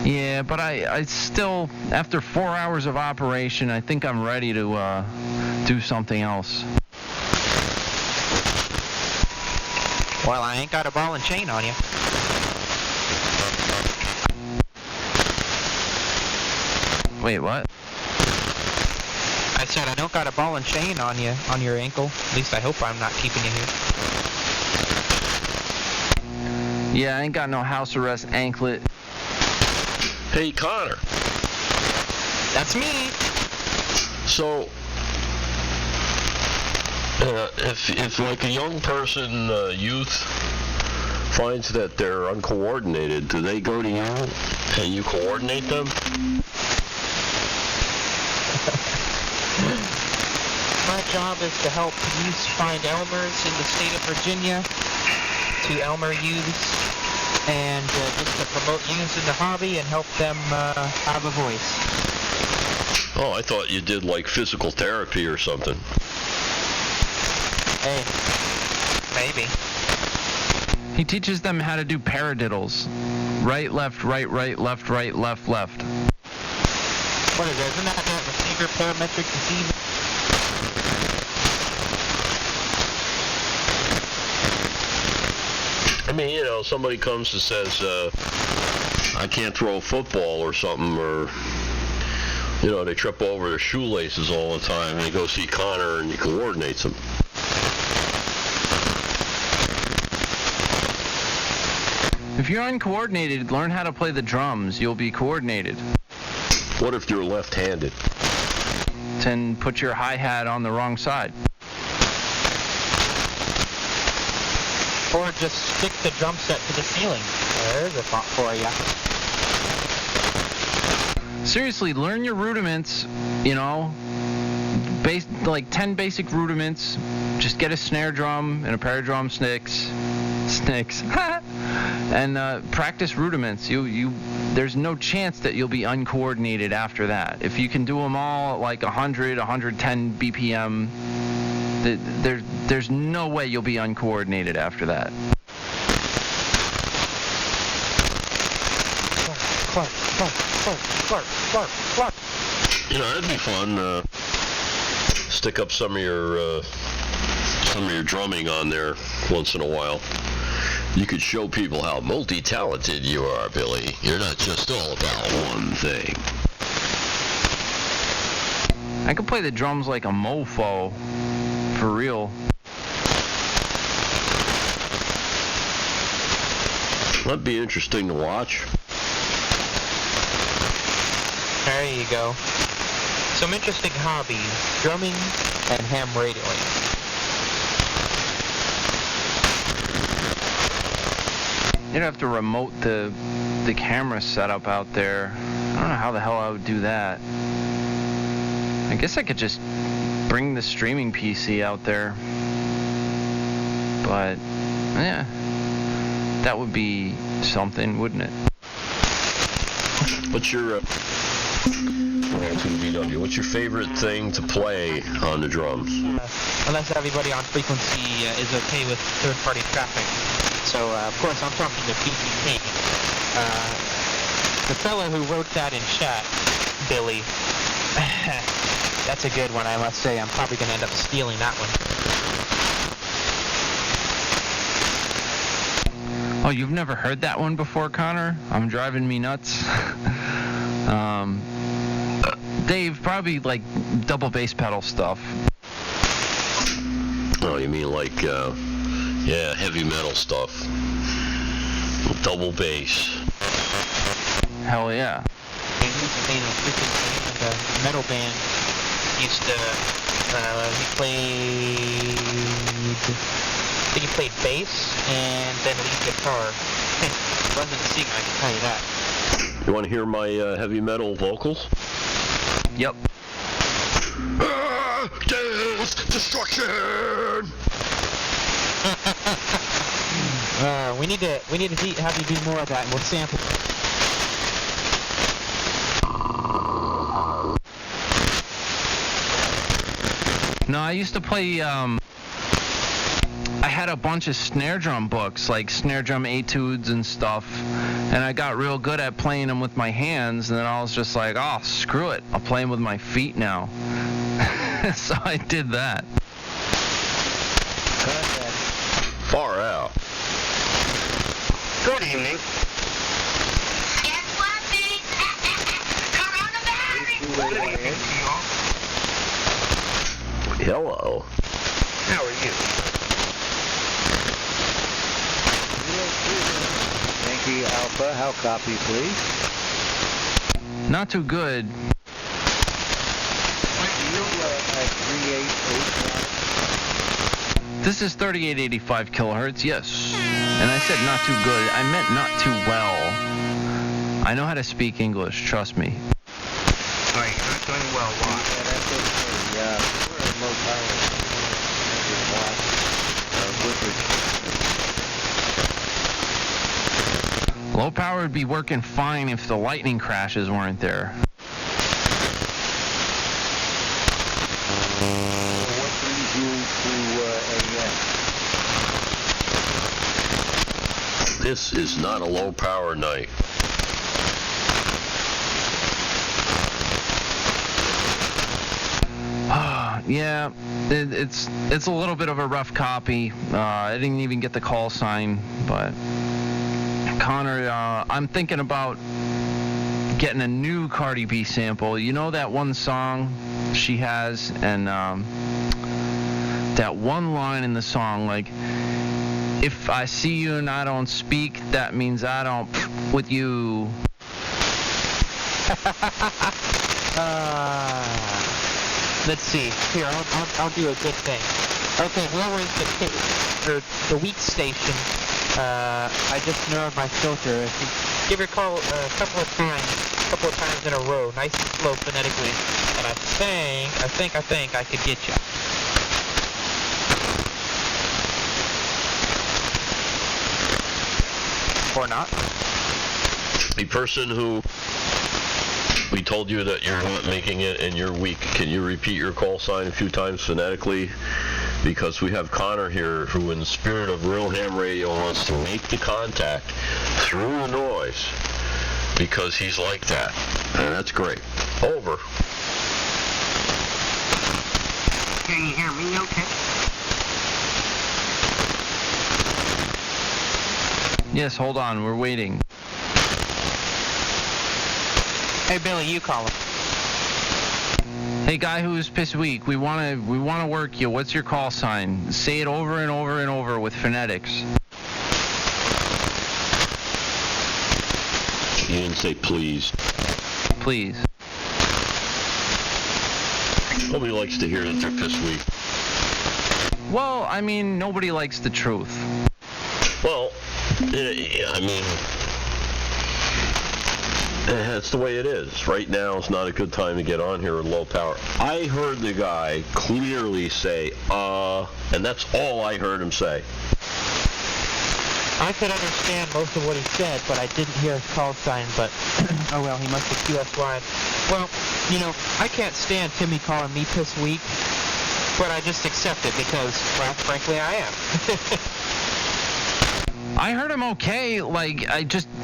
Yeah, but I still, after 4 hours of operation, I think I'm ready to do something else. Well, I ain't got a ball and chain on you. Wait, what? I said I don't got a ball and chain on you, on your ankle. At least I hope I'm not keeping you here. Yeah, I ain't got no house arrest anklet. Hey, Connor. That's me. So, if like a young person, youth, finds that they're uncoordinated, do they go to you and you coordinate them? My job is to help youths find Elmers in the state of Virginia, to Elmer youths, and just to promote youths in the hobby and help them have a voice. Oh, I thought you did like physical therapy or something. Hey, maybe. He teaches them how to do paradiddles. Right, left, right, left, left, left. What is that? Isn't that receiver parametric receiver? I mean, you know, somebody comes and says, I can't throw a football or something, or, you know, they trip over their shoelaces all the time, and they go see Connor and he coordinates them. If you're uncoordinated, learn how to play the drums. You'll be coordinated. What if you're left-handed? Then put your hi-hat on the wrong side. Or just stick the drum set to the ceiling. There's a thought for you. Seriously, learn your rudiments, you know, like 10 basic rudiments. Just get a snare drum and a pair of drumsticks. Snakes. And practice rudiments. There's no chance that you'll be uncoordinated after that. If you can do them all at like 100, 110 BPM, there's no way you'll be uncoordinated after that. Clark. You know, it'd be fun. Stick up some of your drumming on there once in a while. You could show people how multi-talented you are, Billy. You're not just all about one thing. I could play the drums like a mofo, for real. That'd be interesting to watch. There you go. Some interesting hobbies, drumming and ham radioing. You'd have to remote the camera setup out there. I don't know how the hell I would do that. I guess I could just bring the streaming PC out there. But, yeah, that would be something, wouldn't it? What's your what's your favorite thing to play on the drums? Unless everybody on frequency is okay with third-party traffic. So, of course, I'm talking to PPP. The fellow who wrote that in chat, Billy, that's a good one, I must say. I'm probably going to end up stealing that one. Oh, you've never heard that one before, Connor? I'm driving me nuts. Dave, probably like double bass pedal stuff. Oh, you mean like, heavy metal stuff. Double bass. Hell yeah. A metal band used to, he played bass and then lead guitar. Wasn't a singer, I can tell you that. You want to hear my heavy metal vocals? Yep. Dance destruction. We need to have you do more of that, and we'll sample it. No, I used to play, I had a bunch of snare drum books, like snare drum etudes and stuff, and I got real good at playing them with my hands, and then I was just like, oh, screw it, I'll play them with my feet now. So I did that. Far out. Good evening. Hello. How are you? Yankee Alpha, how copy, please? Not too good. This is 3885 kilohertz, yes. And I said not too good. I meant not too well. I know how to speak English, trust me. Right, you're not doing well, why? Yeah, we're in low power. Low power would be working fine if the lightning crashes weren't there. What brings you to AM? This is not a low power night. Yeah, it's a little bit of a rough copy. I didn't even get the call sign, but Connor, I'm thinking about getting a new Cardi B sample. You know that one song she has, and that one line in the song, like, if I see you and I don't speak, that means I don't with you. Let's see. Here, I'll do a good thing. Okay, whoever is the weak station, I just narrowed my filter. If you give your call a couple of times in a row, nice and slow phonetically, and I think I could get you. Or not. The person who we told you that you're not making it and you're weak, can you repeat your call sign a few times phonetically? Because we have Connor here who, in the spirit of Real Ham Radio, wants to make the contact through the noise because he's like that. And that's great. Over. Can you hear me okay? Yes, hold on, we're waiting. Hey, Billy, you call him. Hey, guy who's pissed weak, we wanna work you. What's your call sign? Say it over and over and over with phonetics. You didn't say please. Please. Nobody likes to hear that they're pissed weak. Well, I mean, nobody likes the truth. Well, I mean, that's the way it is. Right now is not a good time to get on here with low power. I heard the guy clearly say, and that's all I heard him say. I could understand most of what he said, but I didn't hear his call sign, but oh well, he must have QSY'd. Well, you know, I can't stand Timmy calling me piss weak, but I just accept it because, well, frankly, I am. I heard him okay, like,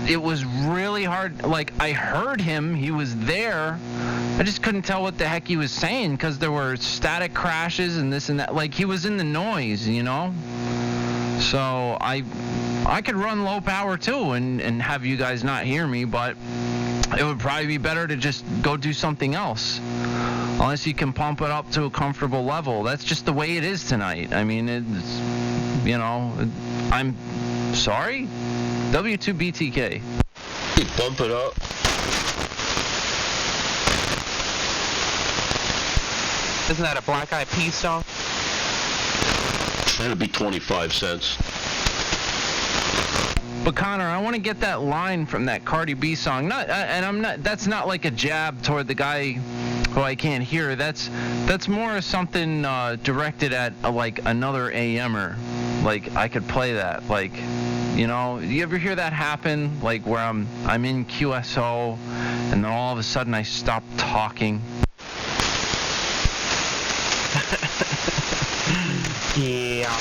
it was really hard, like, I heard him, he was there, I just couldn't tell what the heck he was saying, because there were static crashes and this and that, like, he was in the noise, you know? So, I could run low power, too, and have you guys not hear me, but it would probably be better to just go do something else, unless you can pump it up to a comfortable level. That's just the way it is tonight. I mean, it's, you know, I'm sorry? W2BTK. You bump it up. Isn't that a Black Eyed Peas song? That'd be 25 cents. But Connor, I want to get that line from that Cardi B song. That's not like a jab toward the guy who I can't hear. That's more something directed at like another AMer. Like I could play that. Like, you know, you ever hear that happen? Like where I'm in QSO and then all of a sudden I stop talking. Yeah.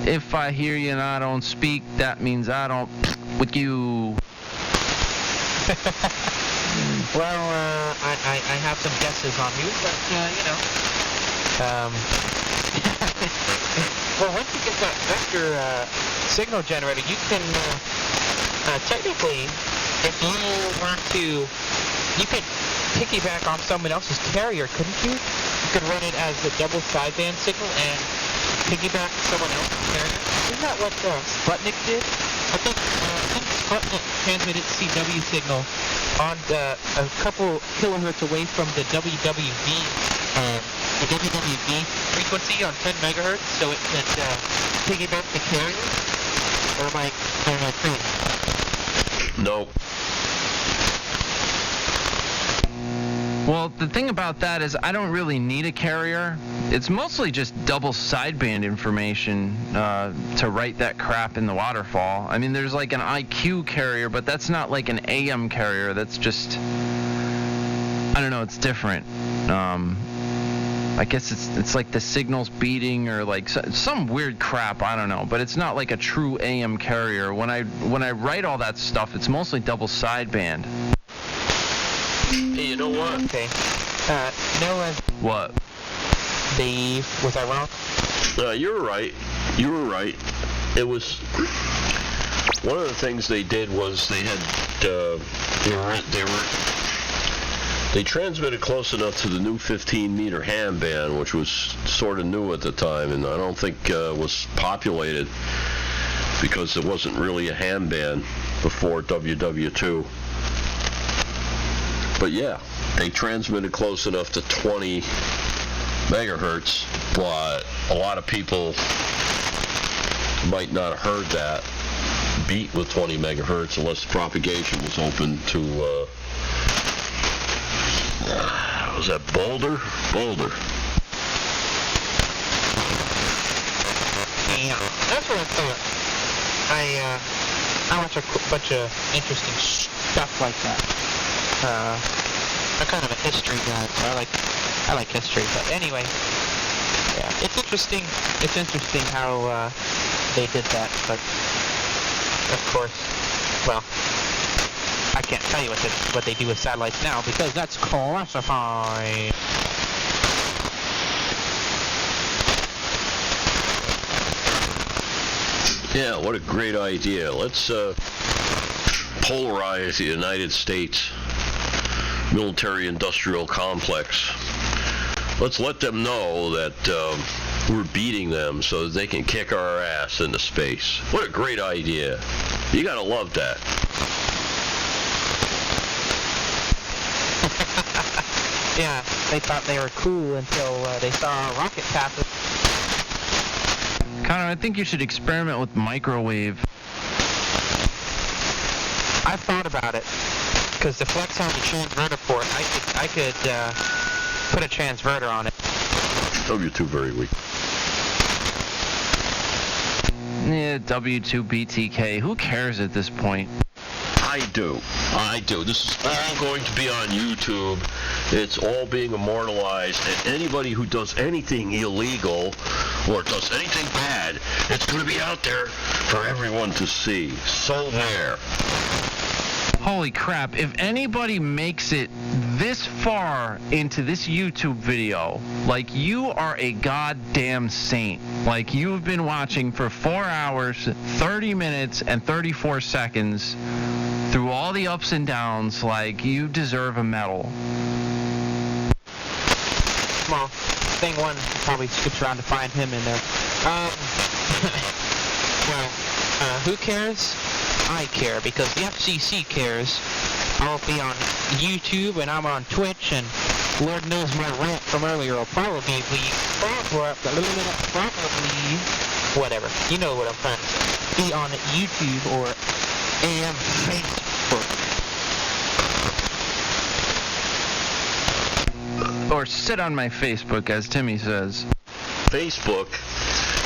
If I hear you and I don't speak, that means I don't with you. Well, I have some guesses on you, but, you know. Well, once you get that vector signal generator, you can, technically, if you want to, you could piggyback on someone else's carrier, couldn't you? You could run it as a double sideband signal and piggyback someone else's carrier. Isn't that what Sputnik did? I think Sputnik transmitted CW signal on a couple kilohertz away from the WWV frequency on 10 megahertz, so it could piggyback the carrier. Or am I crazy? No. Well, the thing about that is I don't really need a carrier. It's mostly just double sideband information to write that crap in the waterfall. I mean, there's like an IQ carrier, but that's not like an AM carrier. That's just, I don't know, it's different. I guess it's like the signal's beating or like some weird crap, I don't know. But it's not like a true AM carrier. When I write all that stuff, it's mostly double sideband. Hey, you know what? Okay. What? Was I wrong? You were right. You were right. It was one of the things they did was they had they transmitted close enough to the new 15-meter ham band, which was sort of new at the time, and I don't think was populated because it wasn't really a ham band before WW2. But yeah, they transmitted close enough to 20 megahertz, but a lot of people might not have heard that beat with 20 megahertz unless the propagation was open to, was that Boulder? Boulder. Yeah, that's what I thought. I watch a bunch of interesting stuff like that. I'm kind of a history guy, so I like history. But anyway, yeah, it's interesting. It's interesting how they did that. But of course, well, I can't tell you what they do with satellites now because that's classified. Yeah, what a great idea. Let's polarize the United States military-industrial complex. Let's let them know that we're beating them so that they can kick our ass into space. What a great idea. You gotta love that. Yeah, they thought they were cool until they saw a rocket pass it. Connor, I think you should experiment with microwave. I thought about it, because the Flex has a transverter port. I could put a transverter on it. Oh, you're too very weak. Yeah, W2BTK. Who cares at this point? I do. This is all going to be on YouTube. It's all being immortalized, and anybody who does anything illegal or does anything bad, it's going to be out there for everyone to see. So there. Holy crap, if anybody makes it this far into this YouTube video, like, you are a goddamn saint. Like, you've been watching for 4 hours, 30 minutes, and 34 seconds through all the ups and downs. Like, you deserve a medal. Well, thing one probably skips around to find him in there. Well, who cares? I care, because the FCC cares. I'll be on YouTube, and I'm on Twitch, and Lord knows my rant from earlier will probably whatever. You know what I'm trying to say. Be on YouTube or AM Facebook. Or sit on my Facebook, as Timmy says. Facebook,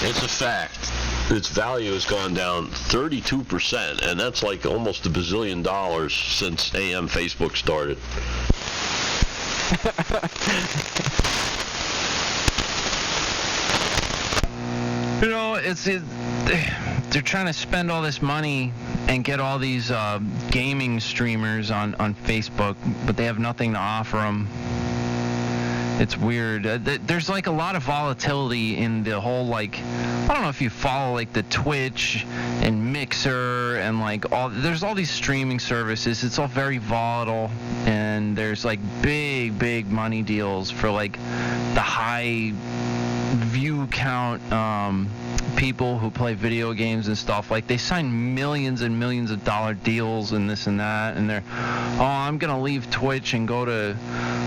it's a fact. Its value has gone down 32%, and that's like almost $1 billion since AM Facebook started. You know, they're trying to spend all this money and get all these gaming streamers on Facebook, but they have nothing to offer them. It's weird. There's like a lot of volatility in the whole, like, I don't know if you follow like the Twitch and Mixer and like there's all these streaming services. It's all very volatile, and there's like big money deals for like the high view count people who play video games and stuff. Like, they sign millions and millions of dollar deals and this and that, and they're, oh, I'm gonna leave Twitch and go to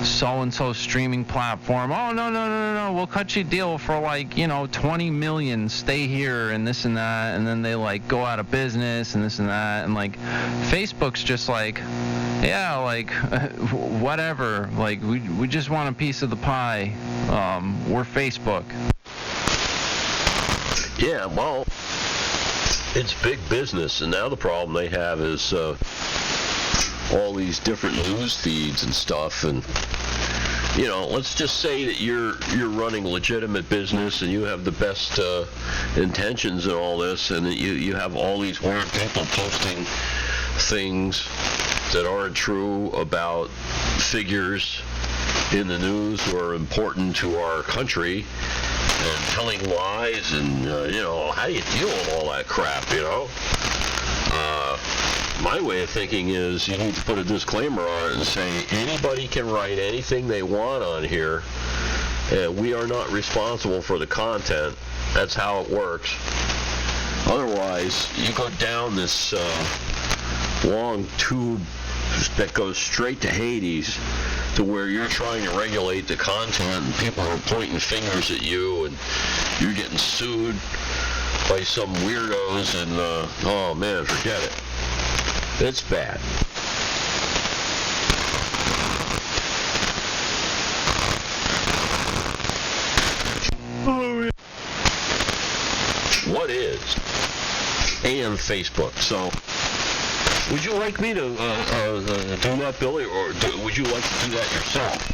so-and-so streaming platform. Oh, no, we'll cut you a deal for like, 20 million, stay here, and this and that, and then they like go out of business and this and that, and like Facebook's just like, yeah, like whatever, like we just want a piece of the pie. We're Facebook. Yeah, well, it's big business, and now the problem they have is all these different news feeds and stuff, and let's just say that you're running legitimate business and you have the best intentions and all this, and that you have all these weird people posting things that aren't true about figures in the news who are important to our country, and telling lies, and how do you deal with all that crap? My way of thinking is you need to put a disclaimer on it and say anybody can write anything they want on here. We are not responsible for the content. That's how it works. Otherwise, you go down this long tube that goes straight to Hades, to where you're trying to regulate the content and people are pointing fingers at you and you're getting sued by some weirdos, and oh man, forget it. It's bad. AM Facebook. So, would you like me to do that, Billy, or would you like to do that yourself?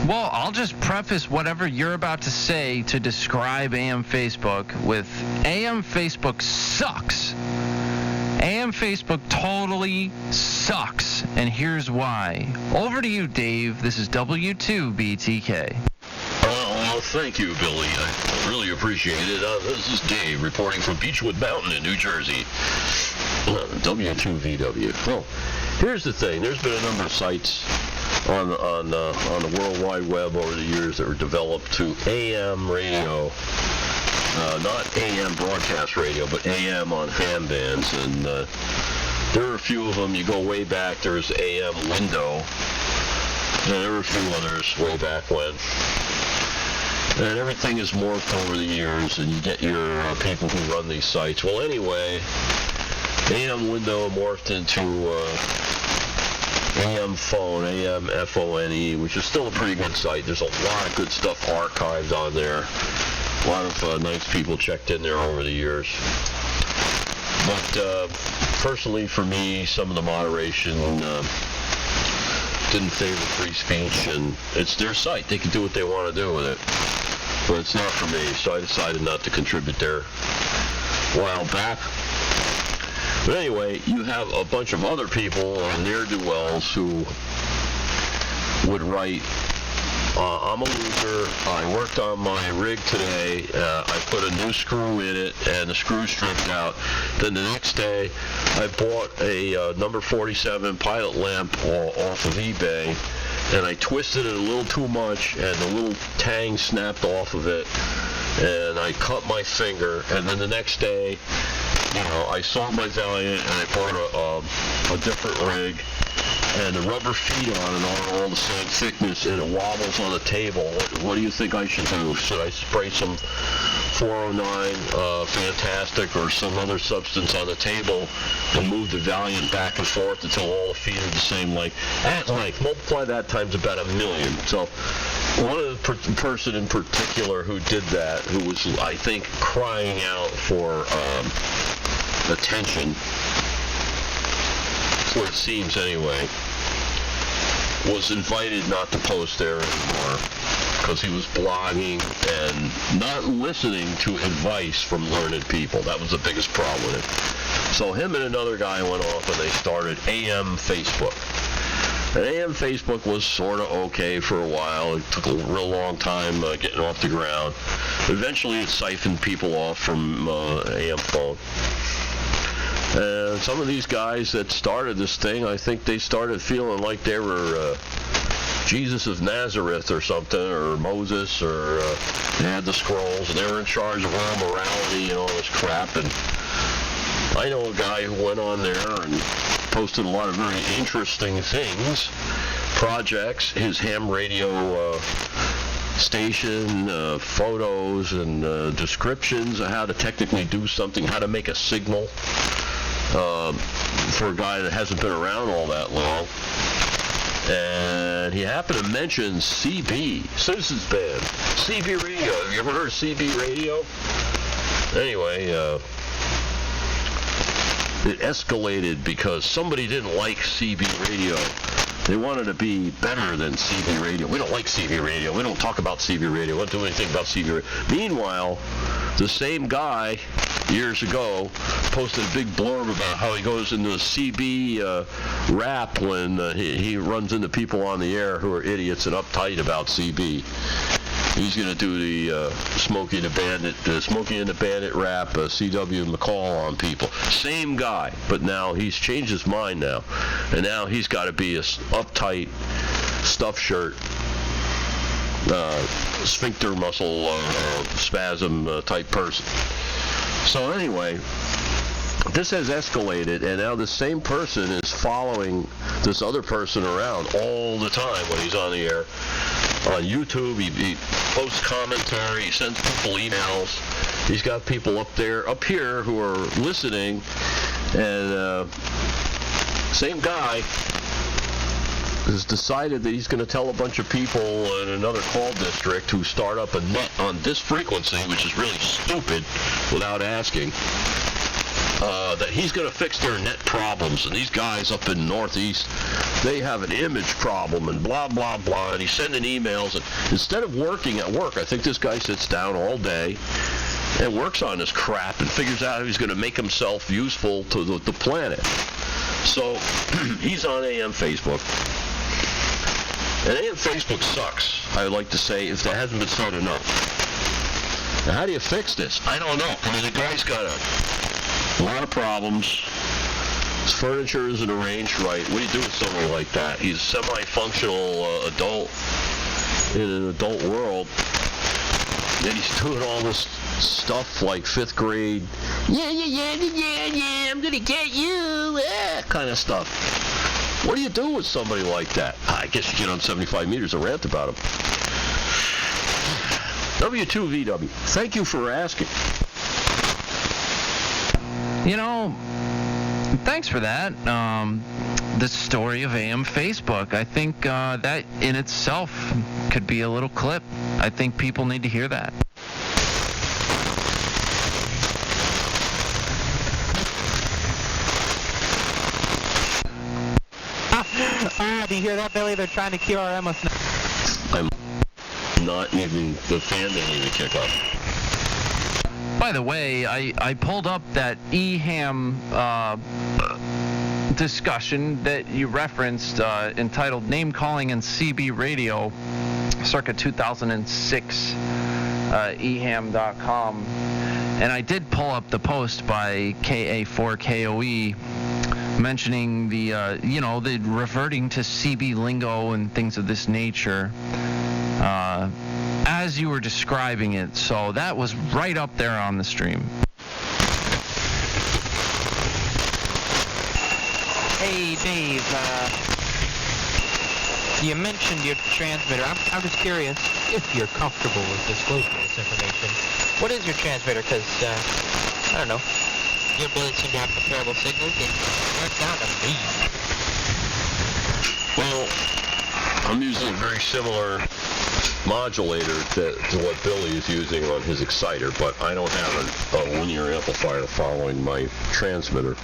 Well, I'll just preface whatever you're about to say to describe AM Facebook with AM Facebook sucks. AM Facebook totally sucks, and here's why. Over to you, Dave. This is W2BTK. Well, thank you, Billy. I really appreciate it. This is Dave reporting from Beechwood Mountain in New Jersey. W2VW. Well, here's the thing. There's been a number of sites on the World Wide Web over the years that were developed to AM radio. Not AM broadcast radio, but AM on ham bands. And there are a few of them. You go way back, there's AM Window. And there were a few others way back when. And everything is morphed over the years, and you get your people who run these sites. Well, anyway, AM Window morphed into AM Phone, AM FONE, which is still a pretty good site. There's a lot of good stuff archived on there. A lot of nice people checked in there over the years. But personally, for me, some of the moderation didn't favor free speech, and it's their site. They can do what they want to do with it. But it's not for me, so I decided not to contribute there a while back. But anyway, you have a bunch of other people, ne'er-do-wells, who would write, I'm a loser, I worked on my rig today, I put a new screw in it, and the screw stripped out. Then the next day, I bought a number 47 pilot lamp off of eBay, and I twisted it a little too much, and the little tang snapped off of it, and I cut my finger, and then the next day, I sold my Valiant, and I bought a different rig, and the rubber feet on it are all the same thickness, and it wobbles on the table. What do you think I should do? Should I spray some 409 Fantastic or some other substance on the table and move the Valiant back and forth until all the feet are the same length? At length, multiply that times about 1 million. So one of the person in particular who did that, who was, I think, crying out for attention, that's what it seems anyway, was invited not to post there anymore because he was blogging and not listening to advice from learned people. That was the biggest problem with it. So him and another guy went off and they started AM Facebook. And AM Facebook was sort of okay for a while. It took a real long time getting off the ground. Eventually it siphoned people off from AM Phone. And some of these guys that started this thing, I think they started feeling like they were Jesus of Nazareth or something, or Moses, or they had the scrolls, and they were in charge of all morality and all this crap. And I know a guy who went on there and posted a lot of very interesting things, projects, his ham radio station, photos, and descriptions of how to technically do something, how to make a signal. For a guy that hasn't been around all that long. And he happened to mention CB, Citizens Band, CB Radio. Have you ever heard of CB Radio? Anyway, it escalated because somebody didn't like CB Radio. They wanted to be better than CB Radio. We don't like CB Radio. We don't talk about CB Radio. We don't do anything about CB Radio. Meanwhile, the same guy years ago posted a big blurb about how he goes into a CB rap when he runs into people on the air who are idiots and uptight about CB. He's going to do the Smokey and the Bandit rap, C.W. McCall on people. Same guy, but now he's changed his mind now. And now he's got to be a uptight, stuffed shirt, sphincter muscle spasm type person. So anyway, this has escalated, and now the same person is following this other person around all the time when he's on the air. On YouTube, he posts commentary, he sends people emails. He's got people up here who are listening, and same guy has decided that he's going to tell a bunch of people in another call district who start up a net on this frequency, which is really stupid without asking, that he's going to fix their net problems. And these guys up in Northeast, they have an image problem and blah, blah, blah. And he's sending emails. And instead of working at work, I think this guy sits down all day and works on this crap and figures out how he's going to make himself useful to the planet. So he's on AM Facebook. And AM Facebook sucks, I would like to say, if that hasn't been said enough. Now, how do you fix this? I don't know. I mean, the guy's got a lot of problems. His furniture isn't arranged right. What do you do with someone like that? He's a semi-functional adult in an adult world. Then he's doing all this stuff like 5th grade, yeah, I'm gonna get you, kind of stuff. What do you do with somebody like that? I guess you get on 75 meters and rant about him. W2VW, thank you for asking. You know, thanks for that. The story of AM Facebook. I think that in itself could be a little clip. I think people need to hear that. Do you hear that, Billy? They're trying to QRM us now. I'm not even, the fan didn't even kick up. By the way, I pulled up that EHAM discussion that you referenced entitled Name Calling and CB Radio, circa 2006, eham.com. And I did pull up the post by KA4KOE mentioning the, the reverting to CB lingo and things of this nature as you were describing it. So that was right up there on the stream. Hey, Dave, you mentioned your transmitter. I'm just curious if you're comfortable with disclosing this information. What is your transmitter? Because, I don't know. You and Billy seem to have comparable signals, and you're down to me. Well, I'm using a very similar modulator to what Billy is using on his exciter, but I don't have a linear amplifier following my transmitter.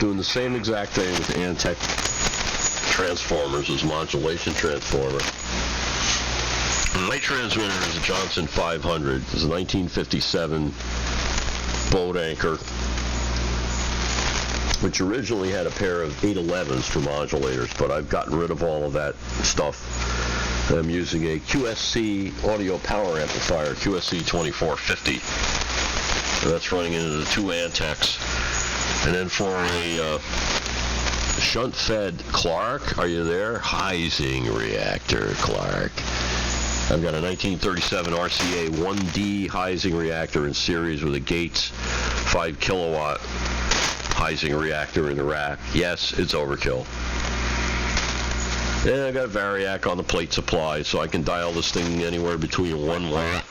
Doing the same exact thing with Antec transformers as modulation transformer. My transmitter is a Johnson 500. It's a 1957 boat anchor, which originally had a pair of 811s for modulators, but I've gotten rid of all of that stuff. I'm using a QSC audio power amplifier, QSC 2450. That's running into the two Antecs. And then for a shunt-fed Clark, are you there? Heising reactor, Clark. I've got a 1937 RCA 1D Heising reactor in series with a Gates 5 kilowatt Heising reactor in the rack. Yes, it's overkill. And I got a Variac on the plate supply, so I can dial this thing anywhere between 1 watt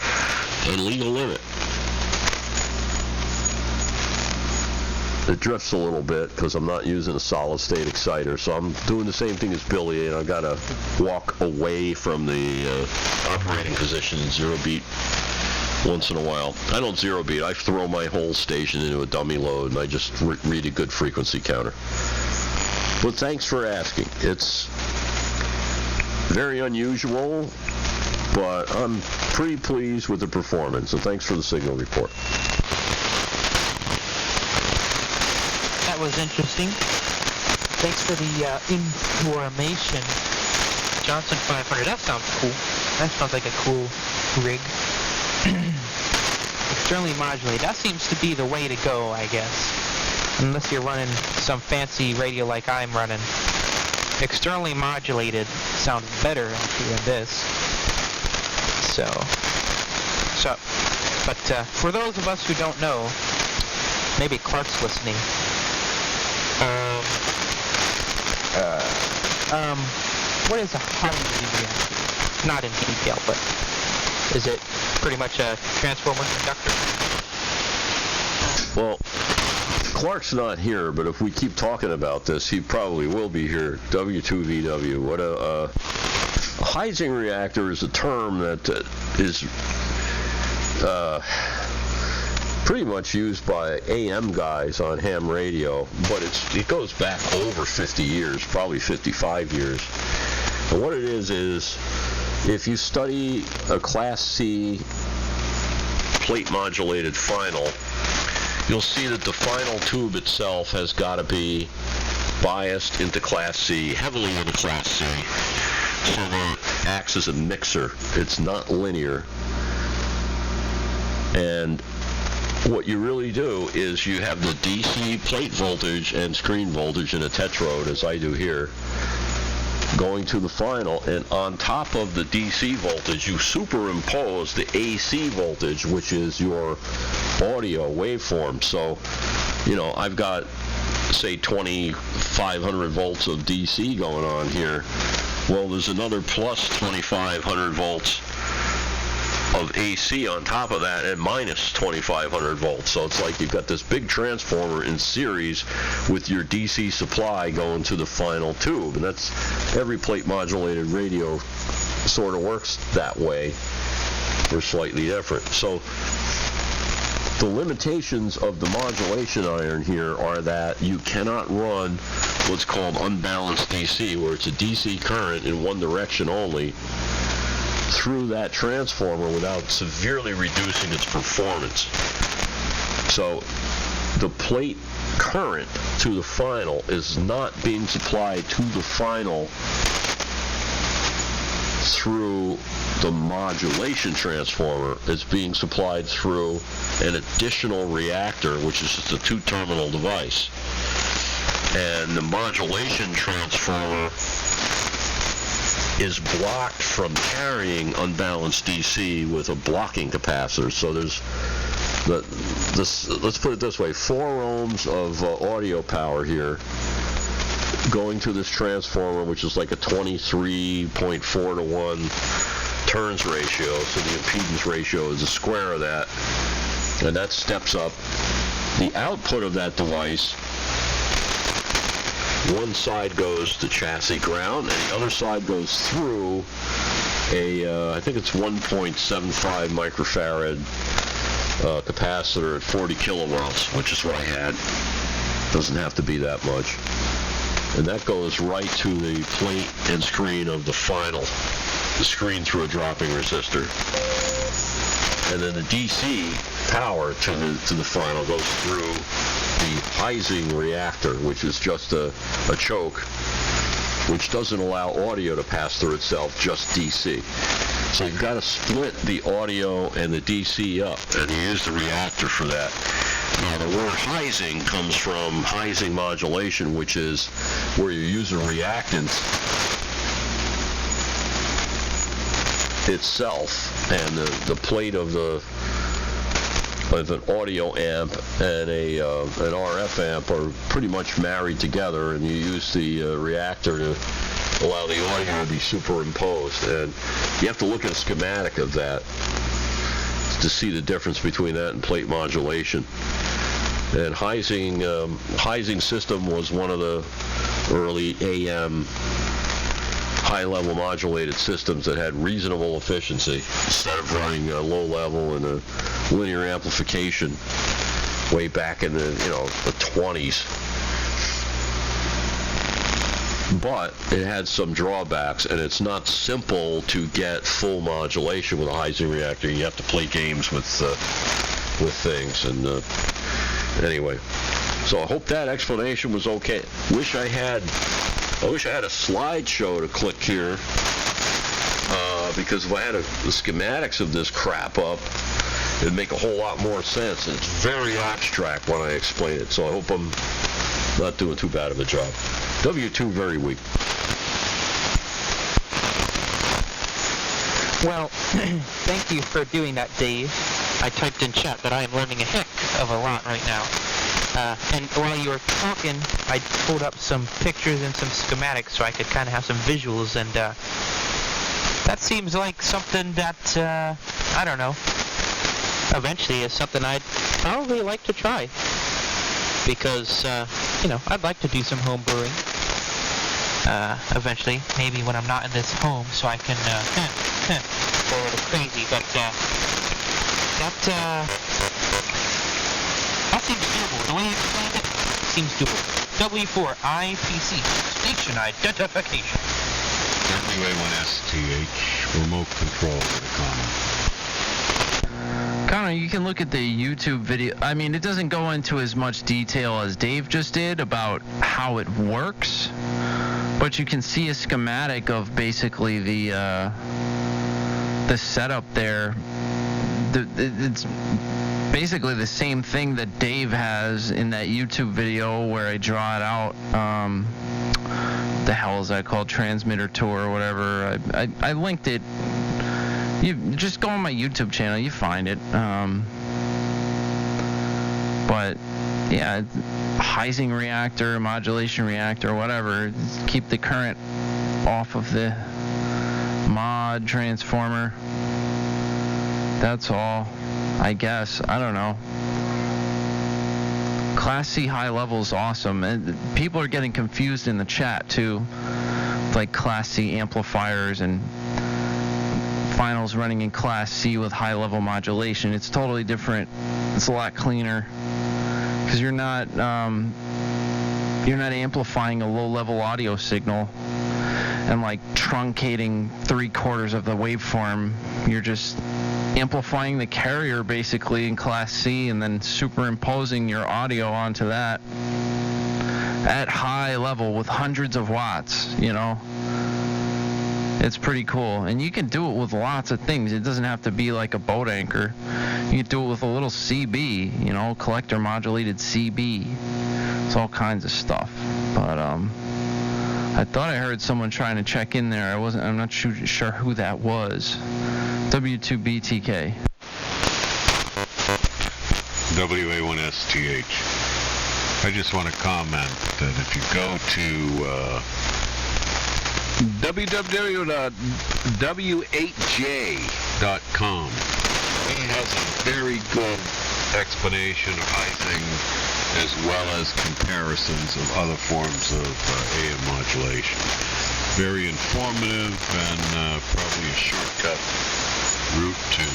and legal limit. It drifts a little bit because I'm not using a solid state exciter, so I'm doing the same thing as Billy, and I've got to walk away from the operating position in zero beat once in a while. I don't zero beat. I throw my whole station into a dummy load, and I just read a good frequency counter. But thanks for asking. It's very unusual, but I'm pretty pleased with the performance, and thanks for the signal report. That was interesting. Thanks for the information. Johnson 500, that sounds cool. That sounds like a cool rig. Externally modulated, that seems to be the way to go, I guess. Unless you're running some fancy radio like I'm running. Externally modulated sounds better actually than this. But for those of us who don't know, maybe Clark's listening. What is a Heising reactor? Not in detail, but is it pretty much a transformer conductor? Well, Clark's not here, but if we keep talking about this, he probably will be here. W2VW. What a Heising reactor is a term that is pretty much used by AM guys on ham radio, but it goes back over 50 years, probably 55 years. And what it is if you study a Class C plate modulated final, you'll see that the final tube itself has got to be biased into Class C, heavily into Class C, so that it acts as a mixer. It's not linear. And what you really do is you have the DC plate voltage and screen voltage in a tetrode, as I do here, going to the final, and on top of the DC voltage you superimpose the AC voltage, which is your audio waveform. So, I've got, say, 2,500 volts of DC going on here. Well, there's another plus 2,500 volts of AC on top of that, and minus 2,500 volts. So it's like you've got this big transformer in series with your DC supply going to the final tube, and that's every plate modulated radio sort of works that way. We're slightly different. So the limitations of the modulation iron here are that you cannot run what's called unbalanced DC, where it's a DC current in one direction only, through that transformer without severely reducing its performance. So the plate current to the final is not being supplied to the final through the modulation transformer. It's being supplied through an additional reactor, which is just a two-terminal device. And the modulation transformer is blocked from carrying unbalanced DC with a blocking capacitor. So there's let's put it this way, 4 ohms of audio power here going to this transformer, which is like a 23.4 to 1 turns ratio. So the impedance ratio is a square of that, and that steps up the output of that device. One side goes to chassis ground, and the other side goes through a, I think it's 1.75 microfarad capacitor at 40 kilowatts, which is what I had. Doesn't have to be that much. And that goes right to the plate and screen of the final, the screen through a dropping resistor. And then the DC power to the final goes through the Heising reactor, which is just a choke, which doesn't allow audio to pass through itself, just DC. So you've got to split the audio and the DC up, and you use the reactor for that. Now, the word Heising comes from Heising modulation, which is where you're using reactance itself, and the plate of an audio amp and an RF amp are pretty much married together, and you use the reactor to allow the audio to be superimposed. And you have to look at a schematic of that to see the difference between that and plate modulation. And Heising system was one of the early AM high-level modulated systems that had reasonable efficiency instead of running low-level and a linear amplification way back in the 20s. But it had some drawbacks, and it's not simple to get full modulation with a Heising reactor. You have to play games with things, and anyway. So I hope that explanation was okay. I wish I had a slideshow to click here, because if I had the schematics of this crap up, it'd make a whole lot more sense. And it's very abstract when I explain it, so I hope I'm not doing too bad of a job. W2 very weak. Well, thank you for doing that, Dave. I typed in chat that I am learning a heck of a lot right now. And while you were talking, I pulled up some pictures and some schematics so I could kind of have some visuals, and that seems like something that, I don't know, eventually is something I'd probably like to try. because, I'd like to do some home brewing. Eventually, maybe when I'm not in this home, so I can, go a little crazy, but, that seems doable. The way you explained it seems doable. W4IPC, station identification. WA1STH, remote control for the common. Connor, you can look at the YouTube video. I mean, it doesn't go into as much detail as Dave just did about how it works, but you can see a schematic of basically the setup there. It's basically the same thing that Dave has in that YouTube video where I draw it out. The hell is that called? Transmitter tour or whatever. I linked it. You just go on my YouTube channel, you find it. But yeah, Heising reactor, modulation reactor, whatever. Keep the current off of the mod transformer. That's all, I guess. I don't know. Class C high level is awesome. And people are getting confused in the chat too. Like Class C amplifiers and finals running in Class C with high level modulation. It's totally different. It's a lot cleaner because you're not amplifying a low level audio signal and like truncating 3/4 of the waveform. You're just amplifying the carrier basically in Class C and then superimposing your audio onto that at high level with hundreds of watts, It's pretty cool. And you can do it with lots of things. It doesn't have to be like a boat anchor. You can do it with a little CB, collector modulated CB. It's all kinds of stuff. But I thought I heard someone trying to check in there. I'm not sure who that was. W2BTK. WA1STH. I just want to comment that if you go to www.w8j.com, it has a very good explanation of Heising as well as comparisons of other forms of AM modulation. Very informative and probably a shortcut route to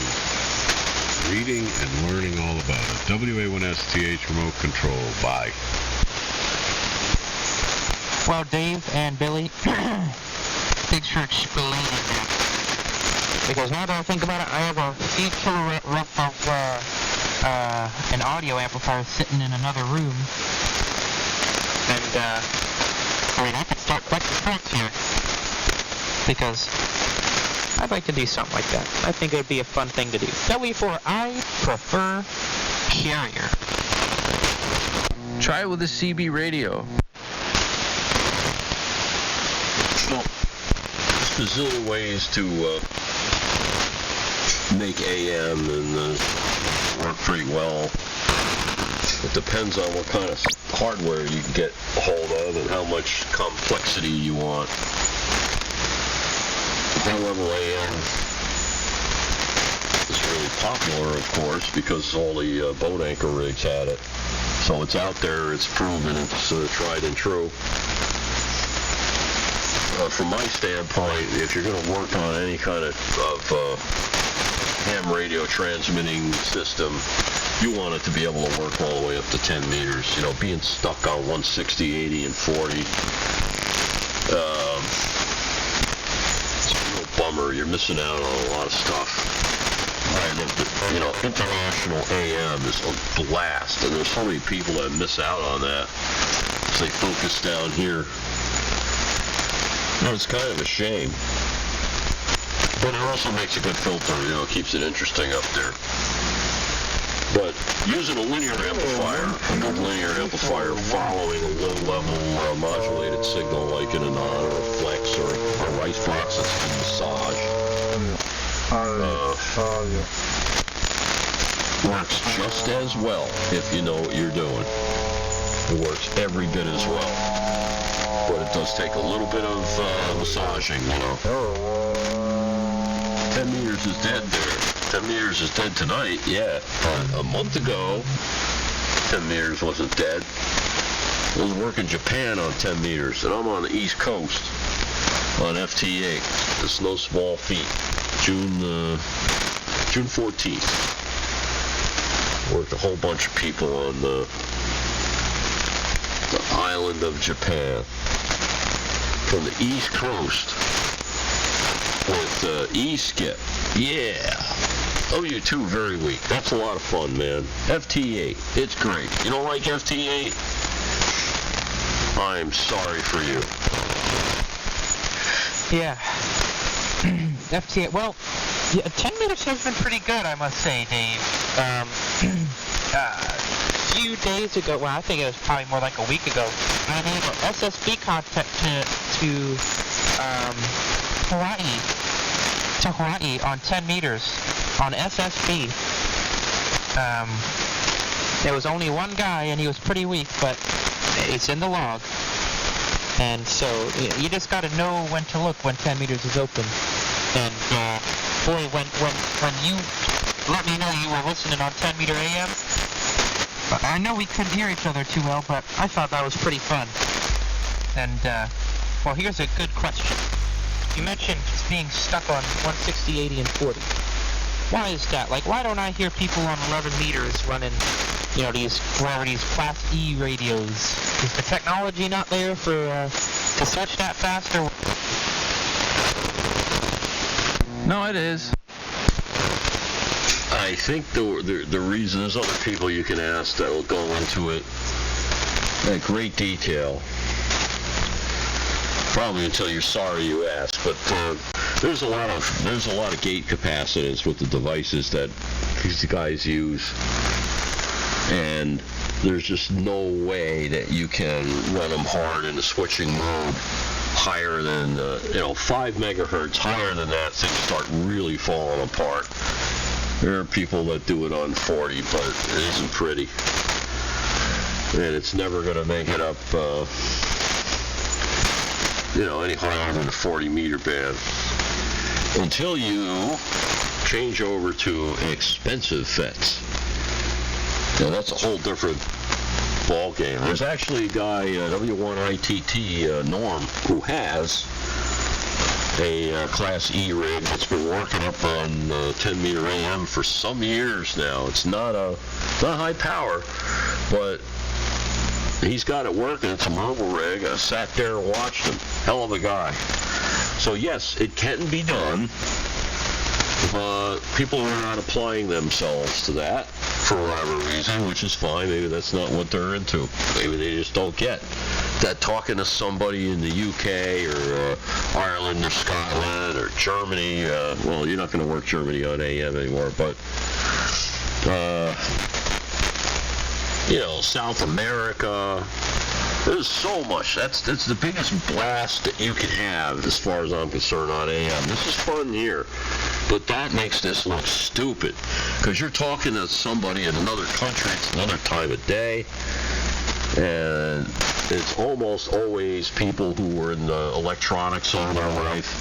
reading and learning all about it. WA1STH remote control. Bye. Well, Dave and Billy, thanks for explaining that. Because now that I think about it, I have a 8 kilowatt of an audio amplifier sitting in another room. And, I could start collecting parts here. Because I'd like to do something like that. I think it would be a fun thing to do. W4, I prefer carrier. Try it with a CB radio. Well, there's a zillion ways to make AM and work pretty well. It depends on what kind of hardware you can get a hold of and how much complexity you want. High level AM is really popular, of course, because all the boat anchor rigs had it. So it's out there, it's proven, it's tried and true. From my standpoint, if you're going to work on any kind of ham radio transmitting system, you want it to be able to work all the way up to 10 meters. Being stuck on 160, 80, and 40. Bummer, you're missing out on a lot of stuff. International AM is a blast, and there's so many people that miss out on that because they focus down here. It's kind of a shame. But it also makes a good filter, keeps it interesting up there. But using a linear amplifier, a good linear amplifier following a low-level modulated signal like an Anon or a Flex or a Rice Box that's been massaged, works just as well if you know what you're doing. It works every bit as well. But it does take a little bit of massaging, 10 meters is dead there. 10 meters is dead tonight, yeah. But a month ago, 10 meters wasn't dead. I was working Japan on 10 meters, and I'm on the East Coast on FT8. It's no small feat. June 14th. Worked a whole bunch of people on the island of Japan from the East Coast with E-Skip. Yeah. OU2 very weak. That's a lot of fun, man. FT8. It's great. You don't like FT8? I'm sorry for you. Yeah. FT8. Well, yeah, 10 meters has been pretty good, I must say, Dave. A few days ago, well, I think it was probably more like a week ago, I enabled SSB contact to Hawaii on 10 meters on SSB. There was only one guy, and he was pretty weak, but it's in the log. And so you just got to know when to look when 10 meters is open. And boy, when you let me know you were listening on 10 meter AM, I know we couldn't hear each other too well, but I thought that was pretty fun. And well, here's a good question. You mentioned being stuck on 160, 80, and 40. Why is that? Like, why don't I hear people on 11 meters running, these Class E radios? Is the technology not there for to switch that faster? No, it is. I think the reason, there's other people you can ask that will go into it in great detail. Probably until you're sorry you asked, but there's a lot of gate capacitance with the devices that these guys use, and there's just no way that you can run them hard in the switching mode higher than 5 megahertz. Higher than that, things start really falling apart. There are people that do it on 40, but it isn't pretty, and it's never going to make it up any higher than the 40 meter band until you change over to expensive FETs. Now that's a whole different ball game. There's actually a guy, W1ITT Norm, who has a Class E rig that's been working up on 10 meter AM for some years now. It's not high power, but he's got it working. It's a mobile rig. I sat there and watched him. Hell of a guy. So yes, it can be done. People are not applying themselves to that for whatever reason, which is fine. Maybe that's not what they're into. Maybe they just don't get that. Talking to somebody in the UK or Ireland or Scotland or Germany, well, you're not going to work Germany on AM anymore, but South America. There's so much. That's the biggest blast that you can have as far as I'm concerned on AM. This is fun here, but that makes this look stupid because you're talking to somebody in another country. It's another time of day, and it's almost always people who are in the electronics all their life,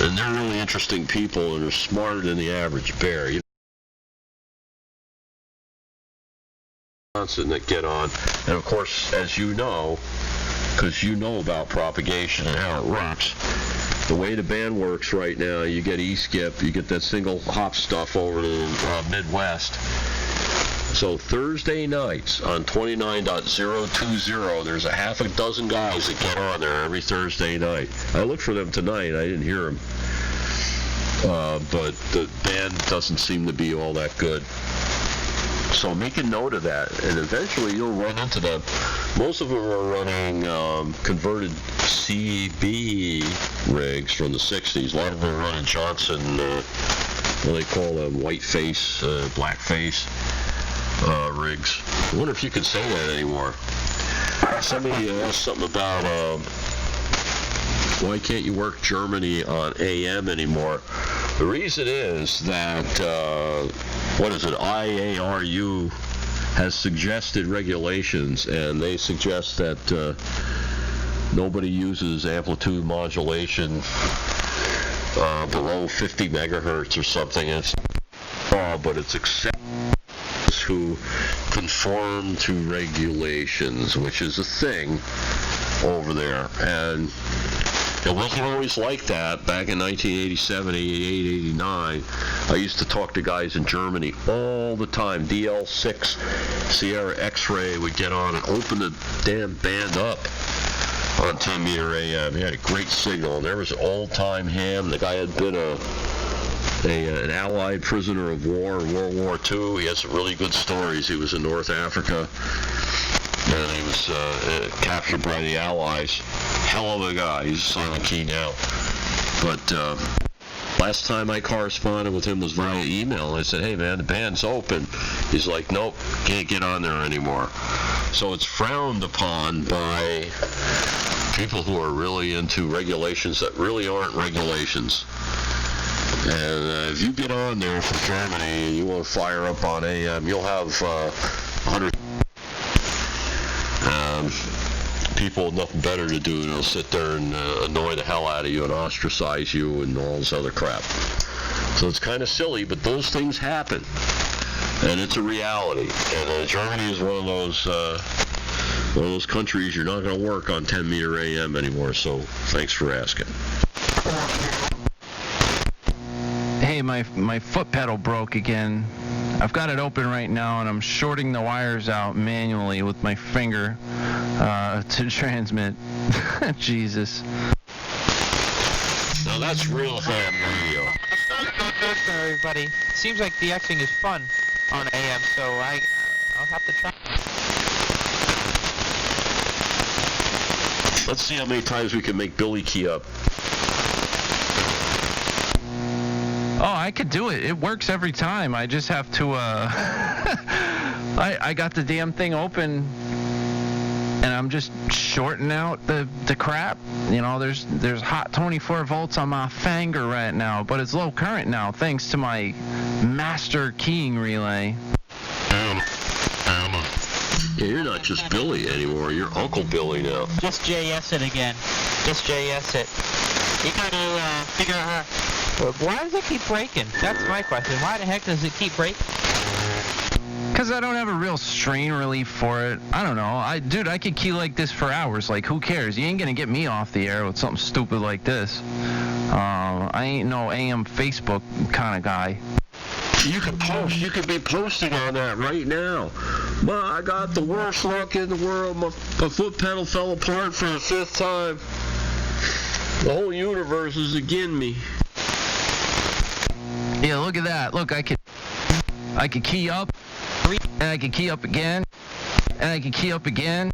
and they're really interesting people and they're smarter than the average bear. That get on, and of course, as you know, because you know about propagation and how it works, the way the band works right now, you get E-Skip, you get that single hop stuff over to the Midwest. So Thursday nights on 29.020, there's a half a dozen guys that get on there every Thursday night. I looked for them tonight. I didn't hear them, but the band doesn't seem to be all that good. So make a note of that, and eventually you'll run into them. Most of them are running converted CB rigs from the 60s. A lot of them are running Johnson, what do they call them, white face, black face rigs. I wonder if you can say that anymore. Somebody asked something about why can't you work Germany on AM anymore? The reason is that, IARU has suggested regulations, and they suggest that nobody uses amplitude modulation below 50 megahertz or something. But it's accepted to conform to regulations, which is a thing over there. And it wasn't always like that. Back in 1987, 88, 89, I used to talk to guys in Germany all the time. DL6 Sierra X-Ray would get on and open the damn band up on 10 meter AM. He had a great signal. There was an old-time ham. The guy had been an Allied prisoner of war in World War II. He had some really good stories. He was in North Africa, and he was captured by the Allies. Hell of a guy. He's a silent key now. But last time I corresponded with him was via email. I said, hey, man, the band's open. He's like, nope, can't get on there anymore. So it's frowned upon by people who are really into regulations that really aren't regulations. And if you get on there from Germany and you want to fire up on AM, you'll have 100 people with nothing better to do, and they'll sit there and annoy the hell out of you and ostracize you and all this other crap. So it's kind of silly, but those things happen, and it's a reality. And Germany is one of those countries you're not going to work on 10 meter AM anymore. So thanks for asking. Hey, my foot pedal broke again. I've got it open right now, and I'm shorting the wires out manually with my finger to transmit. Jesus. Now that's real ham radio. Everybody, seems like DXing is fun on AM, so I'll have to try. Let's see how many times we can make Billy key up. Oh, I could do it. It works every time. I just have to, I got the damn thing open, and I'm just shorting out the crap. You know, there's hot 24 volts on my finger right now, but it's low current now, thanks to my master keying relay. Yeah, you're not just Billy anymore. You're Uncle Billy now. Just JS it again. Just JS it. You gotta figure out why does it keep breaking? That's my question. Why the heck does it keep breaking? Because I don't have a real strain relief for it. I don't know. Dude, I could key like this for hours. Like, who cares? You ain't gonna get me off the air with something stupid like this. I ain't no AM Facebook kind of guy. You could be posting on that right now. But I got the worst luck in the world. My foot pedal fell apart for the 5th time. The whole universe is against me. Yeah, look at that. Look, I could key up, and I could key up again, and I could key up again,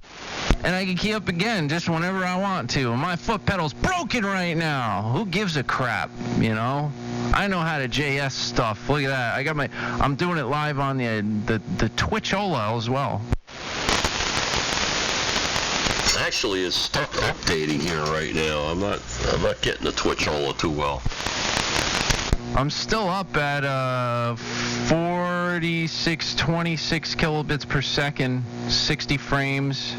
and I can key up again just whenever I want to. And my foot pedal's broken right now. Who gives a crap, you know? I know how to JS stuff. Look at that. I'm doing it live on the Twitch-ola as well. Actually, it's stuck updating here right now. I'm not getting the Twitch-ola too well. I'm still up at 4626 kilobits per second, 60 frames.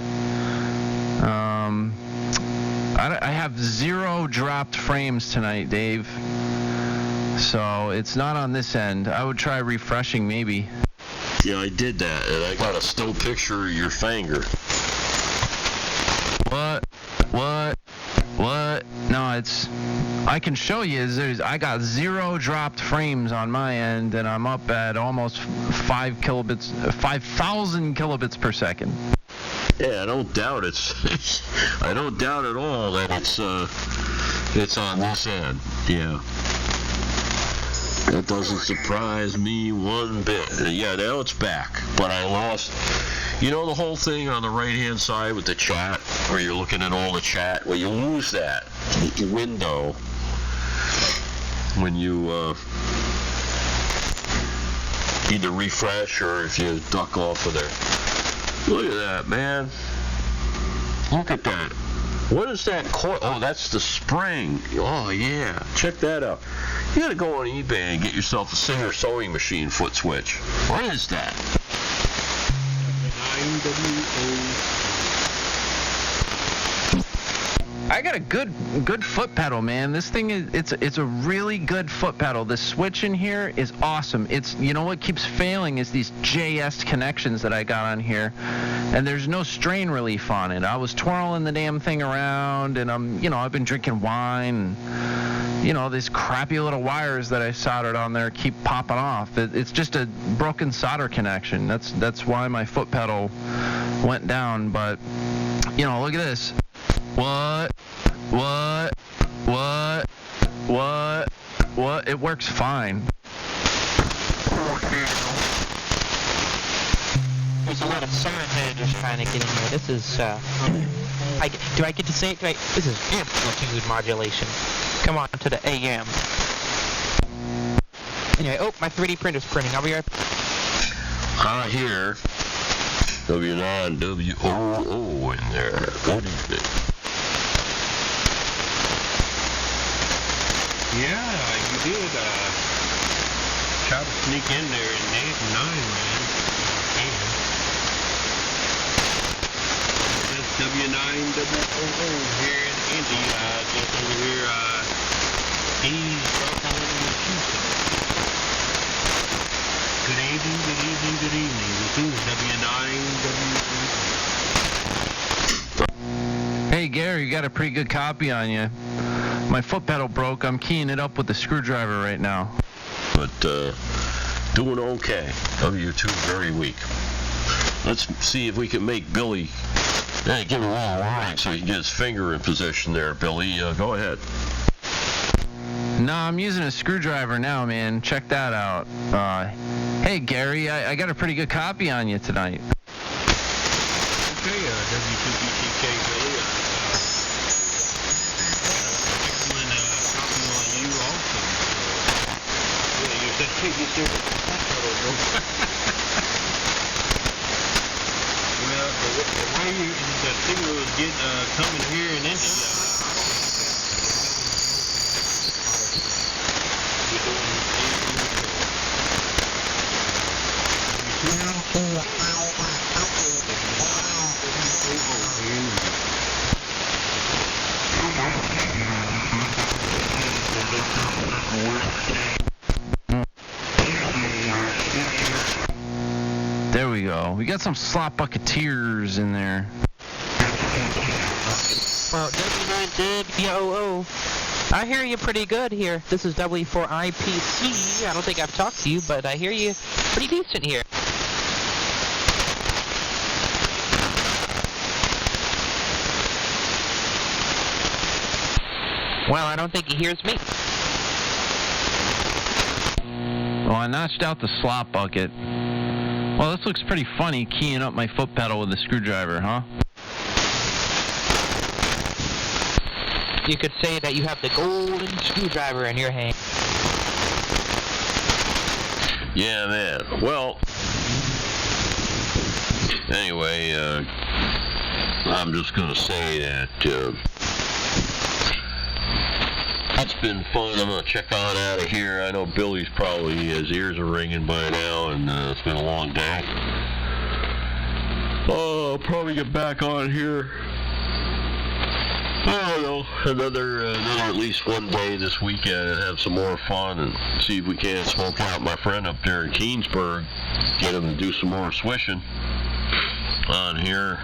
I have 0 dropped frames tonight, Dave. So it's not on this end. I would try refreshing maybe. Yeah, I did that, and I got a still picture of your finger. What? No, I can show you. I got 0 dropped frames on my end, and I'm up at almost 5,000 kilobits per second. Yeah, I don't doubt I don't doubt at all that it's on this end. Yeah. That doesn't surprise me one bit. Yeah, now it's back, but I lost. You know the whole thing on the right-hand side with the chat, where you're looking at all the chat? Well, you lose that window when you either refresh or if you duck off of there. Look at that, man. Look at that. What is that coil? Oh, that's the spring. Oh, yeah. Check that out. You gotta go on eBay and get yourself a Singer sewing machine foot switch. What is that? I got a good foot pedal, man. This thing is it's a really good foot pedal. The switch in here is awesome. It's, you know what keeps failing is these JS connections that I got on here, and there's no strain relief on it. I was twirling the damn thing around, and I've been drinking wine, and these crappy little wires that I soldered on there keep popping off. It's just a broken solder connection. That's why my foot pedal went down. But look at this. What? It works fine. There's a lot of siren just trying to get in here. This is, do I get to say it? This is amplitude modulation. Come on to the AM. Anyway, my 3D printer's printing. I'll be right back. I hear W9WOO in there. What is it? Yeah, you did try to sneak in there in 8 and 9, man. That's W9WOO here in Indy. Just over here, he's broken in Houston. Good evening. This is W9WOO. Hey, Gary, you got a pretty good copy on you. My foot pedal broke. I'm keying it up with the screwdriver right now. But doing okay. W2 very weak. Let's see if we can make Billy. Hey, give him a little line so he can get his finger in position there, Billy. Go ahead. No, I'm using a screwdriver now, man. Check that out. Hey, Gary, I got a pretty good copy on you tonight. Okay, W2BTK Billy. Excellent copy on you also. Yeah, you said you still well, the way that signal was getting coming here and into There we go. We got some slop bucketeers in there. Well, W9WOO. I hear you pretty good here. This is W4IPC. I don't think I've talked to you, but I hear you pretty decent here. Well, I don't think he hears me. Well, I notched out the slop bucket. Well, this looks pretty funny, keying up my foot pedal with a screwdriver, huh? You could say that you have the golden screwdriver in your hand. Yeah, man. Well, anyway, I'm just going to say that that's been fun. I'm going to check on out of here. I know Billy's probably, his ears are ringing by now, and it's been a long day. Oh, I'll probably get back on here. I don't know, another at least one day this weekend and have some more fun and see if we can't smoke out my friend up there in Keensburg, get him to do some more swishing on here.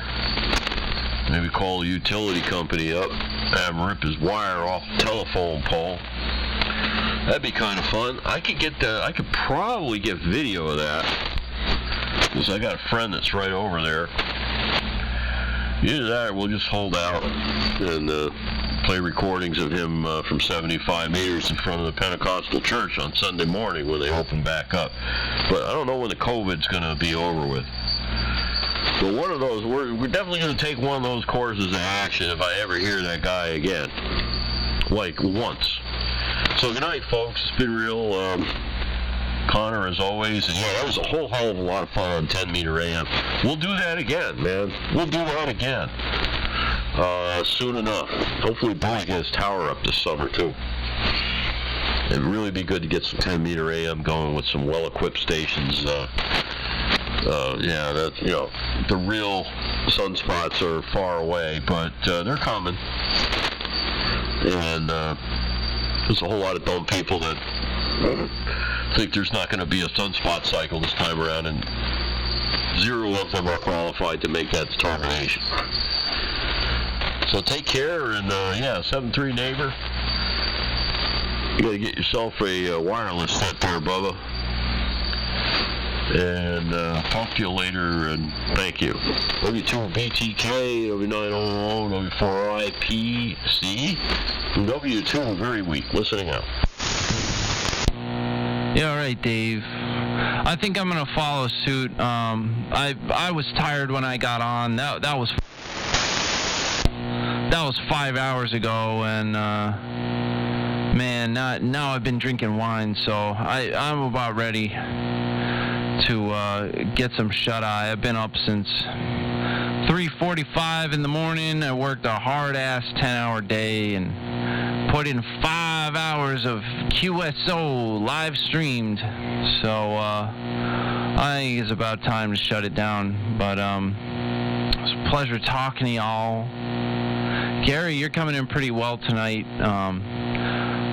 Maybe call the utility company up, have him rip his wire off the telephone pole. That'd be kind of fun. I could probably get video of that, because I got a friend that's right over there. Either that or we'll just hold out and play recordings of him from 75 meters in front of the Pentecostal church on Sunday morning when they open back up. But I don't know when the COVID's going to be over with. But one of those, we're definitely going to take one of those courses of action if I ever hear that guy again. Like, once. So good night, folks. It's been real. Connor, as always, and yeah, that was a whole hell of a lot of fun on 10 meter AM. We'll do that again, man. We'll do that again. Soon enough. Hopefully Billy gets his tower up this summer, too. It'd really be good to get some 10 meter AM going with some well-equipped stations Yeah, that's, the real sunspots are far away, but they're coming. And there's a whole lot of dumb people that think there's not going to be a sunspot cycle this time around, and 0 of them are qualified to make that determination. So take care, and 7-3 neighbor. You got to get yourself a wireless set there, Bubba. And talk to you later, and thank you. W2BTK, W900, W4IPC, W2 very weak. Listening out. Yeah, all right, Dave. I think I'm gonna follow suit. I was tired when I got on. That was 5 hours ago, and man, now I've been drinking wine, so I'm about ready to get some shut-eye. I've been up since 3:45 in the morning. I worked a hard-ass 10-hour day and put in 5 hours of QSO live streamed. So I think it's about time to shut it down. But it's a pleasure talking to y'all. Gary, you're coming in pretty well tonight.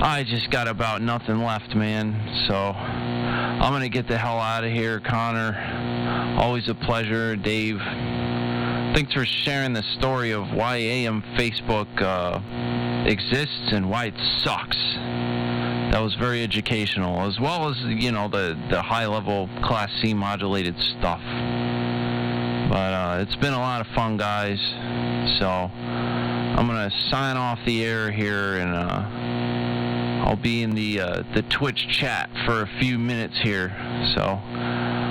I just got about nothing left, man. So I'm going to get the hell out of here. Connor, always a pleasure. Dave, thanks for sharing the story of why AM Facebook exists and why it sucks. That was very educational, as well as, the high-level Class C modulated stuff. But it's been a lot of fun, guys. So I'm going to sign off the air here, and I'll be in the Twitch chat for a few minutes here, so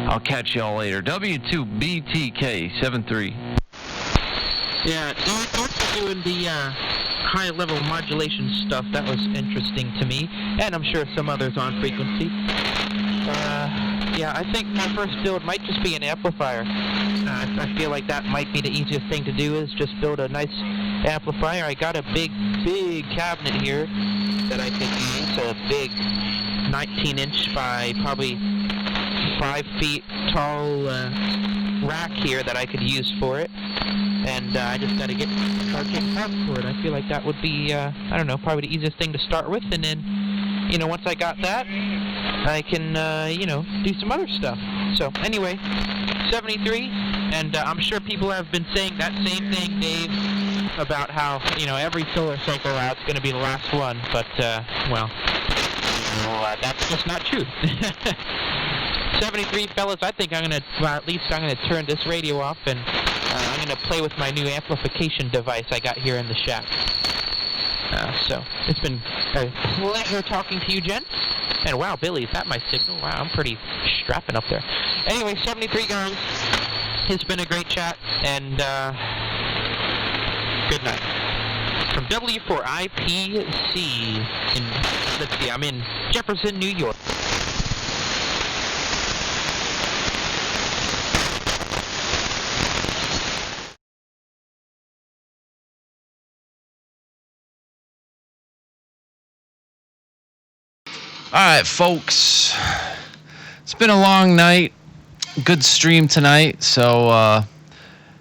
I'll catch y'all later. W2BTK73. Yeah, thanks for doing the high-level modulation stuff. That was interesting to me, and I'm sure some others on frequency. Yeah, I think my first build might just be an amplifier. I feel like that might be the easiest thing to do, is just build a nice amplifier. I got a big cabinet here that I could use, a big 19-inch by probably 5 feet tall rack here that I could use for it. And I just got to start getting parts for it. I feel like that would be, probably the easiest thing to start with. And then, once I got that, I can, do some other stuff. So, anyway, 73, and I'm sure people have been saying that same thing, Dave, about how, every solar cycle out's going to be the last one. But, that's just not true. 73, fellas, I think I'm going to turn this radio off, and I'm going to play with my new amplification device I got here in the shack. So, it's been a pleasure talking to you, gents. And wow, Billy, is that my signal? Wow, I'm pretty strapping up there. Anyway, 73 guys, it's been a great chat, and good night. From W4IPC, I'm in Jefferson, New York. All right, folks. It's been a long night. Good stream tonight. So,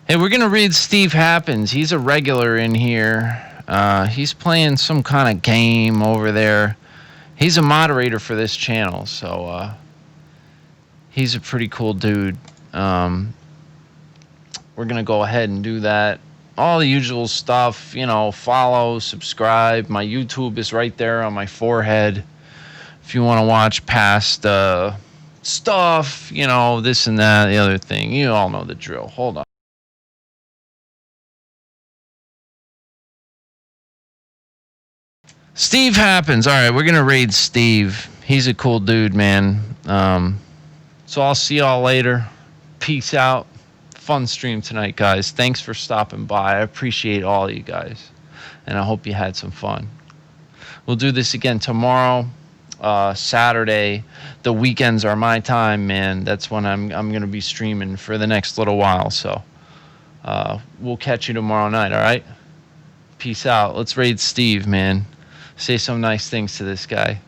hey, we're going to read Steve Happens. He's a regular in here. He's playing some kind of game over there. He's a moderator for this channel. So, he's a pretty cool dude. We're going to go ahead and do that. All the usual stuff, follow, subscribe. My YouTube is right there on my forehead. If you want to watch past stuff, this and that, the other thing, you all know the drill. Hold on. Steve Happens. All right, we're going to raid Steve. He's a cool dude, man. So I'll see y'all later. Peace out. Fun stream tonight, guys. Thanks for stopping by. I appreciate all of you guys. And I hope you had some fun. We'll do this again tomorrow. Saturday. The weekends are my time, man. That's when I'm going to be streaming for the next little while. So we'll catch you tomorrow night, all right? Peace out. Let's raid Steve, man. Say some nice things to this guy.